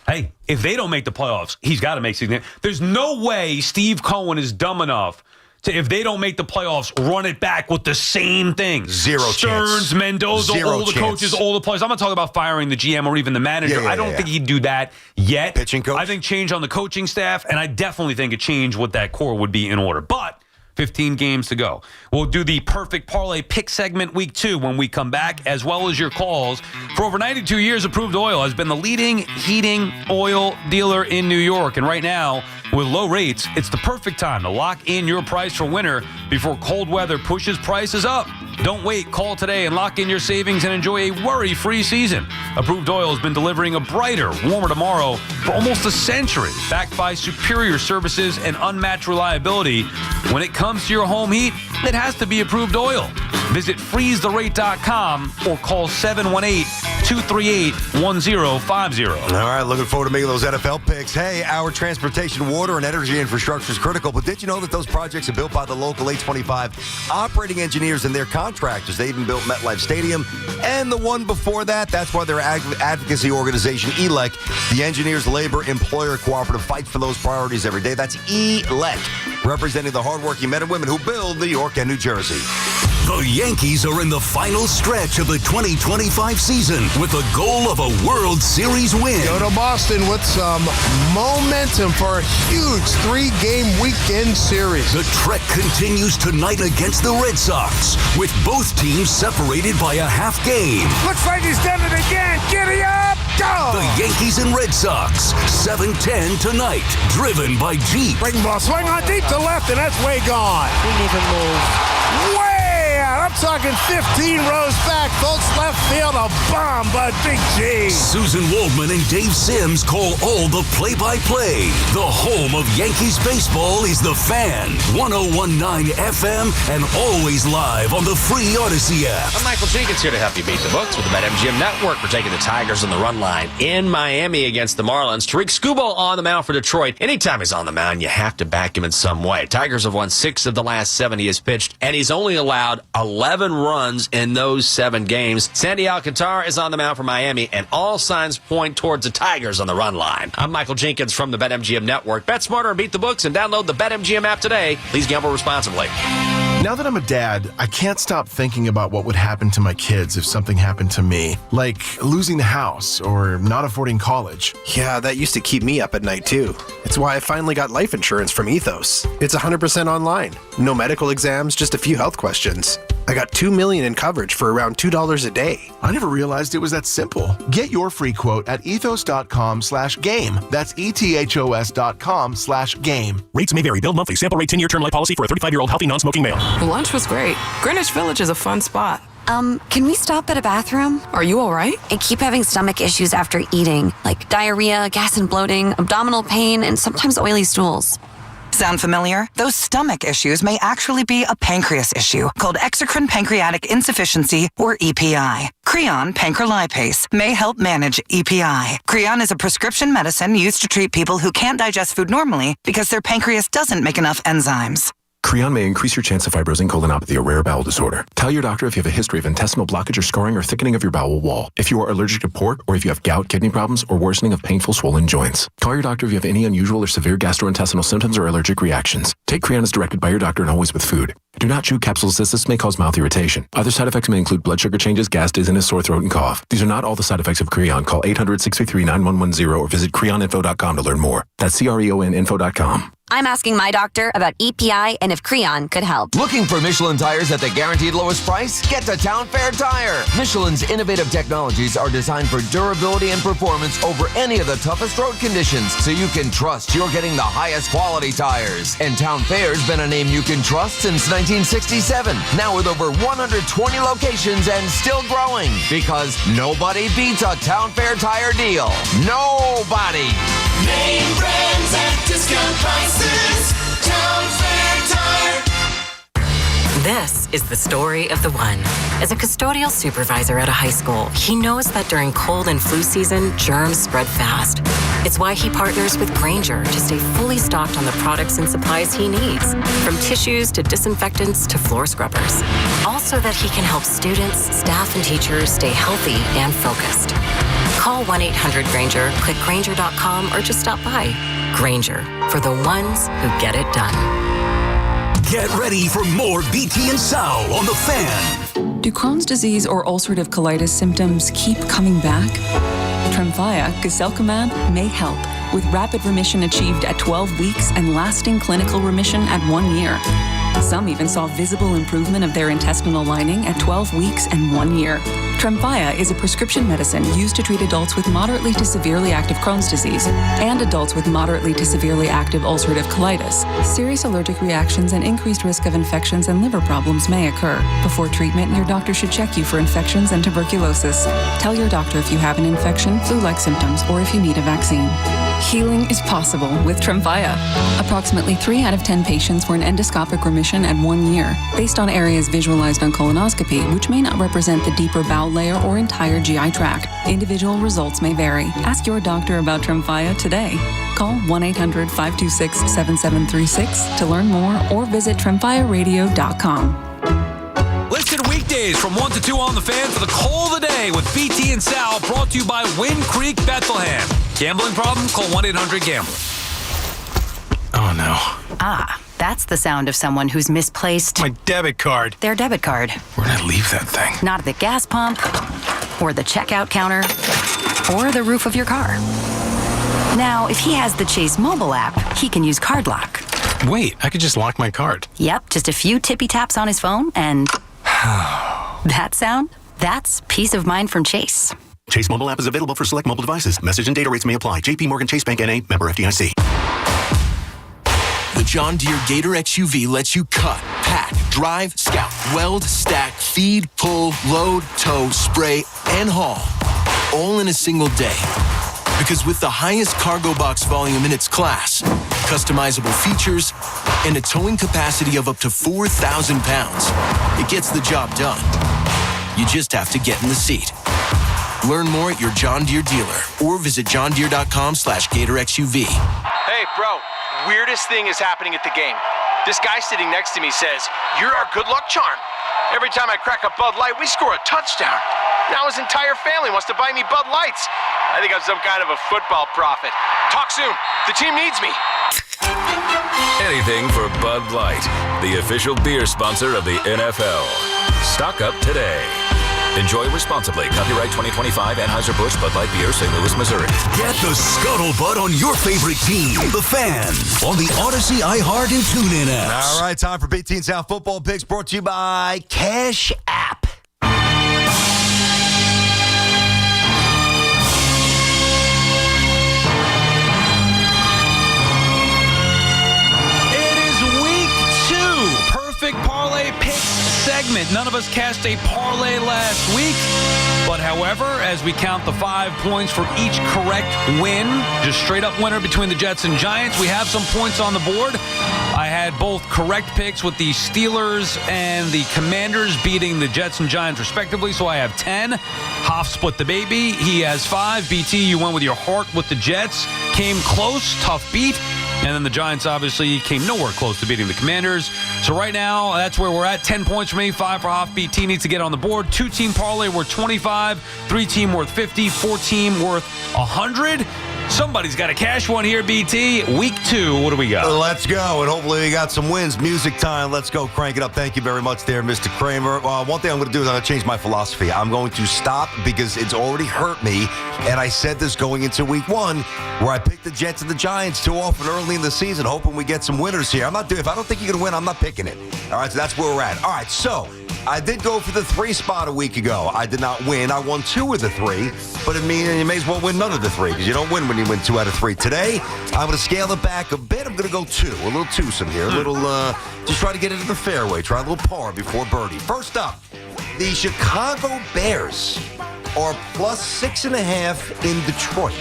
Hey, if they don't make the playoffs, he's got to make significant. There's no way Steve Cohen is dumb enough to, if they don't make the playoffs, run it back with the same thing. Zero Stearns, chance. Mendoza, Zero all the chance. coaches, all the players. I'm not talking about firing the GM or even the manager. I don't think he'd do that yet. Pitching coach? I think change on the coaching staff, and I definitely think a change with that core would be in order. But 15 games to go. We'll do the perfect parlay pick segment week 2 when we come back, as well as your calls. For over 92 years, Approved Oil has been the leading heating oil dealer in New York. And right now, with low rates, it's the perfect time to lock in your price for winter before cold weather pushes prices up. Don't wait. Call today and lock in your savings and enjoy a worry-free season. Approved Oil has been delivering a brighter, warmer tomorrow for almost a century, backed by superior services and unmatched reliability. When it comes to your home heat, it has to be Approved Oil. Visit freezerate.com or call 718-238-1050. All right, looking forward to making those NFL picks. Hey, our transportation, water, and energy infrastructure is critical, but did you know that those projects are built by the local 825 operating engineers and their contractors? They even built MetLife Stadium and the one before that. That's why their advocacy organization, ELEC, the Engineers Labor Employer Cooperative, fights for those priorities every day. That's ELEC, representing the hardworking men and women who build New York and New Jersey. The Yankees are in the final stretch of the 2025 season with the goal of a World Series win. Go to Boston with some momentum for a huge 3-game weekend series. The trek continues tonight against the Red Sox, with both teams separated by a half game. Looks like he's done it again. Giddy up, go! The Yankees and Red Sox, 7:10 tonight, driven by Jeep. Breaking ball, swing on deep to left, and that's way gone. Didn't even move. Way out. I'm talking 15 rows back, folks. Left field, a bomb by Big G. Susan Waldman and Dave Sims call all the play-by-play. The home of Yankees baseball is The Fan, 101.9 FM, and always live on the free Odyssey app. I'm Michael Jenkins here to help you beat the books with the BetMGM Network. We're taking the Tigers on the run line in Miami against the Marlins. Tariq Skubal on the mound for Detroit. Anytime he's on the mound, you have to back him in some way. Tigers have won 6 of the last 7 he has pitched, and he's only allowed 11 runs in those 7 games. Sandy Alcantara is on the mound for Miami, and all signs point towards the Tigers on the run line. I'm Michael Jenkins from the BetMGM Network. Bet smarter and beat the books, and download the BetMGM app today. Please gamble responsibly. Now that I'm a dad, I can't stop thinking about what would happen to my kids if something happened to me, like losing the house or not affording college. Yeah, that used to keep me up at night too. It's why I finally got life insurance from Ethos. It's 100% online. No medical exams, just a few health questions. I got $2 million in coverage for around $2 a day. I never realized it was that simple. Get your free quote at ethos.com/game. That's ethos.com/game. Rates may vary. Bill monthly. Sample rate 10-year term life policy for a 35-year-old healthy non-smoking male. Lunch was great. Greenwich Village is a fun spot. Can we stop at a bathroom? Are you all right? I keep having stomach issues after eating, like diarrhea, gas and bloating, abdominal pain, and sometimes oily stools. Sound familiar? Those stomach issues may actually be a pancreas issue called exocrine pancreatic insufficiency, or EPI. Creon pancrelipase may help manage EPI. Creon is a prescription medicine used to treat people who can't digest food normally because their pancreas doesn't make enough enzymes. Creon may increase your chance of fibrosing colonopathy, a rare bowel disorder. Tell your doctor if you have a history of intestinal blockage or scarring or thickening of your bowel wall, if you are allergic to pork, or if you have gout, kidney problems, or worsening of painful swollen joints. Call your doctor if you have any unusual or severe gastrointestinal symptoms or allergic reactions. Take Creon as directed by your doctor and always with food. Do not chew capsules as this may cause mouth irritation. Other side effects may include blood sugar changes, gas, dizziness, sore throat, and cough. These are not all the side effects of Creon. Call 800-633-9110 or visit creoninfo.com to learn more. That's creoninfo.com. I'm asking my doctor about EPI and if Creon could help. Looking for Michelin tires at the guaranteed lowest price? Get to Town Fair Tire. Michelin's innovative technologies are designed for durability and performance over any of the toughest road conditions, so you can trust you're getting the highest quality tires. And Town Fair's been a name you can trust since 1967. Now with over 120 locations and still growing, because nobody beats a Town Fair Tire deal. Nobody. Name brands at discount prices. Town Fair Tire. This is the story of the one. As a custodial supervisor at a high school, he knows that during cold and flu season, germs spread fast. It's why he partners with Grainger to stay fully stocked on the products and supplies he needs, from tissues to disinfectants to floor scrubbers. Also that he can help students, staff, and teachers stay healthy and focused. Call 1-800-GRAINGER, click Grainger.com, or just stop by. Grainger, for the ones who get it done. Get ready for more BT and Sal on The Fan. Do Crohn's disease or ulcerative colitis symptoms keep coming back? Tremfya, guselkumab, may help, with rapid remission achieved at 12 weeks and lasting clinical remission at 1 year. Some even saw visible improvement of their intestinal lining at 12 weeks and 1 year. Tremfya is a prescription medicine used to treat adults with moderately to severely active Crohn's disease and adults with moderately to severely active ulcerative colitis. Serious allergic reactions and increased risk of infections and liver problems may occur. Before treatment, your doctor should check you for infections and tuberculosis. Tell your doctor if you have an infection, flu-like symptoms, or if you need a vaccine. Healing is possible with Tremfya. Approximately 3 out of 10 patients were in endoscopic remission at 1 year, based on areas visualized on colonoscopy, which may not represent the deeper bowel layer or entire GI tract. Individual results may vary. Ask your doctor about Tremfya today. Call 1-800-526-7736 to learn more or visit tremfyaradio.com. Listen weekdays from 1 to 2 on The Fan for the call of the day with BT and Sal, brought to you by Wind Creek Bethlehem. Gambling problem? Call 1-800-GAMBLER. Oh, no. Ah, that's the sound of someone who's misplaced My debit card. their debit card. Where'd I leave that thing? Not at the gas pump, or the checkout counter, or the roof of your car. Now, if he has the Chase mobile app, he can use Card Lock. Wait, I could just lock my card. Yep, just a few tippy taps on his phone, and that sound? That's peace of mind from Chase. Chase mobile app is available for select mobile devices. Message and data rates may apply. JP Morgan Chase Bank N.A. Member FDIC. The John Deere Gator XUV lets you cut, pack, drive, scout, weld, stack, feed, pull, load, tow, spray, and haul, all in a single day. Because with the highest cargo box volume in its class, customizable features, and a towing capacity of up to 4,000 pounds, it gets the job done. You just have to get in the seat. Learn more at your John Deere dealer or visit johndeere.com/GatorXUV. Hey, bro, weirdest thing is happening at the game. This guy sitting next to me says, "You're our good luck charm." Every time I crack a Bud Light, we score a touchdown. Now his entire family wants to buy me Bud Lights. I think I'm some kind of a football prophet. Talk soon. The team needs me. Anything for Bud Light, the official beer sponsor of the NFL. Stock up today. Enjoy responsibly. Copyright 2025 Anheuser-Busch Bud Light Beer, St. Louis, Missouri. Get the scuttlebutt on your favorite team, The Fan, on the Odyssey, iHeart, and TuneIn apps. All right, time for BT and South Football Picks, brought to you by Cash App. It is week 2. Perfect parlay picks segment. None of us cast a parlay last week, but however, as we count the 5 points for each correct win, just straight up winner between the Jets and Giants, we have some points on the board. I had both correct picks with the Steelers and the Commanders beating the Jets and Giants respectively, so I have 10. Hoff split the baby. He has 5. BT, you went with your heart with the Jets. Came close, tough beat. And then the Giants obviously came nowhere close to beating the Commanders. So right now, that's where we're at. 10 points for me, 5 for Hoff. BT needs to get on the board. 2-team parlay worth 25, 3-team worth 50, 4-team worth 100. Somebody's got to cash one here, BT. Week 2, what do we got? Let's go, and hopefully we got some wins. Music time. Let's go. Crank it up. Thank you very much there, Mr. Kramer. One thing I'm going to do is I'm going to change my philosophy. I'm going to stop because it's already hurt me, and I said this going into week 1 where I picked the Jets and the Giants too often early in the season, hoping we get some winners here. If I don't think you're going to win, I'm not picking it. All right, so that's where we're at. All right, so I did go for the 3 spot a week ago. I did not win. I won 2 of the 3, but you may as well win none of the 3 because you don't win when you win 2 out of 3. Today, I'm going to scale it back a bit. I'm going to go 2, a little twosome here, a little, just try to get into the fairway, try a little par before birdie. First up, the Chicago Bears are plus 6.5 in Detroit.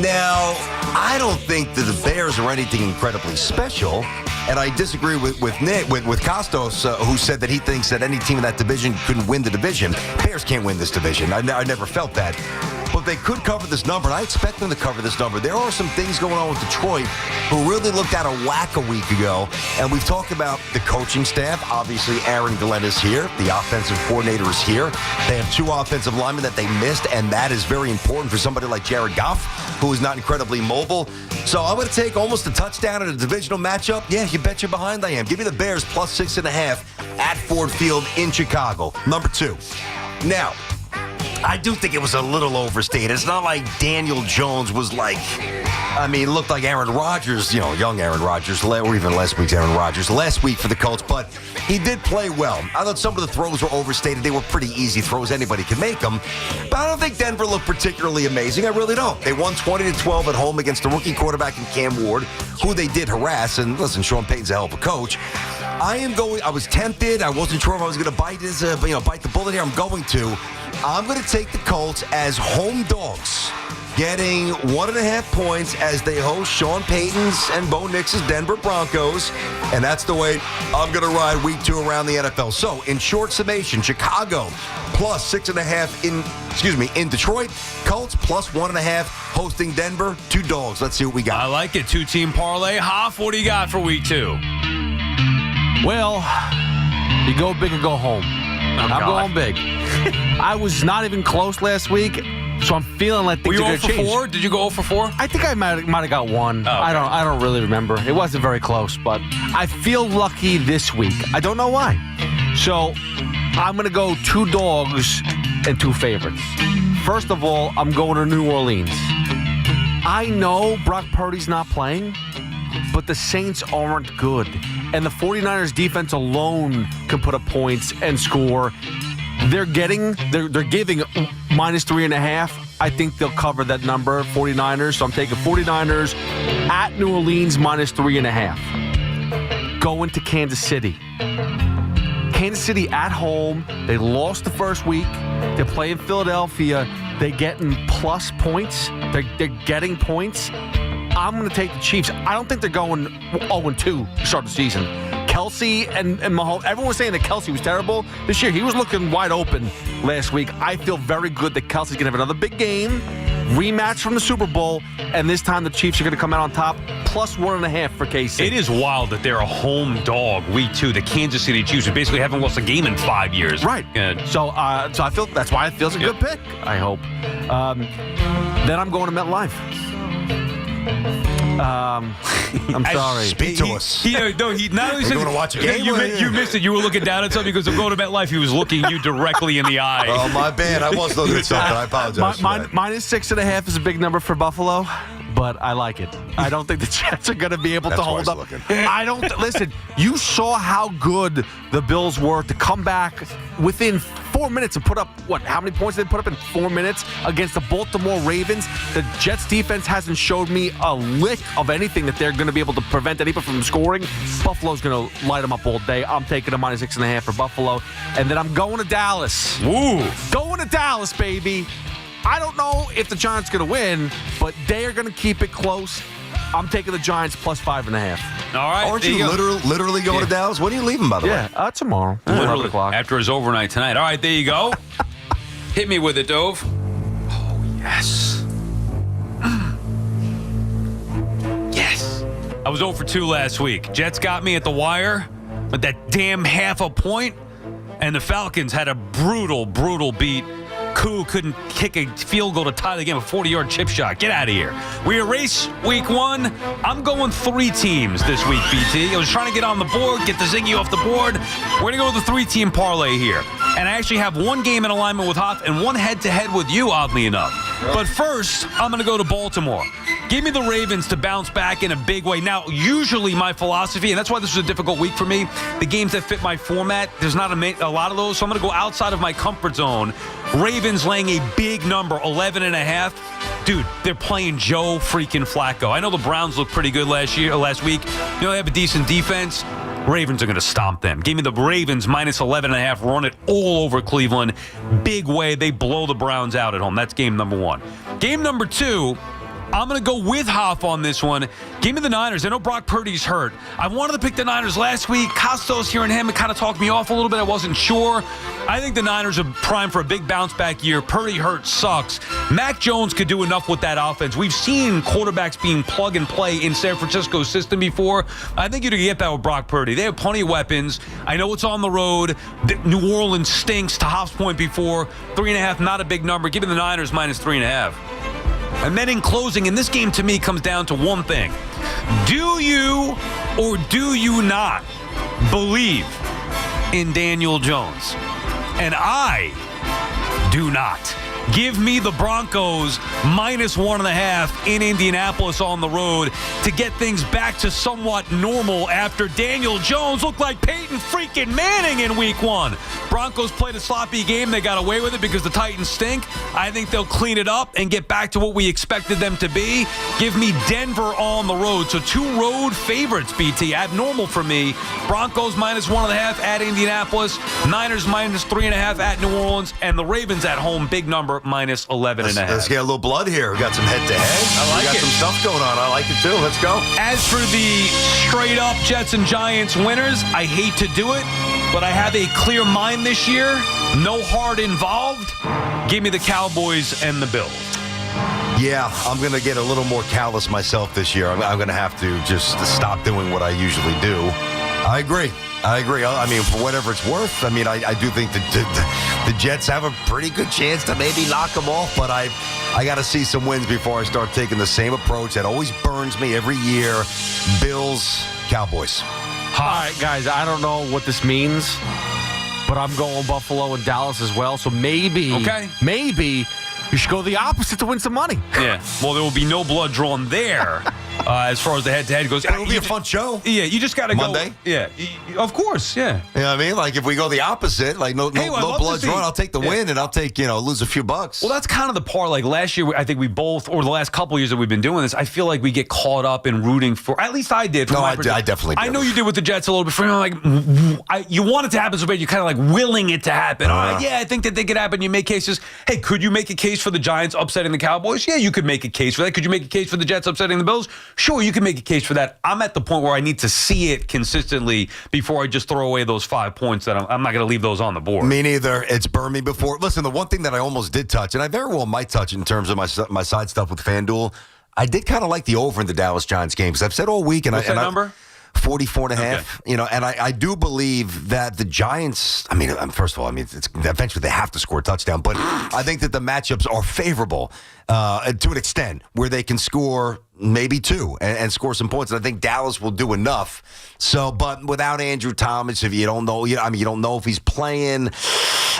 Now, I don't think that the Bears are anything incredibly special. And I disagree with Nick, with Costos, who said that he thinks that any team in that division couldn't win the division. Bears can't win this division. I never felt that. But they could cover this number, and I expect them to cover this number. There are some things going on with Detroit who really looked out of whack a week ago. And we've talked about the coaching staff. Obviously, Aaron Glenn is here. The offensive coordinator is here. They have 2 offensive linemen that they missed, and that is very important for somebody like Jared Goff, who is not incredibly mobile. So I'm going to take almost a touchdown in a divisional matchup. Yeah, you bet you're behind I am. Give me the Bears plus 6.5 at Ford Field in Chicago. Number 2. Now, I do think it was a little overstated. It's not like Daniel Jones was looked like Aaron Rodgers, young Aaron Rodgers, or even last week's Aaron Rodgers, last week for the Colts, but he did play well. I thought some of the throws were overstated. They were pretty easy throws. Anybody can make them. But I don't think Denver looked particularly amazing. I really don't. They won 20-12 at home against the rookie quarterback in Cam Ward, who they did harass. And listen, Sean Payton's a hell of a coach. I was tempted. I wasn't sure if I was going to bite the bullet here. I'm going to take the Colts as home dogs, getting 1.5 points as they host Sean Payton's and Bo Nix's Denver Broncos. And that's the way I'm going to ride week 2 around the NFL. So, in short summation, Chicago plus 6.5 in Detroit. Colts plus 1.5 hosting Denver. 2 dogs. Let's see what we got. I like it. 2-team parlay. Hoff, what do you got for week 2? Well, you go big or go home. I'm going big. I was not even close last week, so I'm feeling like things are going to change. Were you 0 for 4? Did you go 0 for 4? I think I might have got 1. Oh, okay. I don't really remember. It wasn't very close, but I feel lucky this week. I don't know why. So I'm going to go 2 dogs and 2 favorites. First of all, I'm going to New Orleans. I know Brock Purdy's not playing, but the Saints aren't good. And the 49ers defense alone can put up points and score. They're giving minus 3.5. I think they'll cover that number, 49ers. So I'm taking 49ers at New Orleans minus 3.5. Going to Kansas City. Kansas City at home. They lost the first week. They're playing Philadelphia. They're getting plus points. They're getting points. I'm going to take the Chiefs. I don't think they're going 0-2 to start the season. Kelsey and Mahomes, everyone was saying that Kelsey was terrible this year. He was looking wide open last week. I feel very good that Kelsey's going to have another big game, rematch from the Super Bowl, and this time the Chiefs are going to come out on top, plus 1.5 for KC. It is wild that they're a home dog week 2. The Kansas City Chiefs, who basically haven't lost a game in 5 years. Right. So I feel that's why it feels a good pick, I hope. Then I'm going to MetLife. I'm sorry. Speak to us. Not only said, going to watch a game. You missed it. You were looking down at something because I'm going to MetLife. He was looking you directly in the eye. Oh, my bad. I was looking at something. I apologize. Minus 6.5 is a big number for Buffalo, but I like it. I don't think the Jets are going to be able to hold up. Listen, you saw how good the Bills were to come back within 4 minutes and put up, how many points did they put up in 4 minutes against the Baltimore Ravens? The Jets defense hasn't showed me a lick of anything that they're going to be able to prevent anyone from scoring. Buffalo's going to light them up all day. I'm taking a minus 6.5 for Buffalo. And then I'm going to Dallas. Ooh. Going to Dallas, baby. I don't know if the Giants are going to win, but they are going to keep it close. I'm taking the Giants plus 5.5. All right. Aren't you literally going to Dallas? When are you leaving, by the way? Yeah, tomorrow. Literally after his overnight tonight. All right, there you go. Hit me with it, Dove. Oh, yes. Yes. I was 0 for 2 last week. Jets got me at the wire with that damn half a point, and the Falcons had a brutal, brutal beat Koo couldn't kick a field goal to tie the game, a 40-yard chip shot. Get out of here. We erase week 1. I'm going 3 teams this week, BT. I was trying to get on the board, get the Ziggy off the board. We're going to go with a 3-team parlay here. And I actually have 1 game in alignment with Hoff and 1 head-to-head with you, oddly enough. But first, I'm going to go to Baltimore. Give me the Ravens to bounce back in a big way. Now, usually my philosophy, and that's why this was a difficult week for me, the games that fit my format, there's not a lot of those, so I'm going to go outside of my comfort zone. Ravens laying a big number, 11.5. Dude, they're playing Joe freaking Flacco. I know the Browns looked pretty good last week. They have a decent defense. Ravens are going to stomp them. Give me the Ravens minus 11.5. Run it all over Cleveland. Big way. They blow the Browns out at home. That's game number 1. Game number 2, I'm going to go with Hoff on this one. Give me the Niners. I know Brock Purdy's hurt. I wanted to pick the Niners last week. Costos hearing him, it kind of talked me off a little bit. I wasn't sure. I think the Niners are primed for a big bounce-back year. Purdy hurt sucks. Mac Jones could do enough with that offense. We've seen quarterbacks being plug-and-play in San Francisco's system before. I think you're going to get that with Brock Purdy. They have plenty of weapons. I know it's on the road. New Orleans stinks, to Hoff's point before. 3.5, not a big number. Give me the Niners minus 3.5. And then in closing, and this game to me comes down to one thing. Do you or do you not believe in Daniel Jones? And I do not. Give me the Broncos minus 1.5 in Indianapolis on the road to get things back to somewhat normal after Daniel Jones looked like Peyton freaking Manning in week 1. Broncos played a sloppy game. They got away with it because the Titans stink. I think they'll clean it up and get back to what we expected them to be. Give me Denver on the road. So 2 road favorites, BT. Abnormal for me. Broncos minus 1.5 at Indianapolis. Niners minus 3.5 at New Orleans. And the Ravens at home, big number, minus 11.5. Let's get a little blood here. We got some head-to-head. I like it. We got some stuff going on. I like it, too. Let's go. As for the straight-up Jets and Giants winners, I hate to do it, but I have a clear mind this year. No heart involved. Give me the Cowboys and the Bills. Yeah, I'm going to get a little more callous myself this year. I'm going to have to just stop doing what I usually do. I agree. I mean, for whatever it's worth, I mean, I do think the Jets have a pretty good chance to maybe knock them off, but I got to see some wins before I start taking the same approach that always burns me every year. Bills, Cowboys. All right, guys, I don't know what this means, but I'm going Buffalo and Dallas as well, so maybe you should go the opposite to win some money. Yeah, well, there will be no blood drawn there. As far as the head-to-head goes. It'll be a fun show. Yeah, you just got to go. Monday? Yeah, of course, yeah. You know what I mean? Like, if we go the opposite, like no blood drawn, I'll take the win and I'll take, lose a few bucks. Well, that's kind of the part. Like, last year, I think we both, or the last couple of years that we've been doing this, I feel like we get caught up in rooting for, at least I did. I definitely did. I know you did with the Jets a little bit. For you want it to happen so bad, you're kind of like willing it to happen. I think that they could happen. You make cases. Hey, could you make a case for the Giants upsetting the Cowboys? Yeah, you could make a case for that. Could you make a case for the Jets upsetting the Bills? Sure, you can make a case for that. I'm at the point where I need to see it consistently before I just throw away those 5 points that I'm not going to leave those on the board. Me neither. It's burned me before. Listen, the one thing that I almost did touch, and I very well might touch in terms of my side stuff with FanDuel, I did kind of like the over in the Dallas Giants game, because I've said all week. What's that number? 44.5, okay. And I do believe that the Giants, first of all, it's eventually they have to score a touchdown, but I think that the matchups are favorable to an extent where they can score maybe 2 and score some points. And I think Dallas will do enough. So, but without Andrew Thomas, if you don't know, you don't know if he's playing.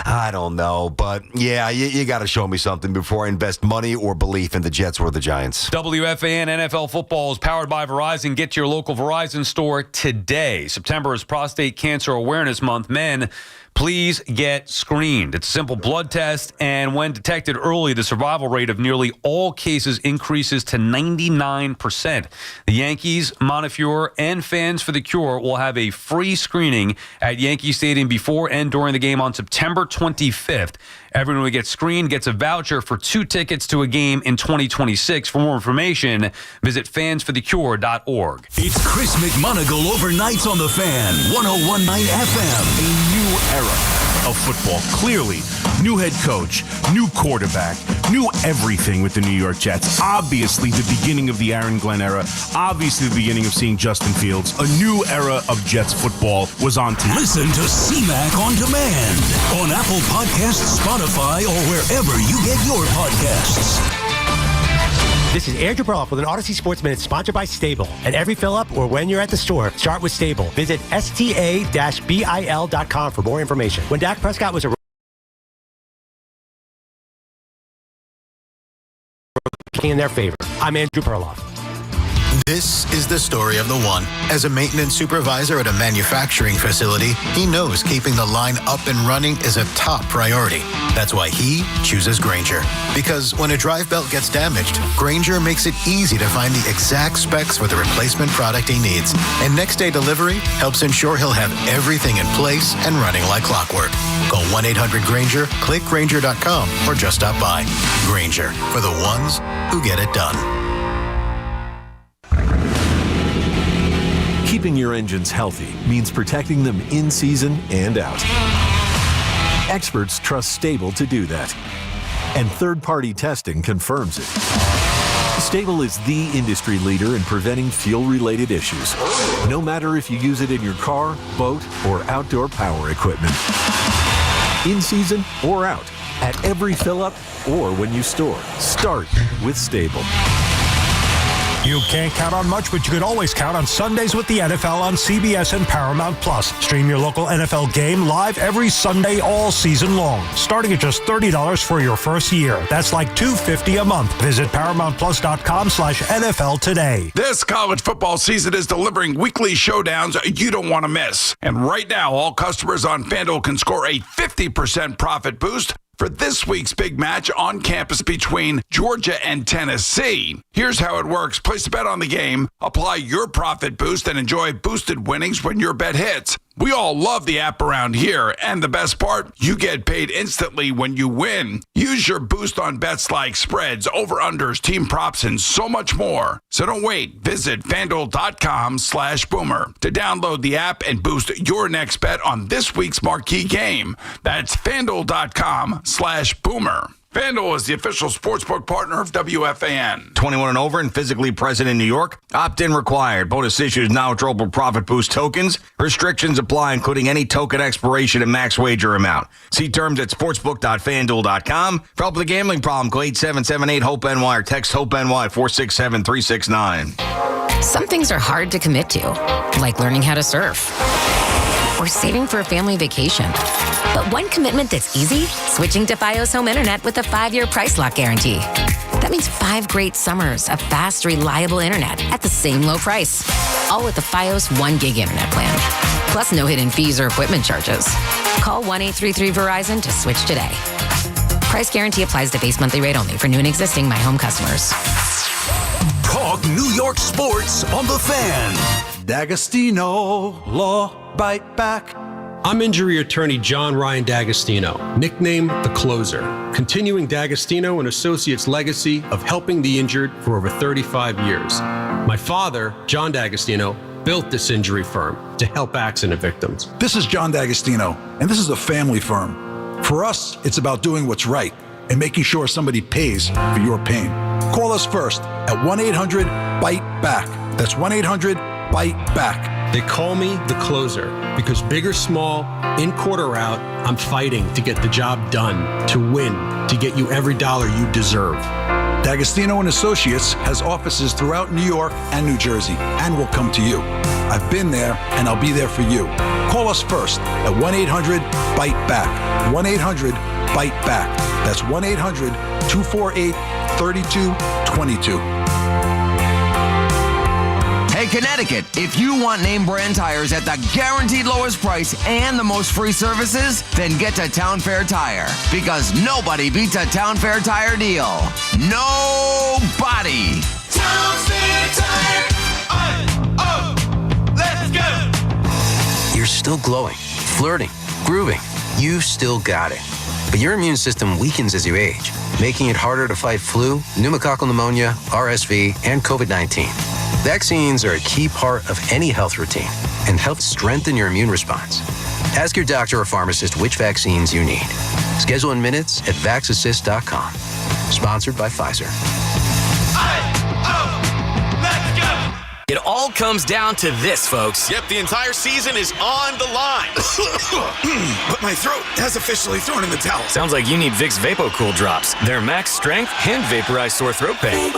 I don't know. But yeah, you got to show me something before I invest money or belief in the Jets or the Giants. WFAN NFL football is powered by Verizon. Get to your local Verizon store today. September is Prostate Cancer Awareness Month. Men, please get screened. It's a simple blood test, and when detected early, the survival rate of nearly all cases increases to 99%. The Yankees, Montefiore, and Fans for the Cure will have a free screening at Yankee Stadium before and during the game on September 25th. Everyone who gets screened gets a voucher for 2 tickets to a game in 2026. For more information, visit fansforthecure.org. It's Chris McMonagle overnights on the Fan, 101.9 FM. A new era of football. Clearly, new head coach, new quarterback, knew everything with the New York Jets. Obviously, the beginning of the Aaron Glenn era. Obviously, the beginning of seeing Justin Fields. A new era of Jets football was on tap. Listen to CMAC on demand on Apple Podcasts, Spotify, or wherever you get your podcasts. This is Andrew Perloff with an Odyssey Sports Minute sponsored by Stable. At every fill-up or when you're at the store, start with Stable. Visit sta-bil.com for more information. When Dak Prescott was in their favor. I'm Andrew Perloff. This is the story of the one. As a maintenance supervisor at a manufacturing facility, he knows keeping the line up and running is a top priority. That's why he chooses Grainger. Because when a drive belt gets damaged, Grainger makes it easy to find the exact specs for the replacement product he needs. And next day delivery helps ensure he'll have everything in place and running like clockwork. Call 1-800-GRAINGER, click Grainger.com, or just stop by. Grainger, for the ones who get it done. Keeping your engines healthy means protecting them in season and out. Experts trust Stable to do that. And third-party testing confirms it. Stable is the industry leader in preventing fuel-related issues, no matter if you use it in your car, boat, or outdoor power equipment. In season or out, at every fill-up or when you store, start with Stable. You can't count on much, but you can always count on Sundays with the NFL on CBS and Paramount Plus. Stream your local NFL game live every Sunday all season long, starting at just $30 for your first year. That's like $250 a month. Visit ParamountPlus.com/NFL today. This college football season is delivering weekly showdowns you don't want to miss. And right now, all customers on FanDuel can score a 50% profit boost for this week's big match on campus between Georgia and Tennessee. Here's how it works. Place a bet on the game, apply your profit boost, and enjoy boosted winnings when your bet hits. We all love the app around here, and the best part, you get paid instantly when you win. Use your boost on bets like spreads, over-unders, team props, and so much more. So don't wait. Visit FanDuel.com/Boomer to download the app and boost your next bet on this week's marquee game. That's FanDuel.com/Boomer. FanDuel is the official sportsbook partner of WFAN. 21 and over and physically present in New York. Opt-in required. Bonus issues now withdrawable profit boost tokens. Restrictions apply, including any token expiration and max wager amount. See terms at sportsbook.fanduel.com. For help with a gambling problem, call 8778-HOPE-NY or text HOPE-NY 467-369. Some things are hard to commit to, like learning how to surf or saving for a family vacation. But one commitment that's easy, switching to Fios Home Internet with a 5-year price lock guarantee. That means 5 great summers of fast, reliable internet at the same low price. All with the Fios 1 gig internet plan. Plus no hidden fees or equipment charges. Call 1-833-VERIZON to switch today. Price guarantee applies to base monthly rate only for new and existing My Home customers. Talk New York sports on The Fan. D'Agostino, law, bite back. I'm injury attorney John Ryan D'Agostino, nicknamed The Closer, continuing D'Agostino and Associates' legacy of helping the injured for over 35 years. My father, John D'Agostino, built this injury firm to help accident victims. This is John D'Agostino, and this is a family firm. For us, it's about doing what's right and making sure somebody pays for your pain. Call us first at 1-800-BITE-BACK. That's 1-800-BITE-BACK. They call me The Closer because big or small, in court or out, I'm fighting to get the job done, to win, to get you every dollar you deserve. D'Agostino and Associates has offices throughout New York and New Jersey and will come to you. I've been there and I'll be there for you. Call us first at 1-800-BITE-BACK. 1-800-BITE-BACK. That's 1-800-248-3222. Hey, Connecticut, if you want name brand tires at the guaranteed lowest price and the most free services, then get to Town Fair Tire. Because nobody beats a Town Fair Tire deal. Nobody. Town Fair Tire. Oh, let's go. You're still glowing, flirting, grooving. You still got it. But your immune system weakens as you age, making it harder to fight flu, pneumococcal pneumonia, RSV, and COVID-19. Vaccines are a key part of any health routine and help strengthen your immune response. Ask your doctor or pharmacist which vaccines you need. Schedule in minutes at VaxAssist.com. Sponsored by Pfizer. It all comes down to this, folks. Yep, the entire season is on the line. But my throat has officially thrown in the towel. Sounds like you need Vicks VapoCool drops. They're max strength and vaporize sore throat pain.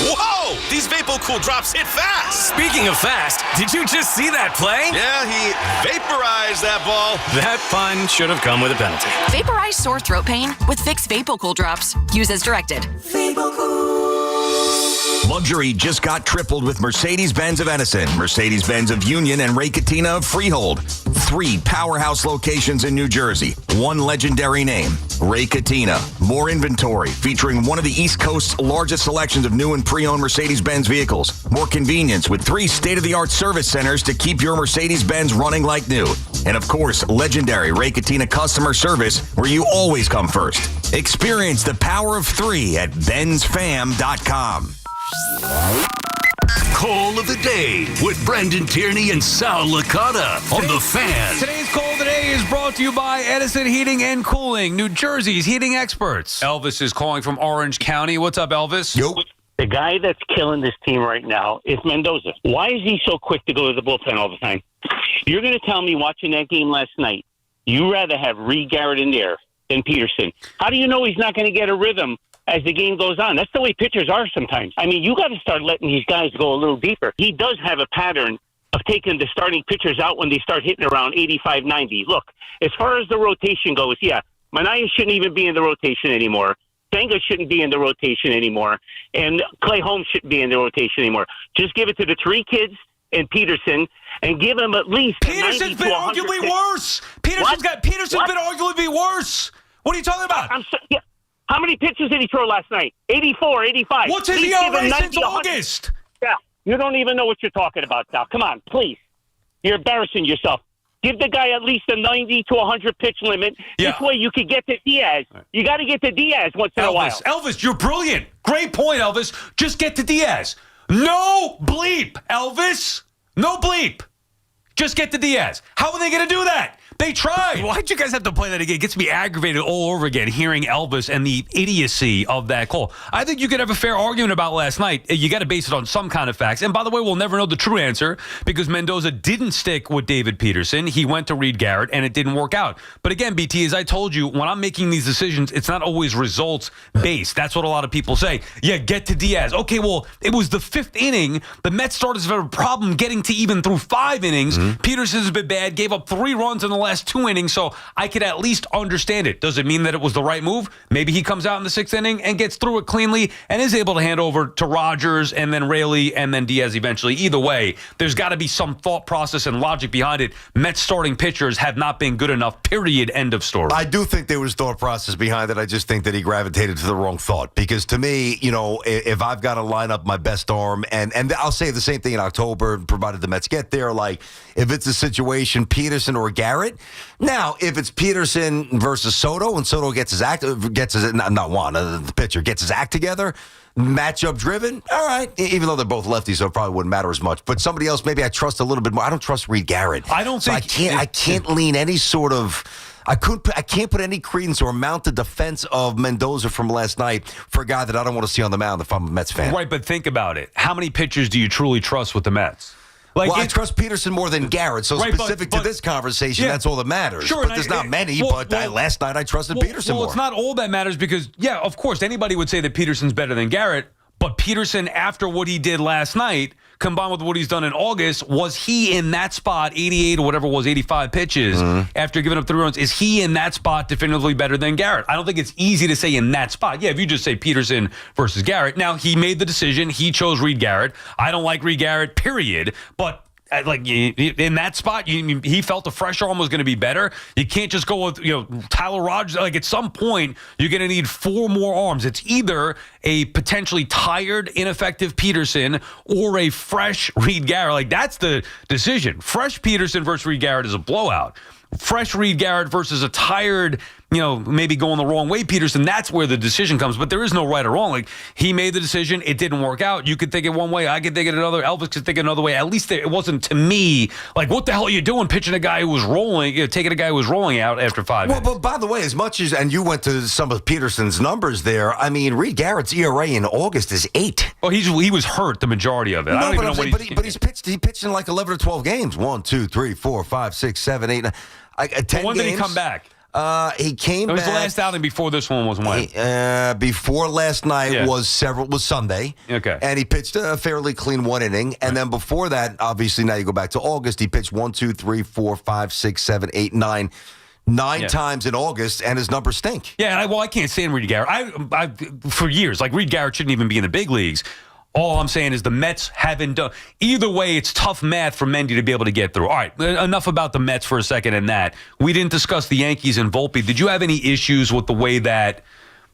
Whoa! These VapoCool drops hit fast. Speaking of fast, did you just see that play? Yeah, he vaporized that ball. That pun should have come with a penalty. Vaporize sore throat pain with Vicks VapoCool drops. Use as directed. Luxury just got tripled with Mercedes-Benz of Edison, Mercedes-Benz of Union, and Ray Cattina of Freehold. 3 powerhouse locations in New Jersey. 1 legendary name, Ray Cattina. More inventory, featuring one of the East Coast's largest selections of new and pre-owned Mercedes-Benz vehicles. More convenience with 3 state-of-the-art service centers to keep your Mercedes-Benz running like new. And of course, legendary Ray Cattina customer service, where you always come first. Experience the power of 3 at benzfam.com. Call of the day with Brendan Tierney and Sal Licata on The Fan. Today's call of the day is brought to you by Edison Heating and Cooling, New Jersey's heating experts. Elvis is calling from Orange County. What's up, Elvis? Yo. The guy that's killing this team right now is Mendoza. Why is he so quick to go to the bullpen all the time? You're going to tell me watching that game last night, you'd rather have Reed Garrett in there than Peterson. How do you know he's not going to get a rhythm as the game goes on? That's the way pitchers are sometimes. I mean, you got to start letting these guys go a little deeper. He does have a pattern of taking the starting pitchers out when they start hitting around 85, 90. Look, as far as the rotation goes, yeah, Manaea shouldn't even be in the rotation anymore. Senga shouldn't be in the rotation anymore. And Clay Holmes shouldn't be in the rotation anymore. Just give it to the 3 kids and Peterson and give him at least Peterson's been arguably worse. Peterson's been arguably worse. What are you talking about? How many pitches did he throw last night? 84, 85. What's his ERA since August? Yeah, you don't even know what you're talking about, Sal. Come on, please. You're embarrassing yourself. Give the guy at least a 90 to 100 pitch limit. Yeah. This way you can get to Diaz. You got to get to Diaz once in a while. Elvis, you're brilliant. Great point, Elvis. Just get to Diaz. No bleep, Elvis. No bleep. Just get to Diaz. How are they going to do that? They tried. Why'd you guys have to play that again? It gets me aggravated all over again hearing Elvis and the idiocy of that call. I think you could have a fair argument about last night. You got to base it on some kind of facts. And by the way, we'll never know the true answer because Mendoza didn't stick with David Peterson. He went to Reed Garrett, and it didn't work out. But again, BT, as I told you, when I'm making these decisions, it's not always results-based. That's what a lot of people say. Yeah, get to Diaz. Okay, well, it was the 5th inning. The Mets starters have a problem getting to even through 5 innings. Mm-hmm. Peterson's been bad, gave up 3 runs in the last 2 innings, so I could at least understand it. Does it mean that it was the right move? Maybe he comes out in the 6th inning and gets through it cleanly and is able to hand over to Rogers and then Raley and then Diaz eventually. Either way, there's got to be some thought process and logic behind it. Mets starting pitchers have not been good enough, period, end of story. I do think there was thought process behind it. I just think that he gravitated to the wrong thought because to me, you know, if I've got to line up my best arm, and I'll say the same thing in October, provided the Mets get there, like if it's a situation, Peterson or Garrett. Now, if it's Peterson versus Soto, and Soto the pitcher gets his act together, matchup driven, all right. Even though they're both lefties, so it probably wouldn't matter as much. But somebody else, maybe I trust a little bit more. I don't trust Reed Garrett. I don't think I can't lean any sort of. I can't put any credence or mount the defense of Mendoza from last night for a guy that I don't want to see on the mound if I'm a Mets fan. Right, but think about it. How many pitchers do you truly trust with the Mets? I trust Peterson more than Garrett, so specific to this conversation, that's all that matters. Sure, but there's not many, last night I trusted Peterson more. Well, it's not all that matters because, yeah, of course, anybody would say that Peterson's better than Garrett, but Peterson, after what he did last night, combined with what he's done in August, was he in that spot, 88 or whatever it was, 85 pitches, after giving up 3 runs, is he in that spot definitively better than Garrett? I don't think it's easy to say in that spot. Yeah, if you just say Peterson versus Garrett. Now, he made the decision. He chose Reed Garrett. I don't like Reed Garrett, period, but in that spot, he felt the fresh arm was going to be better. You can't just go with Tyler Rogers. Like at some point, you're going to need 4 more arms. It's either a potentially tired, ineffective Peterson or a fresh Reed Garrett. Like that's the decision. Fresh Peterson versus Reed Garrett is a blowout. Fresh Reed Garrett versus a tired maybe going the wrong way, Peterson, that's where the decision comes. But there is no right or wrong. Like, he made the decision. It didn't work out. You could think it one way. I could think it another. Elvis could think it another way. At least it wasn't, to me, like, what the hell are you doing pitching a guy who was rolling, taking a guy who was rolling out after 5 minutes? Well, but by the way, as much as, and you went to some of Peterson's numbers there, I mean, Reed Garrett's ERA in August is 8. Oh, he was hurt the majority of it. I don't even know what he pitched in like 11 or 12 games. 1, 2, 3, 4, 5, 6, 7, 8, 9. 10 when games. Did he come back? He came back. It was the last outing before this one was when? Before last night was Sunday. Okay. And he pitched a fairly clean 1 inning. And then before that, obviously, now you go back to August, he pitched 1, 2, 3, 4, 5, 6, 7, 8, 9. 9 times in August, and his numbers stink. Yeah, I can't stand Reed Garrett. I for years, like, Reed Garrett shouldn't even be in the big leagues. All I'm saying is the Mets haven't done. Either way, it's tough math for Mendy to be able to get through. All right, enough about the Mets for a second and that. We didn't discuss the Yankees and Volpe. Did you have any issues with the way that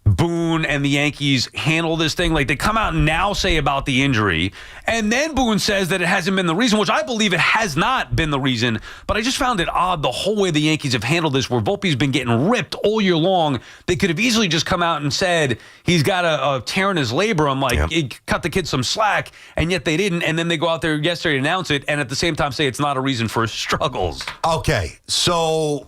Boone and the Yankees handle this thing? Like, they come out and now say about the injury, and then Boone says that it hasn't been the reason, which I believe it has not been the reason. But I just found it odd the whole way the Yankees have handled this, where Volpe's been getting ripped all year long. They could have easily just come out and said he's got a tear in his labrum, like, cut the kid some slack, and yet they didn't. And then they go out there yesterday and announce it, and at the same time say it's not a reason for his struggles. Okay, so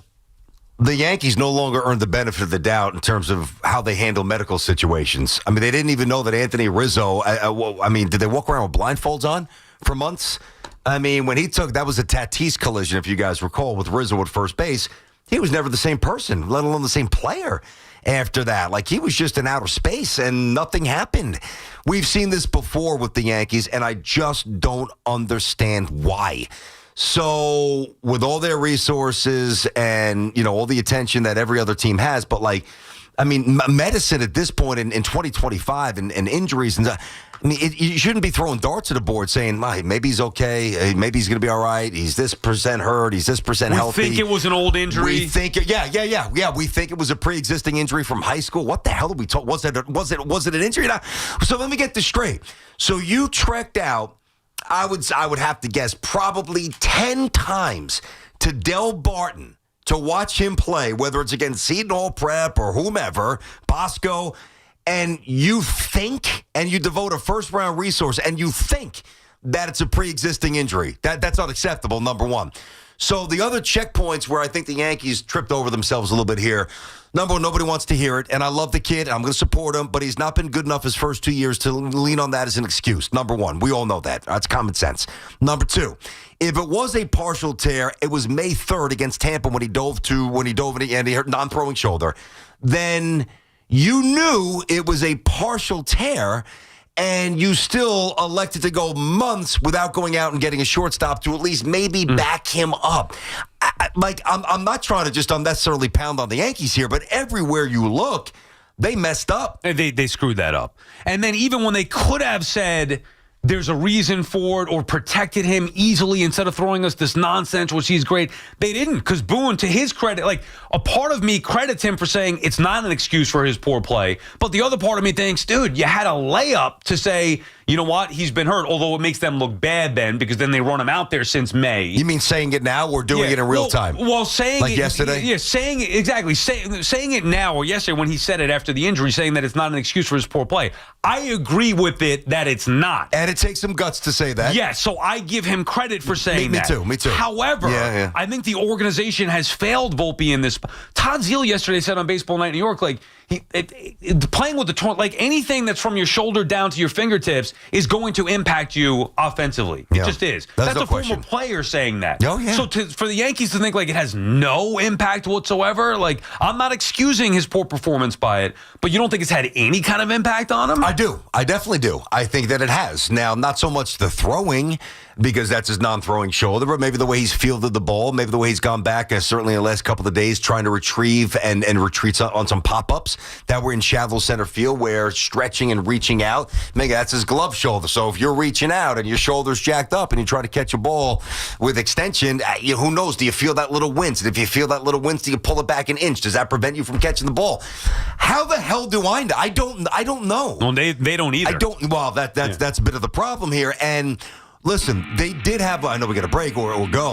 the Yankees no longer earn the benefit of the doubt in terms of how they handle medical situations. I mean, they didn't even know that Anthony Rizzo, did they walk around with blindfolds on for months? I mean, when he took, that was a Tatis collision, if you guys recall, with Rizzo at first base. He was never the same person, let alone the same player after that. Like, he was just in outer space and nothing happened. We've seen this before with the Yankees, and I just don't understand why. So with all their resources and, all the attention that every other team has, but medicine at this point in 2025 and injuries, and you shouldn't be throwing darts at the board saying, maybe he's okay, maybe he's going to be all right, he's this percent hurt, he's this percent healthy. We think it was an old injury. We think we think it was a pre-existing injury from high school. What the hell did we talk? Was it an injury? Now, so let me get this straight. So you trekked out, I would have to guess, probably 10 times to Del Barton to watch him play, whether it's against Seton Hall Prep or whomever, Bosco, and you think, and you devote a first-round resource, and you think that it's a pre-existing injury. That's unacceptable, number one. So the other checkpoints where I think the Yankees tripped over themselves a little bit here, number one, nobody wants to hear it, and I love the kid, and I'm going to support him, but he's not been good enough his first 2 years to lean on that as an excuse. Number one, we all know that. That's common sense. Number two, if it was a partial tear, it was May 3rd against Tampa when he dove and he hurt non-throwing shoulder, then you knew it was a partial tear, and you still elected to go months without going out and getting a shortstop to at least maybe back him up. I'm not trying to just unnecessarily pound on the Yankees here, but everywhere you look, they messed up. They screwed that up. And then even when they could have said there's a reason for it or protected him easily instead of throwing us this nonsense, which he's great, they didn't. Because Boone, to his credit, like, a part of me credits him for saying it's not an excuse for his poor play. But the other part of me thinks, dude, you had a layup to say, you know what, he's been hurt, although it makes them look bad then because then they run him out there since May. You mean saying it now or doing it in real time? Well, saying like it yesterday? Yeah, saying it, exactly. Saying it now or yesterday when he said it after the injury, saying that it's not an excuse for his poor play. I agree with it that it's not. And it takes some guts to say that. Yeah, so I give him credit for saying that. Me too. However, I think the organization has failed Volpe in this. Todd Zeile yesterday said on Baseball Night in New York, like, playing with the torn, like, anything that's from your shoulder down to your fingertips is going to impact you offensively. It just is. That's a former player saying that. Oh, yeah. So for the Yankees to think like it has no impact whatsoever, like, I'm not excusing his poor performance by it, but you don't think it's had any kind of impact on him? I do. I definitely do. I think that it has. Now, not so much the throwing, because that's his non-throwing shoulder, but maybe the way he's fielded the ball, maybe the way he's gone back, certainly in the last couple of days, trying to retrieve and retreats on some pop-ups that were in shallow center field where stretching and reaching out, maybe that's his glove shoulder. So if you're reaching out and your shoulder's jacked up and you try to catch a ball with extension, who knows? Do you feel that little wince? And if you feel that little wince, do you pull it back an inch? Does that prevent you from catching the ball? How the hell do I know? I don't know. Well, they don't either. I don't. Well, that's a bit of the problem here. And listen, they did have, I know we got a break or go.